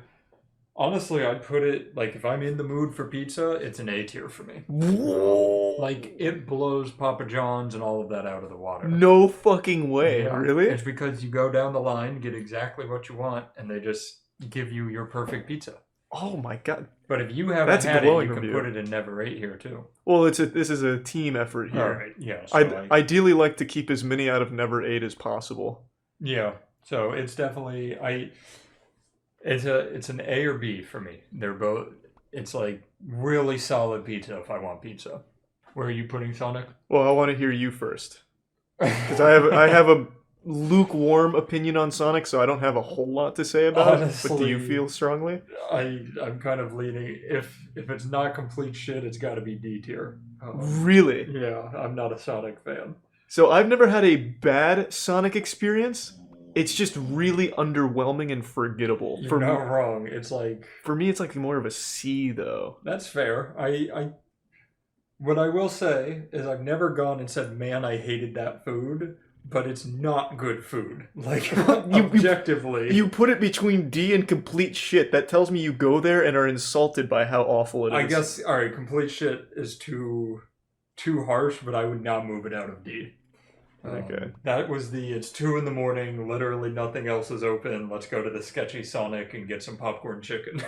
S6: Honestly, I'd put it, like, if I'm in the mood for pizza, it's an A tier for me.
S1: Whoa.
S6: Like, it blows Papa John's and all of that out of the water.
S1: No fucking way.
S6: Yeah.
S1: Really?
S6: It's because you go down the line, get exactly what you want, and they just give you your perfect pizza.
S1: Oh my god.
S6: But if you haven't
S1: That's a
S6: had it,
S1: glowing
S6: you can
S1: review.
S6: put it in Never Ate here, too.
S1: Well, this is a team effort here.
S6: Alright, yeah. So
S1: I'd ideally like to keep as many out of Never Ate as possible.
S6: Yeah, so it's definitely it's an A or B for me. They're both. It's like really solid pizza if I want pizza. Where are you putting Sonic?
S1: Well, I want to hear you first because I have a lukewarm opinion on Sonic, so I don't have a whole lot to say about it. But do you
S6: Honestly,
S1: feel strongly?
S6: I'm kind of leaning. If it's not complete shit, it's got to be D tier.
S1: Really?
S6: Yeah, I'm not a Sonic fan.
S1: So I've never had a bad Sonic experience. It's just really underwhelming and forgettable.
S6: You're not wrong. It's like
S1: for me, it's like more of a C though.
S6: That's fair. What I will say is I've never gone and said, "Man, I hated that food," but it's not good food. Like objectively,
S1: you put it between D and complete shit. That tells me you go there and are insulted by how awful it is.
S6: I guess complete shit is too harsh, but I would not move it out of D.
S1: Okay.
S14: That was it's 2 in the morning, literally nothing else is open. Let's go to the sketchy Sonic and get some popcorn chicken.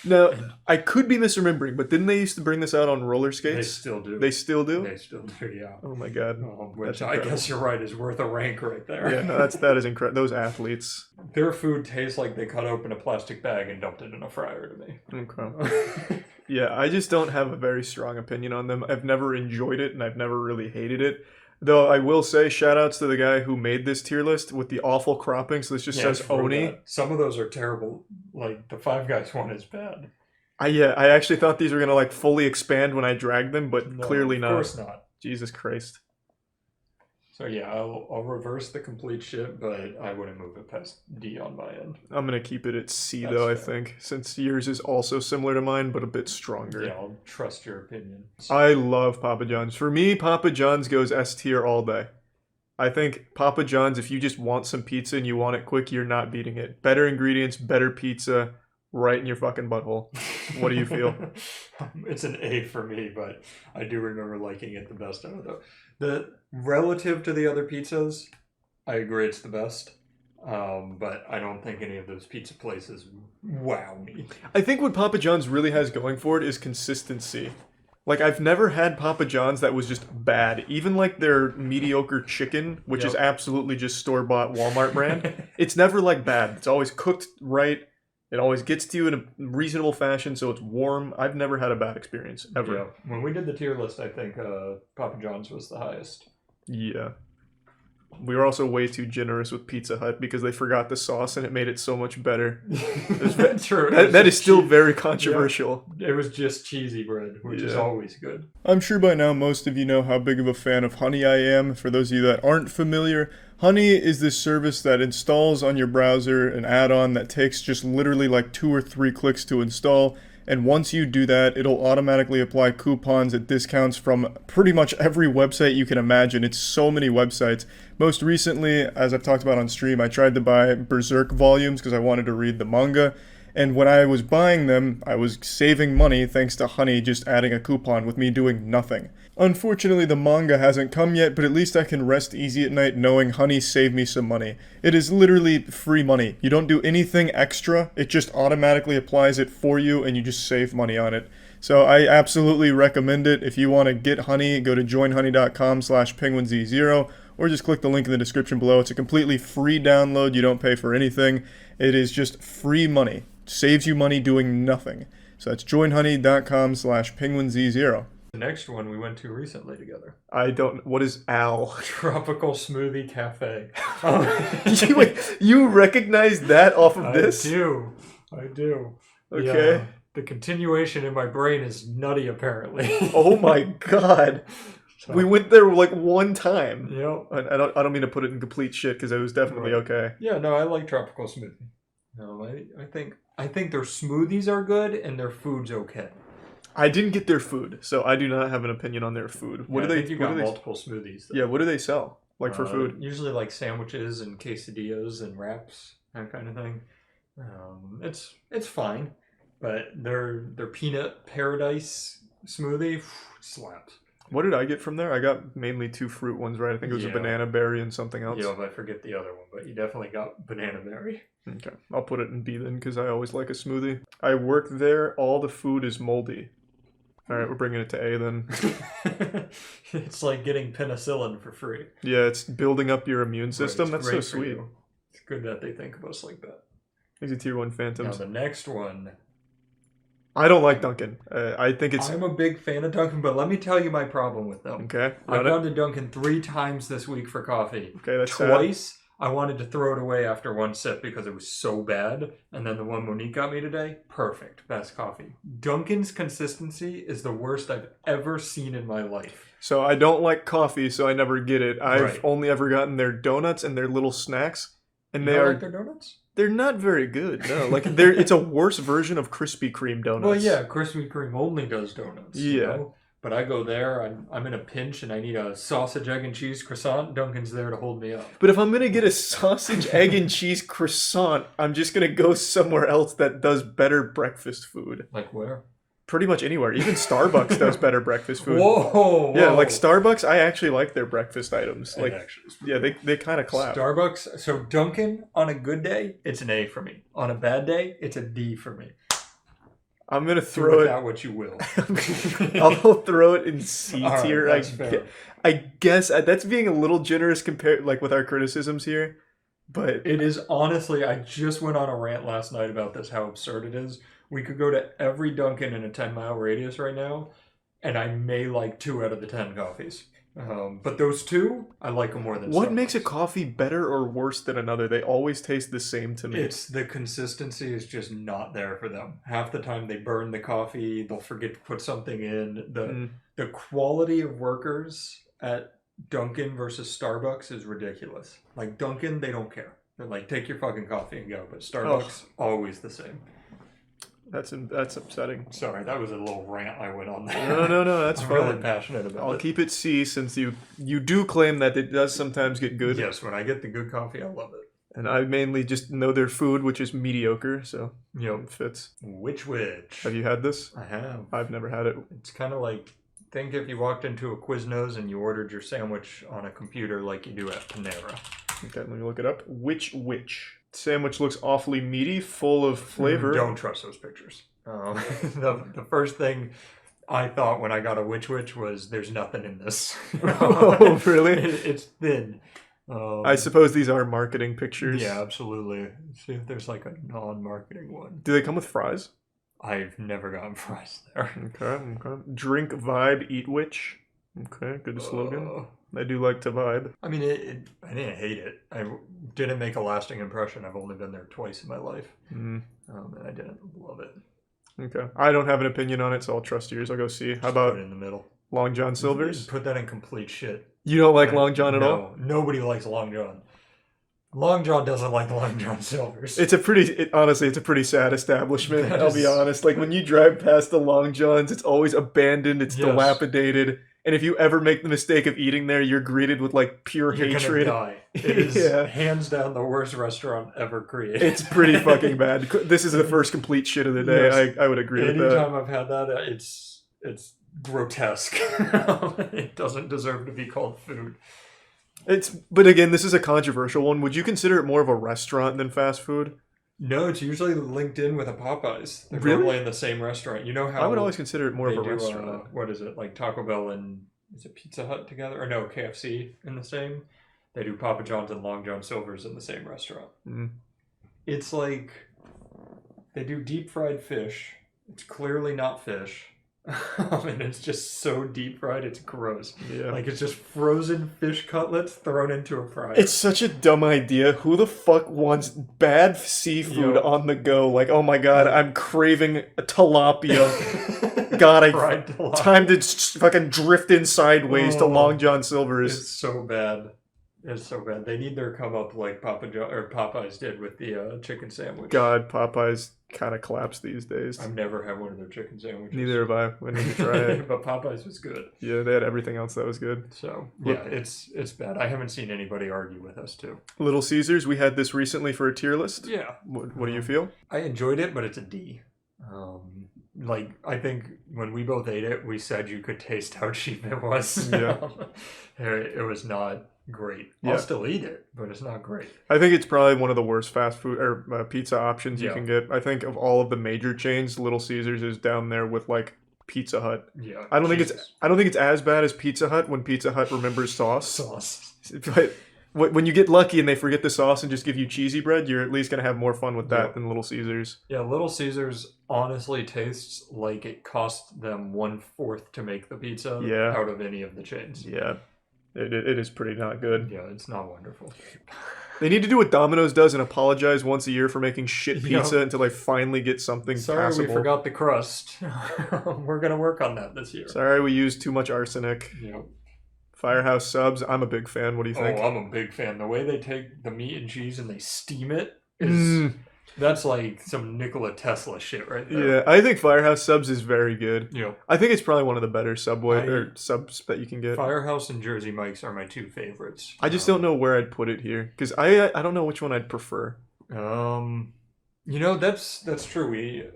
S1: Now, I could be misremembering, but didn't they used to bring this out on roller skates?
S14: They still do.
S1: They still do?
S14: They still do, yeah.
S1: Oh my god.
S14: Which I guess you're right is worth a rank right there.
S1: Yeah, no, that is incredible. Those athletes.
S14: Their food tastes like they cut open a plastic bag and dumped it in a fryer to me.
S1: Okay. Yeah, I just don't have a very strong opinion on them. I've never enjoyed it, and I've never really hated it. Though I will say, shout-outs to the guy who made this tier list with the awful cropping, so this just says Oni.
S14: Some of those are terrible. Like, the Five Guys one is bad.
S1: I actually thought these were going to, like, fully expand when I dragged them, but clearly not.
S14: Of course not.
S1: Jesus Christ.
S14: So yeah, I'll reverse the complete shit, but I wouldn't move it past D on my end.
S1: I'm going to keep it at C, though, I think, since yours is also similar to mine, but a bit stronger.
S14: Yeah, I'll trust your opinion.
S1: I love Papa John's. For me, Papa John's goes S tier all day. I think Papa John's, if you just want some pizza and you want it quick, you're not beating it. Better ingredients, better pizza, right in your fucking butthole. What do you feel?
S14: It's an A for me, but I do remember liking it the best out of them. Relative to the other pizzas, I agree it's the best. But I don't think any of those pizza places wow me.
S1: I think what Papa John's really has going for it is consistency. Like, I've never had Papa John's that was just bad. Even like their mediocre chicken, which is absolutely just store-bought Walmart brand, it's never like bad. It's always cooked right. It always gets to you in a reasonable fashion, so it's warm. I've never had a bad experience, ever.
S14: Yeah. When we did the tier list, I think Papa John's was the highest.
S1: Yeah. We were also way too generous with Pizza Hut because they forgot the sauce and it made it so much better.
S14: True.
S1: That is still very controversial.
S14: Yeah. It was just cheesy bread, which is always good.
S1: I'm sure by now most of you know how big of a fan of Honey I am. For those of you that aren't familiar, Honey is this service that installs on your browser an add-on that takes just literally like 2 or 3 clicks to install. And once you do that, it'll automatically apply coupons at discounts from pretty much every website you can imagine. It's so many websites. Most recently, as I've talked about on stream, I tried to buy Berserk volumes because I wanted to read the manga. And when I was buying them, I was saving money thanks to Honey just adding a coupon with me doing nothing. Unfortunately, the manga hasn't come yet, but at least I can rest easy at night knowing Honey saved me some money. It is literally free money. You don't do anything extra, it just automatically applies it for you and you just save money on it. So I absolutely recommend it. If you want to get Honey, go to joinhoney.com/penguinz0 or just click the link in the description below. It's a completely free download. You don't pay for anything. It is just free money. Saves you money doing nothing. So that's joinhoney.com/penguinz0.
S14: The next one we went to recently together.
S1: What is Al?
S14: Tropical Smoothie Cafe.
S1: You recognize that off of this?
S14: I do.
S1: Okay.
S14: The continuation in my brain is nutty, apparently.
S1: Oh my god. So, we went there like one time.
S14: Yep.
S1: I don't mean to put it in complete shit because it was definitely okay.
S14: Yeah, no, I like Tropical Smoothie. No, I think their smoothies are good and their food's okay.
S1: I didn't get their food, so I do not have an opinion on their food. What do they?
S14: I think you got multiple smoothies.
S1: Though. Yeah, what do they sell? Like for food?
S14: Usually like sandwiches and quesadillas and wraps, that kind of thing. It's fine, but their peanut paradise smoothie slaps.
S1: What did I get from there? I got mainly 2 fruit ones, right? I think it was a banana berry and something else.
S14: Yeah, I forget the other one, but you definitely got banana berry.
S1: Okay, I'll put it in B then, because I always like a smoothie. I work there, all the food is moldy. Alright, we're bringing it to A then.
S14: It's like getting penicillin for free.
S1: Yeah, it's building up your immune system. That's so sweet.
S14: It's good that they think of us like that.
S1: He's a tier 1 Phantoms.
S14: Now the next one...
S1: I don't like Dunkin'. I think it's...
S14: I'm a big fan of Dunkin', but let me tell you my problem with them.
S1: Okay.
S14: I've gone to Dunkin' 3 times this week for coffee.
S1: Okay, that's
S14: Twice, I wanted to throw it away after one sip because it was so bad. And then the one Monique got me today, perfect. Best coffee. Dunkin's consistency is the worst I've ever seen in my life.
S1: So I don't like coffee, so I never get it. I've only ever gotten their donuts and their little snacks. And
S14: you don't like their donuts?
S1: They're not very good, no. Like, it's a worse version of Krispy Kreme donuts.
S14: Well, yeah, Krispy Kreme only does donuts.
S1: Yeah.
S14: You know? But I go there, I'm in a pinch, and I need a sausage, egg, and cheese croissant. Dunkin's there to hold me up.
S1: But if I'm going to get a sausage, egg, and cheese croissant, I'm just going to go somewhere else that does better breakfast food.
S14: Like where?
S1: pretty much anywhere. Even Starbucks does better breakfast food.
S14: Whoa,
S1: Yeah,
S14: whoa.
S1: like Starbucks, I actually like their breakfast items.
S14: It
S1: Like,
S14: actually is
S1: yeah, they kind of clap.
S14: Starbucks. So Dunkin' on a good day, it's an A for me. On a bad day, it's a D for me.
S1: I'm gonna
S14: Do
S1: throw
S14: with
S1: it.
S14: that what you will.
S1: I'll throw it in C
S14: All right,
S1: tier.
S14: that's fair.
S1: I guess that's being a little generous compared, like with our criticisms here. But
S14: It is honestly, I just went on a rant last night about this, how absurd it is. We could go to every Dunkin' in a 10-mile radius right now, and I may like 2 out of the 10 coffees. But those 2, I like them more than
S1: what
S14: Starbucks.
S1: makes a coffee better or worse than another? They always taste the same to me.
S14: It's the consistency is just not there for them. Half the time they burn the coffee, they'll forget to put something in. The quality of workers at Dunkin' versus Starbucks is ridiculous. Like Dunkin', they don't care. They're like, take your fucking coffee and go. But Starbucks, always the same.
S1: That's upsetting.
S14: Sorry, that was a little rant I went on there.
S1: No, that's
S14: I'm
S1: fine.
S14: really passionate about
S1: I'll
S14: it.
S1: keep it C since you do claim that it does sometimes get good.
S14: Yes, when I get the good coffee, I love it.
S1: And I mainly just know their food, which is mediocre, so it fits.
S14: Which?
S1: Have you had this?
S14: I have.
S1: I've never had it.
S14: It's kind of like, think if you walked into a Quiznos and you ordered your sandwich on a computer like you do at Panera.
S1: Okay, let me look it up. Which? Sandwich looks awfully meaty, full of flavor.
S14: Don't trust those pictures. The first thing I thought when I got a which was there's nothing in this.
S1: Oh, really?
S14: It's thin.
S1: I suppose these are marketing pictures.
S14: Yeah, absolutely. See if there's like a non-marketing one.
S1: Do they come with fries?
S14: I've never gotten fries there.
S1: Okay. Drink, vibe, eat which. Okay, good slogan. I do like to vibe.
S14: I mean, I didn't hate it. I didn't make a lasting impression. I've only been there twice in my life. And I didn't love it.
S1: Okay. I don't have an opinion on it, so I'll trust yours. I'll go see. How about
S14: Put it in the middle?
S1: Long John Silver's?
S14: Put that in complete shit.
S1: You don't like Long John at all?
S14: No, nobody likes Long John. Long John doesn't like Long John Silver's.
S1: Honestly, it's a pretty sad establishment.
S14: That
S1: I'll be
S14: is-
S1: honest. Like when you drive past the Long Johns, it's always abandoned. It's
S14: Yes.
S1: dilapidated. And if you ever make the mistake of eating there, you're greeted with like pure
S14: You're
S1: hatred.
S14: gonna die. It is hands down the worst restaurant ever created.
S1: It's pretty fucking bad. This is the first complete shit of the day.
S14: Yes.
S1: I would agree with that.
S14: Anytime I've had that, it's grotesque. It doesn't deserve to be called food.
S1: But again, this is a controversial one. Would you consider it more of a restaurant than fast food?
S14: No, it's usually linked in with a Popeyes. They're
S1: Really?
S14: normally in the same restaurant. You know how
S1: I would always consider it more of
S14: they
S1: a
S14: do,
S1: restaurant.
S14: what is it, like Taco Bell and is it Pizza Hut together? Or no, KFC in the same? They do Papa John's and Long John Silver's in the same restaurant. It's like they do deep fried fish. It's clearly not fish. And it's just so deep fried, it's gross.
S1: Yeah.
S14: Like it's just frozen fish cutlets thrown into a fryer.
S1: It's such a dumb idea. Who the fuck wants bad seafood
S14: Yo.
S1: on the go? Like, oh my god, I'm craving a tilapia. God,
S14: Fried tilapia.
S1: time to fucking drift in sideways to
S14: Oh.
S1: Long John Silver's.
S14: It's so bad. It's so bad. They need their come up like Popeyes did with the chicken sandwich.
S1: God, Popeyes kind of collapsed these days.
S14: I've never had one of their chicken sandwiches.
S1: Neither have I. I need to try it.
S14: But Popeyes was good.
S1: Yeah, they had everything else that was good.
S14: So
S1: Look-
S14: yeah, it's bad. I haven't seen anybody argue with us too.
S1: Little Caesars, we had this recently for a tier list.
S14: Yeah.
S1: What do you feel?
S14: I enjoyed it, but it's a D. Like I think when we both ate it, we said you could taste how cheap it was.
S1: Yeah.
S14: It was not great.
S1: Yeah.
S14: I'll still eat it, but it's not great.
S1: I think it's probably one of the worst fast food or pizza options you
S14: Yeah.
S1: can get. I think of all of the major chains, Little Caesars is down there with like Pizza Hut.
S14: Yeah,
S1: I don't think
S14: Jesus.
S1: it's as bad as Pizza Hut when Pizza Hut remembers sauce.
S14: Sauce.
S1: But when you get lucky and they forget the sauce and just give you cheesy bread, you're at least gonna have more fun with that
S14: Yeah.
S1: than Little Caesars.
S14: Yeah, Little Caesars honestly tastes like it cost them 1/4 to make the pizza
S1: Yeah.
S14: out of any of the chains.
S1: Yeah, it is pretty not good.
S14: Yeah, it's not wonderful.
S1: They need to do what Domino's does and apologize once a year for making shit pizza
S14: Yeah.
S1: until they finally get something
S14: Sorry,
S1: passable.
S14: we forgot the crust. We're gonna work on that this year.
S1: Sorry, we used too much arsenic.
S14: Yep.
S1: Firehouse subs, I'm a big fan. What do you think?
S14: Oh, I'm a big fan. The way they take the meat and cheese and they steam it is
S1: Mm.
S14: that's like some Nikola Tesla shit right there.
S1: Yeah, I think Firehouse subs is very good.
S14: Yeah.
S1: I think it's probably one of the better subs that you can get.
S14: Firehouse and Jersey Mike's are my two favorites.
S1: I just don't know where I'd put it here because I don't know which one I'd prefer.
S14: You know that's true.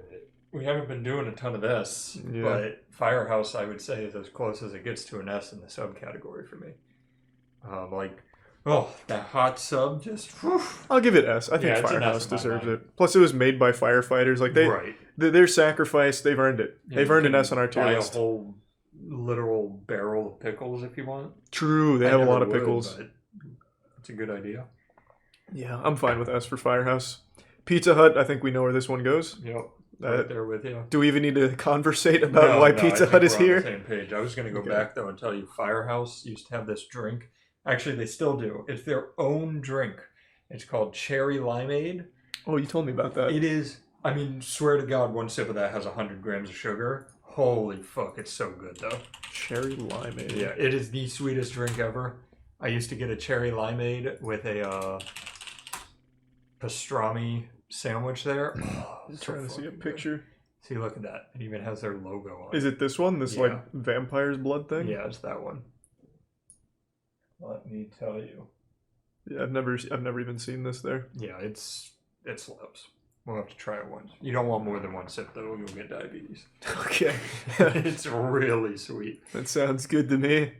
S14: we haven't been doing a ton of S,
S1: Yeah.
S14: but Firehouse, I would say, is as close as it gets to an S in the subcategory for me. That hot sub just. Whew.
S1: I'll give it S. I think
S14: Yeah, it's an S
S1: Firehouse
S14: in my
S1: deserves
S14: mind.
S1: it. Plus, it was made by firefighters. Like
S14: Right.
S1: their sacrifice, they've earned it.
S14: Yeah,
S1: They've
S14: you
S1: earned an
S14: can
S1: S on our tier
S14: buy
S1: list.
S14: a whole literal barrel of pickles if you want.
S1: True, they
S14: I
S1: have a
S14: never
S1: lot of
S14: would,
S1: pickles.
S14: but it's a good idea.
S1: Yeah, I'm fine with S for Firehouse. Pizza Hut, I think we know where this one goes.
S14: Yep. Right there with you.
S1: Do we even need to conversate about
S14: No,
S1: why
S14: no, I
S1: Pizza
S14: think
S1: Hut is
S14: we're on
S1: here?
S14: the same page. I was going to go
S1: Okay.
S14: back though and tell you, Firehouse used to have this drink. Actually, they still do. It's their own drink. It's called Cherry Limeade.
S1: Oh, you told me about that.
S14: It is. I mean, swear to God, one sip of that has 100 grams of sugar. Holy fuck, it's so good though.
S1: Cherry Limeade.
S14: Yeah, it is the sweetest drink ever. I used to get a Cherry Limeade with a pastrami sandwich there.
S1: I'm trying to see a picture.
S14: See, look at that. It even has their logo on
S1: Is it this one? This
S14: Yeah.
S1: like vampire's blood thing?
S14: Yeah, it's that one. Let me tell you.
S1: Yeah, I've never even seen this there.
S14: Yeah, it slaps. We'll have to try it once. You don't want more than one sip though, you'll get diabetes.
S1: Okay.
S14: It's really sweet.
S1: That sounds good to me.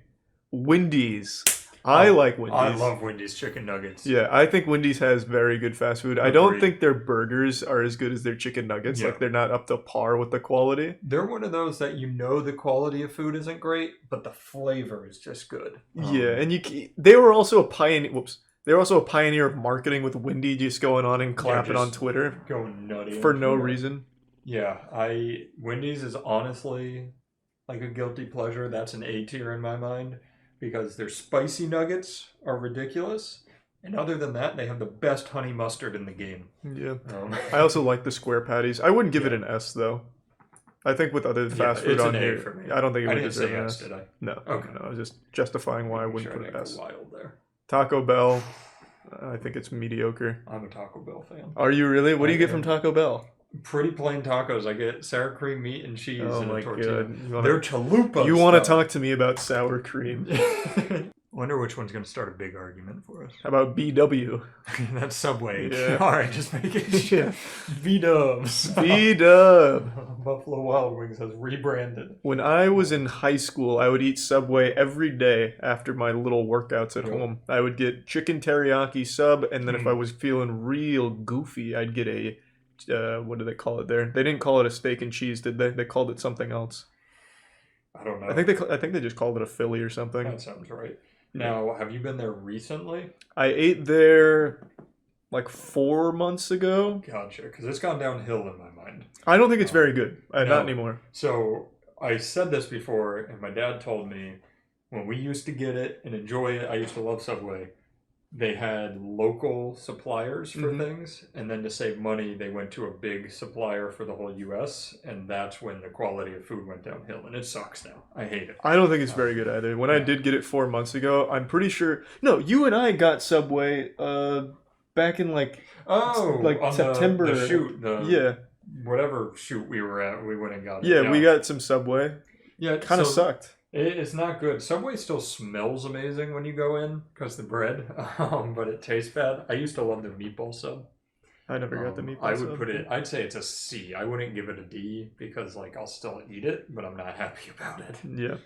S1: Wendy's. I like Wendy's.
S14: I love Wendy's chicken nuggets.
S1: Yeah, I think Wendy's has very good fast food. I don't
S14: Agreed.
S1: think their burgers are as good as their chicken nuggets.
S14: Yeah.
S1: Like they're not up to par with the quality.
S14: They're one of those that you know the quality of food isn't great, but the flavor is just good.
S1: Yeah, and they were also a pioneer. Whoops, they were also a pioneer of marketing with Wendy just going on and clapping
S14: just
S1: on Twitter
S14: going nutty
S1: for
S14: on
S1: no
S14: Twitter.
S1: reason.
S14: Yeah, Wendy's is honestly like a guilty pleasure. That's an A tier in my mind because their spicy nuggets are ridiculous. And other than that, they have the best honey mustard in the game.
S1: Yeah, I also like the square patties. I wouldn't give it an S though. I think with other fast food
S14: it's
S1: on
S14: an A
S1: here,
S14: for me.
S1: I don't think it
S14: I
S1: would
S14: didn't
S1: deserve
S14: say
S1: an
S14: S,
S1: S.
S14: did I?
S1: No,
S14: Okay.
S1: no, I was just justifying why I wouldn't
S14: Sure,
S1: put
S14: I
S1: it
S14: didn't
S1: S.
S14: go wild there.
S1: Taco Bell, I think it's mediocre.
S14: I'm a Taco Bell fan.
S1: Are you really? What do you
S14: I
S1: get from
S14: am.
S1: Taco Bell?
S14: Pretty plain tacos. I get sour cream, meat, and cheese
S1: Oh
S14: in
S1: my
S14: a tortilla.
S1: god!
S14: They're chalupas.
S1: You want to
S14: though.
S1: talk to me about sour cream?
S14: Wonder which one's going to start a big argument for us.
S1: How about BW?
S14: That's Subway.
S1: Yeah.
S14: All right, just making sure. V-Dubs.
S1: B-Dub.
S14: Buffalo Wild Wings has rebranded.
S1: When I was in high school, I would eat Subway every day after my little workouts at
S14: Yep.
S1: home. I would get chicken teriyaki sub, and then if I was feeling real goofy, I'd get a what do they call it there? They didn't call it a steak and cheese, did they? They called it something else.
S14: I don't know.
S1: I think they just called it a Philly or something.
S14: That sounds right. Now, have you been there recently?
S1: I ate there like 4 months ago.
S14: Gotcha, because it's gone downhill in my mind.
S1: I don't think it's very good.
S14: No.
S1: Not anymore.
S14: So I said this before, and my dad told me when we used to get it and enjoy it, I used to love Subway. They had local suppliers for
S1: Mhm.
S14: things, and then to save money, they went to a big supplier for the whole U.S., and that's when the quality of food went downhill, and it sucks now. I hate it.
S1: I don't think it's very good either. When I did get it 4 months ago, I'm pretty sure. No, you and I got Subway back in like
S14: on
S1: September.
S14: the shoot,
S1: yeah,
S14: whatever shoot we were at, we went and got it.
S1: yeah, we got some Subway.
S14: Yeah,
S1: Kind of
S14: so
S1: sucked.
S14: It's not good. Subway still smells amazing when you go in because the bread, but it tastes bad. I used to love their meatball sub.
S1: I never got the meatball
S14: I would
S1: sub.
S14: put it. I'd say it's a C. I wouldn't give it a D because like I'll still eat it, but I'm not happy about it.
S1: Yeah.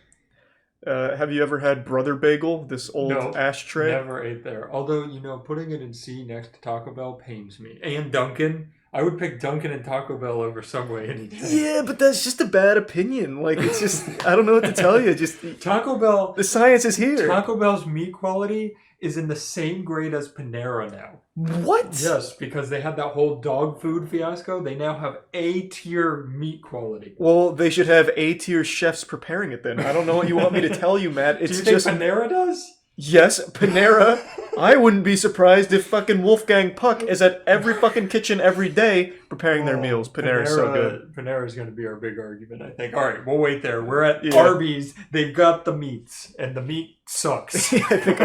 S1: Have you ever had Brother Bagel? This old
S14: No,
S1: ashtray.
S14: Never ate there. Although putting it in C next to Taco Bell pains me. And Dunkin'. I would pick Dunkin' and Taco Bell over Subway any day.
S1: Yeah, but that's just a bad opinion. Like it's just I don't know what to tell you. Just
S14: Taco Bell.
S1: The science is here.
S14: Taco Bell's meat quality is in the same grade as Panera now.
S1: What?
S14: Yes, because they had that whole dog food fiasco. They now have A-tier meat quality.
S1: Well, they should have A-tier chefs preparing it then. I don't know what you want me to tell you, Matt. It's
S14: Do you think
S1: just
S14: Panera does?
S1: Yes, Panera. I wouldn't be surprised if fucking Wolfgang Puck is at every fucking kitchen every day preparing their meals. Panera's so good.
S14: Panera's going to be our big argument, I think. All right, we'll wait there. We're at
S1: Yeah.
S14: Arby's. They've got the meats, and the meat sucks.
S1: I think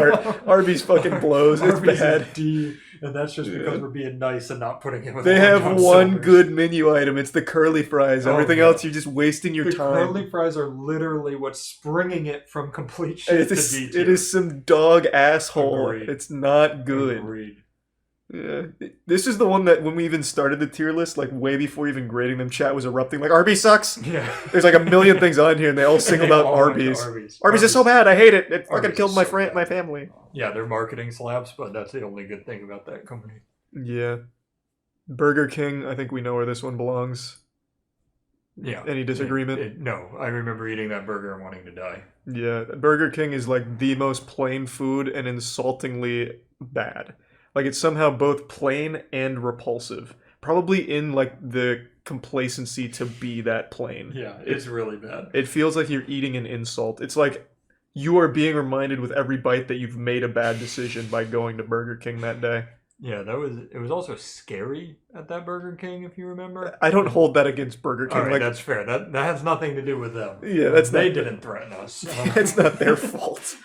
S1: Arby's fucking blows. It's
S14: Arby's
S1: bad.
S14: is D, and that's just because we're being nice and not putting it with
S1: They
S14: Long
S1: have
S14: John
S1: one
S14: Silver's.
S1: good menu item. It's the curly fries.
S14: Oh,
S1: Everything
S14: yeah.
S1: else, you're just wasting your
S14: The
S1: time.
S14: curly fries are literally what's springing it from complete shit
S1: It
S14: to
S1: is,
S14: D
S1: it
S14: tier.
S1: is some dog asshole.
S14: Agreed.
S1: It's not good.
S14: Agreed.
S1: Yeah. This is the one that when we even started the tier list, like way before even grading them, chat was erupting like Arby's sucks.
S14: Yeah.
S1: There's like a million things on here and they all singled out Arby's. Arby's is so bad, I hate it. It fucking killed my my family.
S14: Yeah, they're marketing slabs, but that's the only good thing about that company.
S1: Yeah. Burger King, I think we know where this one belongs.
S14: Yeah.
S1: Any disagreement?
S14: No, I remember eating that burger and wanting to die.
S1: Yeah, Burger King is like the most plain food and insultingly bad. Like it's somehow both plain and repulsive. Probably in like the complacency to be that plain.
S14: Yeah, it's really bad.
S1: It feels like you're eating an insult. It's like you are being reminded with every bite that you've made a bad decision by going to Burger King that day.
S14: Yeah, it was also scary at that Burger King, if you remember.
S1: I don't hold that against Burger King.
S14: All right,
S1: like,
S14: that's fair. That has nothing to do with them.
S1: Yeah,
S14: they didn't threaten us.
S1: It's not their fault.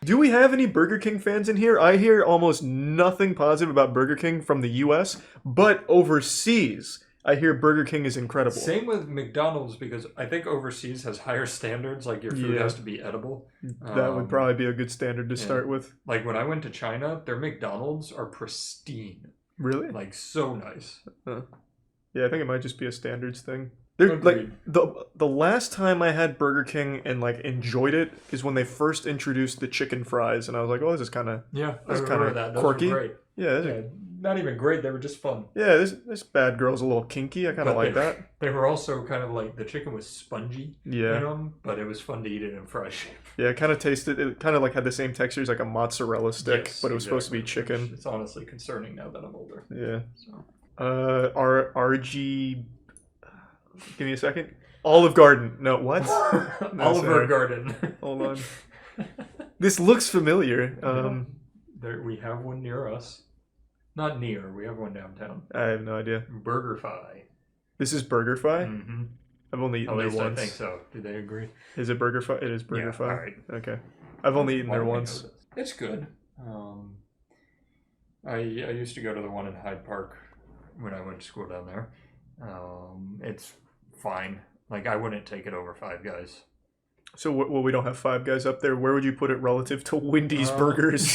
S1: Do we have any Burger King fans in here? I hear almost nothing positive about Burger King from the US, but overseas, I hear Burger King is incredible.
S14: Same with McDonald's, because I think overseas has higher standards, like your food has to be edible.
S1: That would probably be a good standard to start with.
S14: Like when I went to China, their McDonald's are pristine.
S1: Really?
S14: Like so nice.
S1: Huh. Yeah, I think it might just be a standards thing. Like the last time I had Burger King and like enjoyed it is when they first introduced the chicken fries, and I was like, "Oh, this is kind of quirky."
S14: Great.
S1: Yeah,
S14: not even great. They were just fun.
S1: Yeah, this bad girl's a little kinky. I kind of like that.
S14: They were also kind of like the chicken was spongy.
S1: Yeah.
S14: In them, but it was fun to eat it in fry shape.
S1: Yeah, it kind of tasted. It kind of like had the same texture as like a mozzarella stick, but it was supposed to be chicken.
S14: It's honestly concerning now that I'm older.
S1: Yeah. So. RG. Give me a second. Olive Garden. No, what?
S14: Oliver Garden.
S1: Hold on. This looks familiar.
S14: There, we have one near us. Not near. We have one downtown.
S1: I have no idea.
S14: BurgerFi.
S1: This is BurgerFi?
S14: Mm-hmm.
S1: I've only eaten there once.
S14: I think so. Do they agree?
S1: Is it BurgerFi? It is BurgerFi.
S14: Yeah, all right.
S1: Okay. I've only eaten there once.
S14: It's good. I used to go to the one in Hyde Park when I went to school down there. It's fine. Like, I wouldn't take it over Five Guys.
S1: So, well, we don't have Five Guys up there. Where would you put it relative to Wendy's burgers?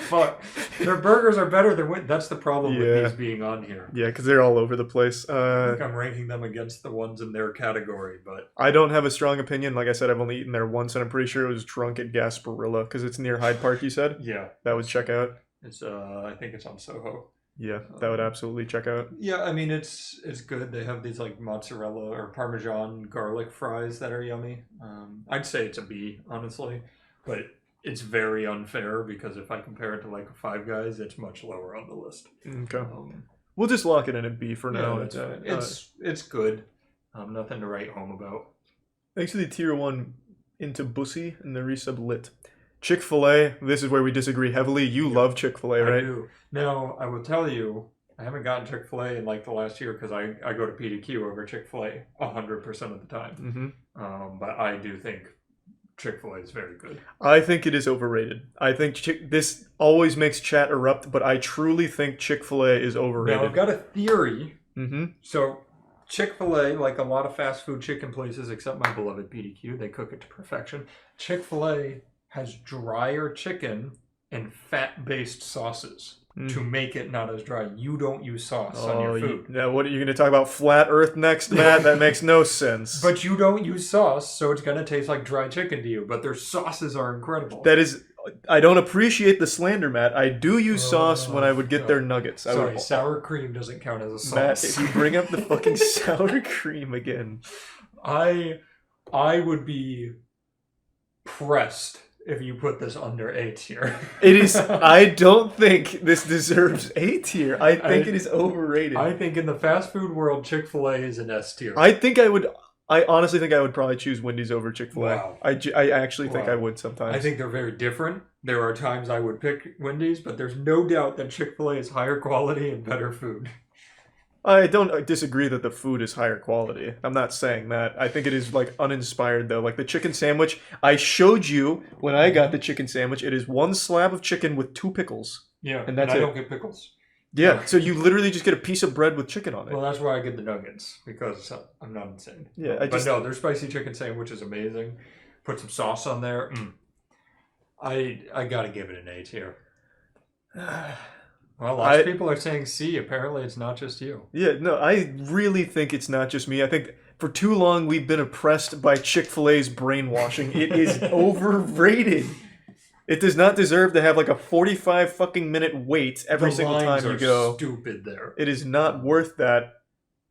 S14: Fuck. Their burgers are better than Wendy's. That's the problem with these being on here.
S1: Yeah, because they're all over the place.
S14: I think I'm ranking them against the ones in their category, but...
S1: I don't have a strong opinion. Like I said, I've only eaten there once, and I'm pretty sure it was Drunk at Gasparilla, because it's near Hyde Park, you said?
S14: Yeah.
S1: That would check out?
S14: It's I think it's on Soho.
S1: Yeah, that would absolutely check out.
S14: Yeah, I mean, it's good. They have these like mozzarella or Parmesan garlic fries that are yummy. I'd say it's a B, honestly, but it's very unfair because if I compare it to like Five Guys, it's much lower on the list.
S1: Okay. We'll just lock it in at B for now.
S14: It's good. Nothing to write home about.
S1: Thanks to the tier 1 into Bussy and the resub lit. Chick-fil-A, this is where we disagree heavily. You love Chick-fil-A, right?
S14: I do. Now, I will tell you, I haven't gotten Chick-fil-A in like the last year because I go to PDQ over Chick-fil-A 100% of the time.
S1: Mm-hmm.
S14: But I do think Chick-fil-A is very good.
S1: I think it is overrated. I think this always makes chat erupt, but I truly think Chick-fil-A is overrated.
S14: Now, I've got a theory.
S1: Mm-hmm.
S14: So, Chick-fil-A, like a lot of fast food chicken places, except my beloved PDQ, they cook it to perfection. Chick-fil-A has drier chicken and fat-based sauces to make it not as dry. You don't use sauce on your food.
S1: Now, what are you going to talk about? Flat Earth next, Matt? That makes no sense.
S14: But you don't use sauce, so it's going to taste like dry chicken to you. But their sauces are incredible.
S1: That is... I don't appreciate the slander, Matt. I do use sauce when I would get their nuggets.
S14: Sorry, sour cream doesn't count as a sauce.
S1: Matt, if you bring up the fucking sour cream again...
S14: I would be pressed if you put this under A tier.
S1: It is. I don't think this deserves A tier. I think it is overrated.
S14: I think in the fast food world, Chick-fil-A is an S tier.
S1: I honestly think I would probably choose Wendy's over Chick-fil-A.
S14: Wow.
S1: I actually think I would sometimes.
S14: I think they're very different. There are times I would pick Wendy's, but there's no doubt that Chick-fil-A is higher quality and better food.
S1: I don't disagree that the food is higher quality. I'm not saying that. I think it is like uninspired though. Like the chicken sandwich, I showed you when I got the chicken sandwich. It is one slab of chicken with 2 pickles.
S14: Yeah,
S1: and that's
S14: I don't get pickles.
S1: Yeah, so you literally just get a piece of bread with chicken on it.
S14: Well, that's why I get the nuggets, because I'm not insane.
S1: Yeah,
S14: but no, their spicy chicken sandwich is amazing. Put some sauce on there. I gotta give it an A tier. Well, lots of people are saying C. Apparently, it's not just you.
S1: Yeah, no, I really think it's not just me. I think for too long we've been oppressed by Chick-fil-A's brainwashing. It is overrated. It does not deserve to have like a 45 fucking minute wait every single time you go.
S14: Stupid there.
S1: It is not worth that.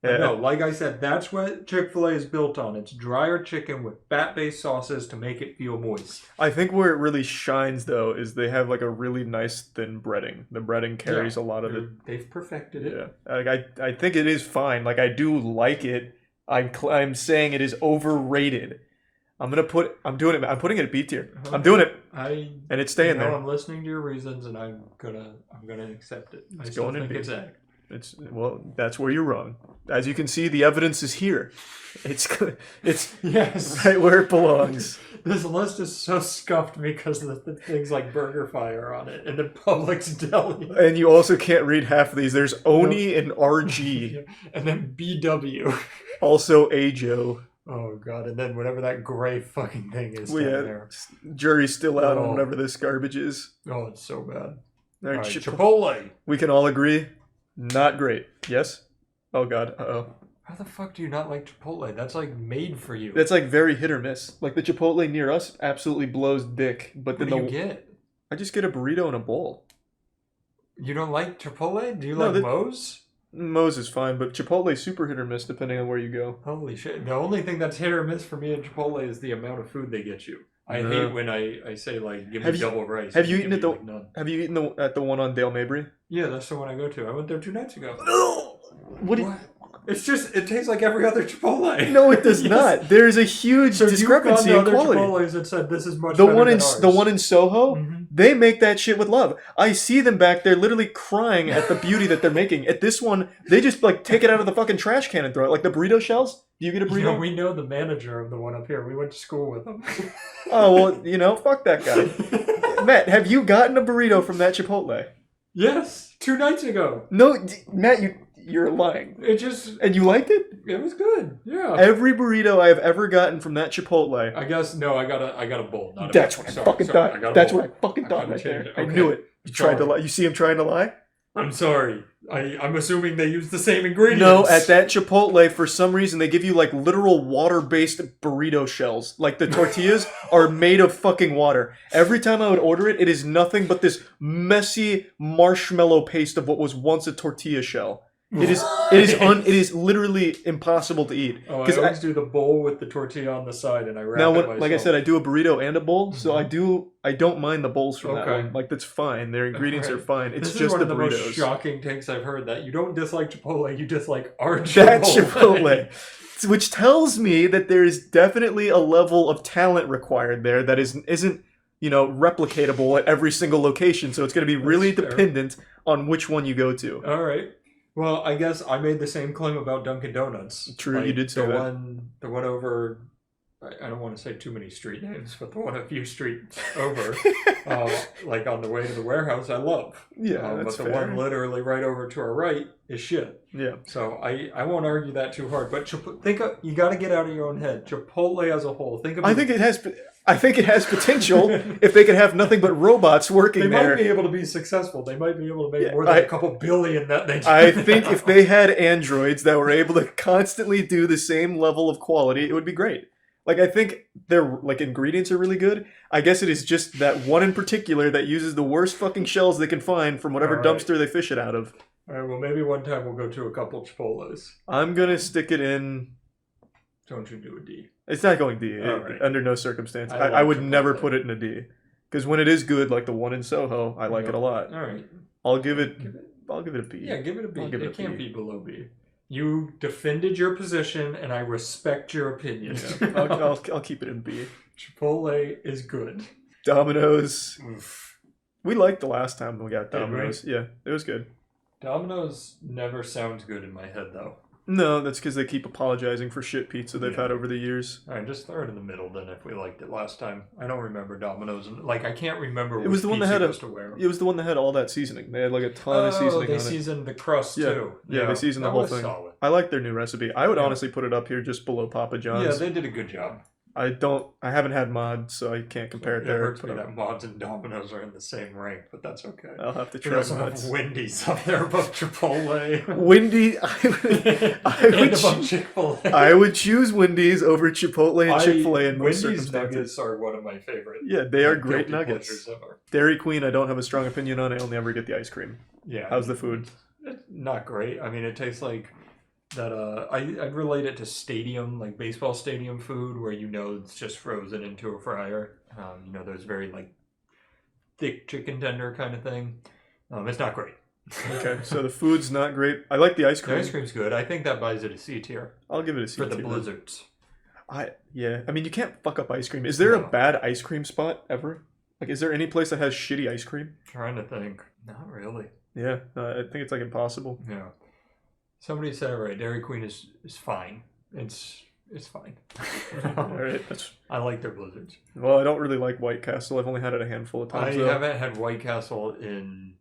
S14: No, like I said, that's what Chick-fil-A is built on. It's drier chicken with fat-based sauces to make it feel moist.
S1: I think where it really shines, though, is they have like a really nice thin breading. The breading carries a lot of it.
S14: They've perfected it.
S1: Yeah, like, I think it is fine. Like I do like it. I'm saying it is overrated. I'm doing it. I'm putting it at B tier. I'm doing it. And it's staying there.
S14: I'm listening to your reasons, and I'm gonna accept it. I still think it's A.
S1: Well, that's where you're wrong. As you can see, the evidence is here. It's
S14: yes,
S1: right where it belongs.
S14: This list is so scuffed because of the things like Burger Fire on it and then Publix Deli.
S1: And you also can't read half of these. There's Oni and RG.
S14: And then BW.
S1: Also Ajo.
S14: Oh god, and then whatever that gray fucking thing is down there.
S1: Jury's still out on whatever this garbage is.
S14: Oh, it's so bad.
S1: All right,
S14: Chipotle.
S1: We can all agree, not great. Yes? Oh god, uh-oh.
S14: How the fuck do you not like Chipotle? That's like made for you.
S1: That's like very hit or miss. Like the Chipotle near us absolutely blows dick. But then
S14: what do you get?
S1: I just get a burrito and a bowl.
S14: You don't like Chipotle? Do you like Moe's?
S1: Moe's is fine, but Chipotle's super hit or miss depending on where you go.
S14: Holy shit. The only thing that's hit or miss for me at Chipotle is the amount of food they get you. I hate when I say like give me double rice.
S1: Have you eaten at at the one on Dale Mabry?
S14: Yeah, that's the one I go to. I went there 2 nights ago.
S1: What?
S14: It's just it tastes like every other Chipotle.
S1: No, it does not. There is a huge discrepancy in quality.
S14: Chipotles that said this is much better than ours.
S1: The one in Soho, they make that shit with love. I see them back there literally crying at the beauty that they're making. At this one, they just like take it out of the fucking trash can and throw it. Like the burrito shells. Do you get a burrito?
S14: Yeah, we know the manager of the one up here. We went to school with him.
S1: Oh well, fuck that guy. Matt, have you gotten a burrito from that Chipotle?
S14: Yes, 2 nights ago.
S1: No, Matt, you're lying. And you liked it?
S14: It was good. Yeah.
S1: Every burrito I have ever gotten from that Chipotle.
S14: I guess no. I got a bowl. Not
S1: That's
S14: a
S1: what
S14: bowl.
S1: I fucking thought. That's what I fucking thought right there. I knew it. You tried to lie. You see him trying to lie?
S14: I'm sorry. I'm assuming they use the same ingredients.
S1: No, at that Chipotle, for some reason, they give you like literal water-based burrito shells. Like the tortillas are made of fucking water. Every time I would order it, it is nothing but this messy marshmallow paste of what was once a tortilla shell. It is literally impossible to eat.
S14: Oh, I always do the bowl with the tortilla on the side, and I wrap it myself.
S1: Like I said, I do a burrito and a bowl, so I don't mind the bowls from that one. Like that's fine. Their ingredients are fine. It's just the burritos.
S14: This is one of the most shocking takes I've heard. That you don't dislike Chipotle, you dislike our Chipotle.
S1: That Chipotle, which tells me that there is definitely a level of talent required there that isn't replicatable at every single location. So it's going to be really dependent on which one you go to.
S14: All right. Well, I guess I made the same claim about Dunkin' Donuts.
S1: True, you did say that.
S14: The one over, I don't want to say too many street names, but the one a few streets over, like on the way to the warehouse, I love.
S1: Yeah, that's
S14: but the one literally right over to our right is shit.
S1: Yeah.
S14: So I won't argue that too hard. But you got to get out of your own head. Chipotle as a whole.
S1: I think it has potential if they could have nothing but robots working there.
S14: They might be able to be successful. They might be able to make more than a couple billion that they do.
S1: I think if they had androids that were able to constantly do the same level of quality, it would be great. Like, I think their ingredients are really good. I guess it is just that one in particular that uses the worst fucking shells they can find from whatever dumpster they fish it out of.
S14: All right, well, maybe one time we'll go to a couple Chipotles.
S1: I'm going to stick it in...
S14: Don't you do a D.
S1: It's not going D. Under no circumstance. I would never put it in a D. Because when it is good, like the one in Soho, I like it a lot.
S14: All right.
S1: I'll give it a B.
S14: Yeah, give it a B. It can't be below B. You defended your position, and I respect your opinion.
S1: Yeah. I'll keep it in B.
S14: Chipotle is good.
S1: Domino's. We liked the last time we got Domino's. Yeah, it was good.
S14: Domino's never sounds good in my head, though.
S1: No, that's because they keep apologizing for shit pizza they've had over the years.
S14: All right, just throw it in the middle then if we liked it last time. I don't remember Domino's. I can't remember
S1: it was the one that had It was the one that had all that seasoning. They had like a ton of seasoning on it.
S14: They seasoned the crust too.
S1: Yeah, they seasoned the whole thing. Solid. I like their new recipe. I would honestly put it up here just below Papa John's.
S14: Yeah, they did a good job.
S1: I haven't had mods, so I can't compare it
S14: It
S1: there.
S14: hurts me that mods and Domino's are in the same rank, but that's okay.
S1: I'll have to
S14: We
S1: try
S14: also
S1: mods.
S14: have Wendy's up there above Chipotle.
S1: Wendy's,
S14: And above Chick-fil-A.
S1: I would choose Wendy's over Chipotle and Chick-fil-A in most
S14: Wendy's
S1: circumstances.
S14: nuggets are one of my favorite.
S1: Yeah, they are
S14: like,
S1: great
S14: guilty
S1: nuggets.
S14: pleasures ever.
S1: Dairy Queen, I don't have a strong opinion on. I only ever get the ice cream.
S14: Yeah.
S1: How's the food?
S14: It's not great. I mean, it tastes like that. I'd relate it to stadium, like baseball stadium food, where it's just frozen into a fryer. Those very like thick chicken tender kind of thing. It's not great.
S1: Okay, so the food's not great. I like the ice cream.
S14: The ice cream's good. I think that buys it a C tier.
S1: I'll give it a C
S14: for
S1: tier.
S14: the blizzards.
S1: I mean, you can't fuck up ice cream. Is there a bad ice cream spot ever? Like, is there any place that has shitty ice cream?
S14: Trying to think. Not really.
S1: Yeah, I think it's like impossible.
S14: Yeah. Somebody said it right. Dairy Queen is fine. It's fine.
S1: All right,
S14: I like their blizzards.
S1: Well, I don't really like White Castle. I've only had it a handful of times.
S14: I haven't had White Castle in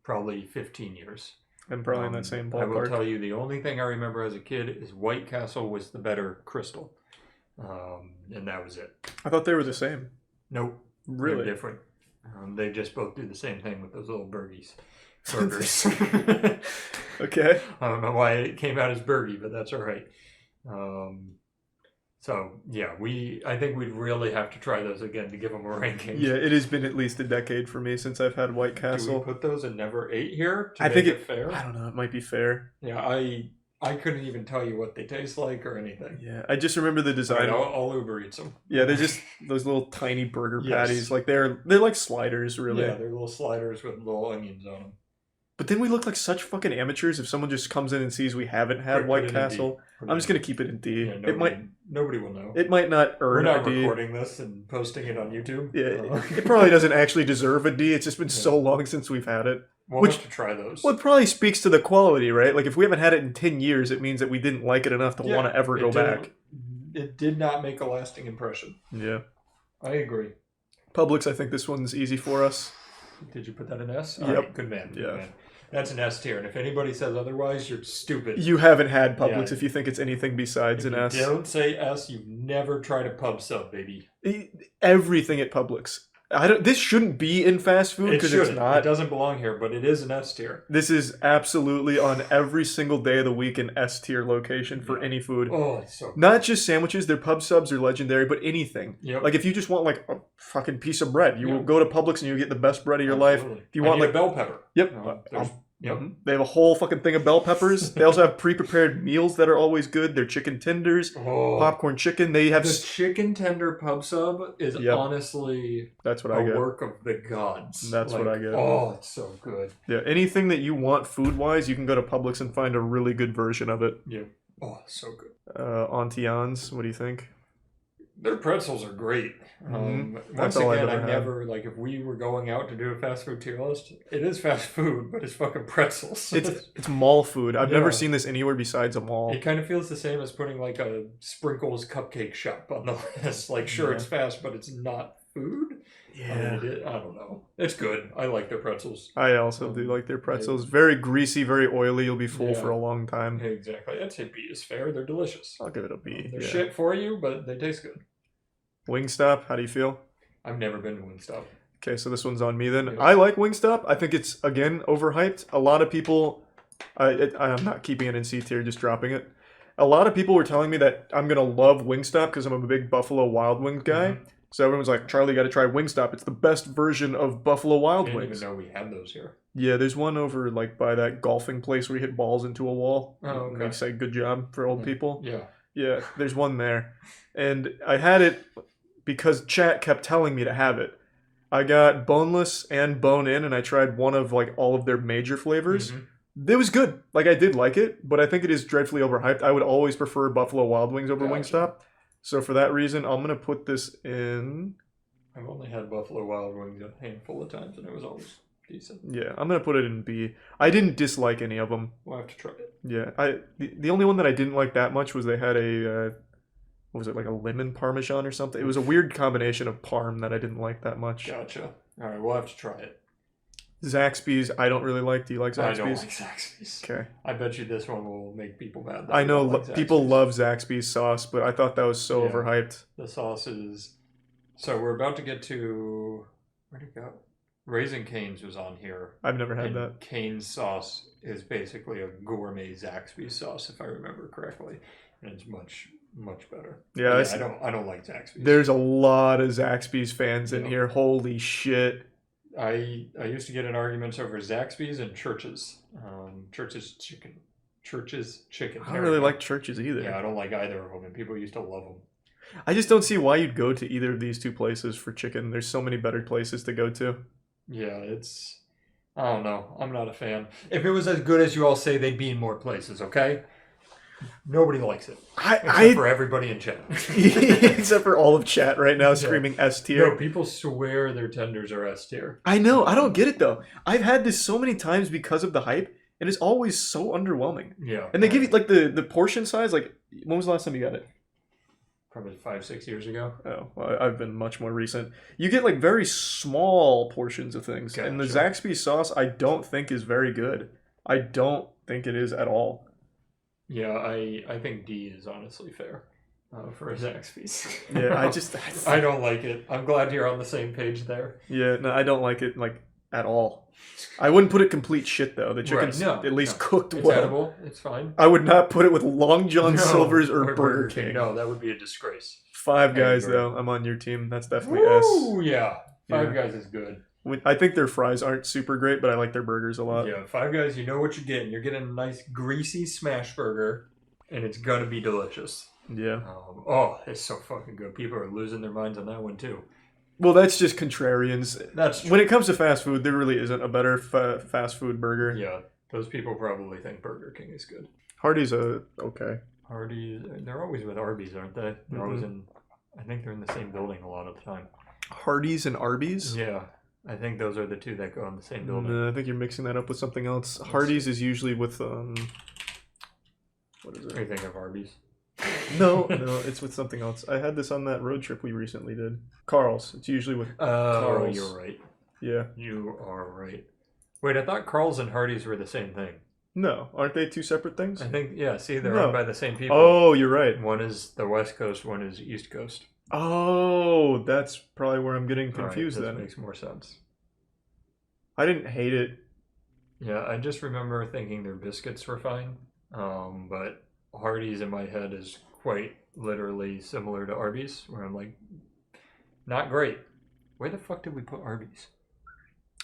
S14: probably 15 years.
S1: I'm probably in that same ballpark.
S14: I will tell you, the only thing I remember as a kid is White Castle was the better crystal. And that was it.
S1: I thought they were the same.
S14: Nope.
S1: Really?
S14: They're different. They just both do the same thing with those little burgers. Burgers.
S1: Okay.
S14: I don't know why it came out as burgie, but that's all right. So yeah, I think we'd really have to try those again to give them a ranking.
S1: Yeah, it has been at least a decade for me since I've had White Castle.
S14: Do we put those in never 8 here to
S1: I
S14: make
S1: think
S14: it fair?
S1: I don't know. It might be fair.
S14: Yeah, I couldn't even tell you what they taste like or anything.
S1: Yeah, I just remember the design.
S14: I'll Uber Eats them.
S1: Yeah, they're just those little tiny burger
S14: Yes.
S1: patties. Like they're like sliders, really.
S14: Yeah, they're little sliders with little onions on them.
S1: But then we look like such fucking amateurs if someone just comes in and sees we haven't had
S14: Put
S1: White
S14: it in
S1: Castle.
S14: D.
S1: I'm just gonna keep it in D.
S14: Yeah, nobody will know.
S1: It might not
S14: We're
S1: earn
S14: not
S1: a D.
S14: recording this and posting it on YouTube.
S1: Yeah, it probably doesn't actually deserve a D. It's just been so long since we've had it.
S14: We'll have to try those.
S1: Well, it probably speaks to the quality, right? Like if we haven't had it in 10 years, it means that we didn't like it enough to
S14: Yeah,
S1: want to ever
S14: it
S1: go
S14: didn't-
S1: back.
S14: It did not make a lasting impression.
S1: Yeah.
S14: I agree.
S1: Publix, I think this one's easy for us.
S14: Did you put that in S?
S1: Yep.
S14: All right, good man. Good
S1: Yeah.
S14: man. That's an S tier, and if anybody says otherwise, you're stupid.
S1: You haven't had Publix
S14: Yeah.
S1: if you think it's anything besides an S.
S14: Don't say S. You've never tried a pub sub, baby.
S1: Everything at Publix. This shouldn't be in fast food
S14: It
S1: because it's
S14: shouldn't.
S1: not.
S14: It doesn't belong here, but it is an S tier.
S1: This is absolutely on every single day of the week an S tier location for any food.
S14: Oh, it's so good.
S1: Not just sandwiches, their pub subs are legendary, but anything.
S14: Yep.
S1: Like if you just want like a fucking piece of bread, you
S14: Yeah.
S1: will go to Publix and you get the best bread of your
S14: Absolutely.
S1: life. If you
S14: I
S1: want
S14: need a
S1: like
S14: bell pepper.
S1: Yep.
S14: Yep.
S1: They have a whole fucking thing of bell peppers. They also have pre-prepared meals that are always good. Their chicken tenders, popcorn chicken. They have
S14: The chicken tender pub sub is
S1: Yep.
S14: honestly
S1: That's what
S14: a
S1: I get.
S14: work of the gods.
S1: That's what I get.
S14: Oh, it's so good.
S1: Yeah, anything that you want food-wise, you can go to Publix and find a really good version of it.
S14: Yeah. Oh, so good.
S1: Auntie Anne's, what do you think?
S14: Their pretzels are great.
S1: Mhm.
S14: Once
S1: That's all I've
S14: again,
S1: ever
S14: I
S1: had.
S14: never, like, if we were going out to do a fast food tier list, it is fast food, but it's fucking pretzels.
S1: It's mall food. I've
S14: Yeah.
S1: never seen this anywhere besides a mall.
S14: It kind of feels the same as putting, like, a Sprinkles cupcake shop on the list. Like, sure,
S1: Yeah.
S14: it's fast, but it's not food.
S1: Yeah.
S14: I don't know. It's good. I like their pretzels.
S1: I also do like their pretzels. Very greasy, very oily. You'll be full
S14: Yeah.
S1: for a long time.
S14: Exactly. I'd say B is fair. They're delicious.
S1: I'll give it a B.
S14: They're
S1: yeah.
S14: shit for you, but they taste good.
S1: Wingstop, how do you feel?
S14: I've never been to Wingstop.
S1: Okay, so this one's on me then.
S14: Yeah.
S1: I like Wingstop. I think it's, again, overhyped. A lot of people... I'm not keeping it in C tier, just dropping it. A lot of people were telling me that I'm going to love Wingstop because I'm a big Buffalo Wild Wings guy.
S14: Mm-hmm.
S1: So everyone's like, Charlie, you got to try Wingstop. It's the best version of Buffalo
S14: I
S1: Wild
S14: didn't
S1: Wings.
S14: even know we had those here.
S1: Yeah, there's one over like by that golfing place where you hit balls into a wall.
S14: Oh, okay.
S1: And they say good job for old people.
S14: Yeah.
S1: Yeah, there's one there. And I had it because chat kept telling me to have it. I got boneless and bone in, and I tried one of like all of their major flavors.
S14: Mhm.
S1: It was good. Like I did like it, but I think it is dreadfully overhyped. I would always prefer Buffalo Wild Wings over
S14: Gotcha.
S1: Wingstop. So for that reason, I'm gonna put this in.
S14: I've only had Buffalo Wild Wings a handful of times, and it was always decent.
S1: Yeah, I'm gonna put it in B. I didn't dislike any of them.
S14: We'll have to try it.
S1: Yeah, the only one that I didn't like that much was they had a what was it, like a lemon parmesan or something? It was a weird combination of parm that I didn't like that much.
S14: Gotcha. All right, we'll have to try it.
S1: Zaxby's, I don't really like. Do you like Zaxby's?
S14: I don't like Zaxby's.
S1: Okay.
S14: I bet you this one will make people mad.
S1: I know people love Zaxby's sauce, but I thought that was so overhyped.
S14: The sauce is... So we're about to get to... Where'd it go? Raising Cane's was on here.
S1: I've never had that.
S14: Cane's sauce is basically a gourmet Zaxby's sauce, if I remember correctly. And it's much, much better.
S1: Yeah,
S14: I don't like Zaxby's.
S1: There's a lot of Zaxby's fans in here. Holy shit.
S14: I used to get in arguments over Zaxby's and Church's. Church's chicken.
S1: I don't really like Church's either.
S14: Yeah, I don't like either of them, and people used to love them.
S1: I just don't see why you'd go to either of these two places for chicken. There's so many better places to go to.
S14: Yeah, it's... I don't know. I'm not a fan. If it was as good as you all say, they'd be in more places, okay? Nobody likes it. Except for everybody in chat.
S1: Except for all of chat right now screaming S tier.
S14: No, people swear their tenders are S tier.
S1: I know. I don't get it, though. I've had this so many times because of the hype, and it's always so underwhelming.
S14: Yeah.
S1: And they give you, like, the portion size. Like, when was the last time you got it?
S14: Probably 5-6 years ago.
S1: Oh, well, I've been much more recent. You get, like, very small portions of things.
S14: Gotcha.
S1: And the Zaxby's sauce, I don't think is very good. I don't think it is at all.
S14: Yeah, I think D is honestly fair for a Zaxby's.
S1: Yeah,
S14: I don't like it. I'm glad you're on the same page there.
S1: Yeah, no, I don't like it, like, at all. I wouldn't put it complete shit, though. The chicken's at least cooked
S14: it's
S1: well.
S14: Edible. It's fine.
S1: I would not put it with Long John Silver's or Burger King.
S14: No, that would be a disgrace.
S1: Five Guys, though. I'm on your team. That's definitely
S14: Ooh,
S1: S.
S14: yeah. Five Guys is good.
S1: I think their fries aren't super great, but I like their burgers a lot.
S14: Yeah, Five Guys, you know what you're getting. You're getting a nice greasy smash burger, and it's gonna be delicious.
S1: Yeah.
S14: Oh, it's so fucking good. People are losing their minds on that one too.
S1: Well, that's just contrarians.
S14: That's true.
S1: When it comes to fast food, there really isn't a better fast food burger.
S14: Yeah, those people probably think Burger King is good.
S1: Hardee's okay.
S14: Hardee's, they're always with Arby's, aren't they? They're always in. I think they're in the same building a lot of the time.
S1: Hardee's and Arby's?
S14: Yeah. I think those are the two that go in the same building.
S1: No, I think you're mixing that up with something else. Hardee's is usually with what is it?
S14: Are you thinking of Arby's?
S1: No, it's with something else. I had this on that road trip we recently did. Carl's. It's usually with Carl's.
S14: You're right.
S1: Yeah.
S14: You are right. Wait, I thought Carl's and Hardee's were the same thing.
S1: No, aren't they two separate things?
S14: I think, yeah, see, they're owned by the same people.
S1: Oh, you're right.
S14: One is the West Coast, one is East Coast.
S1: Oh, that's probably where I'm getting confused
S14: that
S1: then.
S14: Makes more sense.
S1: I didn't hate it.
S14: Yeah, I just remember thinking their biscuits were fine. But Hardee's in my head is quite literally similar to Arby's, where I'm like, not great. Where the fuck did we put Arby's?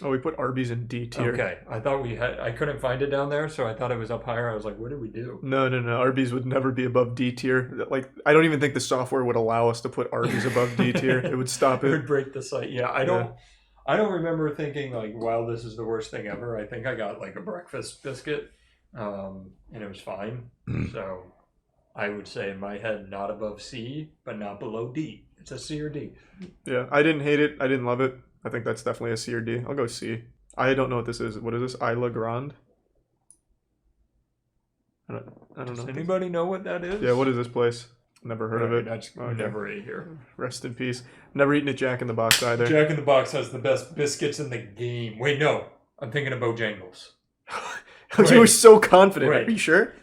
S1: Oh, we put Arby's in D tier.
S14: Okay, I thought we had. I couldn't find it down there, so I thought it was up higher. I was like, what did we do?
S1: No. Arby's would never be above D tier. Like, I don't even think the software would allow us to put Arby's above D tier. It would stop
S14: It
S1: it.
S14: would break the site. Yeah, I don't remember thinking like, wow, this is the worst thing ever. I think I got like a breakfast biscuit, and it was fine. So I would say in my head, not above C, but not below D. It's a C or D.
S1: Yeah, I didn't hate it. I didn't love it. I think that's definitely a C or D. I'll go C. I don't know what this is. What is this? Isla Grande? I don't know.
S14: Does anybody know what that is?
S1: Yeah, what is this place? Never heard of it.
S14: That's never ate here.
S1: Rest in peace. Never eaten at Jack in the Box either.
S14: Jack in the Box has the best biscuits in the game. Wait, no. I'm thinking of Bojangles.
S1: You were so confident.
S14: Right.
S1: Are you sure?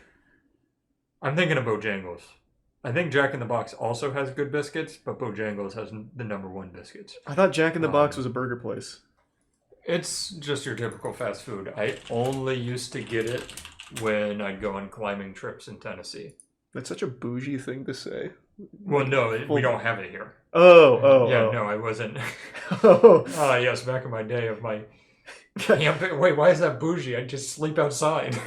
S14: I'm thinking of Bojangles. I think Jack in the Box also has good biscuits, but Bojangles has the #1 biscuits.
S1: I thought Jack in the Box was a burger place.
S14: It's just your typical fast food. I only used to get it when I'd go on climbing trips in Tennessee.
S1: That's such a bougie thing to say.
S14: Well, no, we don't have it here.
S1: Oh.
S14: No, I wasn't.
S1: Oh.
S14: Yes, back in my day of my camping. Wait, why is that bougie? I just sleep outside.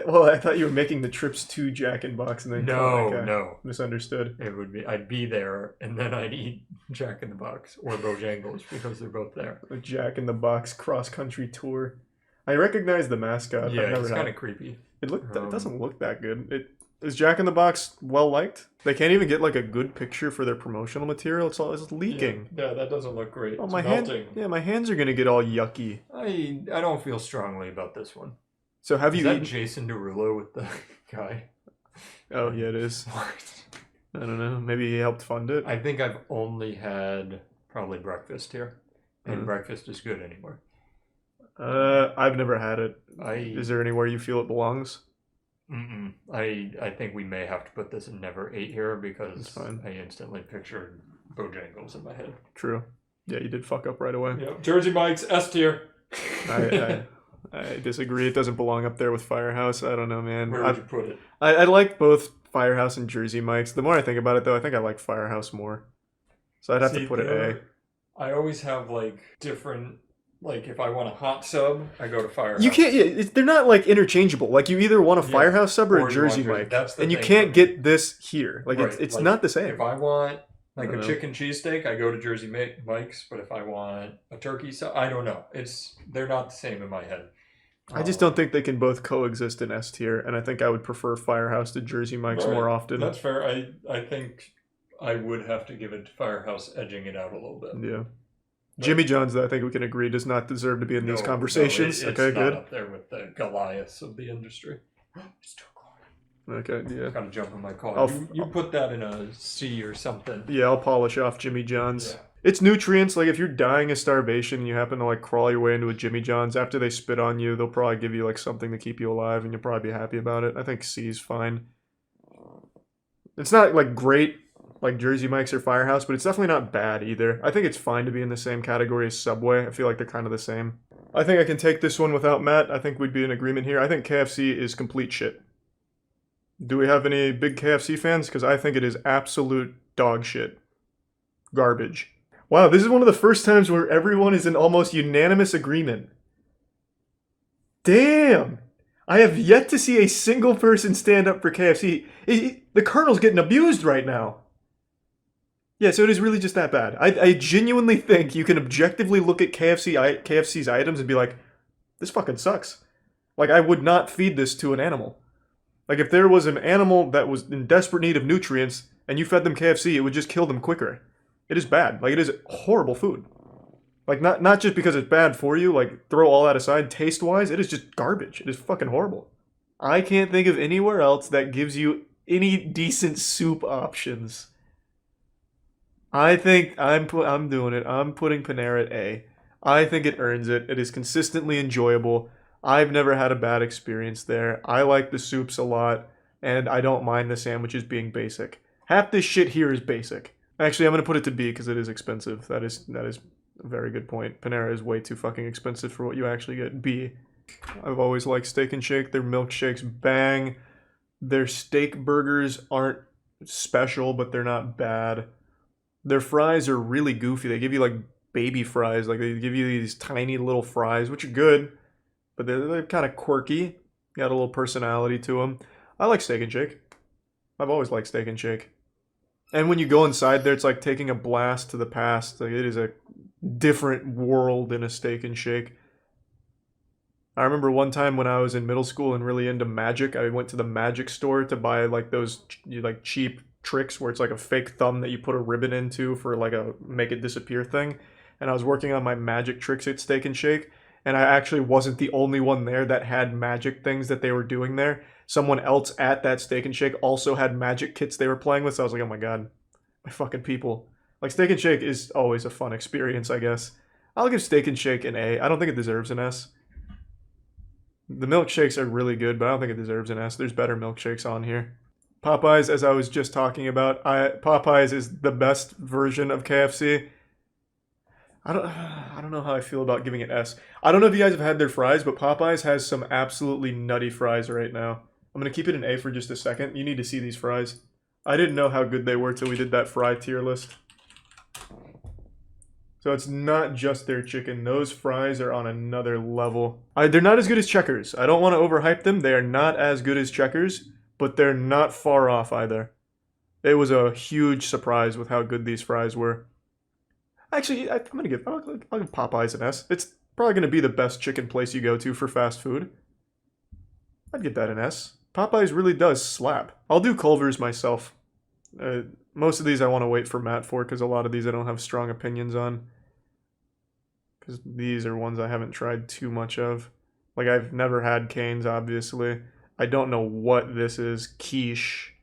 S1: Well, I thought you were making the trips to Jack in the Box and then
S14: No.
S1: Misunderstood.
S14: It would be I'd be there and then I'd eat Jack in the Box or Bojangles because they're both there.
S1: A Jack in the Box cross country tour. I recognize the mascot.
S14: Yeah, it's kind of creepy.
S1: It doesn't look that good. Is Jack in the Box well liked? They can't even get like a good picture for their promotional material. It's leaking.
S14: Yeah, that doesn't look great.
S1: Oh,
S14: It's
S1: my
S14: melting.
S1: my hands are gonna get all yucky.
S14: I don't feel strongly about this one.
S1: So have
S14: is
S1: you
S14: that
S1: eaten
S14: Jason Derulo with the guy?
S1: Oh yeah, it is. I don't know. Maybe he helped fund it.
S14: I think I've only had probably breakfast here, and breakfast is good anymore.
S1: I've never had it. Is there anywhere you feel it belongs?
S14: I think we may have to put this in never ate here because I instantly pictured Bojangles in my head.
S1: True. Yeah, you did fuck up right away.
S14: Yep. Jersey Mike's S tier.
S1: I disagree. It doesn't belong up there with Firehouse. I don't know, man.
S14: Where would you put it?
S1: I like both Firehouse and Jersey Mike's. The more I think about it, though, I think I like Firehouse more. So I'd have to put it A.
S14: I always have like different. Like if I want a hot sub, I go to Firehouse.
S1: You can't. Yeah, they're not like interchangeable. Like you either want a Firehouse sub or a Jersey Mike, and you can't get this here. Like it's
S14: like,
S1: not the same.
S14: If I want like a chicken cheesesteak, I go to Jersey Mike's. But if I want a turkey sub, I don't know. They're not the same in my head.
S1: I just don't think they can both coexist in S tier, and I think I would prefer Firehouse to Jersey Mike's more often.
S14: That's fair. I think I would have to give it to Firehouse, edging it out a little bit.
S1: Yeah. Jimmy John's, though, I think we can agree, does not deserve to be in these conversations.
S14: It's
S1: okay,
S14: not
S1: good.
S14: up there with the Goliaths of the industry. It's 2 o'clock.
S1: Okay, yeah.
S14: Gotta jump in my car. You put that in a C or something.
S1: Yeah, I'll polish off Jimmy John's.
S14: Yeah.
S1: It's nutrients. Like, if you're dying of starvation and you happen to, like, crawl your way into a Jimmy John's, after they spit on you, they'll probably give you, like, something to keep you alive, and you'll probably be happy about it. I think C's fine. It's not, like, great, like Jersey Mike's or Firehouse, but it's definitely not bad either. I think it's fine to be in the same category as Subway. I feel like they're kind of the same. I think I can take this one without Matt. I think we'd be in agreement here. I think KFC is complete shit. Do we have any big KFC fans? Because I think it is absolute dog shit. Garbage. Wow, this is one of the first times where everyone is in almost unanimous agreement. Damn! I have yet to see a single person stand up for KFC. The Colonel's getting abused right now. Yeah, so it is really just that bad. I genuinely think you can objectively look at KFC's items and be like, this fucking sucks. Like, I would not feed this to an animal. Like, if there was an animal that was in desperate need of nutrients and you fed them KFC, it would just kill them quicker. It is bad. Like, it is horrible food. Like, not just because it's bad for you, like, throw all that aside, taste-wise, it is just garbage. It is fucking horrible. I can't think of anywhere else that gives you any decent soup options. I think I'm doing it. I'm putting Panera at A. I think it earns it. It is consistently enjoyable. I've never had a bad experience there. I like the soups a lot, and I don't mind the sandwiches being basic. Half this shit here is basic. Actually, I'm going to put it to B because it is expensive. That is a very good point. Panera is way too fucking expensive for what you actually get. B. I've always liked Steak and Shake. Their milkshakes bang. Their steak burgers aren't special, but they're not bad. Their fries are really goofy. They give you like baby fries. Like they give you these tiny little fries, which are good, but they're kind of quirky. Got a little personality to them. I like Steak and Shake. I've always liked Steak and Shake. And when you go inside there, it's like taking a blast to the past. Like it is a different world in a Steak and Shake. I remember one time when I was in middle school and really into magic, I went to the magic store to buy like those like cheap tricks where it's like a fake thumb that you put a ribbon into for like a make it disappear thing. And I was working on my magic tricks at Steak and Shake, and I actually wasn't the only one there that had magic things that they were doing there. Someone else at that Steak and Shake also had magic kits they were playing with, so I was like, oh my god, my fucking people. Like, Steak and Shake is always a fun experience, I guess. I'll give Steak and Shake an A. I don't think it deserves an S. The milkshakes are really good, but I don't think it deserves an S. There's better milkshakes on here. Popeyes, as I was just talking about, Popeyes is the best version of KFC. I don't know how I feel about giving it S. I don't know if you guys have had their fries, but Popeyes has some absolutely nutty fries right now. I'm going to keep it an A for just a second. You need to see these fries. I didn't know how good they were till we did that fry tier list. So it's not just their chicken. Those fries are on another level. They're not as good as Checkers. I don't want to overhype them. They are not as good as Checkers, but they're not far off either. It was a huge surprise with how good these fries were. Actually, I'll give Popeyes an S. It's probably going to be the best chicken place you go to for fast food. I'd give that an S. Popeyes really does slap. I'll do Culver's myself. Most of these I want to wait for Matt for, because a lot of these I don't have strong opinions on. Because these are ones I haven't tried too much of. Like, I've never had Cane's, obviously. I don't know what this is. Quiche.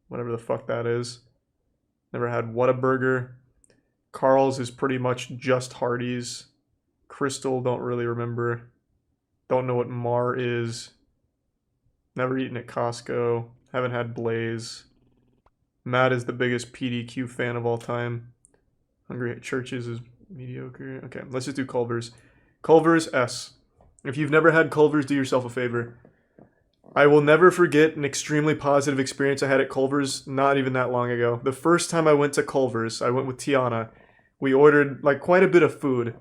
S1: Whatever the fuck that is. Never had Whataburger. Carl's is pretty much just Hardee's. Crystal, don't really remember. Don't know what Mar is. Never eaten at Costco. Haven't had Blaze. Matt is the biggest PDQ fan of all time. Hungry at Churches is mediocre. Okay, let's just do Culver's. Culver's S. If you've never had Culver's, do yourself a favor. I will never forget an extremely positive experience I had at Culver's not even that long ago. The first time I went to Culver's, I went with Tiana. We ordered like quite a bit of food,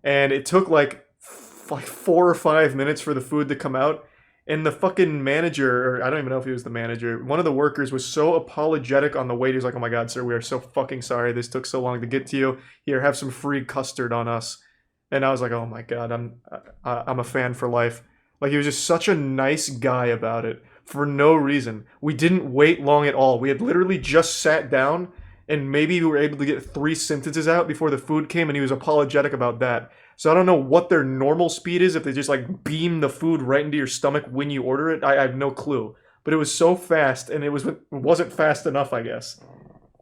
S1: and it took like 4 or 5 minutes for the food to come out. And the fucking manager, or I don't even know if he was the manager, one of the workers was so apologetic on the wait. He was like, "Oh my god, sir, we are so fucking sorry. This took so long to get to you. Here, have some free custard on us." And I was like, "Oh my god, I'm a fan for life." Like, he was just such a nice guy about it for no reason. We didn't wait long at all. We had literally just sat down, and maybe we were able to get 3 sentences out before the food came, and he was apologetic about that. So I don't know what their normal speed is, if they just like beam the food right into your stomach when you order it. I have no clue. But it was so fast, and it wasn't fast enough, I guess.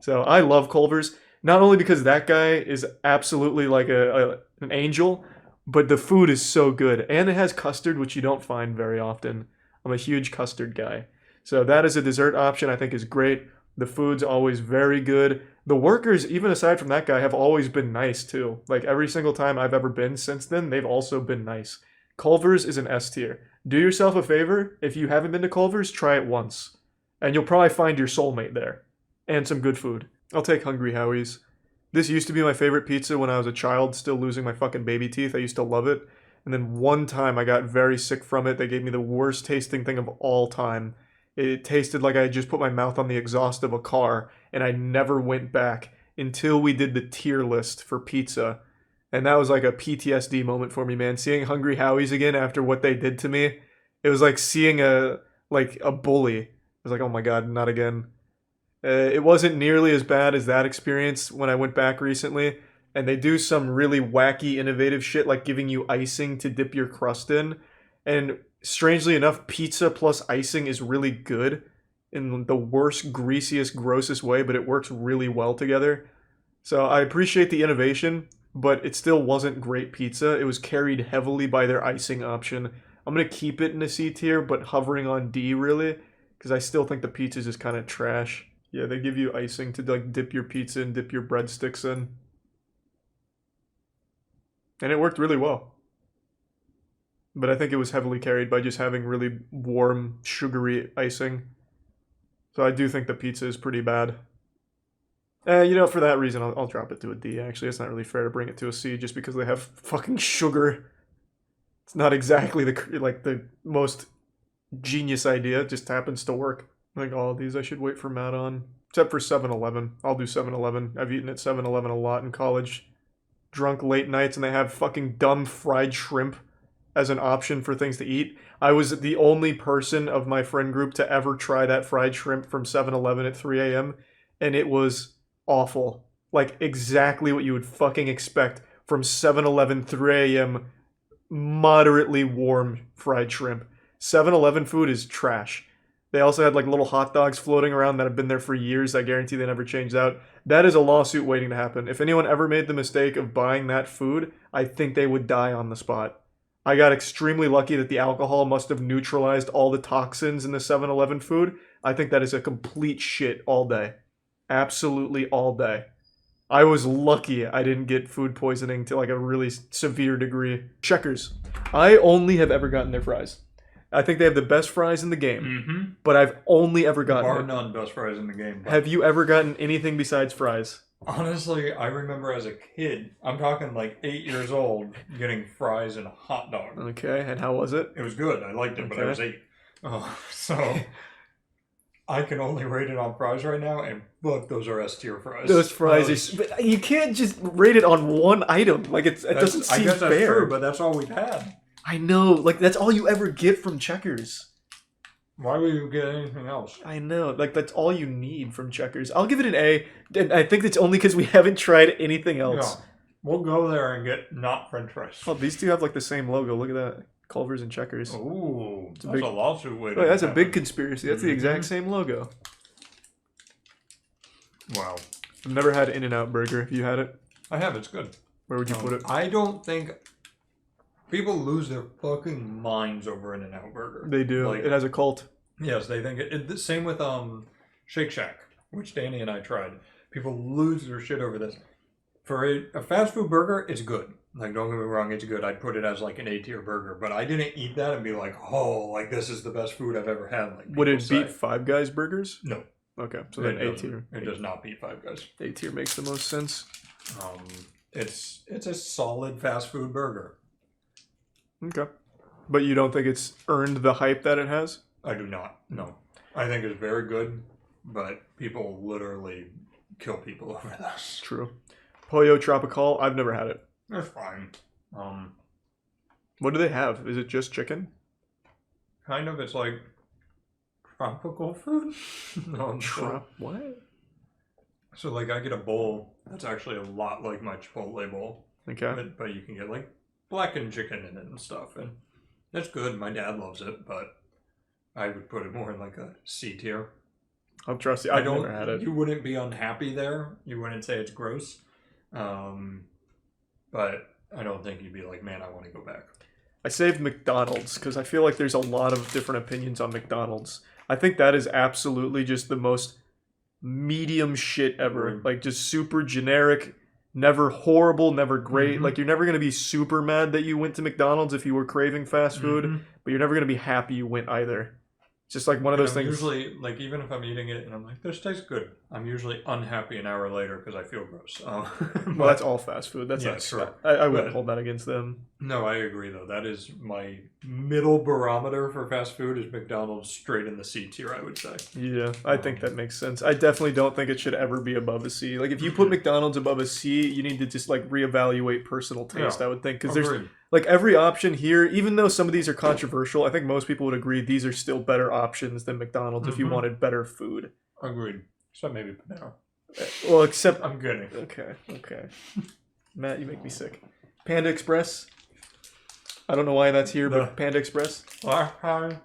S1: So I love Culver's, not only because that guy is absolutely like an angel, but the food is so good. And it has custard, which you don't find very often. I'm a huge custard guy. So that is a dessert option I think is great. The food's always very good. The workers, even aside from that guy, have always been nice too. Like every single time I've ever been since then, they've also been nice. Culver's is an S tier. Do yourself a favor. If you haven't been to Culver's, try it once. And you'll probably find your soulmate there. And some good food. I'll take Hungry Howie's. This used to be my favorite pizza when I was a child, still losing my fucking baby teeth. I used to love it. And then one time I got very sick from it. They gave me the worst tasting thing of all time. It tasted like I had just put my mouth on the exhaust of a car, and I never went back until we did the tier list for pizza. And that was like a PTSD moment for me, man. Seeing Hungry Howie's again after what they did to me, it was like seeing a bully. I was like, oh my god, not again. It wasn't nearly as bad as that experience when I went back recently, and they do some really wacky, innovative shit like giving you icing to dip your crust in. And strangely enough, pizza plus icing is really good in the worst, greasiest, grossest way, but it works really well together. So I appreciate the innovation, but it still wasn't great pizza. It was carried heavily by their icing option. I'm going to keep it in a C tier, but hovering on D really, because I still think the pizza is just kind of trash. Yeah, they give you icing to like dip your pizza and dip your breadsticks in. And it worked really well. But I think it was heavily carried by just having really warm, sugary icing. So I do think the pizza is pretty bad. For that reason, I'll drop it to a D, actually. It's not really fair to bring it to a C just because they have fucking sugar. It's not exactly the most genius idea. It just happens to work. Like all of these, I should wait for Matt on. Except for 7-Eleven. I'll do 7-Eleven. I've eaten at 7-Eleven a lot in college. Drunk late nights, and they have fucking dumb fried shrimp as an option for things to eat. I was the only person of my friend group to ever try that fried shrimp from 7-Eleven at 3 a.m. And it was awful. Like exactly what you would fucking expect from 7-Eleven 3 a.m. moderately warm fried shrimp. 7-Eleven food is trash. They also had like little hot dogs floating around that have been there for years. I guarantee they never changed out. That is a lawsuit waiting to happen. If anyone ever made the mistake of buying that food, I think they would die on the spot. I got extremely lucky that the alcohol must have neutralized all the toxins in the 7-Eleven food. I think that is a complete shit all day. Absolutely all day. I was lucky I didn't get food poisoning to like a really severe degree. Checkers. I only have ever gotten their fries. I think they have the best fries in the game, but I've only ever gotten
S6: Bar none, best fries in the game. But
S1: have you ever gotten anything besides fries?
S6: honestly, I remember as a kid, I'm talking like 8 years old, getting fries and a hot dog.
S1: Okay, and how was it?
S6: It was good. I liked it, but I was 8. So I can only rate it on fries right now, and look, those are S tier fries.
S1: Those fries are... But you can't just rate it on one item. Like, it doesn't seem fair.
S6: I guess that's true, but that's all we've had.
S1: I know. Like, that's all you ever get from Checkers.
S6: Why would you get anything else?
S1: I know. Like, that's all you need from Checkers. I'll give it an A. And I think that's only because we haven't tried anything else.
S6: Yeah. We'll go there and get not French fries.
S1: Oh, these two have, like, the same logo. Look at that. Culver's and Checkers.
S6: Ooh, that's a lawsuit waiting.
S1: That's a big conspiracy. That's the exact same logo.
S6: Wow.
S1: I've never had In-N-Out Burger. Have you had it?
S6: I have. It's good.
S1: Where would you put it?
S6: I don't think...
S14: People lose their fucking minds over In-N-Out Burger.
S1: They do.
S14: Like,
S1: It has a cult.
S14: Yes, they think the same with Shake Shack, which Danny and I tried. People lose their shit over this. For a fast food burger, it's good. Like, don't get me wrong, it's good. I'd put it as like an A-tier burger, but I didn't eat that and be like, oh, like this is the best food I've ever had. Like,
S1: Would it
S14: people
S1: beat
S14: say.
S1: Five Guys burgers?
S14: No.
S1: Okay, so then A tier.
S14: It does not beat Five Guys.
S1: A tier makes the most sense.
S14: It's a solid fast food burger.
S1: Okay, but you don't think it's earned the hype that it has?
S14: I do not. No, I think it's very good, but people literally kill people over this.
S1: True. Pollo Tropical. I've never had it.
S14: It's fine.
S1: What do they have? Is it just chicken?
S14: Kind of. It's like tropical food.
S1: What?
S14: So like I get a bowl that's actually a lot like my Chipotle bowl.
S1: Okay.
S14: But you can get like blackened chicken in it and stuff, and that's good. My dad loves it, but I would put it more in like a C tier.
S1: I'll trust you. I've never had it.
S14: You wouldn't be unhappy there. You wouldn't say it's gross. But I don't think you'd be like, man, I want to go back.
S1: I saved McDonald's because I feel like there's a lot of different opinions on McDonald's. I think that is absolutely just the most medium shit ever. Like, just super generic, never horrible, never great. Like, you're never going to be super mad that you went to McDonald's if you were craving fast food, but you're never going to be happy you went either. It's just like one of those things.
S14: Usually, like, even if I'm eating it and I'm like, this tastes good, I'm usually unhappy an hour later because I feel gross.
S1: Well, that's all fast food. That's not
S14: true.
S1: I wouldn't hold that against them.
S14: No, I agree, though. That is my middle barometer for fast food is McDonald's straight in the C tier, I would say.
S1: Yeah, I think that makes sense. I definitely don't think it should ever be above a C. Like, if you put McDonald's above a C, you need to just, like, reevaluate personal taste, I would think. Because there's, like, every option here, even though some of these are controversial, I think most people would agree these are still better options than McDonald's if you wanted better food.
S14: Agreed. Except maybe Panera.
S1: Well, except...
S14: I'm kidding.
S1: Okay. Matt, you make me sick. Panda Express. I don't know why that's here, but Panda Express.
S14: Last time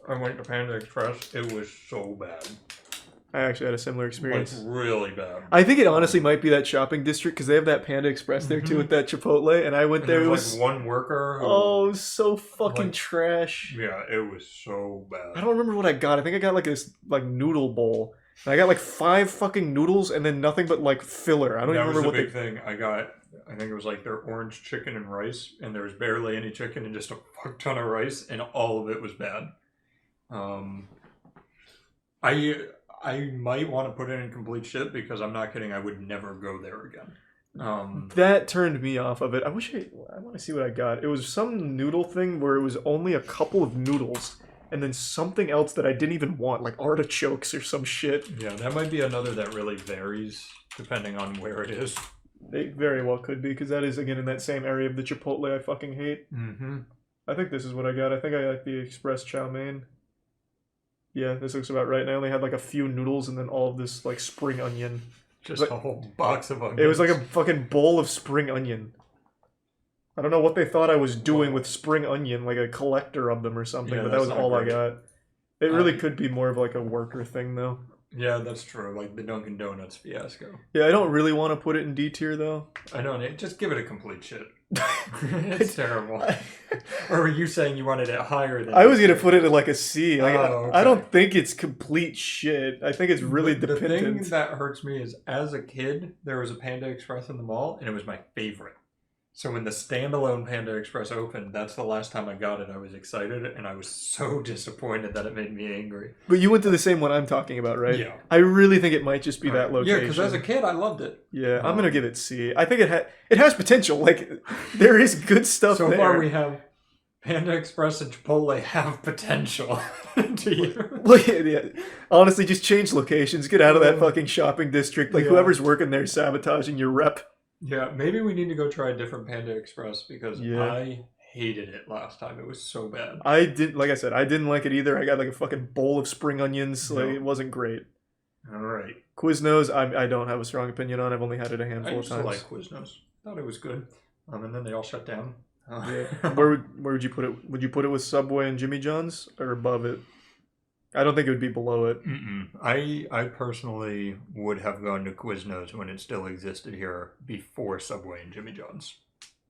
S14: I went to Panda Express, it was so bad.
S1: I actually had a similar experience.
S14: Like, really bad.
S1: I think it honestly might be that shopping district because they have that Panda Express there too with that Chipotle, and I went there. It was
S14: like one worker. Who,
S1: it was so fucking trash.
S14: Yeah, it was so bad.
S1: I don't remember what I got. I think I got like this like noodle bowl. And I got like 5 fucking noodles and then nothing but like filler. I don't even remember what
S14: the big thing. I think it was like their orange chicken and rice, and there was barely any chicken and just a fuck ton of rice, and all of it was bad. I might want to put it in complete shit because I'm not kidding. I would never go there again.
S1: That turned me off of it. I want to see what I got. It was some noodle thing where it was only a couple of noodles and then something else that I didn't even want, like artichokes or some shit.
S14: Yeah, that might be another that really varies depending on where it is.
S1: It very well could be, because that is, again, in that same area of the Chipotle I fucking hate.
S14: Mm-hmm.
S1: I think this is what I got. I think I like the Express chow mein. Yeah, this looks about right. And I only had like a few noodles and then all of this like spring onion.
S14: Just
S1: like,
S14: a whole box of onions.
S1: It was like a fucking bowl of spring onion. I don't know what they thought I was doing with spring onion, like a collector of them or something, but that was all I got. It really could be more of like a worker thing, though.
S14: Yeah, that's true. Like the Dunkin' Donuts fiasco.
S1: Yeah, I don't really want to put it in D tier, though.
S14: I don't. Just give it a complete shit. It's terrible. Or were you saying you wanted it higher than...
S1: I was going to put it in like a C. Like,
S14: okay.
S1: I don't think it's complete shit. I think it's really dependent.
S14: The thing that hurts me is, as a kid, there was a Panda Express in the mall, and it was my favorite. So when the standalone Panda Express opened, that's the last time I got it. I was excited, and I was so disappointed that it made me angry.
S1: But you went to the same one I'm talking about, right?
S14: Yeah.
S1: I really think it might just be that location.
S14: Yeah, because as a kid, I loved it.
S1: Yeah, I'm going to give it C. I think it has potential. Like, there is good stuff
S14: so
S1: there.
S14: So far, we have Panda Express and Chipotle have potential. Do you?
S1: Look, yeah. Honestly, just change locations. Get out of that fucking shopping district. Like, whoever's working there is sabotaging your rep.
S14: Yeah, maybe we need to go try a different Panda Express because I hated it last time. It was so bad.
S1: Like I said, I didn't like it either. I got like a fucking bowl of spring onions. Like, it wasn't great.
S14: All right.
S1: Quiznos, I don't have a strong opinion on. I've only had it a handful of times.
S14: I used to like Quiznos. Thought it was good. And then they all shut down.
S1: Yeah. Where would you put it? Would you put it with Subway and Jimmy John's or above it? I don't think it would be below it.
S14: I personally would have gone to Quiznos when it still existed here before Subway and Jimmy John's.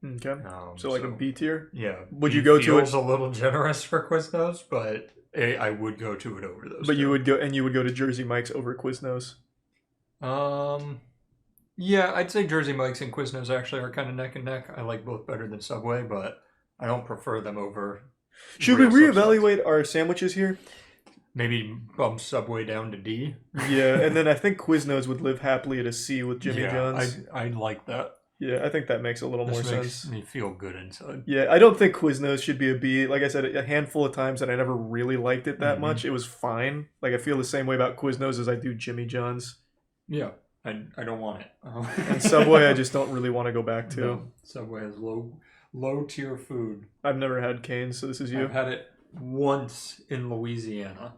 S1: Okay. So like a B tier?
S14: Yeah.
S1: Would you
S14: B
S1: go to it?
S14: feels a little generous for Quiznos, but I would go to it over those.
S1: But you would go to Jersey Mike's over Quiznos.
S14: Yeah, I'd say Jersey Mike's and Quiznos actually are kind of neck and neck. I like both better than Subway, but I don't prefer them over.
S1: Should we reevaluate our sandwiches here?
S14: Maybe bump Subway down to D.
S1: Yeah, and then I think Quiznos would live happily at a C with Jimmy John's.
S14: I like that.
S1: Yeah, I think that makes a little more
S14: Makes
S1: sense.
S14: me feel good inside.
S1: Yeah, I don't think Quiznos should be a B. Like I said, a handful of times that I never really liked it that much. It was fine. Like I feel the same way about Quiznos as I do Jimmy John's.
S14: Yeah, I don't want it.
S1: And Subway, I just don't really want to go back to.
S14: No, Subway has low tier food.
S1: I've never had Cane's, so this is you.
S14: I've had it once in Louisiana.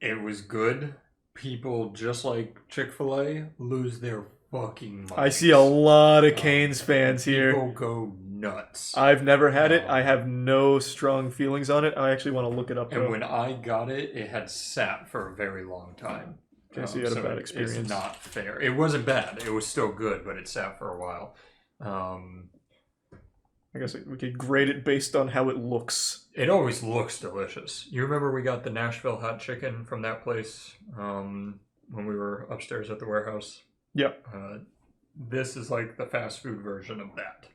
S14: It was good. People, just like Chick-fil-A, lose their fucking minds.
S1: I see a lot of Cane's fans here.
S14: People go nuts.
S1: I've never had it. I have no strong feelings on it. I actually want to look it up.
S14: And when I got it, it had sat for a very long time.
S1: Okay, so you had a bad experience.
S14: It's not fair. It wasn't bad. It was still good, but it sat for a while.
S1: I guess we could grade it based on how it looks.
S14: It always looks delicious. You remember we got the Nashville hot chicken from that place when we were upstairs at the warehouse?
S1: Yep.
S14: This is like the fast food version of that.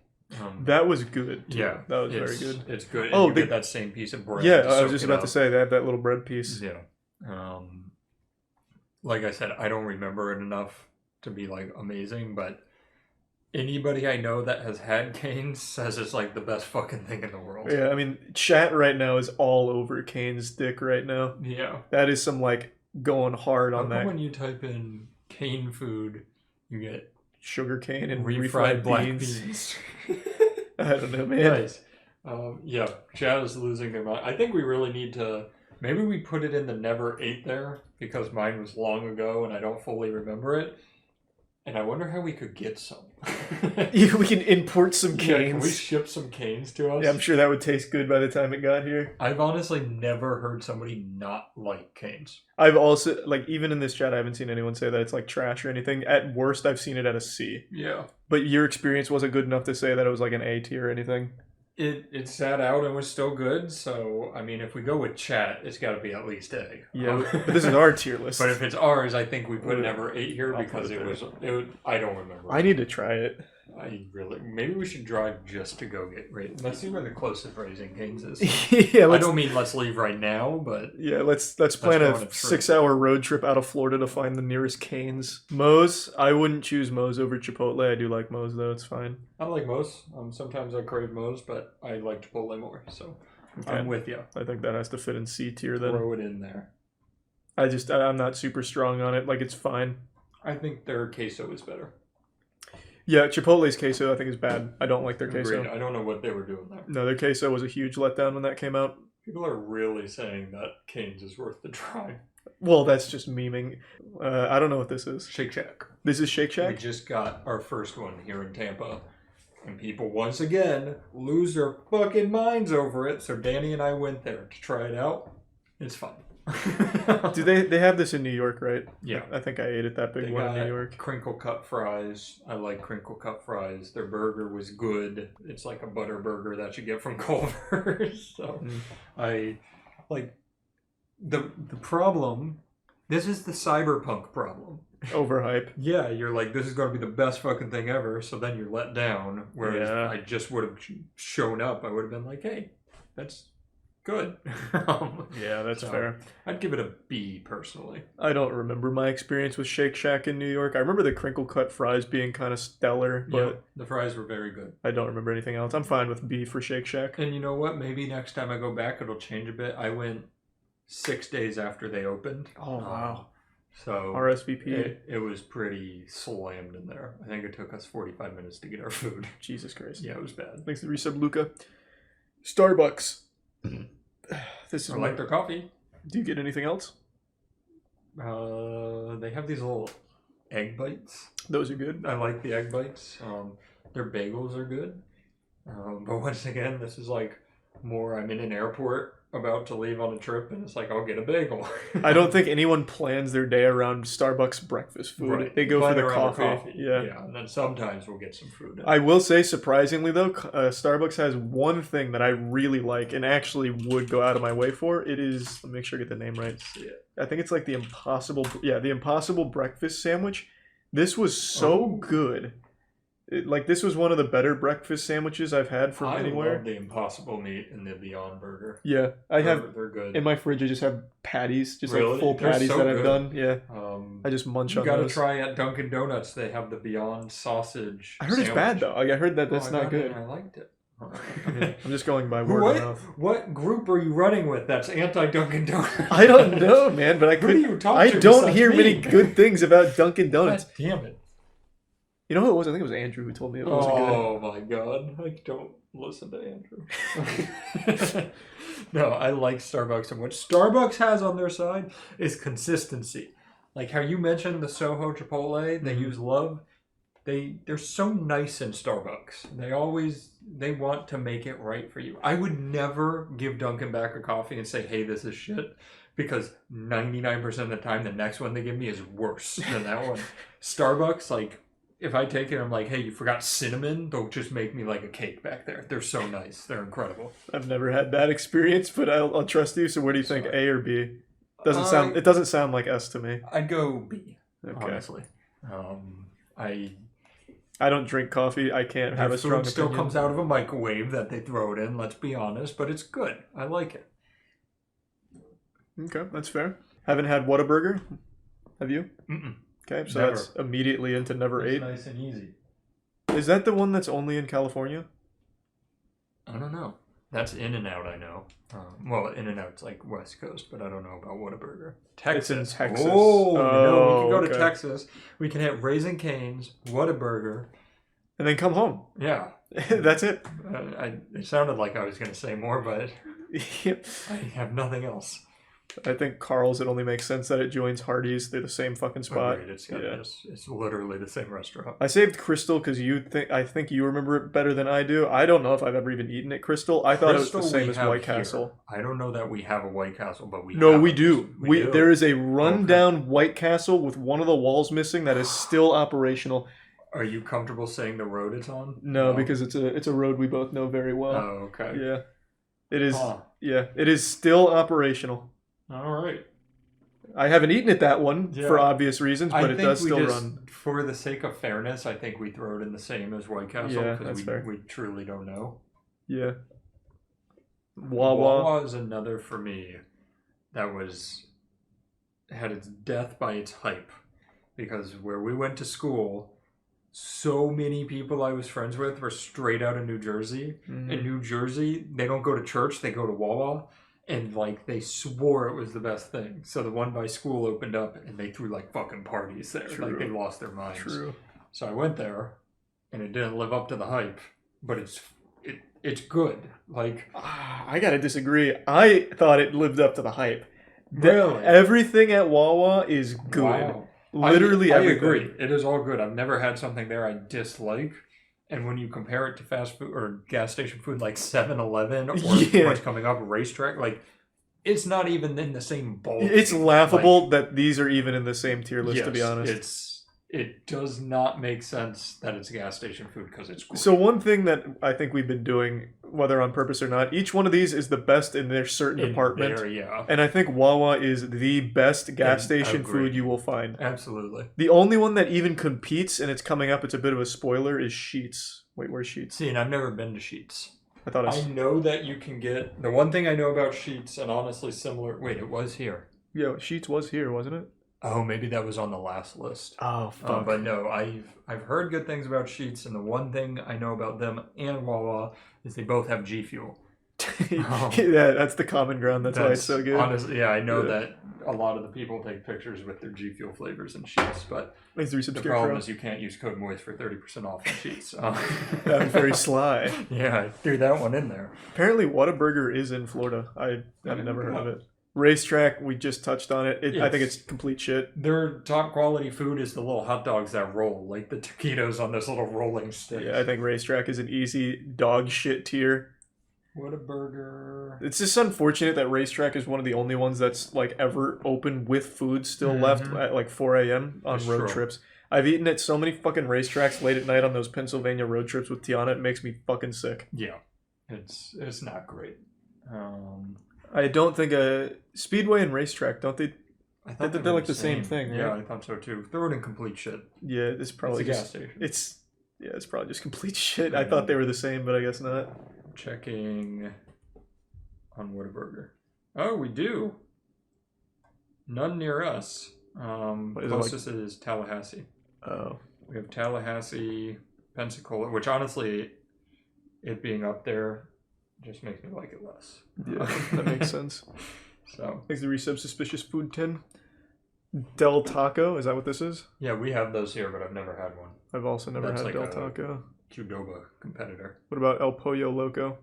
S1: That was good, too.
S14: Yeah.
S1: That was very good.
S14: It's good.
S1: Oh,
S14: you get that same piece of bread.
S1: Yeah, I was just about to say, they have that little bread piece.
S14: Yeah. Like I said, I don't remember it enough to be like amazing, but anybody I know that has had Cane's says it's like the best fucking thing in the world.
S1: Yeah, I mean, chat right now is all over Cane's dick right now.
S14: Yeah.
S1: That is some, like, going hard on that.
S14: When you type in cane food, you get
S1: sugar cane and
S14: refried black
S1: beans. I don't know, man.
S14: Nice. Yeah, chat is losing their mind. I think we really need to... Maybe we put it in the never ate there, because mine was long ago and I don't fully remember it. And I wonder how we could get some.
S1: Yeah, we can import some Cane's.
S14: Yeah, can we ship some Cane's to us?
S1: Yeah, I'm sure that would taste good by the time it got here.
S14: I've honestly never heard somebody not like Cane's.
S1: I've also, like, even in this chat, I haven't seen anyone say that it's, like, trash or anything. At worst, I've seen it at a C.
S14: Yeah.
S1: But your experience wasn't good enough to say that it was, like, an A tier or anything?
S14: It sat out and was still good, so, I mean, if we go with chat, it's got to be at least A.
S1: Yeah, but this is our tier list.
S14: But if it's ours, I think we put never 8 here because it was, I don't remember.
S1: I need to try it.
S14: Maybe we should drive just to go get raised. Let's see where the closest Raising Cane's is.
S1: Yeah,
S14: I don't mean let's leave right now, but
S1: yeah, let's plan a 6-hour road trip out of Florida to find the nearest Cane's. Moe's, I wouldn't choose Moe's over Chipotle. I do like Moe's though; it's fine.
S14: I like Moe's. Sometimes I crave Moe's, but I like Chipotle more. So I'm with you.
S1: I think that has to fit in C tier then.
S14: Throw it in there.
S1: I'm not super strong on it. Like it's fine.
S14: I think their queso is better.
S1: Yeah, Chipotle's queso I think is bad. I don't like their queso.
S14: Agreed. I don't know what they were doing there.
S1: No, their queso was a huge letdown when that came out.
S14: People are really saying that Cane's is worth the try.
S1: Well, that's just memeing. I don't know what this is.
S14: Shake Shack.
S1: This is Shake Shack?
S14: We just got our first one here in Tampa. And people, once again, lose their fucking minds over it. So Danny and I went there to try it out. It's fun.
S1: Do they have this in New York, right?
S14: Yeah.
S1: I think I ate at that big one in New York.
S14: Crinkle cut fries. I like crinkle cut fries. Their burger was good. It's like a butter burger that you get from Culver's. So I like the problem. This is the cyberpunk problem.
S1: Overhype.
S14: Yeah, you're like, this is going to be the best fucking thing ever. So then you're let down. Whereas I just would have shown up. I would have been like, hey, that's good.
S1: Yeah, that's fair.
S14: I'd give it a B personally.
S1: I don't remember my experience with Shake Shack in New York. I remember the crinkle cut fries being kind of stellar, but
S14: yeah, the fries were very good.
S1: I don't remember anything else. I'm fine with B for Shake Shack.
S14: And you know what? Maybe next time I go back, it'll change a bit. I went 6 days after they opened.
S1: Oh, wow.
S14: So
S1: RSVP.
S14: It was pretty slammed in there. I think it took us 45 minutes to get our food.
S1: Jesus Christ.
S14: Yeah, it was bad.
S1: Thanks to the resub, Luca. Starbucks. This is
S14: I like their coffee.
S1: Do you get anything else?
S14: They have these little egg bites.
S1: Those are good.
S14: I like the egg bites. Their bagels are good. But once again, this is like more I'm in an airport about to leave on a trip, and it's like, I'll get a bagel.
S1: I don't think anyone plans their day around Starbucks breakfast food.
S14: Right.
S1: They go for
S14: Plan
S1: the
S14: around
S1: coffee. Yeah.
S14: Yeah, and then sometimes we'll get some food.
S1: I will say, surprisingly though, Starbucks has one thing that I really like and actually would go out of my way for. It is, let me make sure I get the name right. I think it's like the Impossible breakfast sandwich. This was so good. This was one of the better breakfast sandwiches I've had from anywhere.
S14: I love the Impossible meat and the Beyond Burger.
S1: Yeah,
S14: They're good.
S1: In my fridge. I just have patties, just
S14: Really?
S1: like full
S14: They're
S1: patties
S14: so
S1: that I've
S14: good.
S1: done. Yeah, I just munch on
S14: You gotta
S1: those.
S14: try at Dunkin' Donuts. They have the Beyond sausage.
S1: I heard it's bad though. I heard that that's
S14: I
S1: not
S14: got it
S1: good.
S14: and I liked it.
S1: I'm just going by word of mouth.
S14: What group are you running with that's anti Dunkin' Donuts?
S1: I don't know, man, but I
S14: Who do you talk
S1: I
S14: to
S1: don't
S14: besides
S1: hear
S14: me?
S1: many good things about Dunkin' Donuts.
S14: God damn it.
S1: You know who it was? I think it was Andrew who told me it wasn't good.
S14: Oh my god. I don't listen to Andrew. No, I like Starbucks, and what Starbucks has on their side is consistency. Like how you mentioned the Soho Chipotle, they use love. They're so nice in Starbucks. They want to make it right for you. I would never give Dunkin' back a coffee and say, hey, this is shit, because 99% of the time the next one they give me is worse than that one. Starbucks, like, if I take it, I'm like, hey, you forgot cinnamon? They'll just make me like a cake back there. They're so nice. They're incredible.
S1: I've never had that experience, but I'll trust you. So what do you think, A or B? It doesn't sound like S to me.
S14: I'd go B,
S1: Okay.
S14: honestly.
S1: I don't drink coffee. I can't have
S14: Their
S1: a strong
S14: food still
S1: opinion.
S14: comes out of a microwave that they throw it in, let's be honest, but it's good. I like it.
S1: Okay, that's fair. Haven't had Whataburger? Have you?
S14: Mm-mm.
S1: Okay, so
S14: Never.
S1: that's immediately into never
S14: It's
S1: ate.
S14: nice and easy.
S1: Is that the one that's only in California?
S14: I don't know. That's In-N-Out, I know. Well, In-N-Out's like West Coast, but I don't know about Whataburger. Texas.
S1: It's in Texas.
S14: Oh, no, we can go to
S1: okay.
S14: Texas. We can have Raising Cane's, Whataburger.
S1: And then come home.
S14: Yeah.
S1: That's it.
S14: It sounded like I was going to say more, but I have nothing else.
S1: I think Carl's, it only makes sense that it joins Hardee's. They're the same fucking spot.
S14: Agreed. It's literally the same restaurant.
S1: I saved Crystal because I think you remember it better than I do. I don't know if I've ever even eaten at Crystal. I thought it was the same as White Castle.
S14: I don't know that we have a White Castle, but we
S1: No,
S14: have
S1: we
S14: it.
S1: do.
S14: We do.
S1: There is a rundown White Castle with one of the walls missing that is still operational.
S14: Are you comfortable saying the road it's on?
S1: No, because it's a road we both know very well.
S14: Oh, okay.
S1: Yeah. It is.
S14: Huh.
S1: Yeah, it is still operational.
S14: All right.
S1: I haven't eaten at that one for obvious reasons, but it does still run.
S14: For the sake of fairness, I think we throw it in the same as White Castle
S1: Yeah,
S14: because
S1: that's fair.
S14: we truly don't know.
S1: Yeah. Wawa.
S14: Wawa is another for me that had its death by its hype, because where we went to school, so many people I was friends with were straight out of New Jersey.
S1: Mhm.
S14: In New Jersey, they don't go to church, they go to Wawa. And like they swore it was the best thing. So the one by school opened up and they threw like fucking parties there.
S1: True.
S14: Like they lost their minds.
S1: True.
S14: So I went there and it didn't live up to the hype, but it's good. Like
S1: I gotta disagree. I thought it lived up to the hype.
S14: Really?
S1: Everything at Wawa is good.
S14: Wow.
S1: Literally
S14: I
S1: everything.
S14: agree. It is all good. I've never had something there I dislike. And when you compare it to fast food or gas station food like 7-Eleven or
S1: Yeah.
S14: what's coming up, Racetrack, like it's not even in the same bowl.
S1: It's laughable that these are even in the same tier list, to be honest.
S14: It does not make sense that it's gas station food because it's great.
S1: So one thing that I think we've been doing, whether on purpose or not, each one of these is the best in their certain department.
S14: Yeah.
S1: And I think Wawa is the best gas station
S14: agreed.
S1: food you will find.
S14: Absolutely.
S1: The only one that even competes, and it's coming up, it's a bit of a spoiler, is Sheetz. Wait, where's Sheetz?
S14: See, and I've never been to Sheetz.
S1: I
S14: know that you can get... The one thing I know about Sheetz, and honestly similar... Wait, it was here.
S1: Yeah, Sheetz was here, wasn't it?
S14: Oh, maybe that was on the last list.
S1: Oh, fuck.
S14: But no, I've heard good things about Sheetz, and the one thing I know about them and Wawa is they both have G Fuel.
S1: Yeah, that's the common ground. That's why it's so good.
S14: Honestly, yeah, I know that a lot of the people take pictures with their G Fuel flavors and Sheetz, but the problem is you can't use code MOIST for 30% off on Sheetz.
S1: That was very sly.
S14: Yeah, I threw that one in there.
S1: Apparently, Whataburger is in Florida. I've never heard of it. Racetrack, we just touched on it. I think it's complete shit.
S14: Their top quality food is the little hot dogs that roll, like the taquitos on this little rolling stick.
S1: Yeah, I think Racetrack is an easy dog shit tier.
S14: Whataburger.
S1: It's just unfortunate that Racetrack is one of the only ones that's like ever open with food still left at like 4 a.m. on
S14: That's
S1: road
S14: true.
S1: trips. I've eaten at so many fucking racetracks late at night on those Pennsylvania road trips with Tiana. It makes me fucking sick.
S14: Yeah, it's not great.
S1: I don't think a Speedway and Racetrack, don't they?
S14: I thought
S1: they're like the same thing, right?
S14: Yeah, I thought so too. Throw it in complete shit.
S1: Yeah, it's probably
S14: It's a
S1: just
S14: gas station.
S1: it's probably just complete shit. I thought they were the same, but I guess not.
S14: Checking on Whataburger. Oh, we do. None near us.
S1: What is it,
S14: Closest is Tallahassee.
S1: Oh.
S14: We have Tallahassee, Pensacola, which honestly, it being up there just makes me like it less.
S1: Yeah, that makes sense.
S14: So
S1: Thanks to Resub Suspicious Food 10. Del Taco, is that what this is?
S14: yeah, we have those here, but I've never had one.
S1: I've also never
S14: That's
S1: had
S14: like
S1: Del
S14: a
S1: Taco.
S14: Qdoba competitor.
S1: What about El Pollo Loco?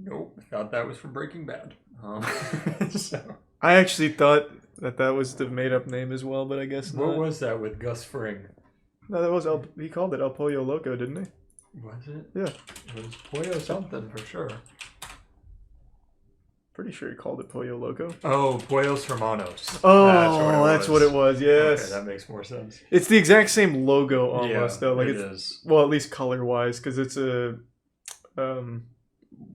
S14: Nope, thought that was from Breaking Bad. So
S1: I actually thought that was the made-up name as well, but I guess not.
S14: what was that with Gus Fring?
S1: No, that was he called it El Pollo Loco, didn't he?
S14: Was it?
S1: Yeah.
S14: It was Pollo something for sure.
S1: Pretty sure he called it Pollo Loco.
S14: Oh, Pollos Hermanos.
S1: Oh, that's what it was. Yes.
S14: Okay, that makes more sense.
S1: It's the exact same logo almost,
S14: Yeah,
S1: though. Like
S14: it
S1: it's
S14: is.
S1: well, at least color-wise, because it's a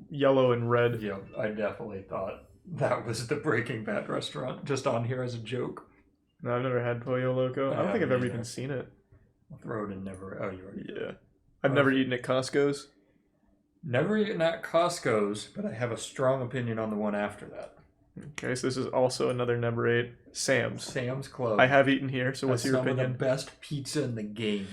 S1: yellow and red.
S14: Yeah, I definitely thought that was the Breaking Bad restaurant, just on here as a joke.
S1: No, I've never had Pollo Loco. I don't think I've ever even seen it.
S14: I'll throw it in never. Oh, you already did.
S1: Yeah. I've never eaten at Costco's.
S14: Never eaten at Costco's, but I have a strong opinion on the one after that.
S1: Okay, so this is also another number 8. Sam's.
S14: Sam's Club.
S1: I have eaten here, so what's
S14: Has
S1: your
S14: some
S1: opinion?
S14: of the best pizza in the game.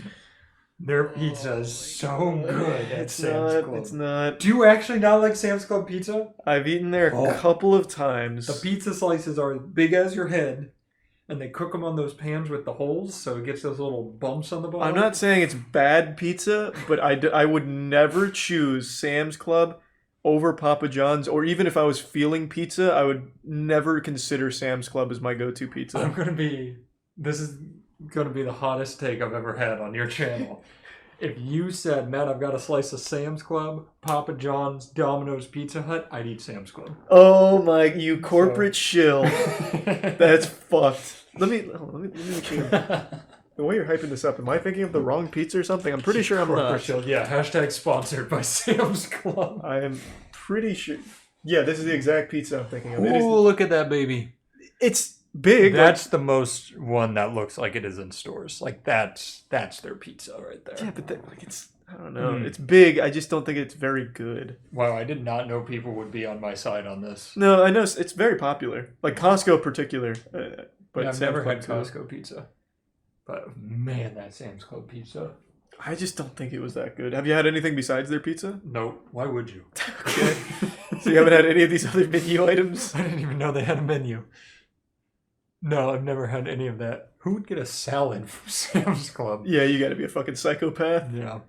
S14: Their pizza is so good at Sam's Club.
S1: It's not.
S14: Do you actually not like Sam's Club pizza?
S1: I've eaten there a couple of times.
S14: The pizza slices are as big as your head, and they cook them on those pans with the holes, so it gets those little bumps on the bottom.
S1: I'm not saying it's bad pizza, but I would never choose Sam's Club over Papa John's, or even if I was feeling pizza, I would never consider Sam's Club as my go-to pizza.
S14: This is gonna be the hottest take I've ever had on your channel. If you said, "Man, I've got a slice of Sam's Club, Papa John's, Domino's, Pizza Hut," I'd eat Sam's Club.
S1: Oh my, you corporate shill. That's fucked. Let me make sure. The way you're hyping this up, am I thinking of the wrong pizza or something? I'm pretty sure I'm
S14: Corporate
S1: not.
S14: shill. Yeah, hashtag sponsored by Sam's Club.
S1: I am pretty sure. Yeah, this is the exact pizza I'm thinking of.
S14: Ooh, look at that baby.
S1: It's big.
S14: That's the most one that looks like it is in stores. Like that's their pizza right there.
S1: Yeah, but it's I don't know. It's big. I just don't think it's very good.
S14: Wow, I did not know people would be on my side on this.
S1: No, I know it's very popular. Like Costco particular. But
S14: Yeah, I've
S1: Sam's
S14: never
S1: Club
S14: had
S1: too.
S14: Costco pizza. But man, that Sam's Club pizza.
S1: I just don't think it was that good. Have you had anything besides their pizza?
S14: Nope. Why would you?
S1: Okay. So you haven't had any of these other menu items?
S14: I didn't even know they had a menu. No, I've never had any of that. Who would get a salad from Sam's Club?
S1: Yeah, you gotta be a fucking psychopath.
S14: Yeah.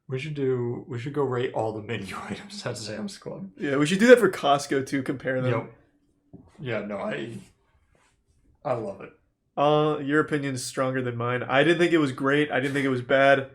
S14: We should go rate all the menu items at Sam's Club.
S1: Yeah, we should do that for Costco too, compare them.
S14: Yep. Yeah, no, I love it.
S1: Your opinion's stronger than mine. I didn't think it was great. I didn't think it was bad.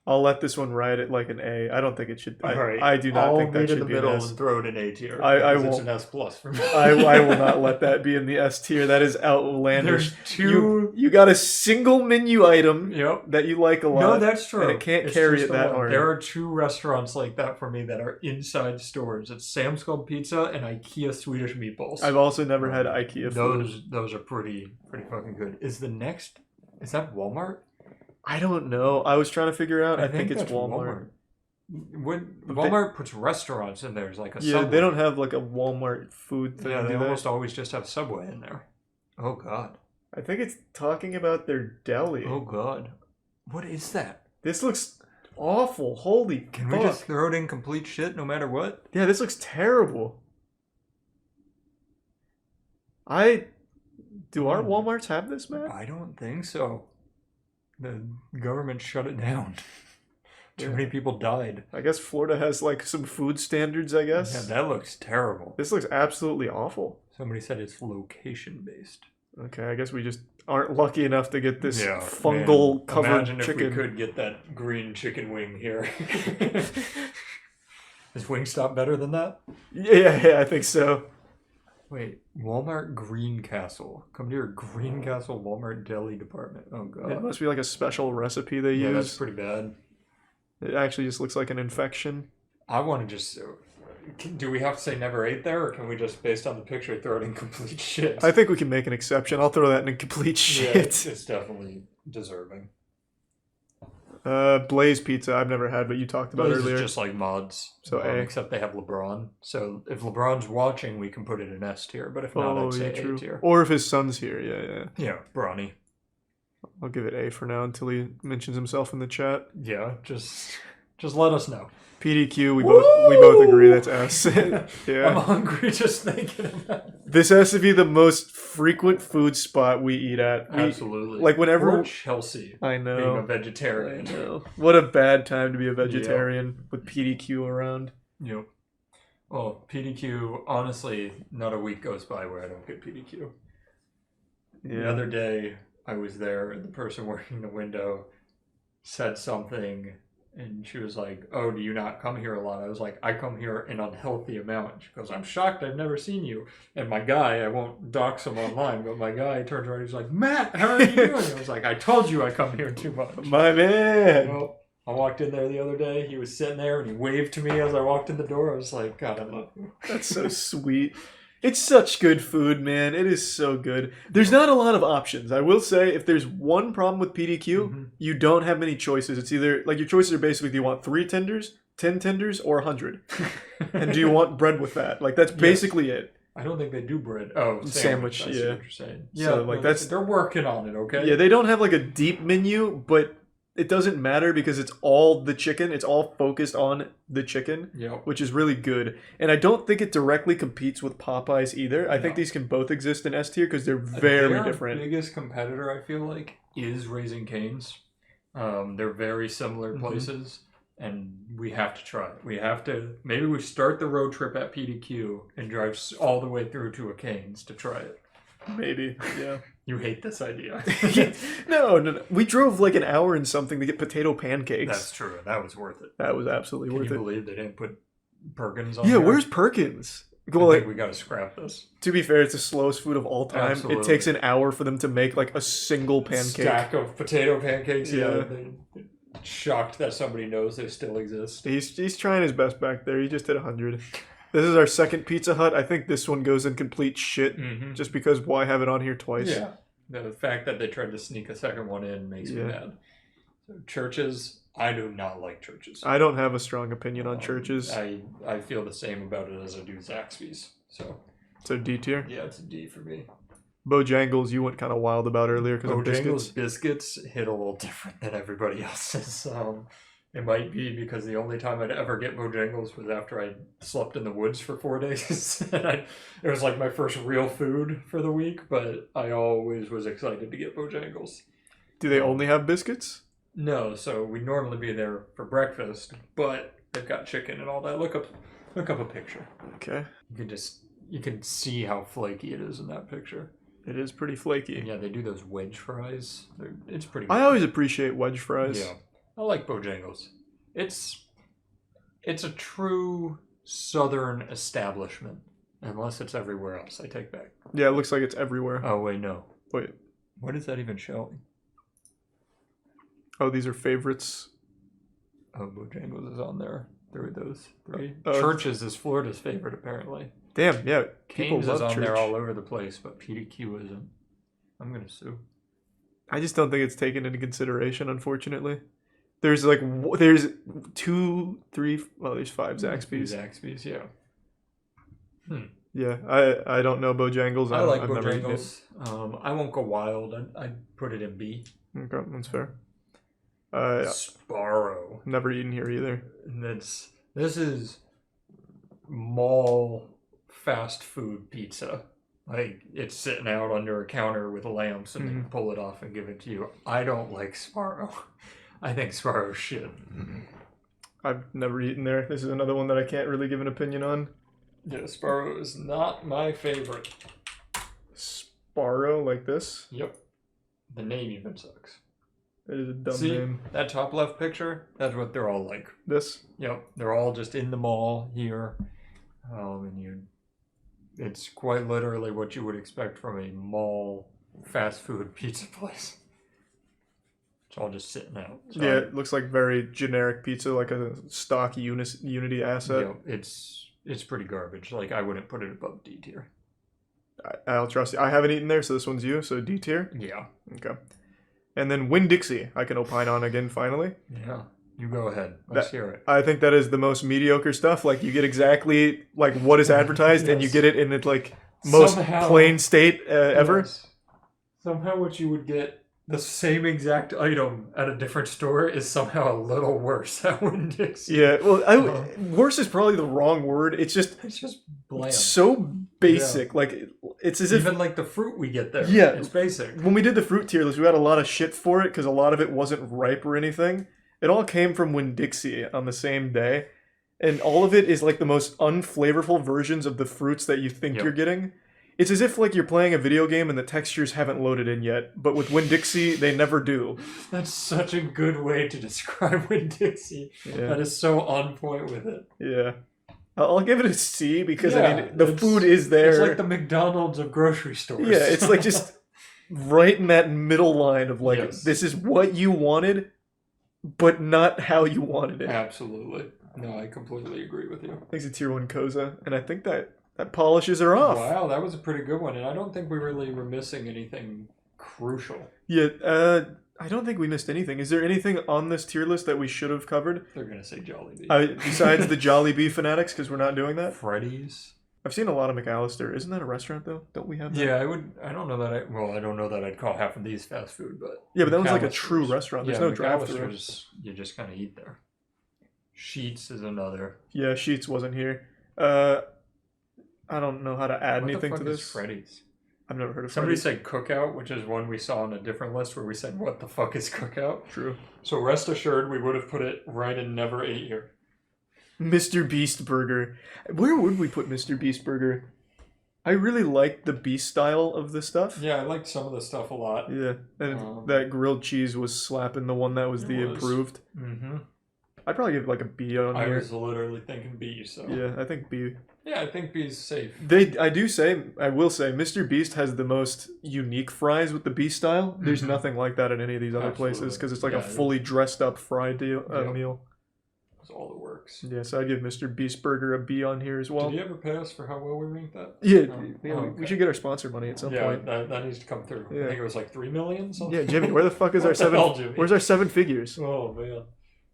S1: I'll let this one ride at like an A. I don't think it should. I do not think that should
S14: the
S1: be
S14: middle
S1: an S.
S14: and throw it in A tier.
S1: I
S14: because
S1: won't.
S14: It's an S plus for me.
S1: I will not let that be in the S tier. That is outlandish.
S14: There's two.
S1: You got a single menu item
S14: Yep.
S1: that you like a lot.
S14: No, that's true.
S1: And it can't
S14: It's
S1: carry
S14: just
S1: it
S14: the
S1: that
S14: one.
S1: hard.
S14: There are 2 restaurants like that for me that are inside stores. It's Sam's Club Pizza and IKEA Swedish meatballs.
S1: I've also never had IKEA food.
S14: Those are pretty fucking good. Is that Walmart?
S1: I don't know. I was trying to figure out. I think it's
S14: that's
S1: Walmart.
S14: When
S1: But
S14: Walmart puts restaurants in there, like a
S1: Yeah,
S14: Subway.
S1: they don't have like a Walmart food thing.
S14: Yeah, they
S1: do
S14: almost always just have Subway in there. Oh God.
S1: I think it's talking about their deli.
S14: Oh God. What is that?
S1: This looks awful. Holy
S14: Can
S1: fuck.
S14: we just throw it in complete shit no matter what?
S1: Yeah, this looks terrible. Do our Walmarts have this, man?
S14: I don't think so. The government shut it down. Too many people died.
S1: I guess Florida has like some food standards, I guess.
S14: Yeah, that looks terrible.
S1: This looks absolutely awful.
S14: Somebody said it's location based.
S1: Okay, I guess we just aren't lucky enough to get this
S14: Yeah,
S1: fungal covered
S14: Imagine
S1: chicken.
S14: if we could get that green chicken wing here. Is Wingstop better than that?
S1: Yeah, I think so.
S14: Wait, Walmart Greencastle. Come to your Greencastle Walmart deli department. Oh god.
S1: It must be like a special recipe they
S14: Yeah,
S1: use.
S14: that's pretty bad.
S1: It actually just looks like an infection.
S14: I want to just... Do we have to say never ate there, or can we just, based on the picture, throw it in complete shit?
S1: I think we can make an exception. I'll throw that in complete shit.
S14: Yeah, it's definitely deserving.
S1: Blaze Pizza, I've never had, but you talked about
S14: Blaze
S1: earlier.
S14: is just like mods.
S1: So A.
S14: Except they have LeBron. So if LeBron's watching, we can put it in S tier, but if not, I'd say A tier.
S1: Or if his son's here, yeah.
S14: Yeah, Bronny.
S1: I'll give it A for now until he mentions himself in the chat.
S14: Yeah, just let us know.
S1: PDQ, we both agree that's S. Yeah.
S14: I'm hungry just thinking about it.
S1: This has to be the most frequent food spot we eat at.
S14: Absolutely.
S1: Like whenever
S14: Poor Chelsea.
S1: I know.
S14: Being a vegetarian.
S1: I know. What a bad time to be a vegetarian with PDQ around.
S14: Yep. Well, PDQ, honestly, not a week goes by where I don't get PDQ.
S1: Yeah.
S14: The other day, I was there, and the person working the window said something, and she was like, "Oh, do you not come here a lot?" I was like, "I come here an unhealthy amount." She goes, "I'm shocked I've never seen you." And my guy, I won't dox him online, but my guy turns around, he's like, "Matt, how are you doing?" I was like, "I told you I come here too much."
S1: My man!
S14: Well, I walked in there the other day, he was sitting there, and he waved to me as I walked in the door. I was like, "God, I love you."
S1: That's so sweet. It's such good food, man. It is so good. There's not a lot of options. I will say, if there's one problem with PDQ, you don't have many choices. It's either, like, your choices are basically, do you want 3 tenders, 10 tenders, or 100? And do you want bread with that? Like, that's basically it.
S14: I don't think they do bread. Oh, sandwich. I see
S1: yeah.
S14: what you're saying. Yeah,
S1: So, like,
S14: they're working on it, okay?
S1: Yeah, they don't have, like, a deep menu, but it doesn't matter because it's all the chicken. It's all focused on the chicken, which is really good. And I don't think it directly competes with Popeyes either. I think these can both exist in S tier because they're very different.
S14: Their biggest competitor, I feel like, is Raising Cane's. They're very similar places, and we have to try it. We have to... Maybe we start the road trip at PDQ and drive all the way through to a Cane's to try it.
S1: Maybe, yeah.
S14: You hate this idea.
S1: No. We drove like an hour and something to get potato pancakes.
S14: That's true. That was worth it.
S1: That was absolutely worth it.
S14: Can you believe they didn't put Perkins on
S1: Yeah,
S14: there?
S1: where's Perkins?
S14: I think we gotta scrap this.
S1: To be fair, it's the slowest food of all time.
S14: Absolutely.
S1: It takes an hour for them to make like a single pancake.
S14: Stack of potato pancakes. Yeah. Shocked that somebody knows they still exist.
S1: He's trying his best back there. He just hit 100. This is our second Pizza Hut. I think this one goes in complete shit just because why have it on here twice?
S14: Yeah. The fact that they tried to sneak a second one in makes me mad. So Churches, I do not like Churches.
S1: I don't have a strong opinion on Churches.
S14: I feel the same about it as I do Zaxby's.
S1: So D tier?
S14: Yeah, it's a D for me.
S1: Bojangles, you went kind of wild about earlier because of
S14: Bojangles
S1: biscuits.
S14: biscuits hit a little different than everybody else's. It might be because the only time I'd ever get Bojangles was after I slept in the woods for 4 days. And it was like my first real food for the week, but I always was excited to get Bojangles.
S1: Do they only have biscuits?
S14: No, so we'd normally be there for breakfast, but they've got chicken and all that. Look up a picture.
S1: Okay.
S14: You can see how flaky it is in that picture.
S1: It is pretty flaky.
S14: And yeah, they do those wedge fries. It's pretty
S1: I always appreciate wedge fries.
S14: Yeah. I like Bojangles. It's a true southern establishment. Unless it's everywhere else. I take back.
S1: Yeah, it looks like it's everywhere.
S14: Oh, wait, no.
S1: Wait.
S14: What is that even showing?
S1: Oh, these are favorites.
S14: Oh, Bojangles is on there. There are those 3.
S1: Oh.
S14: Churches is Florida's favorite, apparently.
S1: Damn, yeah. People
S14: Cane's
S1: love
S14: is on there
S1: Church.
S14: all over the place, but PDQ isn't. I'm going to sue.
S1: I just don't think it's taken into consideration, unfortunately. There's 2, 3, well, there's 5 Zaxby's.
S14: Zaxby's, yeah.
S1: Yeah, I don't know Bojangles.
S14: I like
S1: I've never eaten it.
S14: Bojangles. I won't go wild. I'd put it in B.
S1: Okay, that's fair.
S14: Sparrow.
S1: Never eaten here either.
S14: This is mall fast food pizza. Like, it's sitting out under a counter with lamps and they pull it off and give it to you. I don't like Sparrow. I think Sparrow's shit.
S1: I've never eaten there. This is another one that I can't really give an opinion on.
S14: Yeah, Sparrow is not my favorite.
S1: Sparrow like this?
S14: Yep. The name even sucks.
S1: That is a dumb
S14: See,
S1: name.
S14: that top left picture, that's what they're all like.
S1: This?
S14: Yep, they're all just in the mall here. It's quite literally what you would expect from a mall fast food pizza place. It's all just sitting out. So
S1: Yeah, it looks like very generic pizza, like a stock Unity asset.
S14: it's pretty garbage. Like, I wouldn't put it above D tier.
S1: I'll trust you. I haven't eaten there, so this one's you, so D tier?
S14: Yeah.
S1: Okay. And then Winn-Dixie, I can opine on again, finally.
S14: Yeah. You go ahead. Let's hear it.
S1: I think that is the most mediocre stuff. Like, you get exactly, like, what is advertised, and you get it in its, like, most plain state ever.
S14: Yes. Somehow what you would get the same exact item at a different store is somehow a little worse at Winn-Dixie.
S1: Yeah, well, worse is probably the wrong word. It's just
S14: bland.
S1: So basic.
S14: Yeah.
S1: Like, it's as if...
S14: Even, like, the fruit we get there.
S1: Yeah.
S14: It's basic.
S1: When we did the fruit tier list, we had a lot of shit for it, because a lot of it wasn't ripe or anything. It all came from Winn-Dixie on the same day. And all of it is, like, the most unflavorful versions of the fruits that you think you're getting. It's as if, like, you're playing a video game and the textures haven't loaded in yet. But with Winn-Dixie, they never do.
S14: That's such a good way to describe Winn-Dixie.
S1: Yeah.
S14: That is so on point with it.
S1: Yeah. I'll give it a C because, I mean, the food is there.
S14: It's like the McDonald's of grocery stores.
S1: Yeah, it's like just right in that middle line of, like, this is what you wanted, but not how you wanted it.
S14: Absolutely. No, I completely agree with you.
S1: Thanks to Tier 1 Koza. And I think that polishes her off.
S14: Wow, that was a pretty good one. And I don't think we really were missing anything crucial.
S1: Yeah, I don't think we missed anything. Is there anything on this tier list that we should have covered?
S14: They're going to say Jollibee.
S1: Besides the Jollibee fanatics, because we're not doing that?
S14: Freddy's.
S1: I've seen a lot of McAllister. Isn't that a restaurant, though? Don't we have that?
S14: Yeah, I don't know that I don't know that I'd call half of these fast food, but...
S1: Yeah, but that one's like a true restaurant. There's no drive-thru.
S14: You just kind of eat there. Sheets is another.
S1: Yeah, Sheets wasn't here. I don't know how to add anything to this.
S14: Is Freddy's?
S1: I've never heard of
S14: Somebody
S1: Freddy's.
S14: said Cookout, which is one we saw on a different list where we said, what the fuck is Cookout?
S1: True.
S14: So rest assured, we would have put it right in never ate here.
S1: Mr. Beast Burger. Where would we put Mr. Beast Burger? I really like the beast style of the stuff.
S14: Yeah, I liked some of the stuff a lot.
S1: Yeah, and that grilled cheese was slapping the one that was improved.
S14: Mm-hmm.
S1: I'd probably give like a B on here.
S14: I was literally thinking B, so...
S1: Yeah, I think B.
S14: Yeah, I think B's safe.
S1: I will say, Mr. Beast has the most unique fries with the beast style. There's nothing like that at any of these other places, because it's like a fully dressed up fried meal.
S14: It's all the works.
S1: Yeah, so I'd give Mr. Beast Burger a B on here as well.
S14: Did he ever pay us for how well we ranked that?
S1: Yeah, we should get our sponsor money at some point.
S14: Yeah, that needs to come through.
S1: Yeah.
S14: I think it was like 3 million something.
S1: Yeah, Jimmy, where the fuck is our seven? Where's our 7 figures?
S14: Oh man.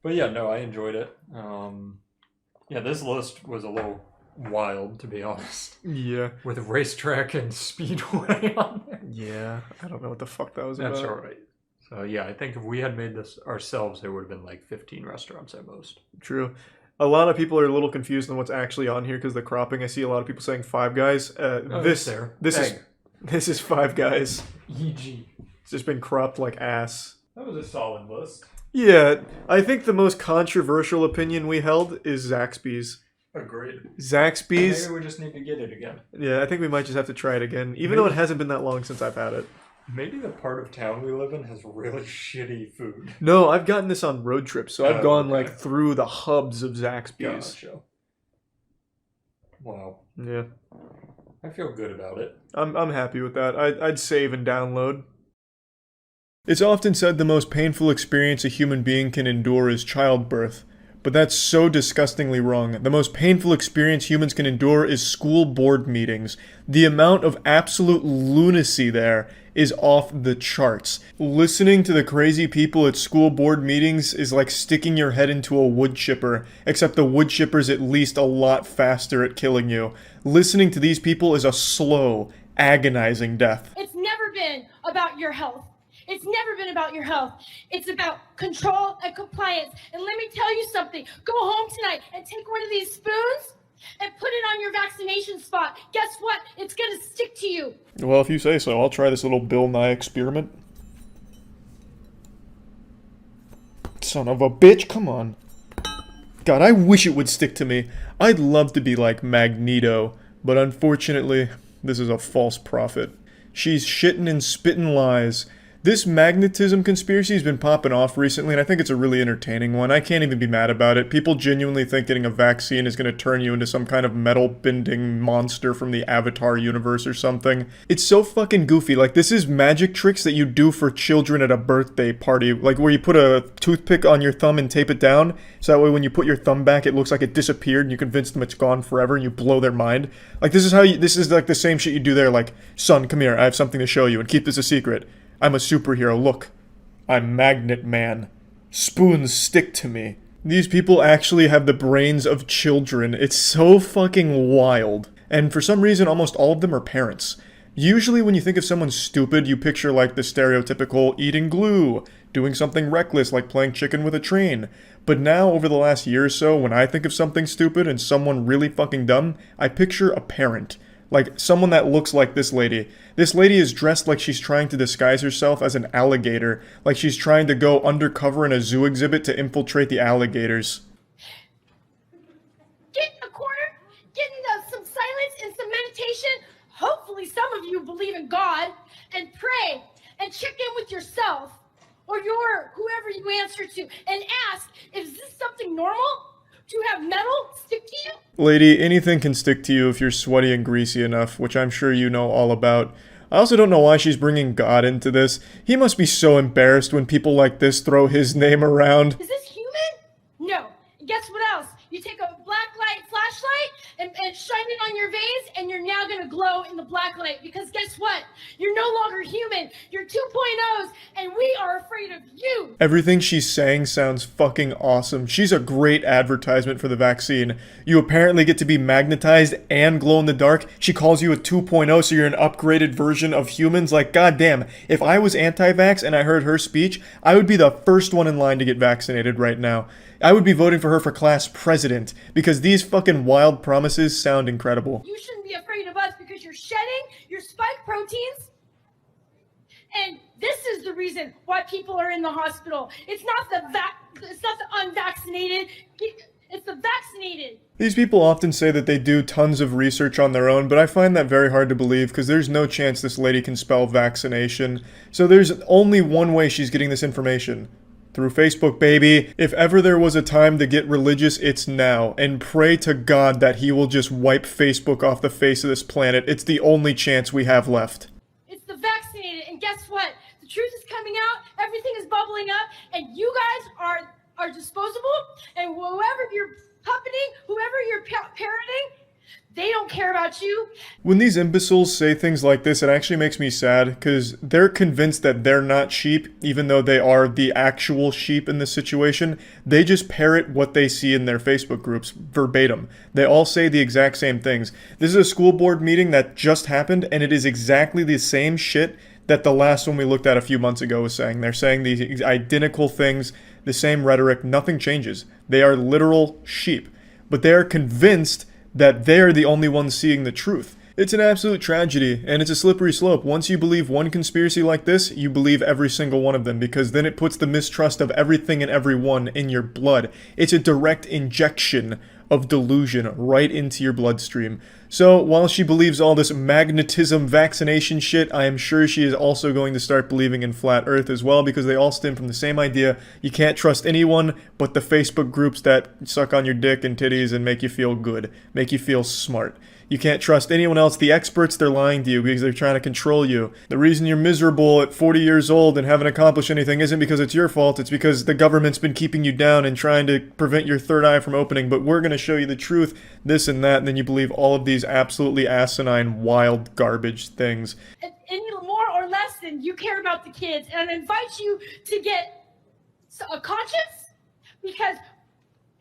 S14: But yeah, no, I enjoyed it. Yeah, this list was a little wild, to be honest.
S1: Yeah.
S14: With racetrack and speedway on there.
S1: Yeah, I don't know what the fuck that was
S14: That's
S1: about.
S14: alright. So yeah, I think if we had made this ourselves, there would have been like 15 restaurants at most.
S1: True. A lot of people are a little confused on what's actually on here because the cropping. I see a lot of people saying Five Guys. This is Five Guys.
S14: EG.
S1: It's just been cropped like ass.
S14: That was a solid list.
S1: Yeah, I think the most controversial opinion we held is Zaxby's.
S14: Agreed.
S1: Zaxby's.
S14: Maybe we just need to get it again.
S1: Yeah, I think we might just have to try it again, even though it hasn't been that long since I've had it.
S14: Maybe the part of town we live in has really shitty food.
S1: No, I've gotten this on road trips, so I've gone like through the hubs of Zaxby's.
S14: Gotcha. Wow.
S1: Yeah.
S14: I feel good about it.
S1: I'm happy with that. I'd save and download. It's often said the most painful experience a human being can endure is childbirth. But that's so disgustingly wrong. The most painful experience humans can endure is school board meetings. The amount of absolute lunacy there is off the charts. Listening to the crazy people at school board meetings is like sticking your head into a wood chipper, except the wood chipper's at least a lot faster at killing you. Listening to these people is a slow, agonizing death.
S19: It's never been about your health. It's never been about your health. It's about control and compliance. And let me tell you something. Go home tonight and take one of these spoons and put it on your vaccination spot. Guess what? It's going to stick to you.
S1: Well, if you say so, I'll try this little Bill Nye experiment. Son of a bitch, come on. God, I wish it would stick to me. I'd love to be like Magneto, but unfortunately, this is a false prophet. She's shitting and spitting lies. This magnetism conspiracy has been popping off recently, and I think it's a really entertaining one. I can't even be mad about it. People genuinely think getting a vaccine is going to turn you into some kind of metal-bending monster from the Avatar universe or something. It's so fucking goofy. Like, this is magic tricks that you do for children at a birthday party. Like, where you put a toothpick on your thumb and tape it down, so that way when you put your thumb back, it looks like it disappeared, and you convince them it's gone forever, and you blow their mind. Like, this is like the same shit you do there, like, son, come here, I have something to show you, and keep this a secret. I'm a superhero, look. I'm Magnet Man. Spoons stick to me. These people actually have the brains of children. It's so fucking wild. And for some reason, almost all of them are parents. Usually when you think of someone stupid, you picture like the stereotypical eating glue, doing something reckless like playing chicken with a train. But now, over the last year or so, when I think of something stupid and someone really fucking dumb, I picture a parent. Like, someone that looks like this lady. This lady is dressed like she's trying to disguise herself as an alligator. Like she's trying to go undercover in a zoo exhibit to infiltrate the alligators.
S19: Get in a corner, get into some silence and some meditation. Hopefully some of you believe in God, and pray, and check in with yourself, or whoever you answer to, and ask, is this something normal? Do you have metal stick to you?
S1: Lady, anything can stick to you if you're sweaty and greasy enough, which I'm sure you know all about. I also don't know why she's bringing God into this. He must be so embarrassed when people like this throw his name around.
S19: Is this human? No. And guess what else? You take a black light flashlight and shine it on your vase, and you're now gonna glow in the black light, because guess what? You're no longer human. You're 2.0s, and we are afraid of you.
S1: Everything she's saying sounds fucking awesome. She's a great advertisement for the vaccine. You apparently get to be magnetized and glow in the dark. She calls you a 2.0, so you're an upgraded version of humans. Like, goddamn, if I was anti-vax and I heard her speech, I would be the first one in line to get vaccinated right now. I would be voting for her for class president, because these fucking wild promises sound incredible.
S19: You shouldn't be afraid of us because you're shedding your spike proteins. And this is the reason why people are in the hospital. It's not the unvaccinated, it's the vaccinated.
S1: These people often say that they do tons of research on their own, but I find that very hard to believe because there's no chance this lady can spell vaccination. So there's only one way she's getting this information. Through Facebook, baby. If ever there was a time to get religious, it's now. And pray to God that he will just wipe Facebook off the face of this planet. It's the only chance we have left.
S19: It's the vaccinated, and guess what? The truth is coming out, everything is bubbling up, and you guys are disposable, and whoever you're puppeting, whoever you're parroting, they don't care about you.
S1: When these imbeciles say things like this, it actually makes me sad, because they're convinced that they're not sheep, even though they are the actual sheep in this situation. They just parrot what they see in their Facebook groups, verbatim. They all say the exact same things. This is a school board meeting that just happened, and it is exactly the same shit that the last one we looked at a few months ago was saying. They're saying these identical things, the same rhetoric, nothing changes. They are literal sheep. But they are convinced that they're the only ones seeing the truth. It's an absolute tragedy, and it's a slippery slope. Once you believe one conspiracy like this, you believe every single one of them, because then it puts the mistrust of everything and everyone in your blood. It's a direct injection of delusion right into your bloodstream. So, while she believes all this magnetism vaccination shit, I am sure she is also going to start believing in flat earth as well, because they all stem from the same idea. You can't trust anyone but the Facebook groups that suck on your dick and titties and make you feel good, make you feel smart. You can't trust anyone else. The experts, they're lying to you because they're trying to control you. The reason you're miserable at 40 years old and haven't accomplished anything isn't because it's your fault. It's because the government's been keeping you down and trying to prevent your third eye from opening. But we're going to show you the truth, this and that, and then you believe all of these absolutely asinine, wild, garbage things.
S19: Any more or less than you care about the kids. And I invite you to get a conscience, because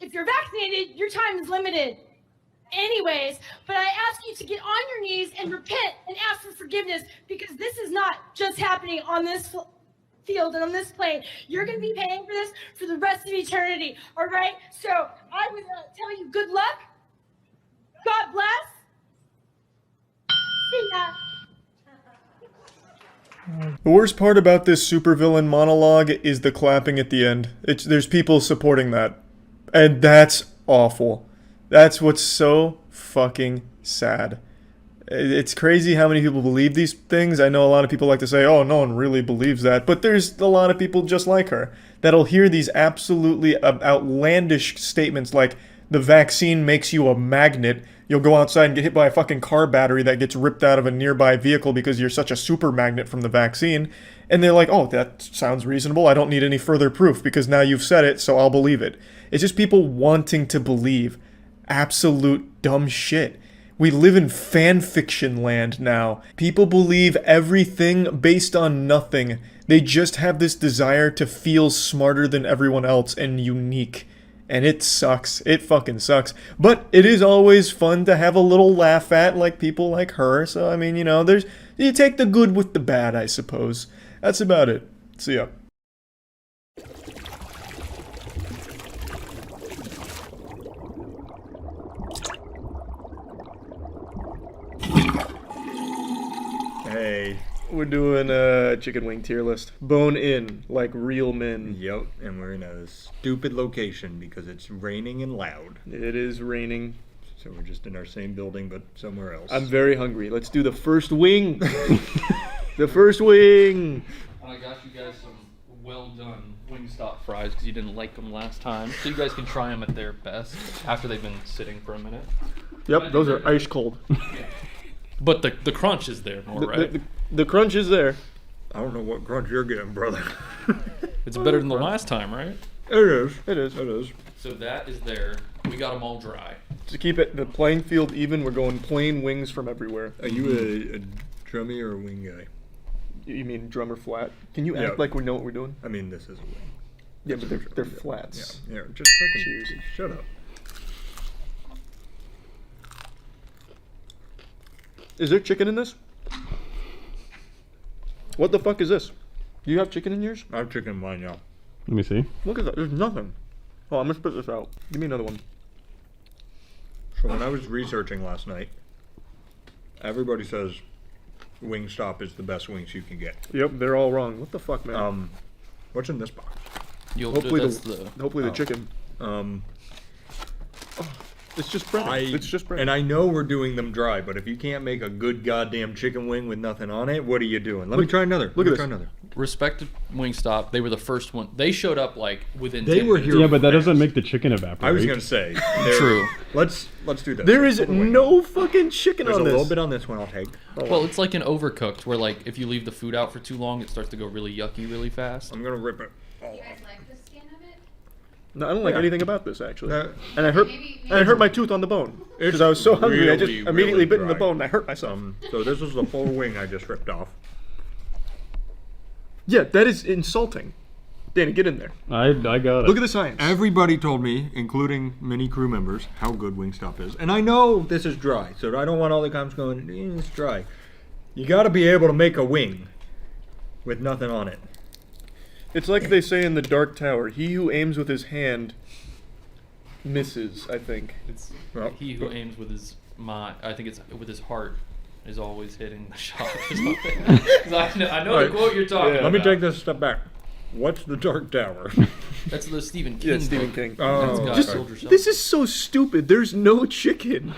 S19: if you're vaccinated, your time is limited. Anyways, but I ask you to get on your knees and repent and ask for forgiveness, because this is not just happening on this field and on this plane. You're going to be paying for this for the rest of eternity, all right? So I would tell you good luck. God bless. See ya.
S1: The worst part about this supervillain monologue is the clapping at the end. There's people supporting that. And that's awful. That's what's so fucking sad. It's crazy how many people believe these things. I know a lot of people like to say, oh, no one really believes that. But there's a lot of people just like her that'll hear these absolutely outlandish statements like, the vaccine makes you a magnet. You'll go outside and get hit by a fucking car battery that gets ripped out of a nearby vehicle because you're such a super magnet from the vaccine. And they're like, oh, that sounds reasonable. I don't need any further proof because now you've said it, so I'll believe it. It's just people wanting to believe absolute dumb shit. We live in fan fiction land now. People believe everything based on nothing. They just have this desire to feel smarter than everyone else and unique. And it sucks. It fucking sucks. But it is always fun to have a little laugh at, like people like her. So, I mean, you know, you take the good with the bad, I suppose. That's about it. See ya. Hey, we're doing a chicken wing tier list. Bone in, like real men.
S6: Yep, and we're in a stupid location because it's raining and loud.
S1: It is raining.
S6: So we're just in our same building, but somewhere else.
S1: I'm very hungry. Let's do the first wing. The first wing.
S7: I got you guys some well done Wingstop fries because you didn't like them last time. So you guys can try them at their best after they've been sitting for a minute.
S1: Yep, those are ice cold.
S7: But the crunch is there more, right?
S1: The crunch is there.
S6: I don't know what crunch you're getting, brother.
S7: It's better than the last time, right?
S6: It is.
S1: It is.
S6: It is.
S7: So that is there. We got them all dry.
S1: To keep the playing field even, we're going plain wings from everywhere.
S6: Are you a drummy or a wing guy?
S1: You mean drum or flat? Can you act like we know what we're doing?
S6: I mean, this is a wing.
S1: Yeah, but they're flats.
S6: Yeah, just fucking
S1: cheers.
S6: Shut up.
S1: Is there chicken in this? What the fuck is this? Do you have chicken in yours?
S6: I have chicken in mine, yeah.
S9: Let me see.
S1: Look at that. There's nothing. Oh, I'm gonna spit this out. Give me another one.
S6: So when I was researching last night, everybody says Wingstop is the best wings you can get.
S1: Yep, they're all wrong. What the fuck, man?
S6: What's in this box?
S1: Hopefully the chicken. It's just bread. It's just bread.
S6: And I know we're doing them dry, but if you can't make a good goddamn chicken wing with nothing on it, what are you doing? Let me try another.
S1: Look at this.
S6: Try another.
S7: Respect to Wingstop. They were the first one. They showed up like within.
S6: They
S7: 10
S6: were
S7: minutes.
S6: here.
S9: Yeah, but that doesn't make the chicken evaporate.
S6: I was gonna say.
S7: True.
S6: Let's do this.
S1: There is no fucking chicken
S6: There's
S1: on
S6: a
S1: this.
S6: little bit on this one. I'll take.
S7: Well, it's like an overcooked where like if you leave the food out for too long, it starts to go really yucky really fast.
S6: I'm gonna rip it.
S17: You guys like the skin of it?
S1: No, I don't like anything about this actually.
S6: No.
S1: And I hurt my tooth on the bone because I was so hungry. I just immediately bit in the bone and I hurt myself.
S6: So this is the full wing I just ripped off.
S1: Yeah, that is insulting. Danny, get in there.
S9: I got it.
S1: Look at the science.
S6: Everybody told me, including many crew members, how good Wingstop is. And I know this is dry, so I don't want all the comments going, it's dry. You gotta be able to make a wing with nothing on it.
S1: It's like they say in the Dark Tower, he who aims with his hand misses, I think.
S7: It's he who aims with his mind. I think it's with his heart is always hitting the shot or something. 'Cause I know the quote you're talking about.
S6: Let me take this a step back. What's the Dark Tower?
S7: That's the Stephen King.
S1: Yeah, Stephen
S7: book.
S1: King.
S6: Oh,
S1: This is so stupid. There's no chicken.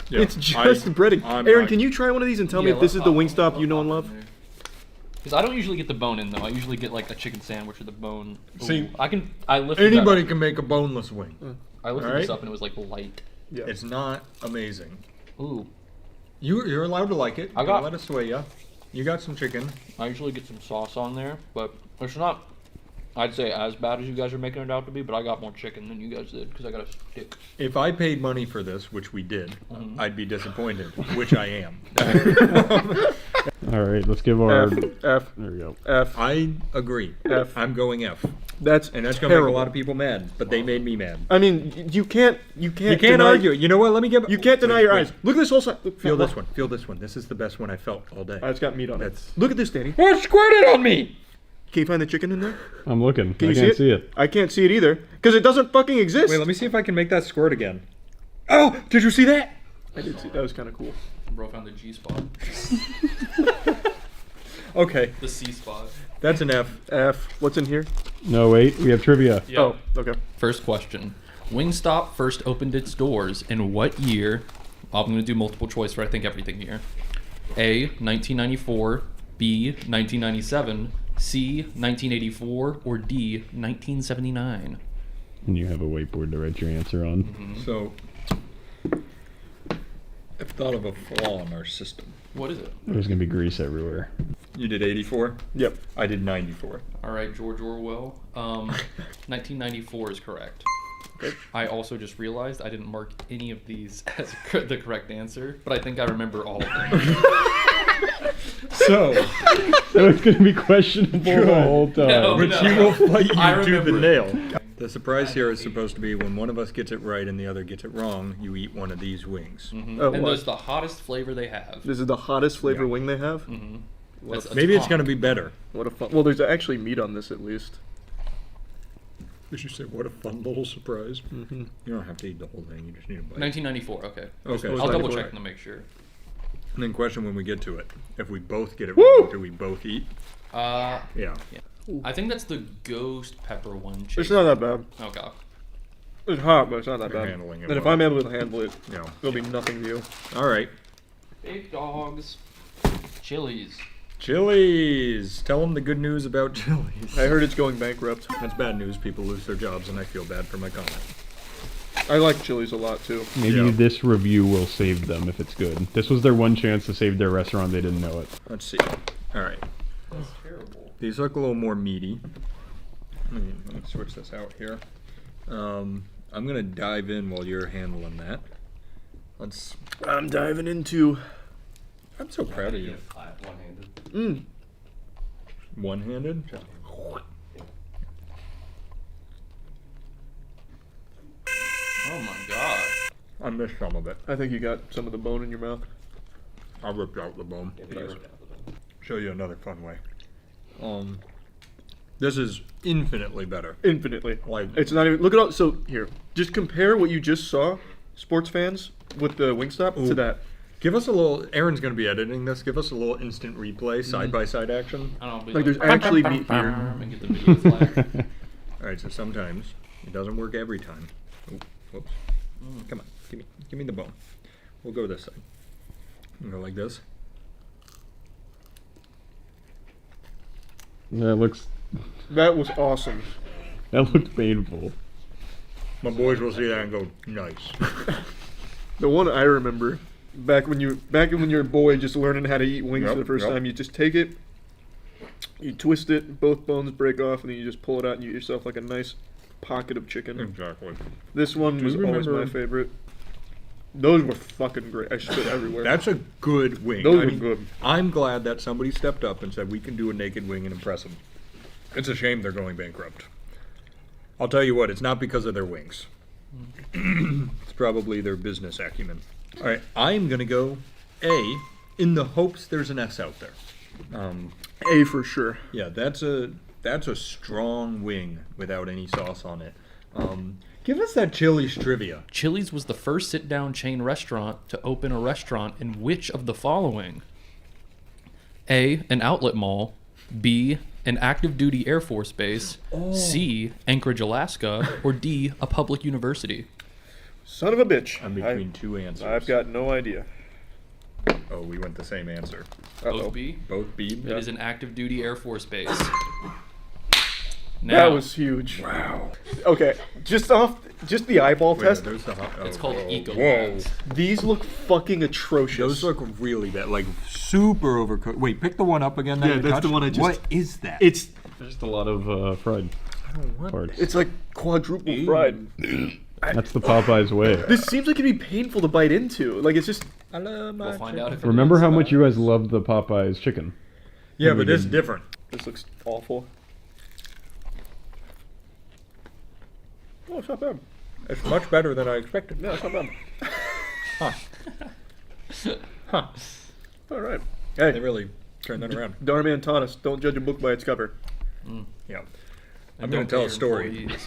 S6: Yeah,
S1: It's just breading. Aaron, can you try one of these and tell me if this is the Wingstop you know and love?
S7: Because I don't usually get the bone in though. I usually get like a chicken sandwich with the bone.
S6: See,
S7: I lifted
S6: anybody
S7: that
S6: can make a boneless wing.
S7: I lifted
S6: Alright?
S7: this up and it was like light.
S1: Yeah.
S6: It's not amazing.
S7: Ooh.
S6: You're allowed to like it.
S7: I
S6: Don't
S7: got-
S6: let it sway you. You got some chicken.
S7: I usually get some sauce on there, but it's not, I'd say, as bad as you guys are making it out to be, but I got more chicken than you guys did because I got a stick.
S6: If I paid money for this, which we did, I'd be disappointed, which I am.
S9: All right, let's give our
S1: F.
S9: There we go.
S1: F.
S6: I agree.
S1: F.
S6: I'm going F.
S1: That's
S6: And that's gonna make a
S1: terrible.
S6: lot of people mad, but they made me mad.
S1: I mean, you can't
S6: You can't
S1: deny-
S6: argue. You know what? Let me give.
S1: You can't deny your eyes. Look at this whole side. Look,
S6: Feel this one. Feel this one. This is the best one I felt all day.
S1: It's got meat on it.
S6: That's-
S1: Look at this, Danny.
S6: What squirted on me?
S1: Can you find the chicken in there?
S9: I'm looking.
S1: Can
S9: I
S1: you
S9: can't see it.
S1: I can't see it either because it doesn't fucking exist.
S6: Wait, let me see if I can make that squirt again. Oh, did you see that?
S1: I did see. That was kind of cool.
S7: Bro found the G spot.
S6: Okay.
S7: The C spot.
S6: That's an F.
S1: F. What's in here?
S9: No, wait. We have trivia.
S7: Yeah.
S1: Oh, okay.
S7: First question. Wingstop first opened its doors in what year I'm going to do multiple choice for I think everything here. A, 1994, B, 1997, C, 1984, or D, 1979.
S9: And you have a whiteboard to write your answer on.
S7: Mm-hmm.
S6: So, I've thought of a flaw in our system.
S7: What is it?
S9: There's gonna be grease everywhere.
S6: You did 84?
S1: Yep.
S6: I did 94.
S7: All right, George Orwell. 1994 is correct.
S1: Okay.
S7: I also just realized I didn't mark any of these as the correct answer, but I think I remember all of them.
S6: So
S9: it's gonna be questionable the whole time.
S7: No,
S6: Which
S7: no.
S6: he will fight
S7: I
S6: you to the
S7: remember.
S6: nail. The surprise here is supposed to be when one of us gets it right and the other gets it wrong, you eat one of these wings.
S7: Mm-hmm.
S1: Oh,
S7: and
S1: what?
S7: that's the hottest flavor they have.
S1: This is the hottest flavor wing they have?
S7: Mm-hmm.
S6: Maybe it's going to be better.
S1: What a fun... Well, there's actually meat on this at least.
S6: Did you say what a fun little surprise?
S1: Mm-hmm.
S6: You don't have to eat the whole thing. You just need a bite.
S7: 1994, okay.
S6: Okay.
S7: I'll double check to make sure.
S6: And then question when we get to it. If we both get it
S1: Woo!
S6: wrong, do we both eat? Yeah.
S7: I think that's the ghost pepper one.
S1: It's not that bad.
S7: Okay.
S1: It's hot, but it's not that
S6: You're
S1: bad.
S6: handling it
S1: And if
S6: well.
S1: I'm able to handle it,
S6: Yeah.
S1: it'll be nothing to you.
S6: All right.
S7: Big dogs. Chili's.
S6: Chili's. Tell them the good news about Chili's.
S1: I heard it's going bankrupt.
S6: That's bad news. People lose their jobs, and I feel bad for my comment.
S1: I like Chili's a lot too.
S9: Maybe this review will save them if it's good. This was their one chance to save their restaurant. They didn't know it.
S6: Let's see. All right.
S7: That's terrible.
S6: These look a little more meaty. Let me switch this out here. I'm gonna dive in while you're handling that.
S1: I'm diving into.
S6: I'm so proud of you.
S7: One-handed.
S6: One-handed?
S7: Oh my god.
S6: I missed some of it.
S1: I think you got some of the bone in your mouth.
S6: I ripped out the bone. Show you another fun way. This is infinitely better.
S1: Infinitely.
S6: Like
S1: It's not even. Look at all. So here, just compare what you just saw, sports fans, with the Wingstop to that.
S6: Give us a little. Aaron's going to be editing this. Give us a little instant replay, side by side action.
S7: I don't know.
S1: Like there's actually meat here.
S7: And get the video flag.
S6: All right. So sometimes it doesn't work every time. Oh, whoops. Come on. Give me the bone. We'll go this side. We'll go like this.
S9: That looks.
S1: That was awesome.
S9: That looked painful.
S6: My boys will see that and go, nice.
S1: The one I remember, back when you were a boy, just learning how to eat wings for the first
S6: Yep.
S1: time, you just take it, you twist it, both bones break off, and then you just pull it out and you get yourself like a nice pocket of chicken.
S6: Exactly.
S1: This one
S6: Do
S1: was
S6: you
S1: always my
S6: remember-
S1: favorite. Those were fucking great. I spit everywhere.
S6: That's a good wing.
S1: Those
S6: I
S1: were
S6: mean,
S1: good.
S6: I'm glad that somebody stepped up and said we can do a naked wing and impress them. It's a shame they're going bankrupt. I'll tell you what, it's not because of their wings. It's probably their business acumen. All right, I'm gonna go A, in the hopes there's an S out there.
S1: A for sure.
S6: Yeah, that's a strong wing without any sauce on it. Give us that Chili's trivia.
S7: Chili's was the first sit-down chain restaurant to open a restaurant in which of the following? A, an outlet mall. B, an active duty Air Force base. C, Anchorage, Alaska. Or D, a public university.
S1: Son of a bitch.
S6: I'm between two answers.
S1: I've got no idea.
S6: Oh, we went the same answer.
S7: Both B?
S6: Both B?
S7: It is an active duty Air Force base.
S1: That was huge.
S6: Wow.
S1: Okay, just the eyeball test.
S6: There's the
S7: It's called Eco
S6: Whoa.
S7: Labs.
S1: These look fucking atrocious.
S6: Those look really bad, like super overcooked. Wait, pick the one up again. That
S1: Yeah,
S6: you
S1: that's the
S6: touched.
S1: one I just.
S6: What is that?
S1: It's
S9: Just a lot of fried parts.
S1: it's like quadruple fried.
S9: That's the Popeyes way.
S1: This seems like it'd be painful to bite into. Like it's just.
S6: I love my
S7: We'll find out if it
S9: Remember
S7: is,
S9: how much you guys loved the Popeyes chicken?
S6: Yeah,
S9: When we
S6: but this is
S9: did-
S6: different.
S1: This looks awful. Oh, it's not bad.
S6: It's much better than I expected.
S1: No, it's not bad.
S6: Huh. Huh.
S1: All right. Hey,
S6: They really turned that around.
S1: Darman taught us: don't judge a book by its cover.
S6: Yeah.
S7: And
S6: I'm going
S7: don't
S6: to tell
S7: pay
S6: a story.
S7: employees.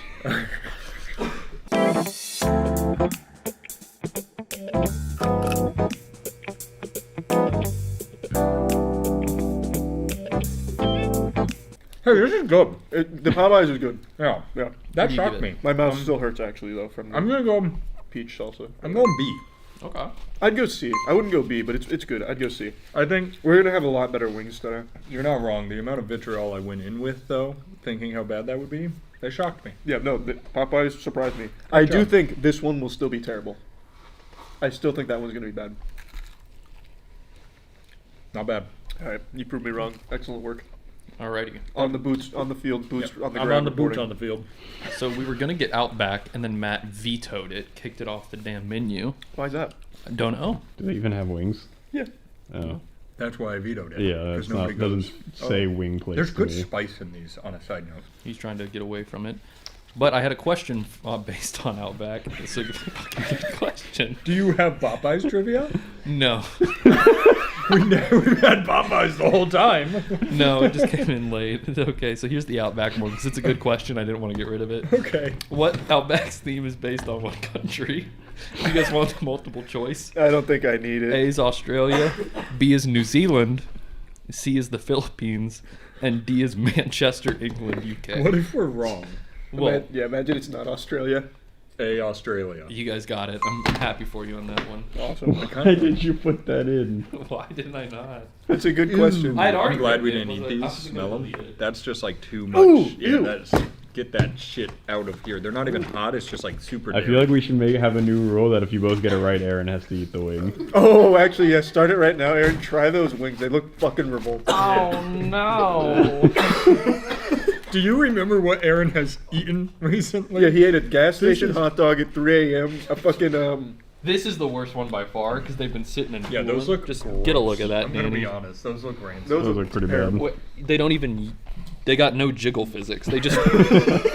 S6: Hey, this is good.
S1: The Popeyes is good.
S6: Yeah.
S1: Yeah.
S6: That
S7: do you give
S6: shocked
S7: it?
S6: me.
S1: My mouth still hurts actually though from the
S6: I'm going to go.
S1: peach salsa.
S6: I'm going B.
S7: Okay.
S1: I'd go C. I wouldn't go B, but it's good. I'd go C.
S6: I think
S1: We're gonna have a lot better wings today.
S6: you're not wrong. The amount of vitriol I went in with, though, thinking how bad that would be, they shocked me.
S1: Yeah, no, Popeyes surprised me. I do think this one will still be terrible. I still think that one's gonna be bad.
S6: Not bad.
S1: All right, you proved me wrong. Excellent work.
S7: Alrighty.
S1: On the boots, on the field, boots on the
S6: I'm
S1: ground.
S6: on the boots
S1: reporting.
S6: on the field.
S7: So we were gonna get Outback, and then Matt vetoed it, kicked it off the damn menu.
S1: Why's that?
S7: I don't know.
S9: Do they even have wings?
S1: Yeah.
S9: Oh.
S6: That's why I vetoed it.
S9: Yeah,
S6: 'cause
S9: that's
S6: nobody
S9: not doesn't
S6: goes,
S9: say
S6: "Oh,
S9: wing place.
S6: There's
S9: to
S6: good
S9: me.
S6: spice in these, on a side note.
S7: He's trying to get away from it. But I had a question based on Outback. It's a fucking good question.
S6: Do you have Popeyes trivia?
S7: No.
S6: We've had Popeyes the whole time.
S7: No, it just came in late. Okay, so here's the Outback one because it's a good question. I didn't want to get rid of it.
S6: Okay.
S7: What Outback's theme is based on what country? You guys want multiple choice?
S1: I don't think I need it.
S7: A is Australia, B is New Zealand, C is the Philippines, and D is Manchester, England, UK.
S6: What if we're wrong?
S7: Well,
S1: Yeah, imagine it's not Australia.
S6: A, Australia.
S7: you guys got it. I'm happy for you on that one.
S1: Awesome.
S9: Why did you put that in?
S7: Why didn't I not?
S1: That's a good question.
S7: I'd already
S6: I'm glad we
S7: written
S6: didn't
S7: it.
S6: eat
S7: Was
S6: these.
S7: I
S6: Smell
S7: gonna
S6: them.
S7: delete it?
S6: That's just like too much.
S1: Ooh,
S6: Yeah,
S1: ew.
S6: that's get that shit out of here. They're not even hot. It's just like super.
S9: I feel like we should have a new rule that if you both get it right, Aaron has to eat the wing.
S1: Oh, actually, yeah. Start it right now, Aaron. Try those wings. They look fucking revolting.
S7: Oh no!
S6: Do you remember what Aaron has eaten recently?
S1: Yeah, he ate a gas
S6: This
S1: station
S6: is-
S1: hot dog at 3 a.m. A fucking
S7: This is the worst one by far because they've been sitting in.
S6: Yeah, those look.
S7: Just
S6: gross.
S7: get a look at that.
S6: I'm gonna
S7: Danny.
S6: be honest. Those look rancid.
S9: Those look pretty bad.
S7: Wait, they don't even. They got no jiggle physics. They just.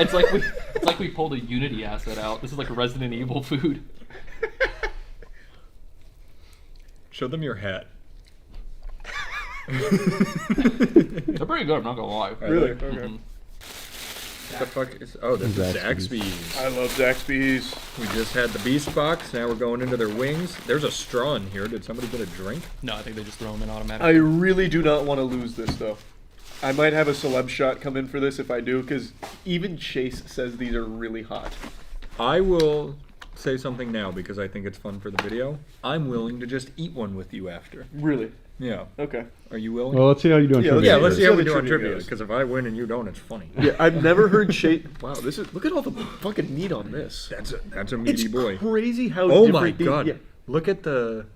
S7: It's like we pulled a Unity asset out. This is like Resident Evil food.
S6: Show them your hat.
S7: They're pretty good. I'm not gonna lie.
S1: Really?
S6: Okay.
S1: Okay.
S6: What the fuck is? Oh, this is
S9: Zaxby's.
S6: Zaxby's.
S1: I love Zaxby's.
S6: We just had the Beast Box. Now we're going into their wings. There's a straw in here. Did somebody get a drink?
S7: No, I think they just throw them in
S1: I
S7: automatically.
S1: really do not want to lose this, though. I might have a celeb shot come in for this if I do, because even Chase says these are really hot.
S6: I will say something now because I think it's fun for the video. I'm willing to just eat one with you after.
S1: Really?
S6: Yeah.
S1: Okay.
S6: Are you willing?
S9: Well, let's see how you do on
S1: Yeah,
S9: trivia.
S6: Yeah, let's
S9: first.
S6: see how
S1: the
S6: we do on
S1: trivia
S6: trivia.
S1: goes.
S6: Because if I win and you don't, it's funny.
S1: Yeah, I've never heard Chase. Wow, this is. Look at all the fucking meat on this.
S6: That's a meaty
S1: It's
S6: boy.
S1: crazy how.
S6: Oh
S1: different
S6: my
S1: these-
S6: god!
S1: yeah.
S6: Look at the.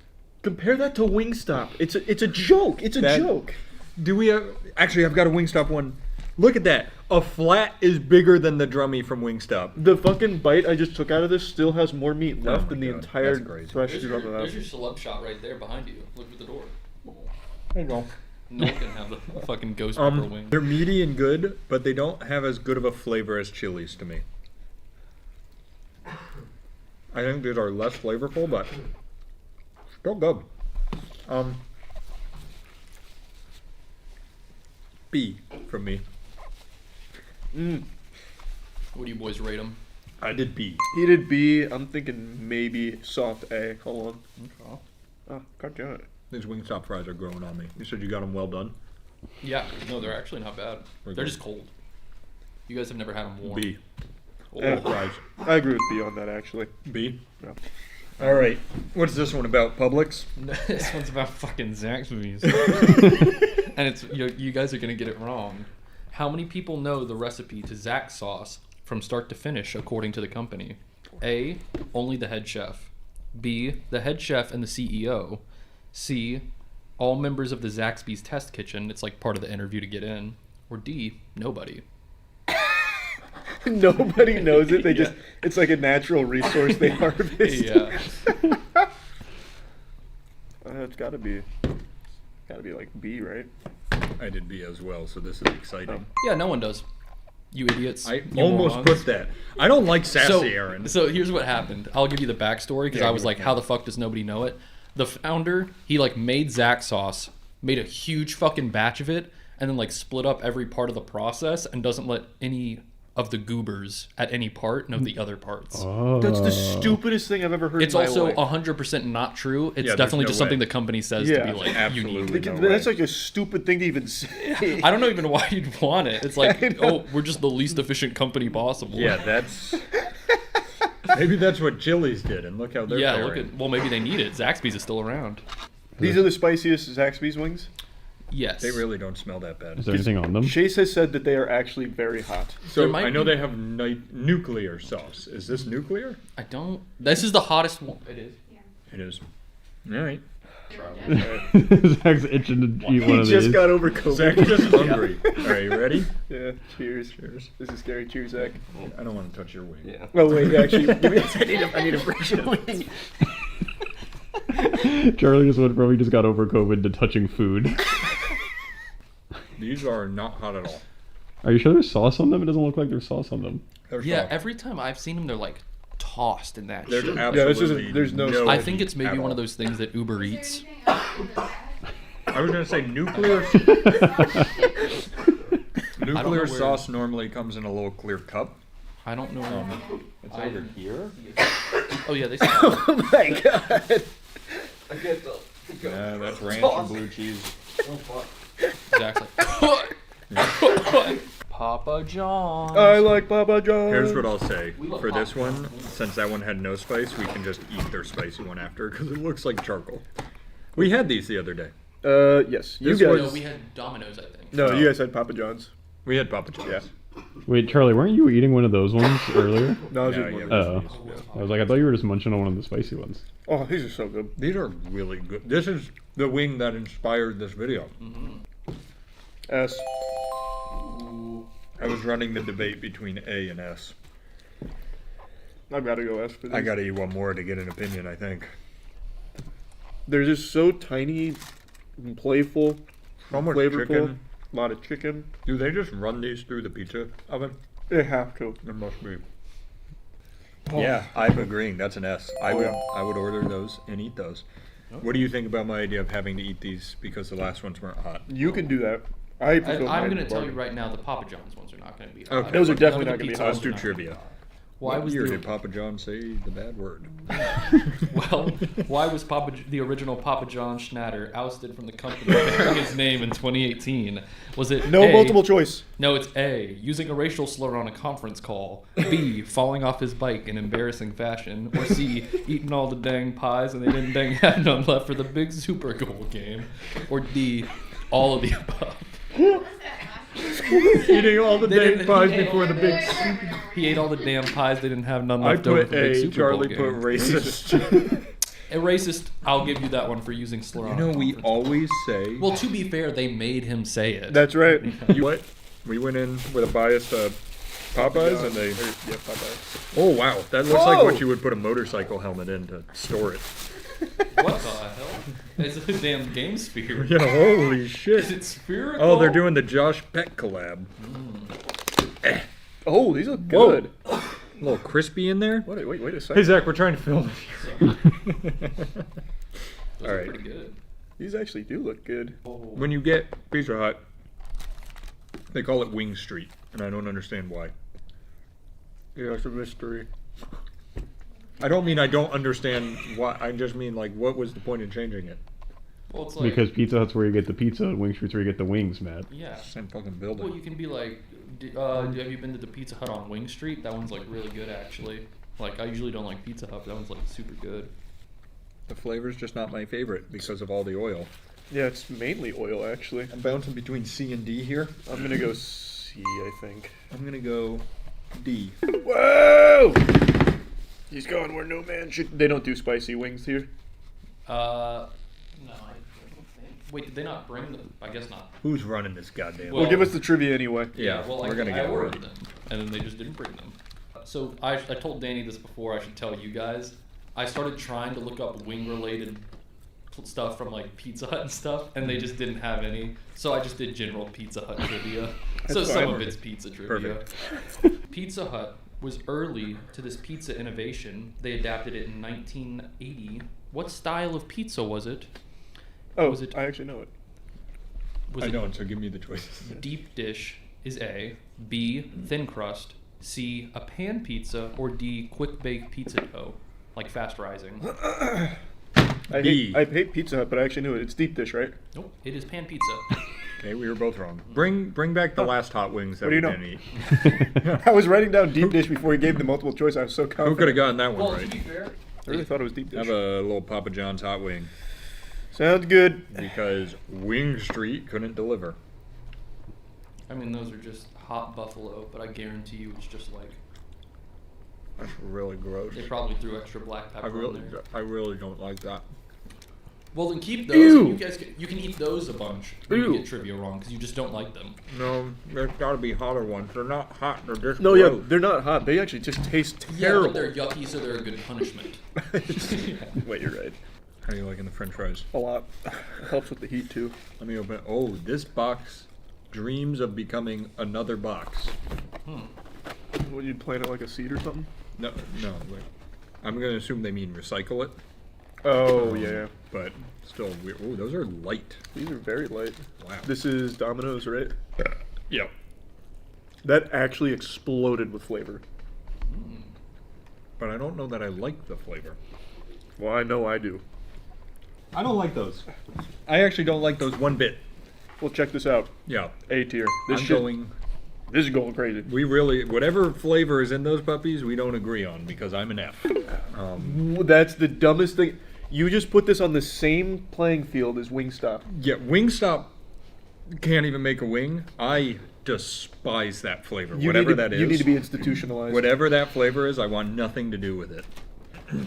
S1: Compare that to Wingstop. It's a joke. It's a
S6: That-
S1: joke.
S6: Do we have? Actually, I've got a Wingstop one. Look at that. A flat is bigger than the drummy from Wingstop.
S1: The fucking bite I just took out of this still has more meat left
S6: my
S1: than the
S6: God,
S1: entire
S6: that's crazy.
S1: fresh
S7: There's
S1: drum of
S7: your
S1: that.
S7: celeb shot right there behind you. Look at the door.
S6: There you go.
S7: No one can have the fucking ghost pepper wing.
S6: They're meaty and good, but they don't have as good of a flavor as Chili's to me. I think these are less flavorful, but still good. B from me.
S7: What do you boys rate them?
S6: I did B.
S1: He did B. I'm thinking maybe soft A. Hold on. Oh, god damn it.
S6: These Wingstop fries are growing on me. You said you got them well done?
S7: Yeah, no, they're actually not bad. They're just cold. You guys have never had them warm.
S6: B.
S7: Oh.
S6: Fries.
S1: I agree with B on that, actually.
S6: B?
S1: Yeah.
S6: All right. What's this one about? Publix?
S7: This one's about fucking Zaxby's. And it's you guys are gonna get it wrong. How many people know the recipe to Zax sauce from start to finish according to the company? A, only the head chef. B, the head chef and the CEO. C, all members of the Zaxby's test kitchen. It's like part of the interview to get in. Or D, nobody.
S1: Nobody knows it. They just, it's like a natural resource they harvest.
S7: Yeah.
S1: It's gotta be like B, right?
S6: I did B as well, so this is exciting.
S7: Yeah, no one does. You idiots.
S6: I
S7: You
S6: almost
S7: morons.
S6: put that. I don't like sassy Aaron.
S7: So here's what happened. I'll give you the backstory because
S6: Yeah,
S7: I was
S6: give
S7: like,
S6: it
S7: how the fuck does nobody know it? The founder, he like made Zax sauce, made a huge fucking batch of it, and then like split up every part of the process and doesn't let any of the goobers at any part know the other parts.
S1: That's the stupidest thing I've ever heard
S7: It's
S1: in my
S7: also
S1: life.
S7: 100% not true. It's
S6: Yeah,
S7: definitely
S6: there's
S7: just
S6: no
S7: something
S6: way.
S7: the company says
S1: Yeah,
S7: to be like
S6: absolutely.
S7: unique.
S6: No
S1: That's
S6: way.
S1: like a stupid thing to even say.
S7: I don't know even why you'd want it. It's like,
S1: I know.
S7: oh, we're just the least efficient company possible.
S6: Yeah, that's Maybe that's what Chili's did, and look how they're
S7: Yeah,
S6: faring.
S7: look at. Well, maybe they need it. Zaxby's is still around.
S1: These are the spiciest Zaxby's wings?
S7: Yes.
S6: They really don't smell that bad.
S9: Is there anything on them?
S1: Chase has said that they are actually very hot.
S6: So I know they have nuclear sauce. Is this nuclear?
S7: I don't. This is the hottest one. It is.
S6: It is. All right.
S9: Zach's itching to eat one of these.
S1: He just got over COVID.
S6: Zach's just hungry. All right, you ready?
S1: Yeah. Cheers. Cheers. This is scary. Cheers, Zach.
S6: I don't want to touch your wing.
S1: Yeah. Oh wait, actually, give me. I need a fresh wing.
S9: Charlie just went from he just got over COVID to touching food.
S6: These are not hot at all.
S9: Are you sure there's sauce on them? It doesn't look like there's sauce on them.
S7: Yeah, every time I've seen them, they're like tossed in that
S6: There's
S7: shit.
S6: absolutely
S1: there's no
S7: I think it's maybe
S6: at
S7: one
S6: all.
S7: of those things that Uber Eats.
S6: I was gonna say nuclear. Nuclear sauce normally comes in a little clear cup.
S7: I don't know.
S6: It's over here.
S7: Oh yeah, they.
S1: Oh my god.
S6: Yeah, that's ranch and blue cheese.
S7: Exactly. Papa John.
S1: I like Papa John.
S6: Here's what I'll say. For this one, since that one had no spice, we can just eat their spicy one after because it looks like charcoal. We had these the other day.
S1: Yes.
S6: This
S1: You guys.
S7: No, we had Domino's, I think.
S1: No, you guys had Papa John's.
S6: We had Papa John's.
S1: Yeah.
S9: Wait, Charlie, weren't you eating one of those ones earlier?
S1: No, I was
S6: No,
S1: eating one
S6: yeah,
S1: of
S9: Oh,
S1: these.
S9: I was like, I thought you were just munching on one of the spicy ones.
S1: Oh, these are so good.
S6: These are really good. This is the wing that inspired this video.
S1: S.
S6: I was running the debate between A and S.
S1: I've got to go S for these.
S6: I gotta eat one more to get an opinion, I think.
S1: They're just so tiny and playful.
S6: So much
S1: flavorful.
S6: chicken.
S1: A lot of chicken.
S6: Do they just run these through the pizza oven?
S1: They have to.
S6: There must be.
S1: Oh.
S6: Yeah, I'm agreeing. That's an S. I would order those and eat those. What do you think about my idea of having to eat these because the last ones weren't hot?
S1: You can do that. I'm
S7: going to tell you right now, the Papa John's ones are not going to be hot.
S6: Okay.
S1: Those are definitely
S7: None
S1: not
S7: of the
S1: gonna be
S7: pizza
S1: hot.
S6: Let's
S7: ones
S6: do
S7: are not gonna be
S6: trivia.
S7: hot. Why
S6: What
S7: was
S6: year
S7: the
S6: did Papa John say the bad word?
S7: Well, why was the original Papa John Schnatter ousted from the company bearing his name in 2018? Was it
S1: No
S7: A,
S1: multiple choice.
S7: No, it's A, using a racial slur on a conference call, B, falling off his bike in embarrassing fashion, or C, eating all the dang pies and they didn't dang have none left for the big Super Bowl game, or D, all of the above.
S6: Eating all the dang pies before the big.
S7: He ate all the damn pies. They didn't have none
S6: I
S7: left over
S6: put
S7: for the big
S6: A.
S7: Super
S6: Charlie
S7: Bowl
S6: put
S7: game.
S6: racist.
S7: A racist. I'll give you that one for using slur.
S6: You
S7: on
S6: know,
S7: a
S6: we
S7: conference.
S6: always say.
S7: Well, to be fair, they made him say it.
S1: That's right.
S6: You what? We went in with a bias to Popeyes, and they.
S1: Yeah, Popeyes.
S6: Oh wow, that looks like
S1: Whoa!
S6: what you would put a motorcycle helmet in to store it.
S7: What the hell? It's a damn game sphere.
S6: Yeah, holy shit!
S7: Is it spherical?
S6: Oh, they're doing the Josh Peck collab.
S1: Oh, these look good.
S6: A little crispy in there.
S1: Wait a
S6: Hey
S1: second.
S6: Zach, we're trying to film.
S7: Those
S6: All
S7: are
S6: right.
S7: pretty good.
S1: These actually do look good.
S6: When you get Pizza Hut, they call it Wing Street, and I don't understand why.
S1: Yeah, it's a mystery.
S6: I don't mean I don't understand why. I just mean like, what was the point in changing it?
S7: Well, it's like
S9: Because Pizza Hut's where you get the pizza, and Wing Street's where you get the wings, Matt.
S7: yeah.
S6: Same fucking building.
S7: Well, you can be like, have you been to the Pizza Hut on Wing Street? That one's like really good actually. Like I usually don't like Pizza Hut, but that one's like super good.
S6: The flavor's just not my favorite because of all the oil.
S1: Yeah, it's mainly oil actually.
S6: I'm bouncing between C and D here.
S1: I'm gonna go C, I think.
S6: I'm gonna go D.
S1: Whoa! He's going where no man should. They don't do spicy wings here.
S7: No. I don't think. Wait, did they not bring them? I guess not.
S6: Who's running this goddamn?
S1: Well, give us the trivia anyway.
S6: Yeah,
S7: well,
S6: we're gonna
S7: I
S6: get
S7: ordered
S6: word.
S7: them, and then they just didn't bring them. So I told Danny this before. I should tell you guys. I started trying to look up wing-related stuff from like Pizza Hut and stuff, and they just didn't have any. So I just did general Pizza Hut trivia. So
S1: That's
S7: some
S1: fine.
S7: of it's pizza trivia. Pizza Hut was early to this pizza innovation. They adapted it in 1980. What style of pizza was it?
S1: Oh,
S7: Was it-
S1: I actually know it.
S7: Was
S6: I
S7: it
S6: don't, so give me the choices.
S7: deep dish is A, B, thin crust, C, a pan pizza, or D, quick bake pizza dough, like fast rising?
S1: I hate Pizza Hut, but I actually knew it. It's deep dish, right?
S7: Nope, it is pan pizza.
S6: Okay, we were both wrong. Bring back the last hot wings that
S1: What do
S6: we
S1: you know?
S6: didn't eat.
S1: I was writing down deep dish before he gave the multiple choice. I was so confident.
S6: Who could have gotten that one
S7: Well,
S6: right?
S7: to be fair,
S1: I really thought it was deep dish.
S6: Have a little Papa John's hot wing.
S1: Sounds good.
S6: Because Wing Street couldn't deliver.
S7: I mean, those are just hot buffalo, but I guarantee you it's just like
S6: That's really gross.
S7: they probably threw extra black pepper on there.
S6: I really don't like that.
S7: Well, then keep those.
S1: Ew.
S7: And you can eat those a bunch. When you
S1: Ew.
S7: get trivia wrong because you just don't like them.
S6: No, there's got to be hotter ones. They're not hot. They're just
S1: No, yeah,
S6: gross.
S1: they're not hot. They actually just taste
S7: Yeah,
S1: terrible.
S7: but they're yucky, so they're a good punishment.
S1: Wait, you're right.
S6: How are you liking the French fries?
S1: A lot. Helps with the heat too.
S6: Let me open it. Oh, this box dreams of becoming another box.
S1: What, you'd plant it like a seed or something?
S6: No. Wait. I'm gonna assume they mean recycle it.
S1: Oh, yeah.
S6: But still weird. Oh, those are light.
S1: These are very light.
S6: Wow.
S1: This is Domino's, right?
S6: Yep.
S1: That actually exploded with flavor.
S6: But I don't know that I like the flavor.
S1: Well, I know I do.
S6: I don't like those. I actually don't like those one bit.
S1: Well, check this out.
S6: Yeah.
S1: A tier.
S6: This
S1: is going crazy.
S6: We really, whatever flavor is in those puppies, we don't agree on because I'm an F.
S1: That's the dumbest thing. You just put this on the same playing field as Wingstop.
S6: Yeah, Wingstop can't even make a wing. I despise that flavor, whatever that is.
S1: You need to be institutionalized.
S6: Whatever that flavor is, I want nothing to do with it.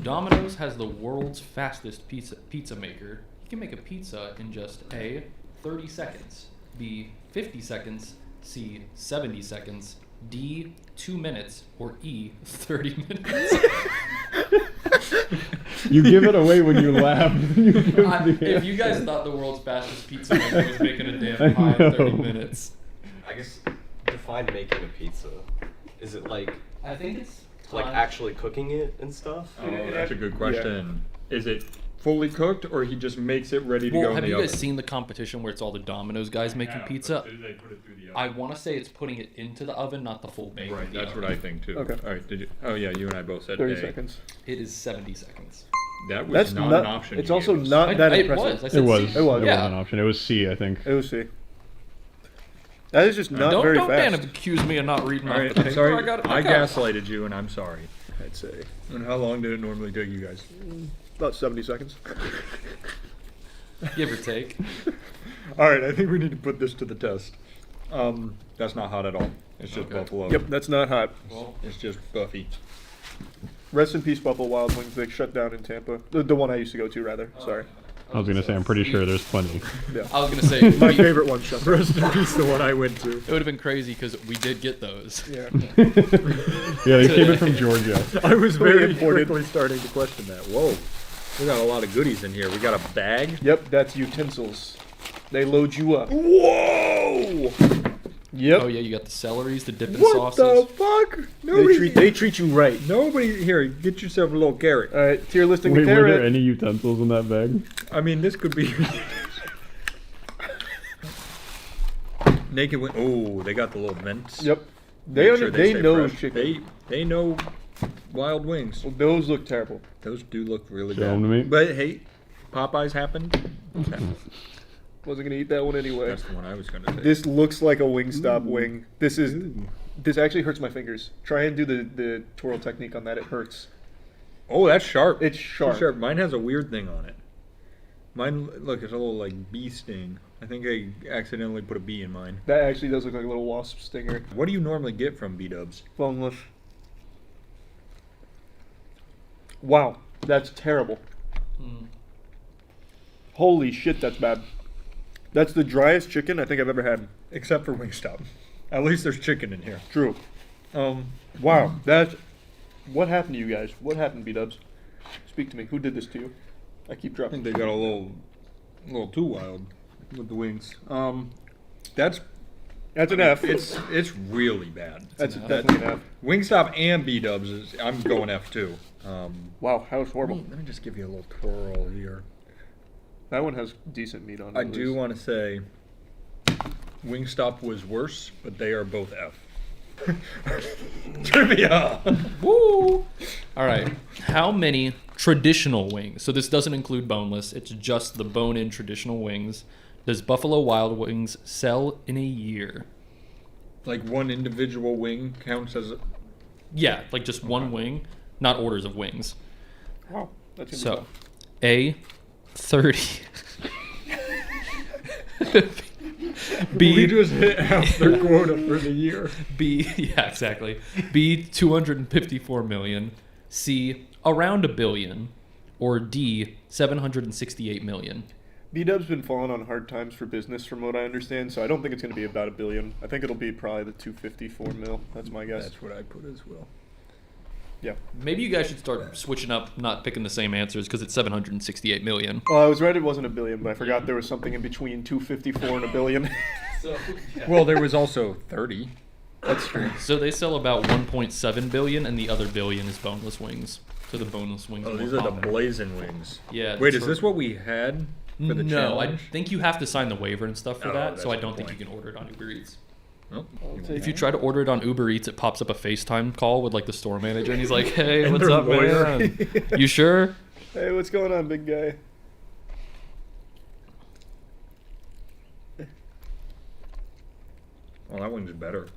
S7: Domino's has the world's fastest pizza maker. You can make a pizza in just A, 30 seconds, B, 50 seconds, C, 70 seconds, D, 2 minutes, or E, 30 minutes.
S9: You give it away when you laugh.
S7: If you guys thought the world's fastest pizza maker was making a damn pie in 30 minutes.
S8: I guess define making a pizza. Is it like
S7: I think it's
S8: like actually cooking it and stuff?
S6: Oh, that's a good question. Is it fully cooked, or he just makes it ready to go in the oven?
S7: Have you guys seen the competition where it's all the Domino's guys making pizza?
S6: They put it through the oven.
S7: I want to say it's putting it into the oven, not the full bake.
S6: Right, that's what I think too.
S1: Okay.
S6: All right, did you? Oh yeah, you and I both said
S1: 30
S6: A.
S1: seconds.
S7: It is 70 seconds.
S6: That was
S1: That's
S6: not an option.
S1: It's
S6: you
S1: also
S6: gave us.
S1: not that
S7: It
S1: impressive.
S7: was. I said
S9: It was.
S7: C.
S9: It was
S7: Yeah.
S9: an option. It was C, I think.
S1: It was C. That is just not
S7: Don't
S1: very
S7: Dan
S1: fast.
S7: accuse me of not reading
S6: All
S7: off
S6: right,
S7: the
S6: I'm
S7: paper.
S6: sorry.
S7: I got it.
S6: I
S7: back up.
S6: gaslighted you, and I'm sorry.
S1: I'd say
S6: And how long did it normally take you guys?
S1: about 70 seconds.
S7: Give or take.
S6: All right, I think we need to put this to the test. That's not hot at all. It's just buffalo.
S1: Yep, that's not hot.
S7: Well,
S6: It's just Buffy.
S1: Rest in peace, Buffalo Wild Wings. They shut down in Tampa. The one I used to go to, rather. Sorry.
S9: I was gonna say I'm pretty sure there's plenty.
S1: Yeah.
S7: I was gonna say
S1: My favorite one shut down.
S6: Rest in peace, the one I went to.
S7: It would have been crazy because we did get those.
S1: Yeah.
S9: Yeah, they came in from Georgia.
S6: I was very
S1: imported.
S6: quickly starting to question that. Whoa, we got a lot of goodies in here. We got a bag.
S1: Yep, that's utensils. They load you up.
S6: Whoa!
S1: Yep.
S7: Oh yeah, you got the celeries, the dipping
S6: What
S7: sauces.
S6: the fuck?
S1: They treat you right.
S6: Nobody here. Get yourself a little carrot.
S1: All right, tier listing
S9: Wait,
S1: the
S9: were there
S1: carrot.
S9: any utensils in that bag?
S6: I mean, this could be. Naked Wing. Oh, they got the little vents.
S1: Yep.
S6: Make sure
S1: They
S6: stay
S1: know
S6: fresh.
S1: chicken.
S6: They know wild wings.
S1: Well, those look terrible.
S6: Those do look really
S9: Show
S6: bad.
S9: 'em to me.
S6: But hey, Popeyes happened.
S1: Wasn't gonna eat that one anyway.
S6: That's the one I was gonna say.
S1: This looks like a Wingstop wing. This actually hurts my fingers. Try and do the twirl technique on that. It hurts.
S6: Oh, that's sharp.
S1: It's sharp.
S6: Sharp. Mine has a weird thing on it. Mine, look, it's a little like bee sting. I think I accidentally put a bee in mine.
S1: That actually does look like a little wasp stinger.
S6: What do you normally get from B-dubs?
S1: Boneless. Wow, that's terrible. Holy shit, that's bad. That's the driest chicken I think I've ever had.
S6: Except for Wingstop. At least there's chicken in here.
S1: True. Wow, that's... What happened to you guys? What happened, B-dubs? Speak to me. Who did this to you? I keep
S6: I
S1: dropping.
S6: think they got a little too wild with the wings. That's
S1: an F.
S6: It's really bad.
S1: That's definitely an F.
S6: Wingstop and B-dubs is, I'm going F too.
S1: Wow, that was horrible.
S6: Let me just give you a little twirl here.
S1: That one has decent meat on it.
S6: I
S1: at
S6: do
S1: least.
S6: want to say Wingstop was worse, but they are both F. Trivia!
S7: Woo! All right. How many traditional wings? So this doesn't include boneless. It's just the bone-in traditional wings. does Buffalo Wild Wings sell in a year?
S6: Like one individual wing counts as.
S7: Yeah, like just one wing, not orders of wings.
S1: Wow, that's
S7: so. A, 30. B.
S6: We just hit half their quota for the year.
S7: B. Yeah, exactly. B. 254 million. C. Around $1 billion. Or D. 768 million.
S1: B-Dub's been falling on hard times for business, from what I understand. So I don't think it's going to be about $1 billion. I think it'll be probably the 254 mil. That's my guess.
S6: That's what I put as well.
S1: Yeah.
S7: Maybe you guys should start switching up, not picking the same answers, because it's 768 million.
S1: Well, I was right, it wasn't $1 billion, but I forgot there was something in between 254 and $1 billion.
S7: So, yeah.
S6: Well, there was also 30. That's true.
S7: So they sell about 1.7 billion, and the other billion is boneless wings. So the boneless wings.
S6: Oh,
S7: are
S6: these
S7: more
S6: are the
S7: common.
S6: blazing wings.
S7: Yeah.
S6: Wait, is this what we had for the
S7: No, I
S6: challenge?
S7: think you have to sign the waiver and stuff for
S6: Oh,
S7: that. So I
S6: that's
S7: don't
S6: the
S7: think you can order it on Uber Eats.
S6: Oh,
S7: If you try to order it on Uber Eats, it pops up a FaceTime call with like the store manager, and he's like, "Hey,
S6: And
S7: what's
S6: their
S7: up,
S6: lawyer.
S7: man? You sure?"
S1: Hey, what's going on, big guy?
S6: Well, that one's better.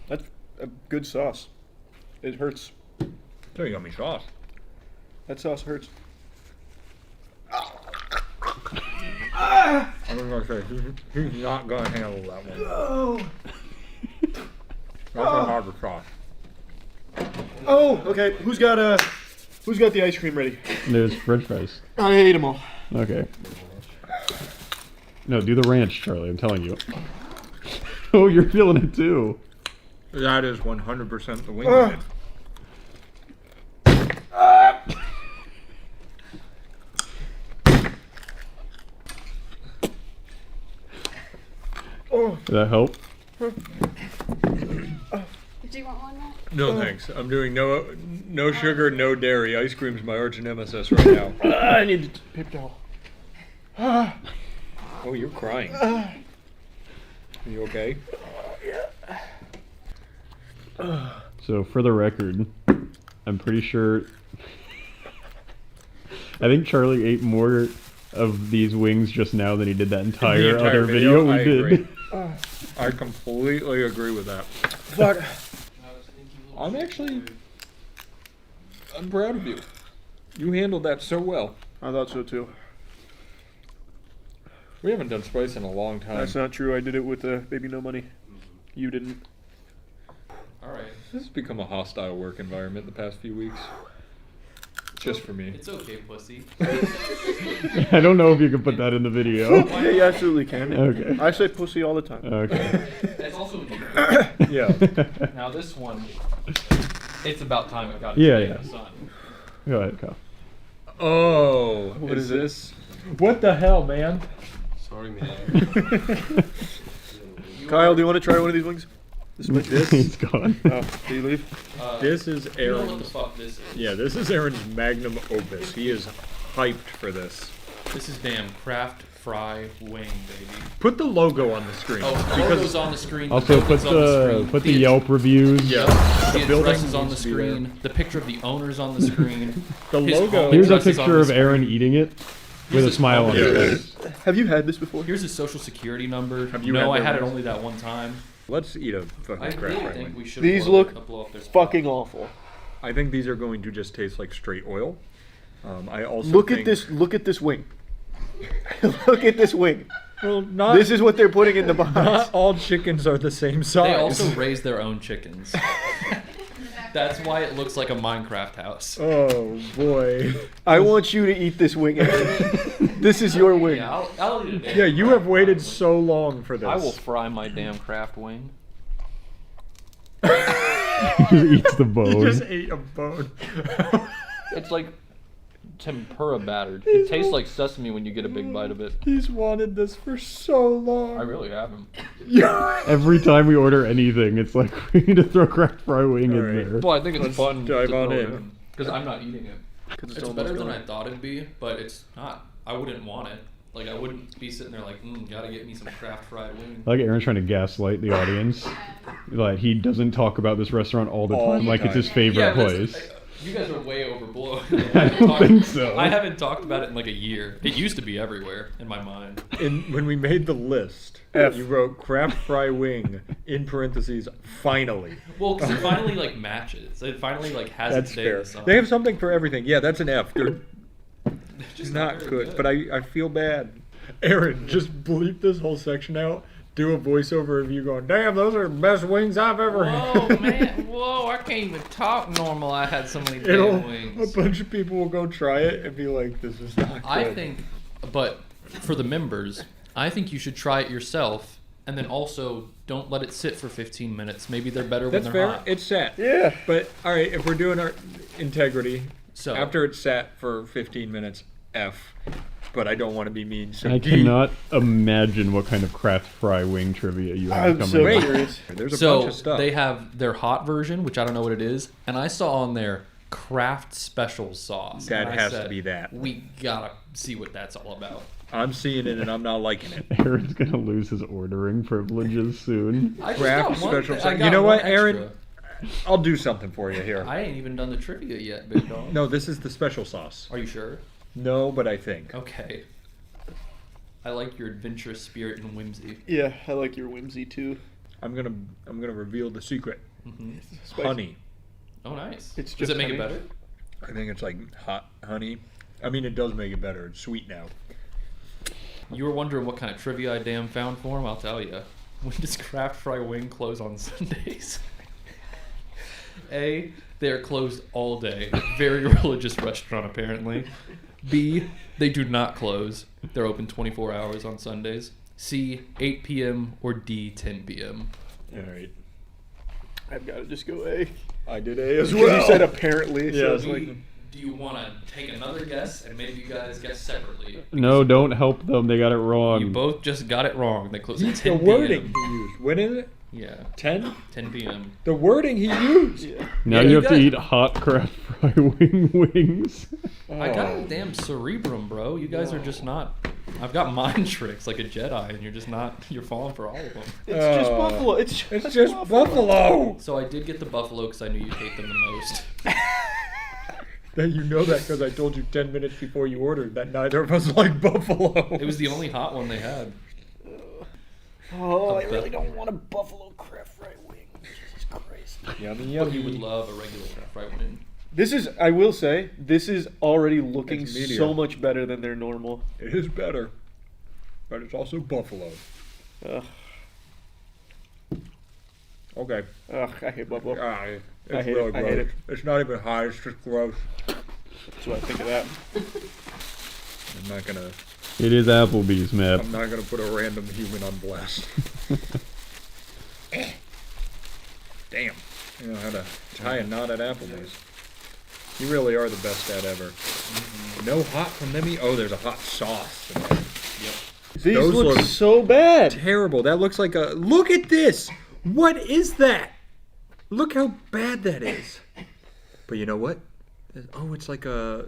S1: That's a good sauce. It hurts.
S6: It's a yummy sauce.
S1: That sauce hurts.
S6: I was gonna say he's not gonna handle that one.
S1: Oh.
S6: That's a harder sauce.
S1: Oh, okay. Who's got the ice cream ready?
S9: There's French fries.
S1: I ate them all.
S9: Okay. No, do the ranch, Charlie. I'm telling you. Oh, you're feeling it too.
S6: That is 100% the wing.
S1: Oh.
S9: Did that help?
S17: Do you want one, Matt?
S6: No thanks. I'm doing no sugar, no dairy. Ice cream's my arch nemesis right now.
S1: I need a paper towel.
S6: Oh, you're crying. Are you okay?
S9: So, for the record, I'm pretty sure. I think Charlie ate more of these wings just now than he did that entire other video we
S6: I
S9: did.
S6: agree. I completely agree with that.
S1: Fuck.
S6: I'm proud of you. You handled that so well.
S1: I thought so too.
S6: We haven't done spice in a long time.
S1: That's not true. I did it with Baby No Money. You didn't.
S7: All right.
S6: This has become a hostile work environment the past few weeks. Just for me.
S7: It's okay, pussy.
S9: I don't know if you can put that in the video.
S1: Yeah, you absolutely can.
S9: Okay.
S1: I say pussy all the time.
S9: Okay.
S7: It's also
S6: Yeah.
S7: Now this one, it's about time it got
S9: Yeah,
S7: its day
S9: yeah.
S7: in the sun.
S9: Go ahead, Kyle.
S6: Oh,
S1: What is it?
S6: this? What the hell, man?
S8: Sorry, man.
S1: Kyle, do you want to try one of these wings?
S9: He's gone.
S1: Oh, did you leave?
S6: This is
S7: You know what the
S6: Aaron's.
S7: fuck this is.
S6: Yeah, this is Aaron's magnum opus. He is hyped for this.
S7: This is damn Kraft Fry Wing, baby.
S6: Put the logo on the screen.
S7: Oh, the logo's on the screen.
S9: Also, put
S7: building's on
S9: the
S7: screen,
S9: Yelp reviews.
S6: Yeah.
S7: The
S6: building
S7: address is on the
S6: needs to be there.
S7: screen. The picture of the owner's on the screen.
S6: The
S7: His
S6: logo-
S7: home
S9: Here's a
S7: address is on
S9: picture
S7: the
S9: of
S7: screen.
S9: Aaron eating it with a
S7: his
S9: smile
S7: home
S9: on his
S7: address.
S9: face.
S1: Have you had this before?
S7: Here's his social security number.
S6: Have you
S7: No, I
S6: had
S7: had it
S6: their-
S7: only that one time.
S6: Let's eat a fucking
S7: I
S6: Kraft
S7: really
S6: Fry
S7: think
S6: wing.
S7: we should.
S1: These
S7: order a
S1: look
S7: couple off their spot.
S1: fucking awful.
S6: I think these are going to just taste like straight oil. I also
S1: Look
S6: think,
S1: at this. Look at this wing. Look at this wing.
S6: Well, not
S1: This is what they're putting in the box.
S6: not all chickens are the same size.
S7: They also raise their own chickens. That's why it looks like a Minecraft house.
S6: Oh boy.
S1: I want you to eat this wing. Aaron. This is your wing.
S7: Yeah, I'll eat it.
S6: Yeah, you have waited so long for this.
S7: I will fry my damn Kraft wing.
S9: Just eats the
S6: He
S9: bone.
S6: just ate a bone.
S7: It's like tempura battered. It tastes like sesame when you get a big bite of it.
S6: He's wanted this for so long.
S7: I really haven't.
S9: Every time we order anything, it's like we need to throw Kraft Fry Wing in
S6: Alright.
S9: there.
S7: Well, I think it's
S6: Let's
S7: fun.
S6: dive on in.
S7: Because I'm not eating it.
S1: It's
S7: It's
S1: almost
S7: better than
S1: gone.
S7: I thought it'd be, but it's not. I wouldn't want it. Like, I wouldn't be sitting there like, gotta get me some Kraft fried wing.
S9: I like Aaron's trying to gaslight the audience. Like he doesn't talk about this restaurant all the
S6: All
S9: time,
S6: the
S9: like it's his
S6: time.
S9: favorite
S7: Yeah,
S9: place.
S7: You guys are way overblown.
S9: I don't think so.
S7: I haven't talked about it in like a year. It used to be everywhere in my mind.
S6: When we made the list, you wrote Kraft Fry Wing in parentheses, finally.
S7: Well, because it finally like matches. It finally like has
S6: That's
S7: its day
S6: fair.
S7: in the sun.
S6: They have something for everything. Yeah, that's an F. They're
S7: just
S6: not
S7: very
S6: good,
S7: good.
S6: but I feel bad. Aaron, just bleep this whole section out. Do a voiceover of you going, damn, those are the best wings I've ever had.
S7: Whoa, man. Whoa, I can't even talk normal. I had so many damn wings.
S6: A bunch of people will go try it and be like, this is not good.
S7: I think, but for the members, I think you should try it yourself, and then also don't let it sit for 15 minutes. Maybe they're better
S6: That's
S7: when they're
S6: fair.
S7: hot.
S6: It's set. Yeah. But, all right, if we're doing our integrity,
S7: So
S6: after it's set for 15 minutes, F. But I don't want to be mean. So
S9: I
S6: D.
S9: cannot imagine what kind of Kraft Fry Wing trivia you have coming up.
S6: There's a
S7: so
S6: bunch of stuff.
S7: they have their hot version, which I don't know what it is, and I saw on there Kraft Special Sauce.
S6: That
S7: and I
S6: has to
S7: said,
S6: be that.
S7: We gotta see what that's all about.
S6: I'm seeing it and I'm not liking it.
S9: Aaron's gonna lose his ordering privileges soon.
S7: I just
S6: Kraft
S7: got one
S6: special
S7: thing- I
S6: sauce.
S7: got
S6: You know
S7: one
S6: what, Aaron?
S7: extra.
S6: I'll do something for you here.
S7: I ain't even done the trivia yet, big dog.
S6: No, this is the special sauce.
S7: Are you sure?
S6: No, but I think.
S7: Okay. I like your adventurous spirit and whimsy.
S2: Yeah, I like your whimsy too.
S6: I'm gonna reveal the secret.
S7: Mm-hmm.
S6: Honey.
S7: Oh, nice.
S2: It's
S7: Does
S2: just
S7: it make it
S2: honey?
S7: better?
S6: I think it's like hot honey. I mean, it does make it better. It's sweet now.
S7: You were wondering what kind of trivia I damn found for him? I'll tell you. When does Kraft Fry Wing close on Sundays? A, they are closed all day. Very religious restaurant, apparently. B, they do not close. They're open 24 hours on Sundays. C, 8 p.m. or D, 10 p.m.
S6: All right.
S2: I've got to just go A.
S6: I did A as
S2: Because
S6: well.
S2: you said apparently.
S6: Yeah.
S2: So it's like,
S7: Do you want to take another guess and maybe you guys guess separately?
S9: No, don't help them. They got it wrong.
S7: You both just got it wrong. They close at 10
S6: The
S7: p.m.
S6: wording he used. When is it?
S7: Yeah.
S6: 10?
S7: 10 p.m.
S6: The wording he used.
S9: Now
S7: Yeah,
S9: you
S7: you
S9: have to
S7: guys-
S9: eat hot Kraft Fry Wing wings.
S7: I got a damn cerebrum, bro. You guys are just not. I've got mind tricks like a Jedi, and you're just not. You're falling for all of them.
S2: it's just buffalo. It's
S6: just buffalo.
S7: So I did get the buffalo because I knew you'd hate them the most.
S6: That you know that because I told you 10 minutes before you ordered that neither of us like buffalo.
S7: It was the only hot one they had.
S2: oh, I
S7: bet.
S2: really don't want a buffalo Kraft Fry wing. Jesus Christ.
S6: Yummy,
S7: But you
S6: yummy.
S7: would love a regular fried wing.
S2: This is, I will say, this is already looking
S6: It's medium.
S2: so much better than their normal.
S6: It is better, but it's also buffalo.
S2: Ugh,
S6: Okay.
S2: ugh, I hate buffalo.
S6: It's
S2: I hate
S6: really
S2: it. I
S6: gross.
S2: hate it.
S6: It's not even hot. It's just gross.
S2: That's what I think of that.
S6: I'm not gonna.
S9: It is Applebee's, Matt.
S6: I'm not gonna put a random human on blast. Damn. You know how to tie a knot at Applebee's. You really are the best dad ever. No hot from them. Oh, there's a hot sauce. In there.
S2: These
S6: Those
S2: look
S6: look
S2: so bad.
S6: Terrible. That looks like a. Look at this. What is that? Look how bad that is. But you know what? Oh, it's like a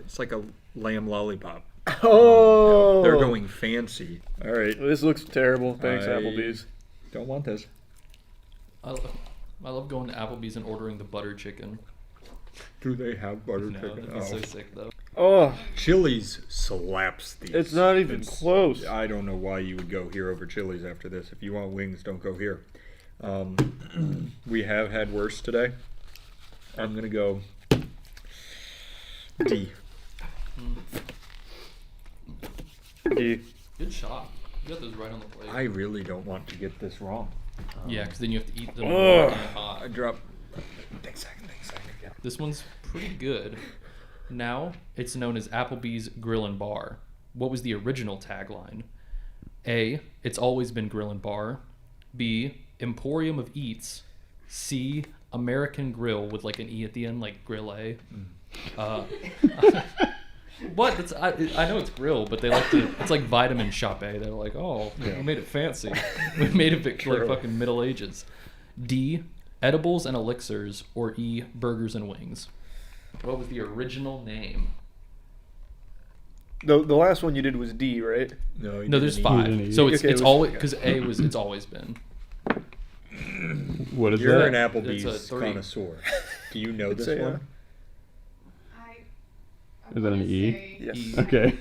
S6: lamb lollipop.
S2: Oh.
S6: They're going fancy. All right.
S2: This looks terrible. Thanks,
S6: I
S2: Applebee's.
S6: Don't want this.
S7: I love going to Applebee's and ordering the butter chicken.
S6: Do they have butter
S7: No,
S6: chicken?
S7: that'd be so sick though.
S2: Oh,
S6: Chili's slaps these.
S2: it's not even close.
S6: I don't know why you would go here over Chili's after this. If you want wings, don't go here. We have had worse today. I'm gonna go D.
S2: D.
S7: Good shot. You got those right on the plate.
S6: I really don't want to get this wrong.
S7: Yeah, because then you have to eat them
S6: Ugh.
S7: raw and hot.
S6: I drop. Take a second. Yeah.
S7: This one's pretty good. Now it's known as Applebee's Grill and Bar. What was the original tagline? A, it's always been Grill and Bar. B, Emporium of Eats. C, American Grill with like an E at the end, like Grill A. What? It's, I know it's grill, but they like to. It's like Vitamin Shop A. They're like, oh,
S6: Yeah.
S7: we made it fancy. We made it like
S6: True.
S7: fucking Middle Ages. D, edibles and elixirs, or E, burgers and wings. What was the original name?
S2: The last one you did was D, right?
S6: No,
S7: No, there's 5. So it's
S2: Okay,
S7: it's always because A was it's always been.
S9: What is
S6: You're
S9: that?
S6: an Applebee's
S7: It's a 3.
S6: connoisseur. Do you know
S2: I'd
S6: this
S2: say,
S6: one?
S9: Is that an E?
S1: Yes.
S9: Okay.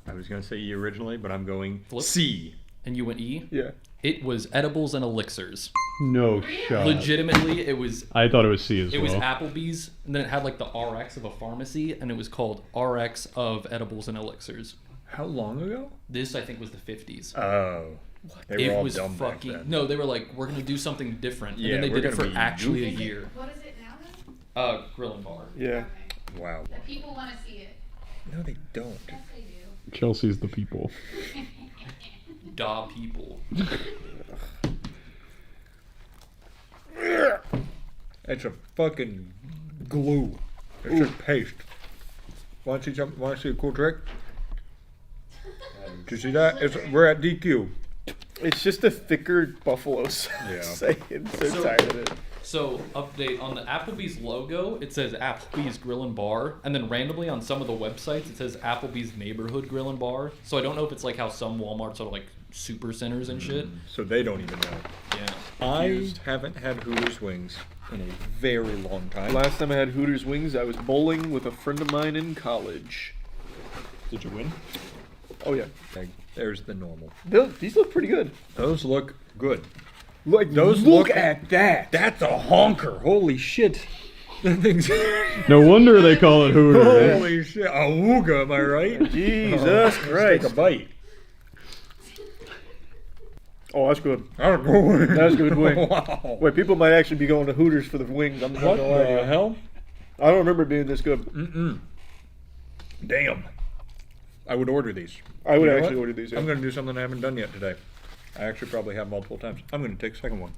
S6: I was gonna say E originally, but I'm going
S7: Flip.
S6: C.
S7: And you went E?
S1: Yeah.
S7: It was edibles and elixirs.
S9: No shot.
S7: Legitimately, it was.
S9: I thought it was C as
S7: It
S9: well.
S7: was Applebee's, and then it had like the RX of a pharmacy, and it was called RX of edibles and elixirs.
S6: How long ago?
S7: This I think was the 50s.
S6: Oh. They were
S7: It
S6: all
S7: was
S6: dumb back
S7: fucking
S6: then.
S7: no. They were like, we're gonna do something different, and
S6: Yeah,
S7: then they
S6: we're
S7: did it
S6: gonna
S7: for
S6: be
S7: actually a
S6: goofy.
S7: year.
S17: What is it now?
S7: Grill and bar.
S1: Yeah.
S6: Wow.
S17: The people want to see it.
S6: No, they don't.
S17: Yes, they do.
S9: Chelsea's the people.
S7: Da people.
S6: It's a fucking glue. It's just paste. Want to see something? Want to see a cool trick? Did you see that? We're at DQ.
S1: It's just a thicker buffalo sauce.
S6: Yeah.
S1: I'm so tired of it.
S7: So, update on the Applebee's logo, it says Applebee's Grill and Bar, and then randomly on some of the websites it says Applebee's Neighborhood Grill and Bar. So I don't know if it's like how some Walmarts are like super centers and shit.
S6: So they don't even know.
S7: Yeah.
S6: I haven't had Hooters wings in a very long time.
S1: Last time I had Hooters wings, I was bowling with a friend of mine in college.
S6: Did you win?
S1: Oh yeah.
S6: Okay, there's the normal.
S1: These look pretty good.
S6: Those look good.
S1: Like
S6: Those
S1: look at that.
S6: That's a honker. Holy shit. That thing's.
S9: No wonder they call it Hooters.
S6: Holy shit. A wooga, am I right?
S1: Jesus
S6: Let's
S1: Christ.
S6: take a bite.
S1: Oh, that's good.
S6: That's a good wing.
S1: That's a good wing.
S6: Wow.
S1: Wait, people might actually be going to Hooters for the wings. I'm not
S6: What
S1: gonna lie to you.
S6: the hell?
S1: I don't remember it being this good.
S6: Mm-mm. Damn. I would order these.
S1: I would
S6: You know
S1: actually
S6: what?
S1: order these. Yeah.
S6: I'm going to do something I haven't done yet today. I actually probably have multiple times. I'm going to take a second one.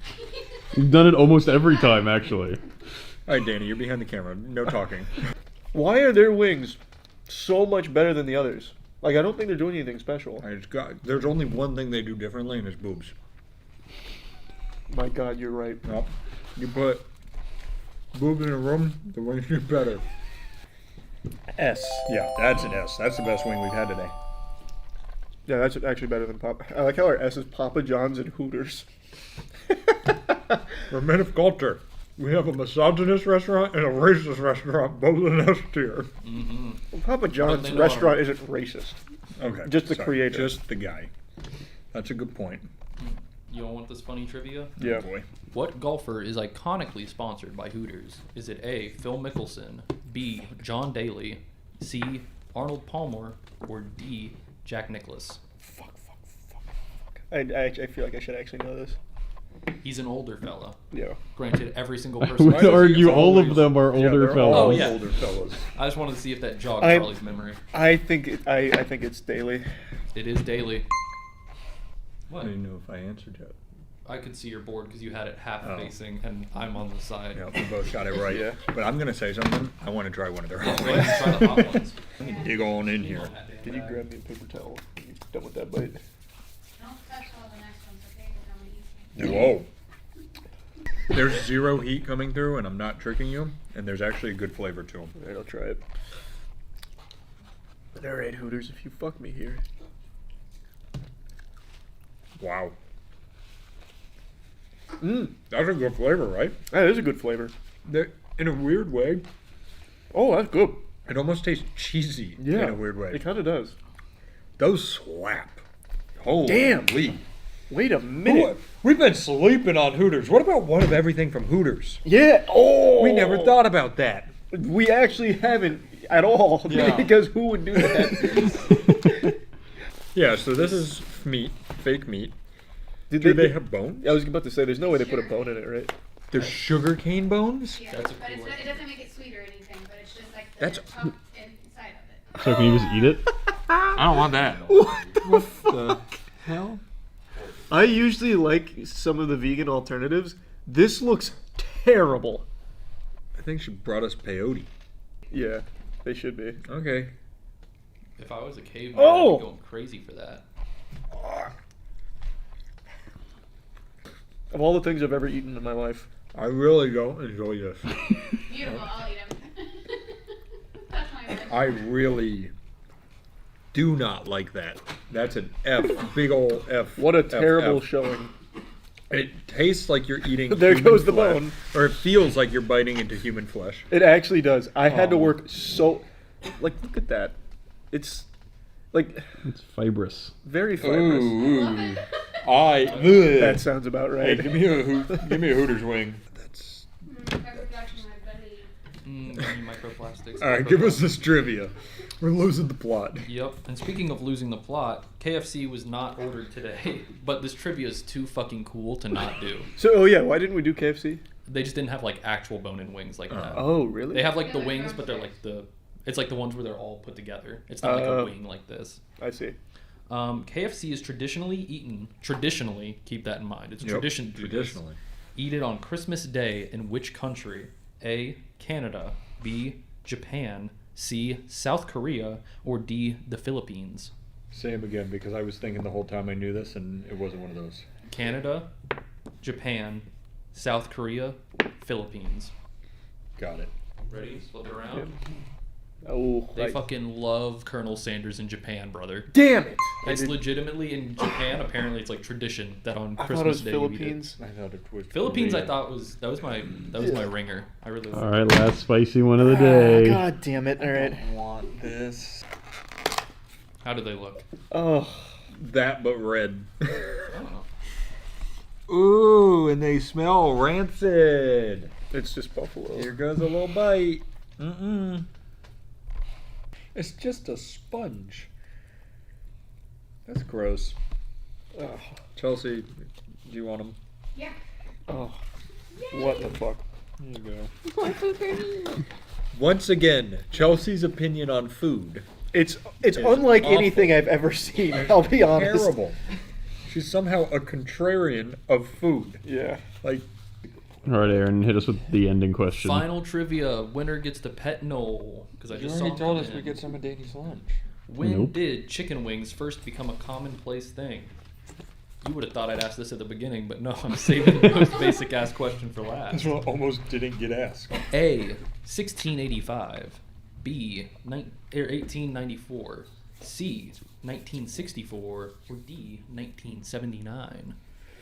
S9: You've done it almost every time, actually.
S6: All right, Danny, you're behind the camera. No talking.
S1: Why are their wings so much better than the others? Like, I don't think they're doing anything special.
S6: There's only one thing they do differently, and it's boobs.
S1: My God, you're right.
S6: Nope. You put boobs in a room, the wings get better.
S1: S.
S6: Yeah, that's an S. That's the best wing we've had today.
S1: Yeah, that's actually better than Papa. I like how our S is Papa John's and Hooters.
S6: We're men of culture. We have a misogynist restaurant and a racist restaurant, both in S tier.
S7: Mm-hmm.
S1: Well, Papa John's restaurant isn't racist.
S6: Okay.
S1: Just the
S6: sorry,
S1: creator.
S6: Just the guy. That's a good point.
S7: You all want this funny trivia?
S1: Yeah.
S6: Oh boy.
S7: What golfer is iconically sponsored by Hooters? Is it A, Phil Mickelson, B, John Daly, C, Arnold Palmer, or D, Jack Nicklaus?
S1: I feel like I should actually know this.
S7: He's an older fella.
S1: Yeah.
S7: Granted, every single
S9: I
S7: person.
S9: would argue all of them are older
S6: they're
S9: fellas.
S6: all
S7: Oh yeah.
S6: older fellas.
S7: I just wanted to see if that jogged
S1: I-
S7: Charlie's memory.
S1: I think it's Daly.
S7: It is Daly.
S6: I
S7: What?
S6: didn't know if I answered yet.
S7: I could see your board because you had it half
S6: Oh.
S7: facing, and I'm on the side.
S6: Yeah, we both got it right.
S1: Yeah.
S6: But I'm going to say something. I want to try one of their hot
S7: Go
S6: wings.
S7: ahead and try the hot ones.
S6: Let me dig on in here.
S1: Can you grab me a paper towel when you're done with that bite?
S17: Don't touch all the next ones, okay? 'Cause I'm gonna eat
S6: Whoa. There's zero heat coming through, and I'm not tricking you. And there's actually a good flavor to them.
S1: Alright, I'll try it. Alright, Hooters, if you fuck me here.
S6: Wow. That's a good flavor, right?
S1: That is a good flavor.
S6: In a weird way,
S1: Oh, that's good.
S6: it almost tastes cheesy
S1: Yeah.
S6: in a weird way.
S1: It kind of does.
S6: Those slap. Holy.
S1: Damn. Wait a minute.
S6: We've been sleeping on Hooters. What about one of everything from Hooters?
S1: Yeah. Oh.
S6: We never thought about that.
S1: We actually haven't at all.
S6: Yeah.
S1: Because who would do that?
S6: Yeah, so this is meat, fake meat.
S1: Did
S6: Do they have bones?
S1: I was about to say, there's no way they put a bone in it, right?
S6: There's sugar cane bones?
S17: Yeah,
S7: That's a
S17: but
S7: cool
S17: it doesn't make it sweet or anything, but it's just like the
S6: That's-
S17: chunk inside of it.
S9: So can you just eat it?
S6: I don't want that.
S1: What
S6: the hell?
S1: I usually like some of the vegan alternatives. This looks terrible.
S6: I think she brought us peyote.
S1: Yeah, they should be.
S6: Okay.
S7: If I was a caveman,
S1: Oh!
S7: I'd be going crazy for that.
S1: Of all the things I've ever eaten in my life.
S6: I really don't enjoy this.
S17: Beautiful, I'll eat them. That's my bad.
S6: I really do not like that. That's an F. Big ol' F.
S1: What a
S6: F,
S1: terrible
S6: F.
S1: showing.
S6: It tastes like you're eating
S1: There
S6: human
S1: goes the
S6: flesh,
S1: bone.
S6: Or it feels like you're biting into human flesh.
S1: It actually does. I had to
S6: Oh.
S1: work so... Like, look at that. It's like
S9: It's fibrous.
S1: very fibrous.
S6: Ooh.
S1: That sounds about
S6: Hey,
S1: right.
S6: give me a Hooters wing. That's
S7: Microplastics.
S6: all right. Give us this trivia. We're losing the plot.
S7: Yep. And speaking of losing the plot, KFC was not ordered today, but this trivia is too fucking cool to not do.
S1: So, oh yeah, why didn't we do KFC?
S7: They just didn't have like actual bone-in wings like that.
S1: Oh, really?
S7: They have like the wings, but they're like it's like the ones where they're all put together. It's not like a wing like this.
S1: I see.
S7: KFC is traditionally eaten. Traditionally, keep that in mind. It's tradition. To do this.
S6: Traditionally.
S7: Eat it on Christmas Day in which country? A. Canada. B. Japan. C. South Korea. Or D. The Philippines.
S6: Say them again because I was thinking the whole time I knew this and it wasn't one of those.
S7: Canada, Japan, South Korea, Philippines.
S6: Got it.
S7: Ready? Flip it around.
S1: Yep. Oh,
S7: They fucking love Colonel Sanders in Japan, brother.
S1: Damn it!
S7: It's legitimately in Japan. Apparently, it's like tradition that on
S1: I
S7: Christmas
S1: thought it was
S7: Day
S1: Philippines.
S7: you eat
S6: I thought it was
S7: it. Philippines, I
S6: Korea.
S7: thought was my ringer. I really.
S9: All right, last spicy one of the day.
S1: God damn it! All right.
S6: I want this.
S7: How do they look?
S1: Oh,
S6: that but red.
S7: Oh.
S6: Ooh, and they smell rancid.
S1: It's just buffalo.
S6: Here goes a little bite. Mm-mm. It's just a sponge. That's gross.
S1: Oh.
S6: Chelsea, do you want them?
S17: Yeah.
S1: Oh, what the fuck?
S6: Here you go. Once again, Chelsea's opinion on food.
S1: It's
S6: is
S1: unlike
S6: awful.
S1: anything I've ever seen. I'll be honest.
S6: Terrible. She's somehow a contrarian of food.
S1: Yeah.
S6: Like,
S9: All right, Aaron, hit us with the ending question.
S7: Final trivia. Winner gets to pet Noel because I
S6: you
S7: just
S6: already
S7: saw
S6: told
S7: him
S6: us we
S7: in.
S6: get some of Danny's lunch.
S7: When
S9: Nope.
S7: did chicken wings first become a commonplace thing? You would have thought I'd ask this at the beginning, but no, I'm saving the most basic ass question for last.
S6: This one almost didn't get asked.
S7: A. 1685. B. 1894. C. 1964. Or D. 1979.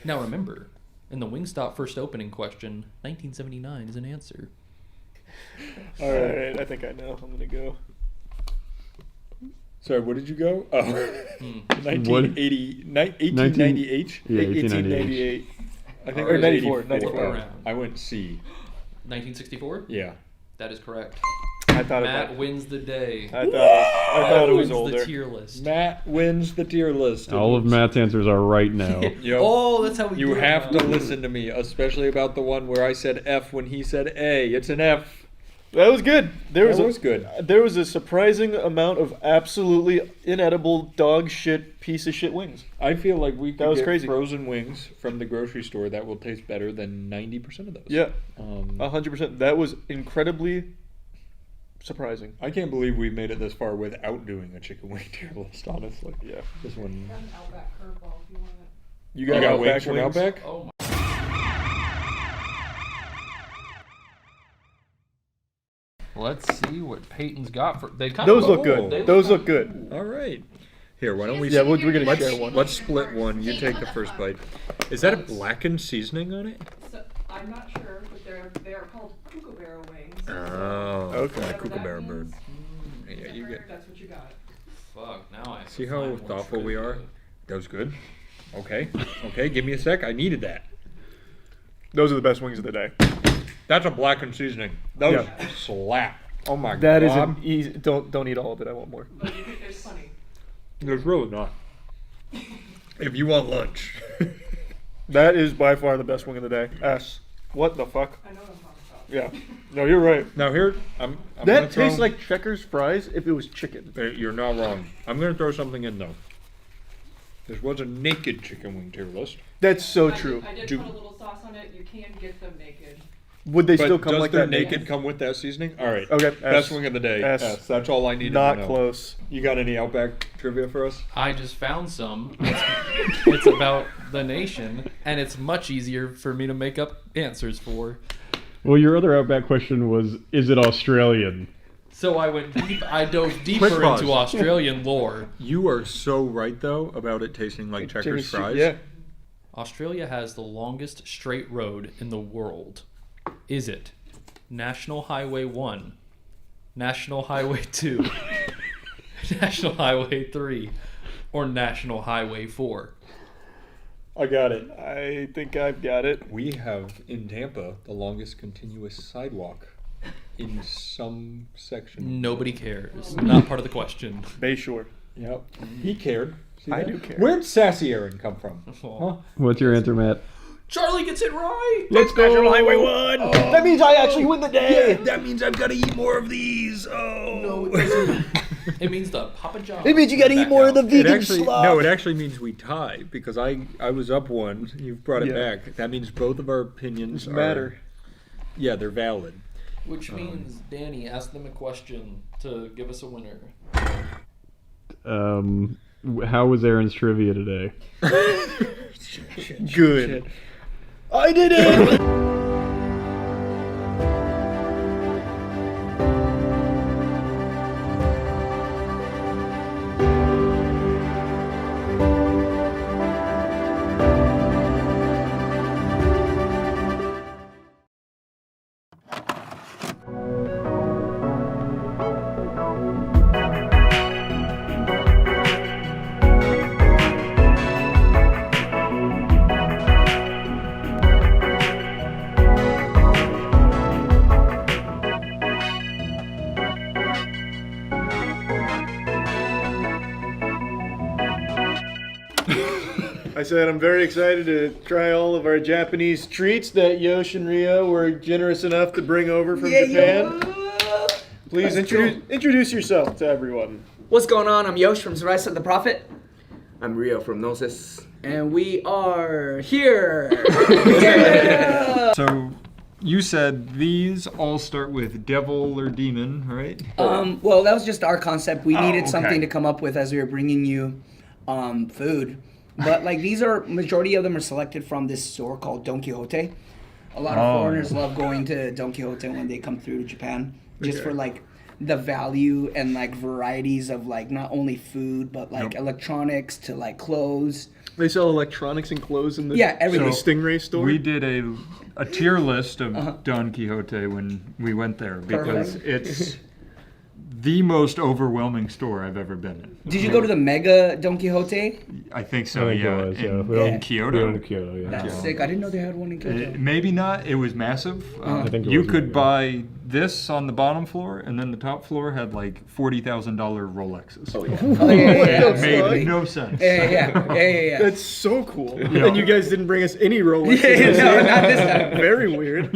S7: Now remember, in the Wingstop first opening question, 1979 is an answer.
S1: All right, I think I know. I'm gonna go.
S6: Sorry, what did you go? Oh, 1980, 1898?
S9: Yeah,
S1: 1898.
S6: I think
S1: Or
S6: it was
S1: 94,
S6: 84.
S1: 94.
S6: I went C.
S7: 1964?
S6: Yeah.
S7: That is correct.
S1: I thought
S7: Matt wins the day.
S1: I thought it was
S7: Wins
S1: older.
S7: the tier list.
S6: Matt wins the tier list.
S9: All of Matt's answers are right now.
S6: Yep.
S7: Oh, that's how we
S6: You
S7: do it
S6: have
S7: now.
S6: to listen to me, especially about the one where I said F when he said A. It's an F.
S1: That was good.
S6: That was good.
S1: There was a surprising amount of absolutely inedible dog shit piece of shit wings.
S6: I feel like we could
S1: was
S6: get
S1: crazy.
S6: frozen wings from the grocery store that will taste better than 90% of those.
S1: Yeah,
S6: 100%.
S1: That was incredibly surprising.
S6: I can't believe we made it this far without doing a chicken wing tier list, honestly.
S1: Yeah.
S6: This one.
S17: Got an Outback curveball if you want it.
S1: You
S6: You got
S1: Outback
S6: wings from
S1: wings?
S6: Outback?
S7: Oh my. Let's see what Peyton's got for. They kind
S1: Those
S7: of
S1: look good. Those look good.
S6: All right. Here, why don't we?
S1: Yeah, we're gonna
S6: let's,
S1: share one.
S6: Let's split one. You take the first bite. Is that a blackened seasoning on it?
S20: So, I'm not sure, but they're called kookaburra wings.
S6: Oh,
S1: Okay.
S6: My
S20: Whatever that
S6: kookaburra
S20: means.
S6: bird. Yeah, you get.
S20: That's what you got.
S7: Fuck. Now I. have to
S6: See how
S7: find one
S6: thoughtful we
S7: trivia.
S6: are. That was good. Okay. Okay. Give me a sec. I needed that.
S1: Those are the best wings of the day.
S6: That's a blackened seasoning. Those
S1: Yeah.
S6: slap. Oh my
S1: That is
S6: god.
S1: an easy. Don't eat all of it. I want more.
S20: But you think there's plenty.
S6: There's really not. If you want lunch.
S1: That is by far the best wing of the day. S. What the fuck?
S20: I know what I'm talking about.
S1: Yeah. No, you're right.
S6: Now here, I'm
S1: That
S6: gonna
S1: tastes
S6: throw-
S1: like Checkers fries if it was chicken.
S6: You're not wrong. I'm gonna throw something in though. This was a naked chicken wing tier list.
S1: That's so
S20: I
S1: true.
S20: did
S1: Do-
S20: put a little sauce on it. You can get them naked.
S1: Would they
S6: But
S1: still come
S6: does
S1: like
S6: their
S1: that
S6: naked come with that seasoning? All right.
S1: Okay,
S6: Best
S1: S.
S6: wing of the day.
S1: S.
S6: S. That's all I needed
S1: Not
S6: to know.
S1: close.
S6: You got any Outback trivia for us?
S7: I just found some. It's about the nation, and it's much easier for me to make up answers for.
S9: Well, your other Outback question was, is it Australian?
S7: So I went deep. I dove
S6: Quick
S7: deeper
S6: pause.
S7: into Australian lore.
S6: You are so right though about it tasting like Checkers fries.
S1: Yeah.
S7: Australia has the longest straight road in the world. Is it National Highway 1, National Highway 2, National Highway 3, or National Highway 4?
S6: I got it.
S2: I think I've got it.
S6: We have in Tampa the longest continuous sidewalk in some section.
S7: Nobody cares. Not part of the question.
S2: Bayshore.
S6: Yep. He cared. See
S2: I
S6: that?
S2: do care.
S6: Where'd Sassy Aaron come from? Huh?
S9: What's your answer, Matt?
S7: Charlie gets it right.
S2: Let's go.
S6: National Highway 1.
S2: Oh. That means I actually win the day.
S6: Yeah, that means I've got to eat more of these. Oh.
S7: No, it doesn't. It means the Papa John.
S2: It means you got to eat more of the vegan slop.
S6: No, it actually means we tie because I was up 1. You've brought it
S2: Yeah.
S6: back. That means both of our opinions
S2: matter.
S6: Yeah, they're valid.
S7: Which means, Danny, ask them a question to give us a winner.
S9: How was Aaron's trivia today?
S2: Good. I did it! I said I'm very excited to try all of our Japanese treats that Yosh and Rio were generous enough to bring over from Japan. Please introduce yourself to everyone.
S5: What's going on? I'm Yosh from Rise of the Prophet. I'm Rio from Gnosis. And we are here. Yeah.
S6: So you said these all start with devil or demon, right?
S5: Well, that was just our concept. We needed
S6: okay.
S5: something to come up with as we were bringing you food. But like these are, majority of them are selected from this store called Don Quixote. A lot of foreigners love going to Don Quixote when they come through to Japan, just for like the value and like varieties of like not only food but like electronics to like clothes.
S2: They sell electronics and clothes in the
S5: everything.
S2: Stingray store.
S6: We did a tier list of Don Quixote when we went there because it's the most overwhelming store I've ever been in.
S5: Did you go to the Mega Don Quixote?
S6: I think so,
S9: I think it was,
S6: in Kyoto.
S9: In Kyoto, yeah.
S5: That's sick. I didn't know they had one in Kyoto.
S6: Maybe not. It was massive.
S9: I think it
S6: you
S9: was
S6: could
S9: massive.
S6: buy this on the bottom floor, and then the top floor had like $40,000 Rolexes.
S5: Oh yeah. Oh yeah.
S6: It made no sense.
S5: Yeah.
S2: That's so cool.
S6: Yeah.
S2: And you guys didn't bring us any Rolex.
S5: No, not this time.
S2: Very weird.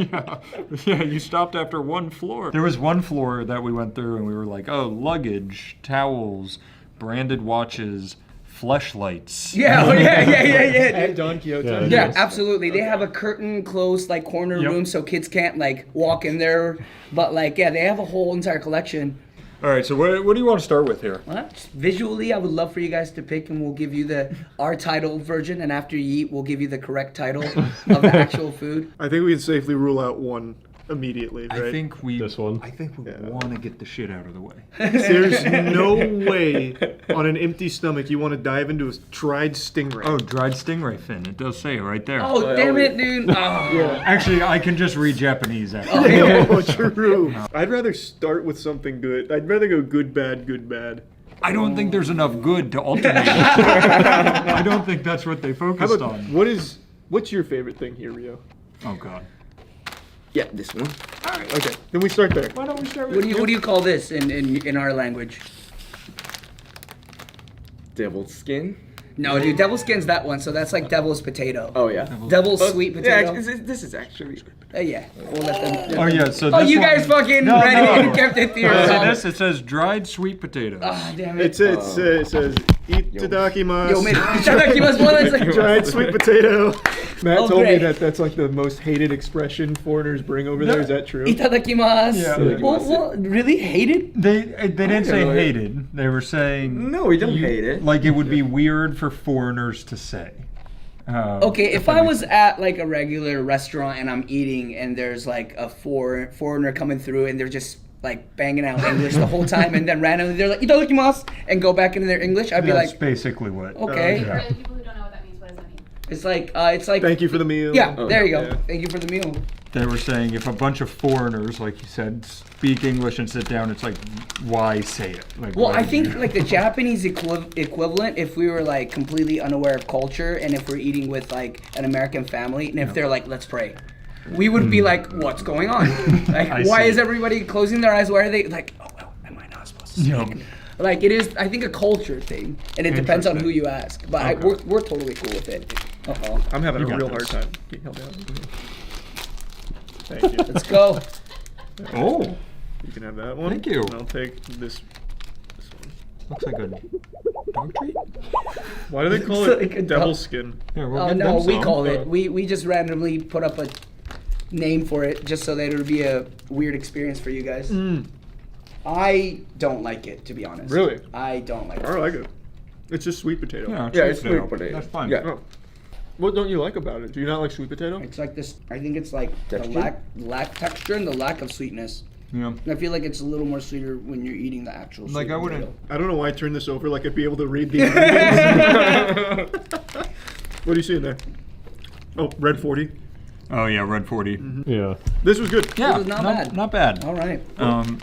S6: Yeah, you stopped after one floor. There was one floor that we went through, and we were like, oh, luggage, towels, branded watches, fleshlights.
S5: Yeah,
S2: At Don Quixote.
S5: Yeah, absolutely. They have a curtain closed like corner room so kids can't like walk in there. But like they have a whole entire collection.
S6: All right, so what do you want to start with here?
S5: Well, visually, I would love for you guys to pick, and we'll give you our title version, and after you eat, we'll give you the correct title of the actual food.
S2: I think we can safely rule out one immediately, right?
S6: I think we
S9: This one.
S6: want to get the shit out of the way.
S2: There's no way on an empty stomach you want to dive into a dried stingray.
S6: Oh, dried stingray fin. It does say it right there.
S5: Oh, damn it, dude. Oh.
S2: Yeah.
S6: Actually, I can just read Japanese.
S2: Oh, true. I'd rather start with something good. I'd rather go good, bad, good, bad.
S6: I don't think there's enough good to alternate. I don't think that's what they focused on.
S2: What's your favorite thing here, Rio?
S6: Oh, God.
S5: Yeah, this one.
S2: All right. Okay, then we start there.
S6: Why don't we start with
S5: What do you call this in our language?
S22: Devil's skin?
S5: No, dude, devil's skin's that one, so that's like devil's potato.
S22: Oh, yeah.
S5: Devil's sweet potato.
S22: Yeah, this is actually...
S5: Yeah, we'll let them.
S6: Oh, yeah, so
S5: Oh,
S6: this
S5: you
S6: one-
S5: guys fucking
S6: No,
S5: read it
S6: no.
S5: and kept it to
S6: So
S5: yourself.
S6: it says dried sweet potatoes.
S5: Ah, damn it.
S2: It says itadakimasu.
S5: Yo, man, itadakimasu, what is it?
S2: Dried sweet potato. Matt
S5: Oh,
S2: told me
S5: great.
S2: that's like the most hated expression foreigners bring over there. Is that true?
S5: Itadakimasu.
S6: Yeah.
S5: Well, really hated?
S6: They didn't say
S22: know.
S6: hated. They were saying
S22: No, we don't hate it.
S6: Like it would be weird for foreigners to say.
S5: Okay, if I was at like a regular restaurant and I'm eating and there's like a foreigner coming through and they're just like banging out English the whole time and then randomly they're like itadakimasu and go back into their English, I'd be
S6: That's
S5: like,
S6: basically what.
S5: okay.
S17: For the people who don't know what that means, what does that mean?
S5: It's like
S1: Thank you for the meal.
S5: Yeah,
S1: Oh,
S5: there you go.
S1: yeah.
S5: Thank you for the meal.
S14: They were saying if a bunch of foreigners, like you said, speak English and sit down, it's like, why say it? Like,
S5: Well,
S14: why
S5: I
S14: do
S5: think
S14: you-
S5: like the Japanese equivalent, if we were like completely unaware of culture, and if we're eating with like an American family, and if they're like, let's pray, we would be like, what's going on? Like,
S14: I
S5: why
S14: see.
S5: is everybody closing their eyes? Why are they like, oh well, am I not supposed to speak? Like it is, I think, a culture thing, and it depends on who you ask. But we're totally cool with it. Uh-oh.
S1: I'm having
S14: You
S1: a
S14: got
S1: real
S14: this.
S1: hard time. Can you help me out? Thank you.
S5: Let's go.
S14: Oh,
S1: You can have that one.
S14: Thank you.
S1: And I'll take this one.
S14: looks like a dog treat.
S1: Why do they call
S5: It's
S1: it
S5: like a
S1: devil
S5: dog-
S1: skin?
S14: Yeah, we'll
S5: Oh
S14: get
S5: no,
S14: them
S5: we
S14: some.
S5: called it. We just randomly put up a name for it just so that it would be a weird experience for you guys. I don't like it, to be honest.
S1: Really?
S5: I don't like
S1: I
S5: it.
S1: like it. It's just sweet potato.
S22: Yeah, it's sweet potato.
S14: That's fine.
S22: Yeah.
S1: Oh. What don't you like about it? Do you not like sweet potato?
S5: It's like this. I think it's like the
S22: Texture?
S5: lack texture and the lack of sweetness.
S14: Yeah.
S5: And I feel like it's a little more sweeter when you're eating the actual.
S14: Like,
S5: sweet
S14: I wouldn't-
S5: potato.
S1: I don't know why I turned this over like I'd be able to read the ingredients. What do you see in there? Oh, red 40.
S14: Oh yeah, red 40.
S9: Yeah.
S1: This was good.
S14: Yeah,
S5: was not bad.
S14: Not bad.
S5: All right.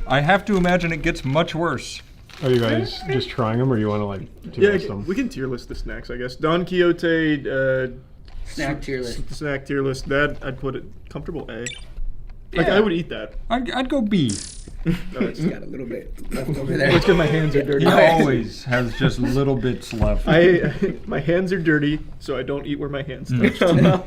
S14: I have to imagine it gets much worse.
S9: Are you guys just trying them, or you want to like tier
S1: Yeah,
S9: list them?
S1: we can tier list the snacks, I guess. Don Quixote
S5: Snack tier list.
S1: snack tier list. That I'd put it comfortable A. Like I would eat that.
S14: I'd go B.
S1: No,
S5: Just got a little bit left over there.
S1: It's because my hands are dirty.
S14: He always has just little bits left.
S1: My hands are dirty, so I don't eat where my hands touch.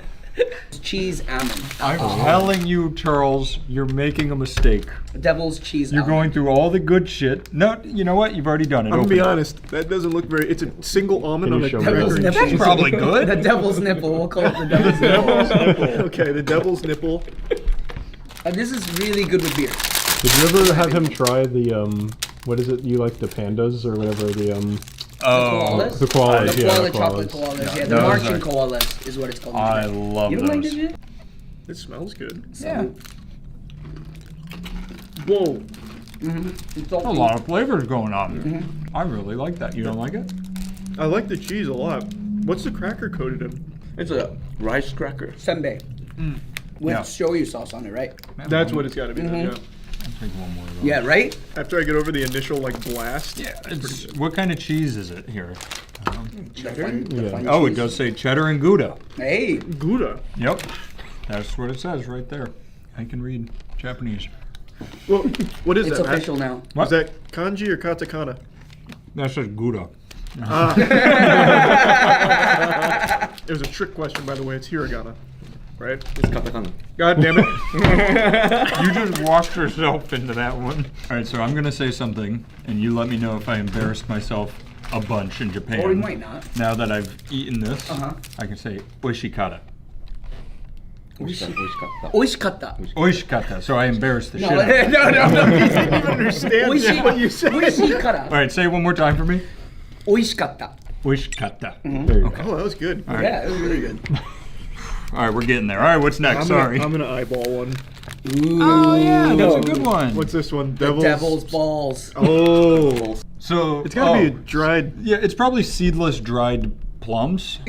S5: Cheese almond.
S14: I'm telling you, Charles, you're making a mistake.
S5: Devil's cheese
S14: You're
S5: almond.
S14: going through all the good shit. No, you know what? You've already done it.
S1: I'm gonna
S14: Open
S1: be
S14: it.
S1: honest. That doesn't look very. It's a single almond
S9: Can
S1: on
S9: you
S1: a
S9: show me
S1: cracker.
S5: Devil's
S1: and
S5: nipple.
S1: cheese.
S14: That's probably good.
S5: The devil's nipple. We'll call it the devil's nipple.
S1: Okay, the devil's nipple.
S5: This is really good with beer.
S9: Did you ever have him try the what is it you like, the pandas or whatever, the
S5: koalas?
S9: the koalas,
S5: The
S9: yeah,
S5: koala
S9: the
S5: chocolate
S9: koalas.
S5: koalas. Yeah,
S14: Yeah,
S5: the
S14: those
S5: marching
S14: are-
S5: koalas is what it's called.
S14: I love
S5: You don't like
S14: those.
S5: this shit?
S1: It smells good.
S5: Yeah.
S1: Whoa.
S5: It's
S14: A lot of flavors going on. I really like that. You don't like it?
S1: I like the cheese a lot. What's the cracker coated in?
S22: It's a rice cracker.
S5: Senbei. With
S14: Yeah.
S5: shoyu sauce on it, right?
S1: That's what it's got to be. Then, yeah.
S14: I'll take one more of those.
S5: Yeah, right?
S1: After I get over the initial like blast.
S14: Yeah. What kind of cheese is it here?
S5: The fun
S14: Oh, it
S5: cheese.
S14: does say cheddar and Gouda.
S5: Hey.
S1: Gouda.
S14: Yep. That's what it says right there. I can read Japanese.
S1: Well, what is
S5: It's
S1: that? Matt?
S5: official now.
S14: What?
S1: Is that kanji or katakana?
S14: That says Gouda.
S1: It was a trick question, by the way. It's hiragana, right?
S22: It's katakana.
S1: God damn it!
S14: You just washed yourself into that one. All right, so I'm gonna say something, and you let me know if I embarrassed myself a bunch in Japan.
S5: Or we might not.
S14: Now that I've eaten this,
S5: Uh-huh.
S14: I can say oishikata.
S5: Oishikatta.
S14: Oishikata. So I embarrassed the
S5: No,
S14: shit out of it.
S5: no.
S1: You didn't even understand what you said.
S14: All
S5: Oishikata.
S14: right, say it one more time for me.
S5: Oishikatta.
S14: Oishikata.
S9: There you
S14: Okay.
S1: Oh, that was good.
S14: All right.
S5: Yeah, it was really good.
S14: All right, we're getting there. All right, what's next? Sorry.
S1: I'm gonna eyeball one.
S5: Ooh.
S14: Oh yeah, that's a good one.
S1: What's this one?
S5: The devil's balls.
S1: Oh.
S14: So
S1: It's gotta be a dried.
S14: Yeah, it's probably seedless dried plums.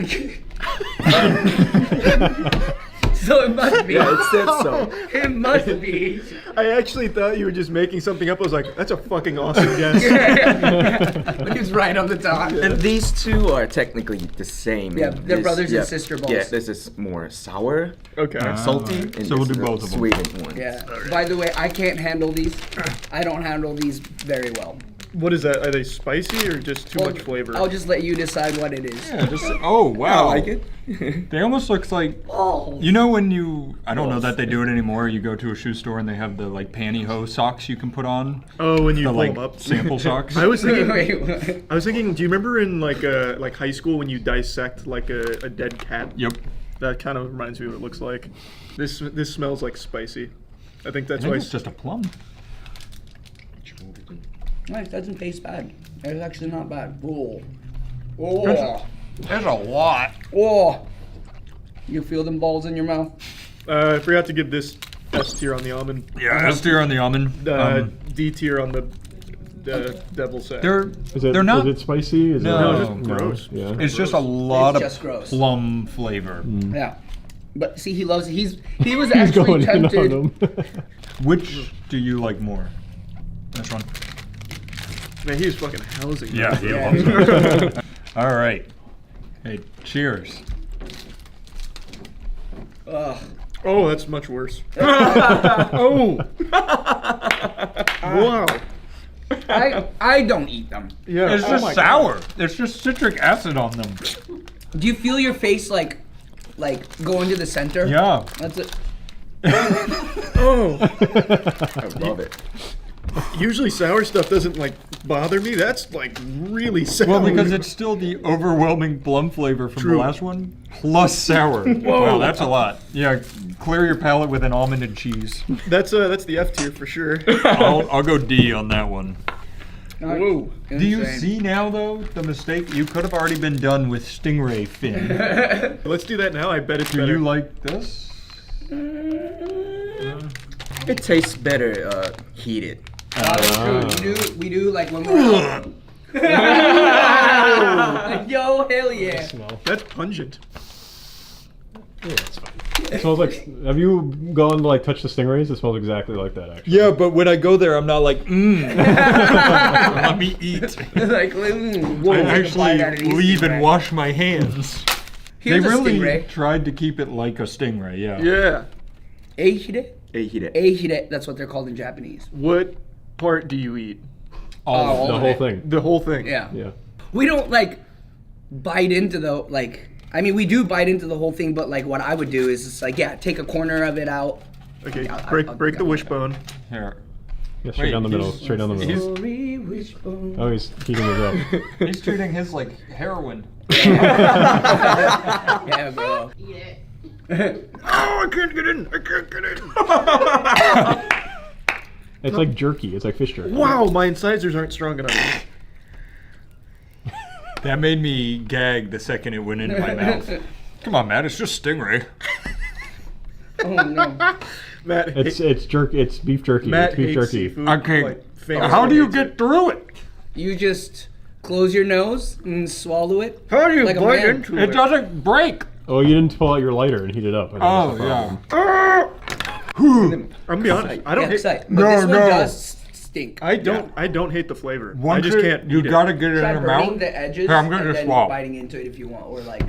S5: So it must be.
S22: Yeah, it said so.
S5: It must be.
S1: I actually thought you were just making something up. I was like, that's a fucking awesome guess.
S5: But he's right on the top.
S22: And these two are technically the same.
S5: Yeah,
S22: And
S5: they're
S22: this-
S5: brothers and sister balls.
S22: Yeah, this is more sour,
S1: Okay.
S22: salty,
S14: alright.
S22: and
S14: So we'll
S22: this
S14: do
S22: is a
S14: both of them.
S22: sweetened one.
S5: Yeah. By the way, I can't handle these. I don't handle these very well.
S1: What is that? Are they spicy or just too much flavor?
S5: I'll just let you decide what it is.
S14: Yeah, just oh wow.
S22: I like it.
S14: They almost look like you know when you I don't know that they do it anymore. You go to a shoe store and they have the like pantyhose socks you can put on.
S1: Oh, when you
S14: the,
S1: pull
S14: like,
S1: them up.
S14: sample socks.
S1: I was thinking.
S5: Wait, what?
S1: I was thinking. Do you remember in like high school when you dissect like a dead cat?
S14: Yep.
S1: That kind of reminds me of what it looks like. This smells like spicy. I think that's
S14: I think
S1: why.
S14: it's just a plum.
S5: Nice, it doesn't taste bad. It's actually not bad. Whoa.
S14: There's a lot.
S5: Whoa. You feel them balls in your mouth?
S1: I forgot to give this S tier on the almond.
S14: Yeah, S tier on the almond.
S1: D tier on the devil's egg.
S6: They're not.
S9: Is it spicy? Is
S6: No,
S9: it,
S1: just gross.
S9: Yeah.
S6: It's just a lot
S5: It's
S6: of
S5: just gross.
S6: plum flavor.
S5: Yeah. But see, he loves it. He was
S9: He's
S5: actually
S9: going in on
S5: tempted.
S9: them.
S6: Which do you like more? This one?
S1: Man, he was fucking housing.
S6: Yeah,
S1: that.
S6: he loves it. All right. Hey, cheers.
S5: Ugh.
S1: Oh, that's much worse. Oh. Wow.
S5: I don't eat them.
S1: Yeah.
S6: It's just sour. There's just citric acid on them.
S5: Do you feel your face like go into the center?
S6: Yeah.
S5: That's it.
S1: Oh.
S22: I love it.
S1: Usually sour stuff doesn't like bother me. That's like really sour.
S6: Well, because it's still the overwhelming plum flavor from
S1: True.
S6: the last one, plus sour.
S1: Whoa.
S6: Wow, that's a lot. Yeah, clear your palate with an almond and cheese.
S1: That's the F tier for sure.
S6: I'll go D on that one.
S1: Whoa.
S6: Do you see now, though, the mistake? You could have already been done with stingray fin.
S1: Let's do that now. I bet it's
S6: Do
S1: better.
S6: you like this?
S22: It tastes better heated.
S5: We do like when we're Yo, hell yeah.
S1: That's pungent.
S9: Yeah, it's fine. It smells like. Have you gone to like touch the stingrays? It smells exactly like that, actually.
S6: Yeah, but when I go there, I'm not like, let me eat.
S5: Like,
S6: I actually leave and wash my hands.
S5: Here's
S6: they
S5: a
S6: really
S5: stingray.
S6: tried to keep it like a stingray, yeah.
S1: Yeah.
S5: Eihire?
S22: Eihire.
S5: Eihire, that's what they're called in Japanese.
S1: What part do you eat?
S6: All
S9: the
S5: of
S9: whole
S5: it.
S9: thing.
S1: The whole thing.
S5: Yeah.
S9: Yeah.
S5: We don't like bite into the I mean, we do bite into the whole thing, but like what I would do is just like, yeah, take a corner of it out.
S1: Okay,
S5: I'll
S1: break the wishbone.
S6: Here.
S9: Yeah, straight down the middle. Straight down the middle.
S5: Sorry, wishbone.
S9: Oh, he's heating it up.
S6: He's treating his like heroin.
S5: Yeah, bro.
S17: Eat it.
S1: Oh, I can't get in. I can't get in.
S9: It's like jerky. It's like fish jerky.
S1: Wow, my incisors aren't strong enough.
S6: That made me gag the second it went into my mouth. Come on, Matt, it's just stingray.
S5: Oh no.
S1: Matt,
S9: It's jerky. It's beef jerky.
S1: Matt
S9: It's beef
S1: hates
S9: jerky.
S1: seafood.
S6: Okay,
S1: Like, famously
S6: how do you
S1: hates
S6: get through it?
S5: You just close your nose and swallow it.
S1: How do you
S5: like a
S1: bite
S5: man.
S1: into
S6: It doesn't break.
S9: Oh, you didn't pull out your lighter and heat it up. Okay,
S6: Oh,
S9: that's the
S6: yeah.
S9: problem.
S1: I'm gonna be honest. I don't hate.
S5: But
S6: No,
S5: this one
S6: no.
S5: does stink.
S1: I don't hate the flavor. I
S6: Once
S1: just
S6: it-
S1: can't.
S6: You
S1: eat
S6: gotta get it
S5: Try
S6: in your
S5: burning
S6: mouth.
S5: the edges
S6: Here, I'm gonna
S5: and
S6: just
S5: then
S6: swallow.
S5: biting into it if you want, or like.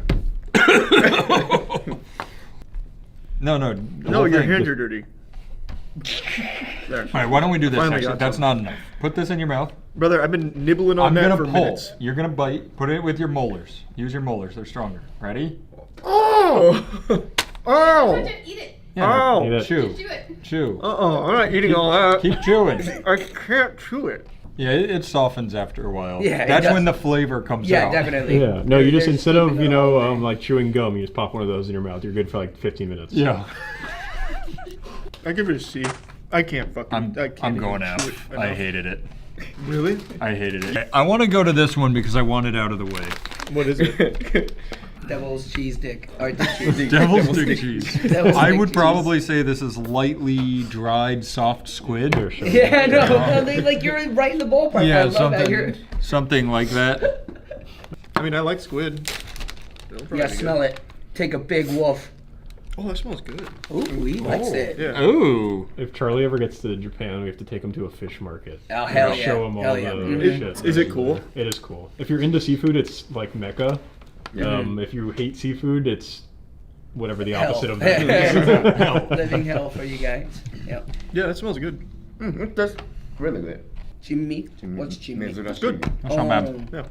S6: No,
S1: it. No, your hands are dirty. There.
S6: All right, why don't we do this?
S1: Finally
S6: Actually,
S1: got
S6: that's
S1: some.
S6: not enough. Put this in your mouth.
S1: Brother, I've been nibbling on
S6: I'm
S1: that
S6: gonna
S1: for
S6: pull.
S1: minutes.
S6: You're gonna bite. Put it with your molars. Use your molars. They're stronger. Ready?
S1: Oh! Oh!
S17: Eat it.
S6: Yeah.
S1: Oh!
S9: Eat it.
S6: Chew.
S17: Do it.
S6: Chew.
S1: I'm not eating all that.
S6: Keep chewing.
S1: I can't chew it.
S6: Yeah, it softens after a while.
S5: Yeah, it
S6: That's
S5: does.
S6: when the flavor comes
S5: Yeah,
S6: out.
S5: definitely.
S9: Yeah. No, you just
S5: They're
S9: instead of
S5: keeping it all in.
S9: like chewing gum, you just pop one of those in your mouth. You're good for like 15 minutes.
S6: Yeah.
S1: I give it a C. I can't fucking.
S6: I'm
S1: I can't
S6: going
S1: even chew
S6: F.
S1: it
S6: I
S1: enough.
S6: hated it.
S1: Really?
S6: I hated it. I want to go to this one because I want it out of the way.
S1: What is it?
S5: Devil's cheese dick. Or dick cheese.
S6: Devil's dick cheese.
S5: Devil's
S6: I
S5: dick
S6: would
S5: cheese.
S6: probably say this is lightly dried soft squid.
S9: Sure, sure.
S5: Yeah, no, like you're right in the ballpark. I
S6: Yeah,
S5: love that. You're,
S6: something like that.
S1: I mean, I like squid.
S5: yeah, smell it. Take a big wolf.
S1: Oh, that smells good.
S5: Ooh, he likes it.
S1: Yeah.
S6: Ooh.
S9: If Charlie ever gets to Japan, we have to take him to a fish market.
S5: Oh, hell
S9: We'll
S5: yeah.
S9: Show him all
S5: Hell
S9: the
S5: yeah.
S9: shit.
S1: Is it cool?
S9: It is cool. If you're into seafood, it's like Mecca.
S22: Yeah.
S9: If you hate seafood, it's whatever the
S5: Hell.
S9: opposite of that is. Hell.
S5: Living hell for you guys. Yeah.
S1: Yeah, that smells good.
S22: That's really good.
S5: Chimmy. What's chimmy?
S1: It's good.
S6: That's not bad.
S1: Yeah.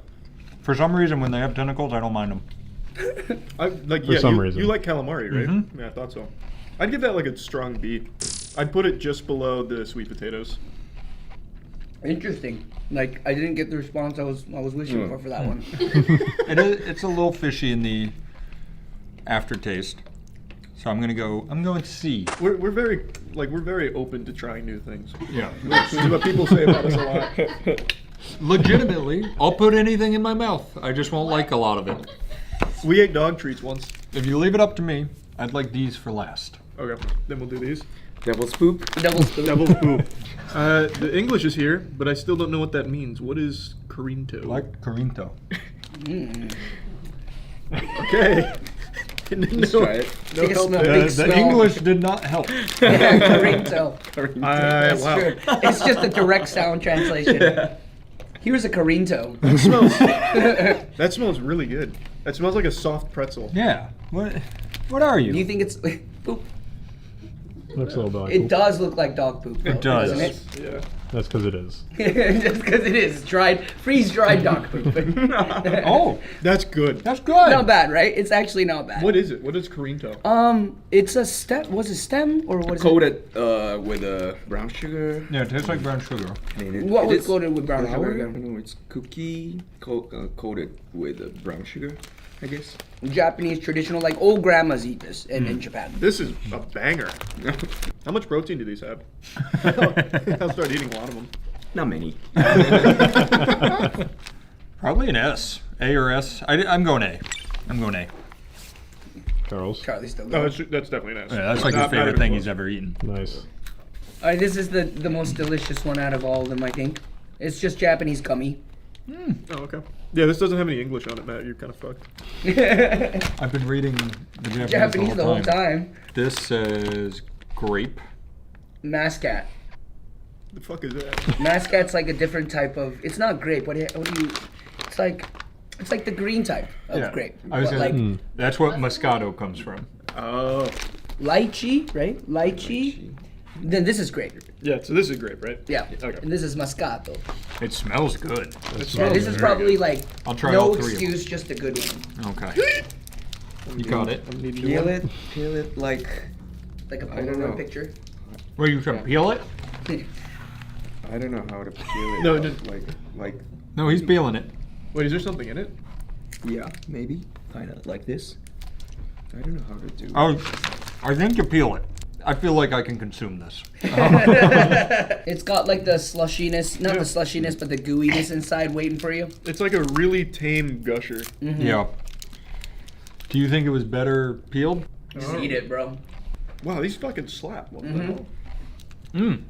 S6: For some reason, when they have tentacles, I don't mind them.
S1: I like.
S9: For
S1: Yeah,
S9: some
S1: you,
S9: reason.
S1: you like calamari, right?
S6: Mhm.
S1: Yeah, I thought so. I'd give that like a strong B. I'd put it just below the sweet potatoes.
S5: Interesting. Like I didn't get the response I was wishing for that one.
S6: It's a little fishy in the aftertaste. So I'm going C.
S1: We're very open to trying new things.
S6: Yeah.
S1: That's what people say about us a lot.
S6: Legitimately, I'll put anything in my mouth. I just won't like a lot of it.
S1: We ate dog treats once.
S6: If you leave it up to me, I'd like these for last.
S1: Okay, then we'll do these.
S22: Devil's poop.
S5: Devil's poop.
S1: Devil's poop. The English is here, but I still don't know what that means. What is Corinto?
S6: Like Corinto.
S1: Okay.
S22: Let's try it.
S1: No
S5: Take a
S1: help
S5: smell.
S1: there.
S5: Big
S6: The
S5: smell.
S6: English did not help.
S5: Yeah, Corinto. That's
S1: Wow.
S5: true. It's just a direct sound translation. Here's a Corinto.
S1: That smells really good. That smells like a soft pretzel.
S6: Yeah. What are you?
S5: Do you think it's poop?
S9: Looks a little dog
S5: It
S9: poop.
S5: does look like dog poop. Though,
S6: It does.
S5: doesn't it?
S1: Yeah.
S9: That's because it is.
S5: Just because it is freeze-dried dog poop.
S6: Oh,
S1: That's good.
S6: that's good.
S5: Not bad, right? It's actually not bad.
S1: What is it? What is Corinto?
S5: It's a stem. Was it stem or what is
S22: Coated with brown sugar.
S6: Yeah, it tastes like brown sugar.
S5: What was
S22: is
S5: coated with brown
S22: flour?
S5: sugar
S22: I don't know. It's cookie coated with brown sugar, I guess.
S5: it? Japanese traditional, like old grandmas eat this in Japan.
S1: This is a banger. How much protein do these have? I'll start eating a lot of them.
S22: Not many.
S6: Probably an S. A or S. I'm going A. I'm going A.
S9: Charles.
S5: Charlie's still
S1: No,
S5: going.
S1: that's definitely nice.
S6: Yeah, that's like his favorite thing he's ever eaten.
S9: Nice.
S5: All right, this is the most delicious one out of all of them, I think. It's just Japanese gummy.
S1: Oh, okay. Yeah, this doesn't have any English on it, Matt. You're kind of fucked.
S6: I've been reading the
S5: Japanese the whole time.
S6: This says grape.
S5: Mascat.
S1: The fuck is that?
S5: Mascat's like a different type of. It's not grape. What do you? It's like the green type of grape.
S6: I was
S5: But
S6: gonna,
S5: like
S6: that's what Moscato comes from.
S1: Oh.
S5: lychee, right? Lychee. Then this is grape.
S1: Yeah, so this is grape, right?
S5: Yeah.
S1: Okay.
S5: And this is Moscato.
S6: It smells good.
S5: Yeah, this is probably like
S6: I'll try
S5: no
S6: all three of them.
S5: excuse, just a good one.
S6: Okay. You got it.
S22: Peel it like
S5: Like a
S22: I don't
S5: Polaroid
S22: know.
S5: picture.
S6: Well, you can peel it?
S22: I don't know how to peel it.
S1: No,
S22: out,
S1: just-
S22: like
S6: No, he's peeling it.
S1: Wait, is there something in it?
S22: yeah, maybe kind of like this. I don't know how to do.
S6: Oh, I think you peel it. I feel like I can consume this.
S5: It's got like the slushiness, not the slushiness, but the gooiness inside waiting for you.
S1: It's like a really tame gusher.
S6: Yeah. Do you think it was better peeled?
S5: Just eat it, bro.
S1: Wow, these fucking slap. What the hell?
S6: Mmm.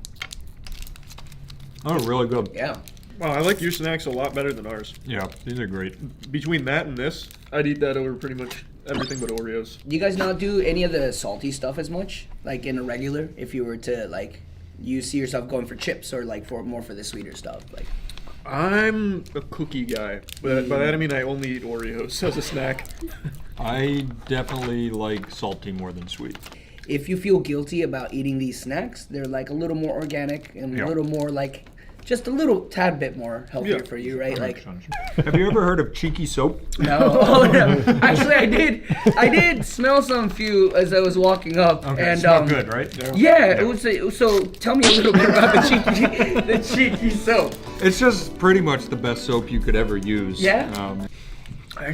S6: Oh, really good.
S5: Yeah.
S1: Wow, I like your snacks a lot better than ours.
S6: Yeah, these are great.
S1: Between that and this, I'd eat that over pretty much everything but Oreos.
S5: Do you guys not do any of the salty stuff as much? Like in a regular, if you were to like, you see yourself going for chips or like for more for the sweeter stuff, like.
S1: I'm a cookie guy. But by that I mean I only eat Oreos as a snack.
S6: I definitely like salty more than sweet.
S5: If you feel guilty about eating these snacks, they're like a little more organic and
S6: Yeah.
S5: a little more like, just a little tad bit more healthier
S1: Yeah.
S5: for you, right?
S6: That
S5: Like,
S6: makes sense. Have you ever heard of cheeky soap?
S5: no. Oh, no. Actually, I did smell some few as I was walking up.
S6: Okay,
S5: and
S6: it smelled good, right?
S5: Yeah, it was. So tell me a little bit about the cheeky soap.
S6: It's just pretty much the best soap you could ever use.
S5: Yeah?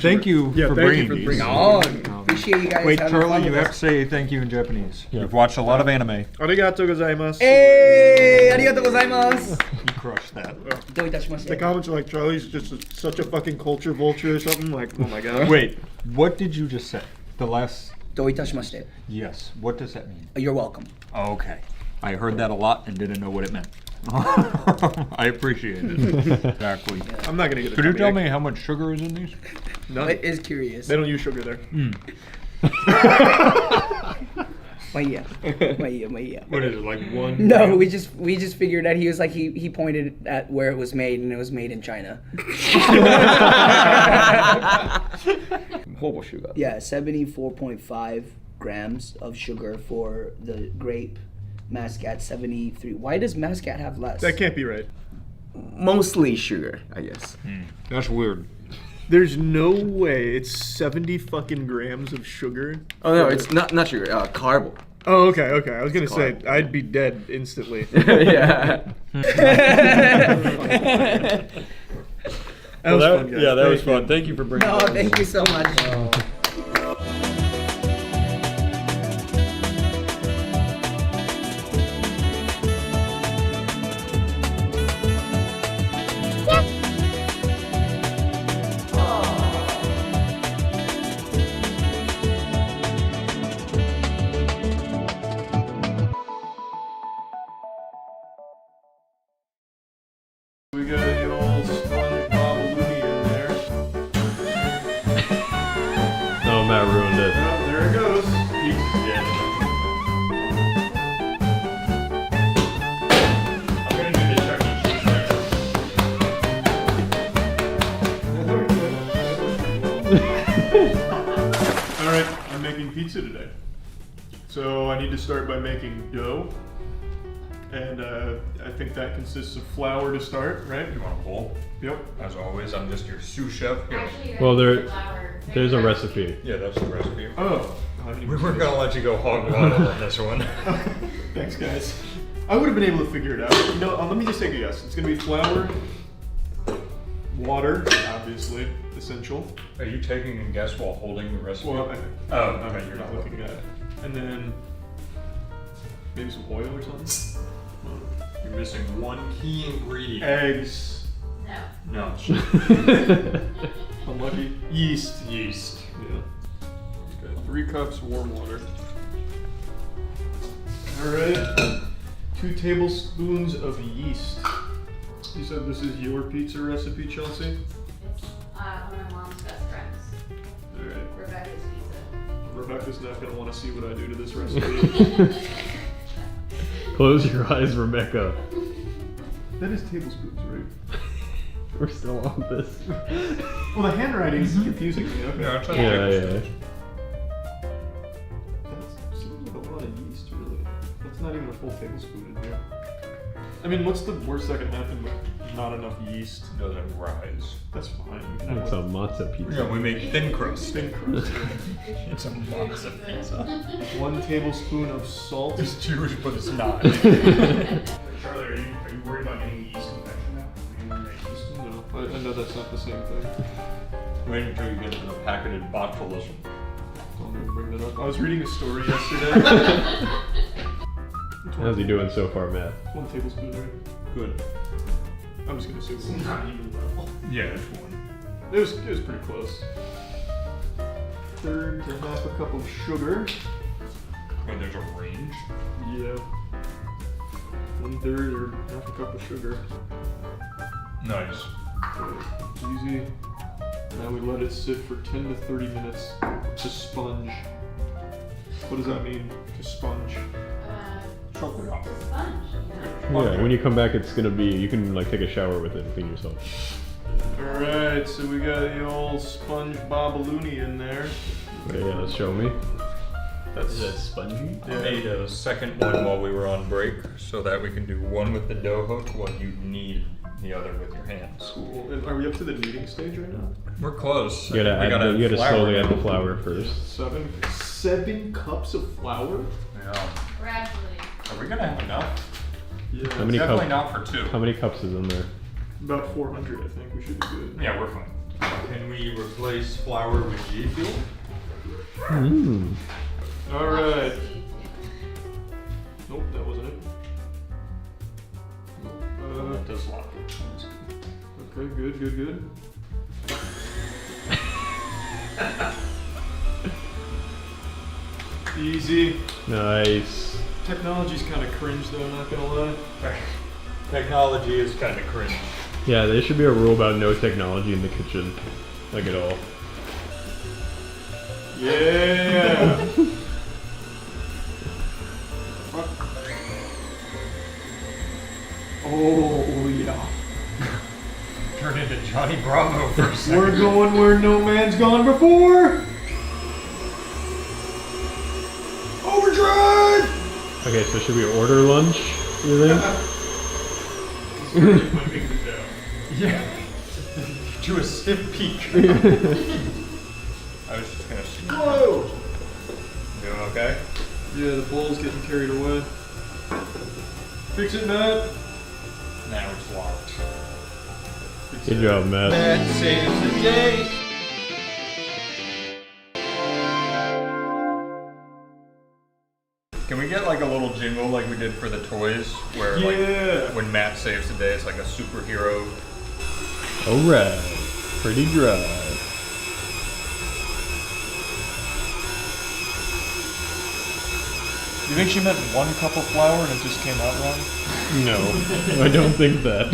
S6: Thank you for bringing these.
S5: Oh, appreciate you guys.
S6: Wait,
S5: having fun
S6: Charlie, you
S5: with
S6: have
S5: us.
S6: to say thank you in Japanese. You've watched a lot of anime.
S1: Arigato gozaimasu.
S5: Hey, arigatou gozaimasu.
S6: You crushed that.
S5: Do itashimashite.
S1: The comments are like, Charlie's just such a fucking culture vulture or something. Like, oh my god.
S6: Wait, what did you just say? The last...
S5: Do itashimashite.
S6: Yes, what does that mean?
S5: You're welcome.
S6: Okay. I heard that a lot and didn't know what it meant. I appreciate it. Exactly.
S1: I'm not gonna get a
S6: Could you
S1: tummy
S6: tell
S1: ache.
S6: me how much sugar is in these?
S1: None.
S5: It is curious.
S1: They don't use sugar there.
S5: Maya.
S6: What is it, like one?
S5: No, we just figured that he was like he pointed at where it was made and it was made in China.
S22: Hobo sugar.
S5: Yeah, 74.5 grams of sugar for the grape. Mascat 73. Why does Mascat have less?
S1: That can't be right.
S22: Mostly sugar, I guess.
S6: That's weird.
S1: There's no way it's 70 fucking grams of sugar.
S22: Oh no, it's not sugar. Carbo.
S1: Oh, okay. I was gonna
S22: It's
S1: say
S22: carb.
S1: I'd be dead instantly.
S22: Yeah.
S1: That was fun, guys.
S6: Yeah, that was
S1: Thank you.
S6: fun. Thank you for bringing
S5: Oh,
S6: that.
S5: thank you so much.
S1: We got the old sponge Looney in there.
S9: Oh, Matt ruined it.
S1: Oh, there it goes. He's dead. I'm gonna do the Chuck E. Cheese first. Alright, I'm making pizza today. So I need to start by making dough. And I think that consists of flour to start, right?
S6: You want a bowl?
S1: Yep.
S6: As always, I'm just your sous chef. Here.
S9: Well, there's a recipe.
S6: Yeah, that's the recipe.
S1: Oh.
S6: We weren't gonna let you go hog wild on this one.
S1: Thanks, guys. I would have been able to figure it out. You know, let me just take a guess. It's gonna be flour, water, obviously, essential.
S6: Are you taking a guess while holding the recipe?
S1: Well,
S6: okay,
S1: you're not looking at it. And then maybe some oil or something.
S6: You're missing one key ingredient.
S1: Eggs.
S6: No.
S1: Unlucky. Yeast.
S6: Yeast.
S1: Yeah. Okay, 3 cups warm water. Alright. 2 tablespoons of yeast. You said this is your pizza recipe, Chelsea?
S17: It's one of my mom's best friends.
S1: Alright.
S17: Rebecca's pizza.
S1: Rebecca's not going to want to see what I do to this recipe.
S9: Close your eyes, Rebecca.
S1: That is tablespoons, right?
S9: We're still on this.
S1: Well, the handwriting is confusing me. Okay.
S9: Yeah.
S1: That seems like a lot of yeast, really. That's not even a full tablespoon in here. I mean, what's the worst that can happen with not enough yeast?
S6: Doesn't rise.
S1: That's fine. We can have
S9: It's a matzo pizza.
S6: Yeah, we make thin crust.
S1: Thin crust.
S6: It's a matzo pizza.
S1: 1 tablespoon of salt.
S6: It's Jewish, but it's not.
S1: Charlie, are you worried about getting yeast infection now? No, I know that's not the same thing.
S6: Wait until you get to the packeted botulism.
S1: Don't even bring that up. I was reading a story yesterday.
S9: How's he doing so far, Matt?
S1: 1 tablespoon, right? Good. I'm just gonna assume it's not even level.
S6: Yeah, it's 1.
S1: It was pretty close. 1/3 to 1/2 cup of sugar.
S6: When there's a range?
S1: Yeah. 1/3 or 1/2 cup of sugar.
S6: Nice.
S1: Okay, easy. Now we let it sit for 10 to 30 minutes to sponge. What does that mean, to sponge?
S6: Chocolate off.
S9: Yeah, when you come back, it's gonna be, you can like take a shower with it and clean yourself.
S1: Alright, so we got the old sponge Looney in there.
S9: Yeah, show me.
S1: Is
S9: that spongy?
S6: I made a second one while we were on break so that we can do one with the dough hook while you knead the other with your hands.
S1: Cool. Are we up to the kneading stage right now?
S6: We're close.
S9: You gotta slowly add the flour first.
S1: 7 cups of flour?
S6: Yeah.
S17: Gradually.
S6: Are we gonna have enough?
S1: Yeah.
S6: Definitely not for 2.
S9: How many cups is in there?
S1: About 400, I think. We should be good.
S6: Yeah, we're fine. Can we replace flour with G fuel?
S1: Alright. Nope, that wasn't it.
S6: That does lock it.
S1: Okay, good. Easy.
S9: Nice.
S1: Technology's kind of cringe though, I'm not gonna lie.
S6: Technology is kind of cringe.
S9: Yeah, there should be a rule about no technology in the kitchen. Like at all.
S1: Yeah! Oh, yeah.
S6: Turn into Johnny Bravo for a second.
S1: We're going where no man's gone before! Overdrive!
S9: Okay, so should we order lunch, you think?
S6: Yeah. Do a stiff peak. I was just gonna see.
S1: Whoa!
S6: Doing okay?
S1: Yeah, the bowl's getting carried away. Fix it, Matt.
S6: Now it's locked.
S9: Good job, Matt.
S6: Matt saves the day. Can we get like a little jingle like we did for the toys? Where like when Matt saves the day, it's like a superhero.
S9: Alright. Pretty dry.
S1: You think she meant 1 cup of flour and it just came out wrong?
S9: No, I don't think that.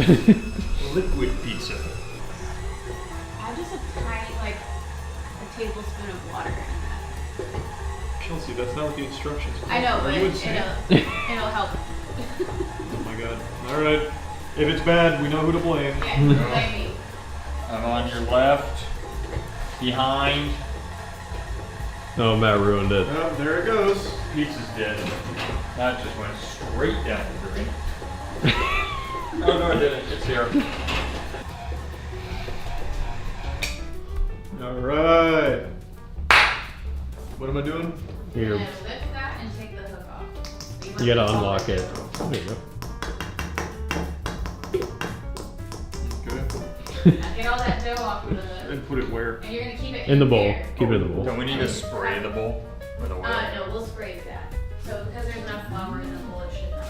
S14: liquid pizza.
S17: Add just a tiny, like, a tablespoon of water in that.
S1: Kelsey, that's not what the instructions are.
S17: I know, but
S1: Are you insane?
S17: it'll help.
S1: Oh my god. Alright. If it's bad, we know who to blame.
S17: Yeah, blame me.
S14: I'm on your left, behind.
S9: Oh, Matt ruined it.
S1: Oh, there it goes.
S14: Pizza's dead. That just went straight down the drain. Oh no, it didn't. It's here.
S1: Alright. What am I doing?
S9: Here.
S17: You're gonna lift that and take the hook off.
S9: You gotta unlock it. There you go.
S17: Get all that dough off of the.
S1: And put it where?
S17: And you're gonna keep it
S9: In the bowl.
S17: there.
S9: Keep it in the bowl.
S14: Don't we need to spray the bowl with oil?
S17: No, we'll spray that. So because there's enough flour in the bowl, it should not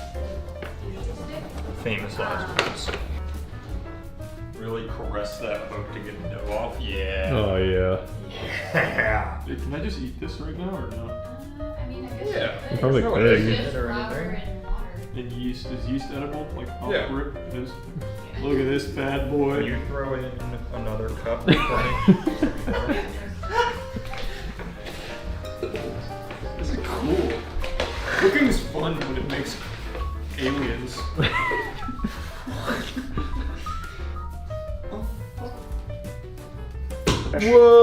S17: usually stick.
S14: Famous last words. Really caress that hook to get the dough off. Yeah.
S9: Oh, yeah.
S14: Yeah.
S1: Hey, can I just eat this right now or no?
S17: I mean, I guess
S14: Yeah.
S17: you could.
S9: Probably
S14: There's no
S9: could.
S14: egg in
S17: Just
S14: it or
S17: flour
S14: anything.
S17: and water.
S1: And yeast. Is yeast edible? Like pop
S14: Yeah.
S1: grip? It is. Look at this bad boy.
S14: Can you throw in another cup for me?
S1: This is cool. Cooking is fun when it makes aliens.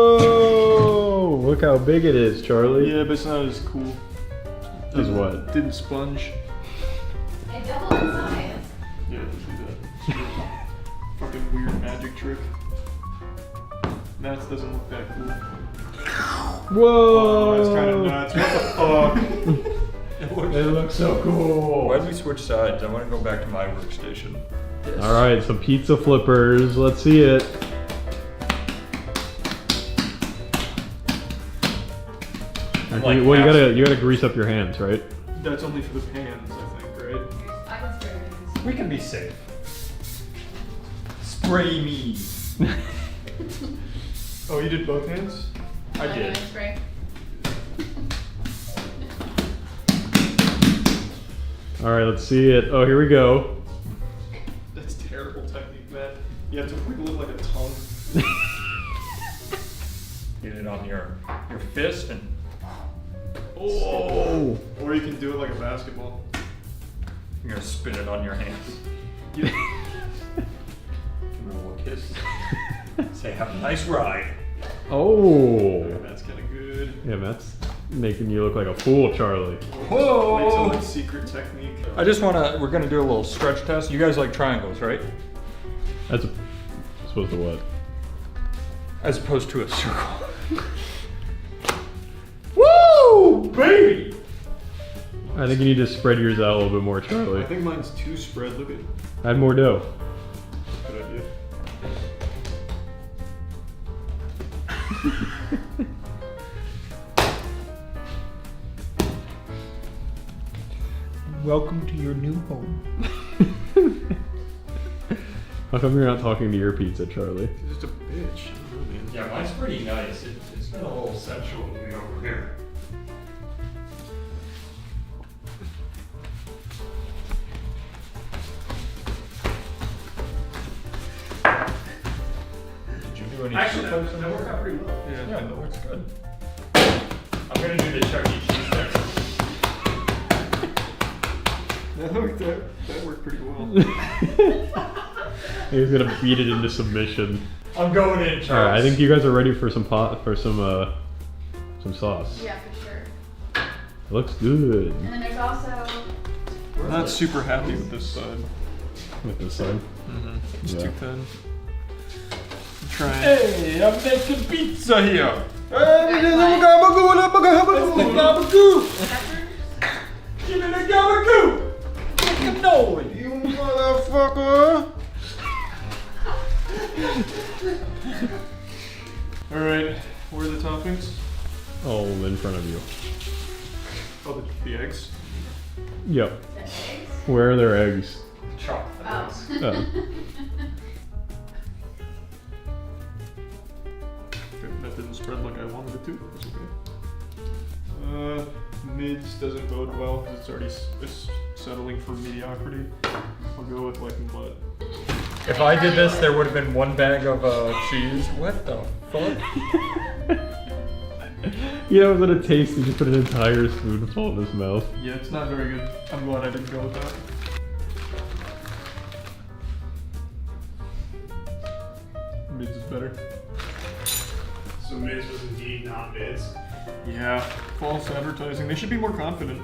S9: Whoa! Look how big it is, Charlie.
S1: Yeah, but it's not as cool.
S9: As what?
S1: Didn't sponge.
S17: It doubled in size.
S1: Yeah, it did do that. Fucking weird magic trick. Matt's doesn't look that cool.
S9: Whoa!
S1: Oh, that's kind of nuts. What the fuck?
S9: It looks so cool.
S14: Why'd we switch sides? I want to go back to my workstation.
S9: All right, some pizza flippers. Let's see it.
S14: Like
S9: Well, you gotta grease up your hands, right?
S1: That's only for the pans, I think, right?
S17: I can spray it.
S14: We can be safe. Spray me.
S1: Oh, you did both hands?
S14: I did.
S17: Spray.
S9: All right, let's see it. Oh, here we go.
S1: That's terrible technique, Matt. You have to wiggle it like a tongue.
S14: Get it on your fist and.
S1: Oh! Or you can do it like a basketball.
S14: You're gonna spin it on your hands.
S1: Yeah.
S14: Give it a little kiss. Say, have a nice ride.
S9: Oh.
S1: That's kind of good.
S9: Yeah, Matt's making you look like a fool, Charlie.
S14: Whoa!
S1: Makes a like secret technique.
S14: I just we're gonna do a little stretch test. You guys like triangles, right?
S9: That's supposed to what?
S14: As opposed to a circle. Woo! Baby!
S9: I think you need to spread yours out a little bit more, Charlie.
S1: I think mine's too spread. Look at.
S9: Add more dough.
S1: Good idea.
S14: Welcome to your new home.
S9: How come you're not talking to your pizza, Charlie?
S1: He's just a bitch.
S14: Yeah, mine's pretty nice. It's been a little sensual to me over here. Did you do any?
S1: Actually, that worked out pretty well.
S14: Yeah, that works good. I'm gonna do the Chuck E. Cheese next.
S1: That worked pretty well.
S9: He's gonna beat it into submission.
S14: I'm going in, Charles.
S9: All right, I think you guys are ready for some some sauce.
S17: Yeah, for sure.
S9: It looks good.
S17: And then there's also.
S1: I'm not super happy with this side.
S9: With this side?
S1: Mm-hmm. It's
S9: Yeah.
S1: too thin. I'm trying.
S14: Hey, I'm making pizza here.
S1: Hey,
S14: Give me the gabagoo. Make a noise.
S1: You motherfucker! Alright, where are the toppings?
S9: All in front of you.
S1: Oh, the eggs?
S9: Yep. Where are their eggs?
S14: Chocolate eggs.
S9: Oh.
S1: That didn't spread like I wanted it to. That's okay. Mids doesn't bode well because it's already settling for mediocrity. I'll go with like mud.
S14: If I did this, there would have been one bag of cheese. What the fuck?
S9: You know what a taste? You just put an entire spoonful in his mouth.
S1: Yeah, it's not very good. I'm glad I didn't go with that. Mids is better.
S9: So Mids was indeed not Mids.
S1: Yeah, false advertising. They should be more confident.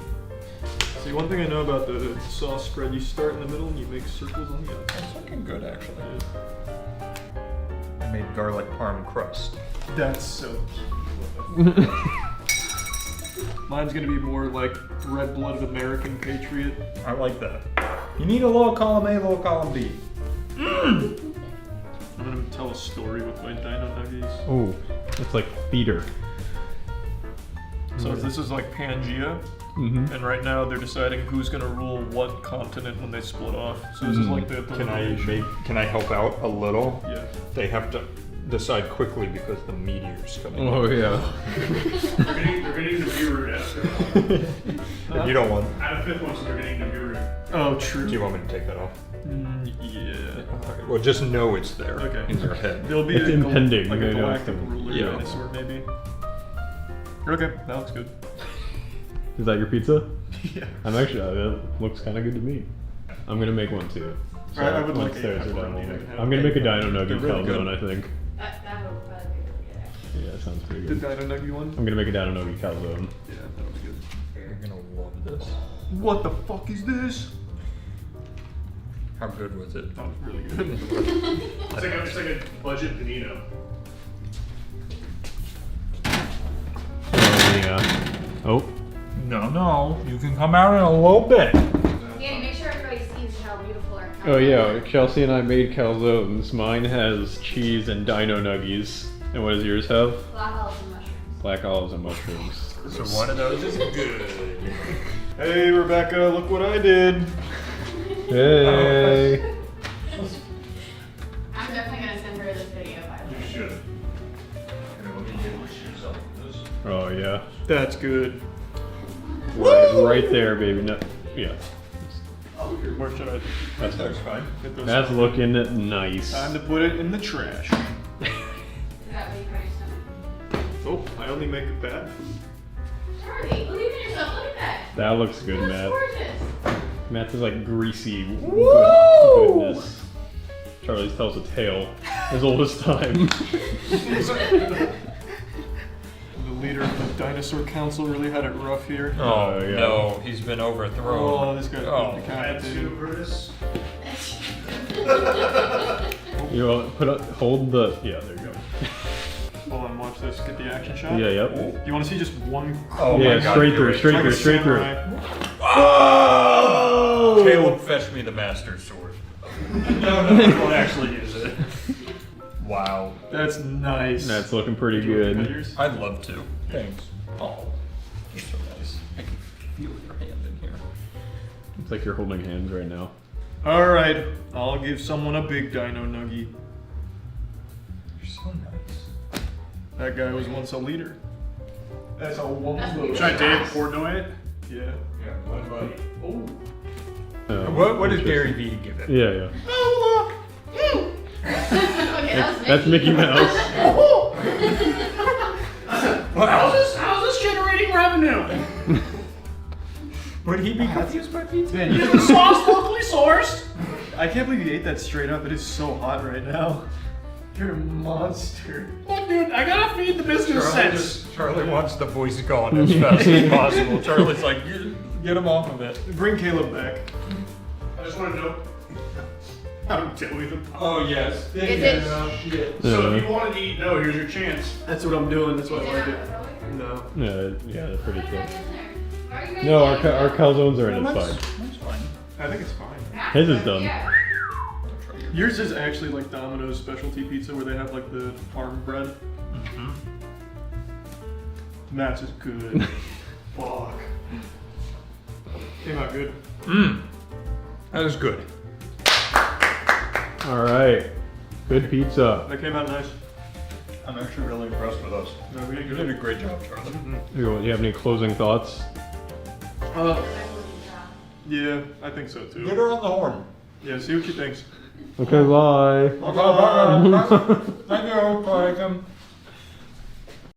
S1: See, one thing I know about the sauce spread, you start in the middle and you make circles on the outside.
S14: That's looking good, actually. I made garlic parm crust.
S1: That's so cute. Mine's gonna be more like red-blooded American patriot.
S14: I like that. You need a little column A, a little column B.
S1: I'm gonna tell a story with my dino nuggies.
S9: Oh, it's like theater.
S1: So this is like Pangea, and right now they're deciding who's gonna rule what continent when they split off. So this is like the
S14: Can I help out a little?
S1: Yeah.
S14: They have to decide quickly because the meteor's coming.
S9: Oh yeah.
S10: They're getting the view route after.
S14: You don't want.
S10: Out of fifth one, so they're getting the view route.
S1: Oh, true.
S14: Do you want me to take that off?
S1: Yeah.
S14: Okay, well, just know it's there in your head.
S1: There'll be
S9: It's impending.
S1: like a
S9: They know it's
S1: galactic
S9: coming.
S1: ruler
S14: Yeah.
S1: dinosaur, maybe. Okay, that looks good.
S9: Is that your pizza?
S1: Yeah.
S9: I'm actually. That looks kind of good to me. I'm gonna make one too. So
S1: I would like
S9: upstairs
S1: a
S9: or down
S1: pepperoni
S9: here.
S1: to have.
S9: I'm gonna make a dino
S1: They're
S9: nugget
S1: really
S9: calzone,
S1: good.
S9: I think.
S17: That would probably be really good, actually.
S9: Yeah, that sounds pretty
S1: The
S9: good.
S1: dino nugget one?
S9: I'm gonna make a dino nugget calzone.
S1: Yeah, that was good.
S14: You're gonna love this.
S1: What the fuck is this?
S14: How good was it?
S1: That was really good.
S10: It's like a budget panino.
S9: Oh yeah. Oh.
S14: No, you can come out in a little bit.
S17: Yeah, make sure everybody sees how beautiful our
S9: Oh yeah. Chelsea and I made calzones. Mine has cheese and dino nuggies. And what does yours have?
S17: black olives and mushrooms.
S9: Black olives and mushrooms.
S14: So one of those is good.
S1: Hey, Rebecca, look what I did.
S9: Hey.
S17: I'm definitely gonna send her this video, by the way.
S10: You should.
S9: Oh yeah.
S1: That's good.
S9: Right there, baby. No. Yeah.
S1: Where should I?
S9: That's
S14: fine.
S1: Get those
S9: That's
S1: out.
S9: looking nice.
S1: Time to put it in the trash.
S17: Is that what you guys
S1: Oh, I only make it bad.
S17: Charlie, believe in yourself. Look at that.
S9: That looks good,
S17: That's
S9: Matt.
S17: gorgeous.
S9: Matt's is like greasy
S1: Woo!
S9: goodness. Charlie's tells a tale as old as time.
S1: The leader of the dinosaur council really had it rough here.
S14: Oh,
S9: yeah.
S14: no, he's been overthrown.
S1: Oh, this guy's
S14: Oh.
S1: decapitated.
S9: You know, hold the. Yeah, there you go.
S1: Hold on, watch this. Get the action shot.
S9: Yeah, yep.
S1: You want to see just one?
S14: Oh
S9: Yeah,
S14: my God,
S9: straight
S14: you're
S9: through,
S14: right.
S9: straight
S1: Like
S9: through,
S1: a
S9: straight through.
S1: samurai.
S14: Oh! Caleb, fetch me the master sword.
S10: No, I won't actually use it.
S14: Wow.
S1: That's nice.
S9: That's looking pretty
S1: Do you want to cut
S9: good.
S1: yours?
S14: I'd love to. Thanks. Oh, you're so nice. I can feel your hand in here.
S9: It's like you're holding hands right now.
S1: All right, I'll give someone a big dino nuggie.
S14: You're so nice.
S1: That guy was once a leader. That's a woman.
S10: Should I Dave Portnoy it?
S1: Yeah.
S14: Yeah, one bite.
S1: Oh.
S14: What did Gary Vee give it?
S9: Yeah, yeah.
S1: Oh
S17: Okay, that was
S9: That's Mickey Mouse.
S10: How's this generating revenue?
S14: Would he be confused by pizza?
S1: Man,
S10: Is the sauce locally sourced?
S1: I can't believe you ate that straight up. It is so hot right now. You're a monster.
S10: Look, dude, I gotta feed the business sense.
S14: Charlie wants the voice gone as fast as possible. Charlie's like, get him off of it.
S1: Bring Caleb back.
S10: I just want to know how to deal with them.
S14: Oh, yes.
S17: Is it?
S10: So if you wanted to eat no, here's your chance.
S1: That's what I'm doing. That's what I like it. No.
S9: Yeah, they're pretty
S17: Why
S9: good.
S17: are you guys
S9: No, our calzones are in. It's
S1: That's
S9: fine.
S1: fine. I think it's fine.
S9: His is done.
S17: Yeah.
S1: Yours is actually like Domino's specialty pizza where they have like the farm bread.
S14: Mm-hmm.
S1: Matt's is good. Fuck. Came out good.
S14: That was good.
S9: All right. Good pizza.
S1: That came out nice.
S14: I'm actually really impressed with us.
S1: No, we did
S14: You
S1: good.
S14: did a great job, Charlie.
S9: Do you have any closing thoughts?
S1: Yeah, I think so too.
S14: Get her on the horn.
S1: Yeah, see what she thinks.
S9: Okay, bye.
S14: Thank you, welcome.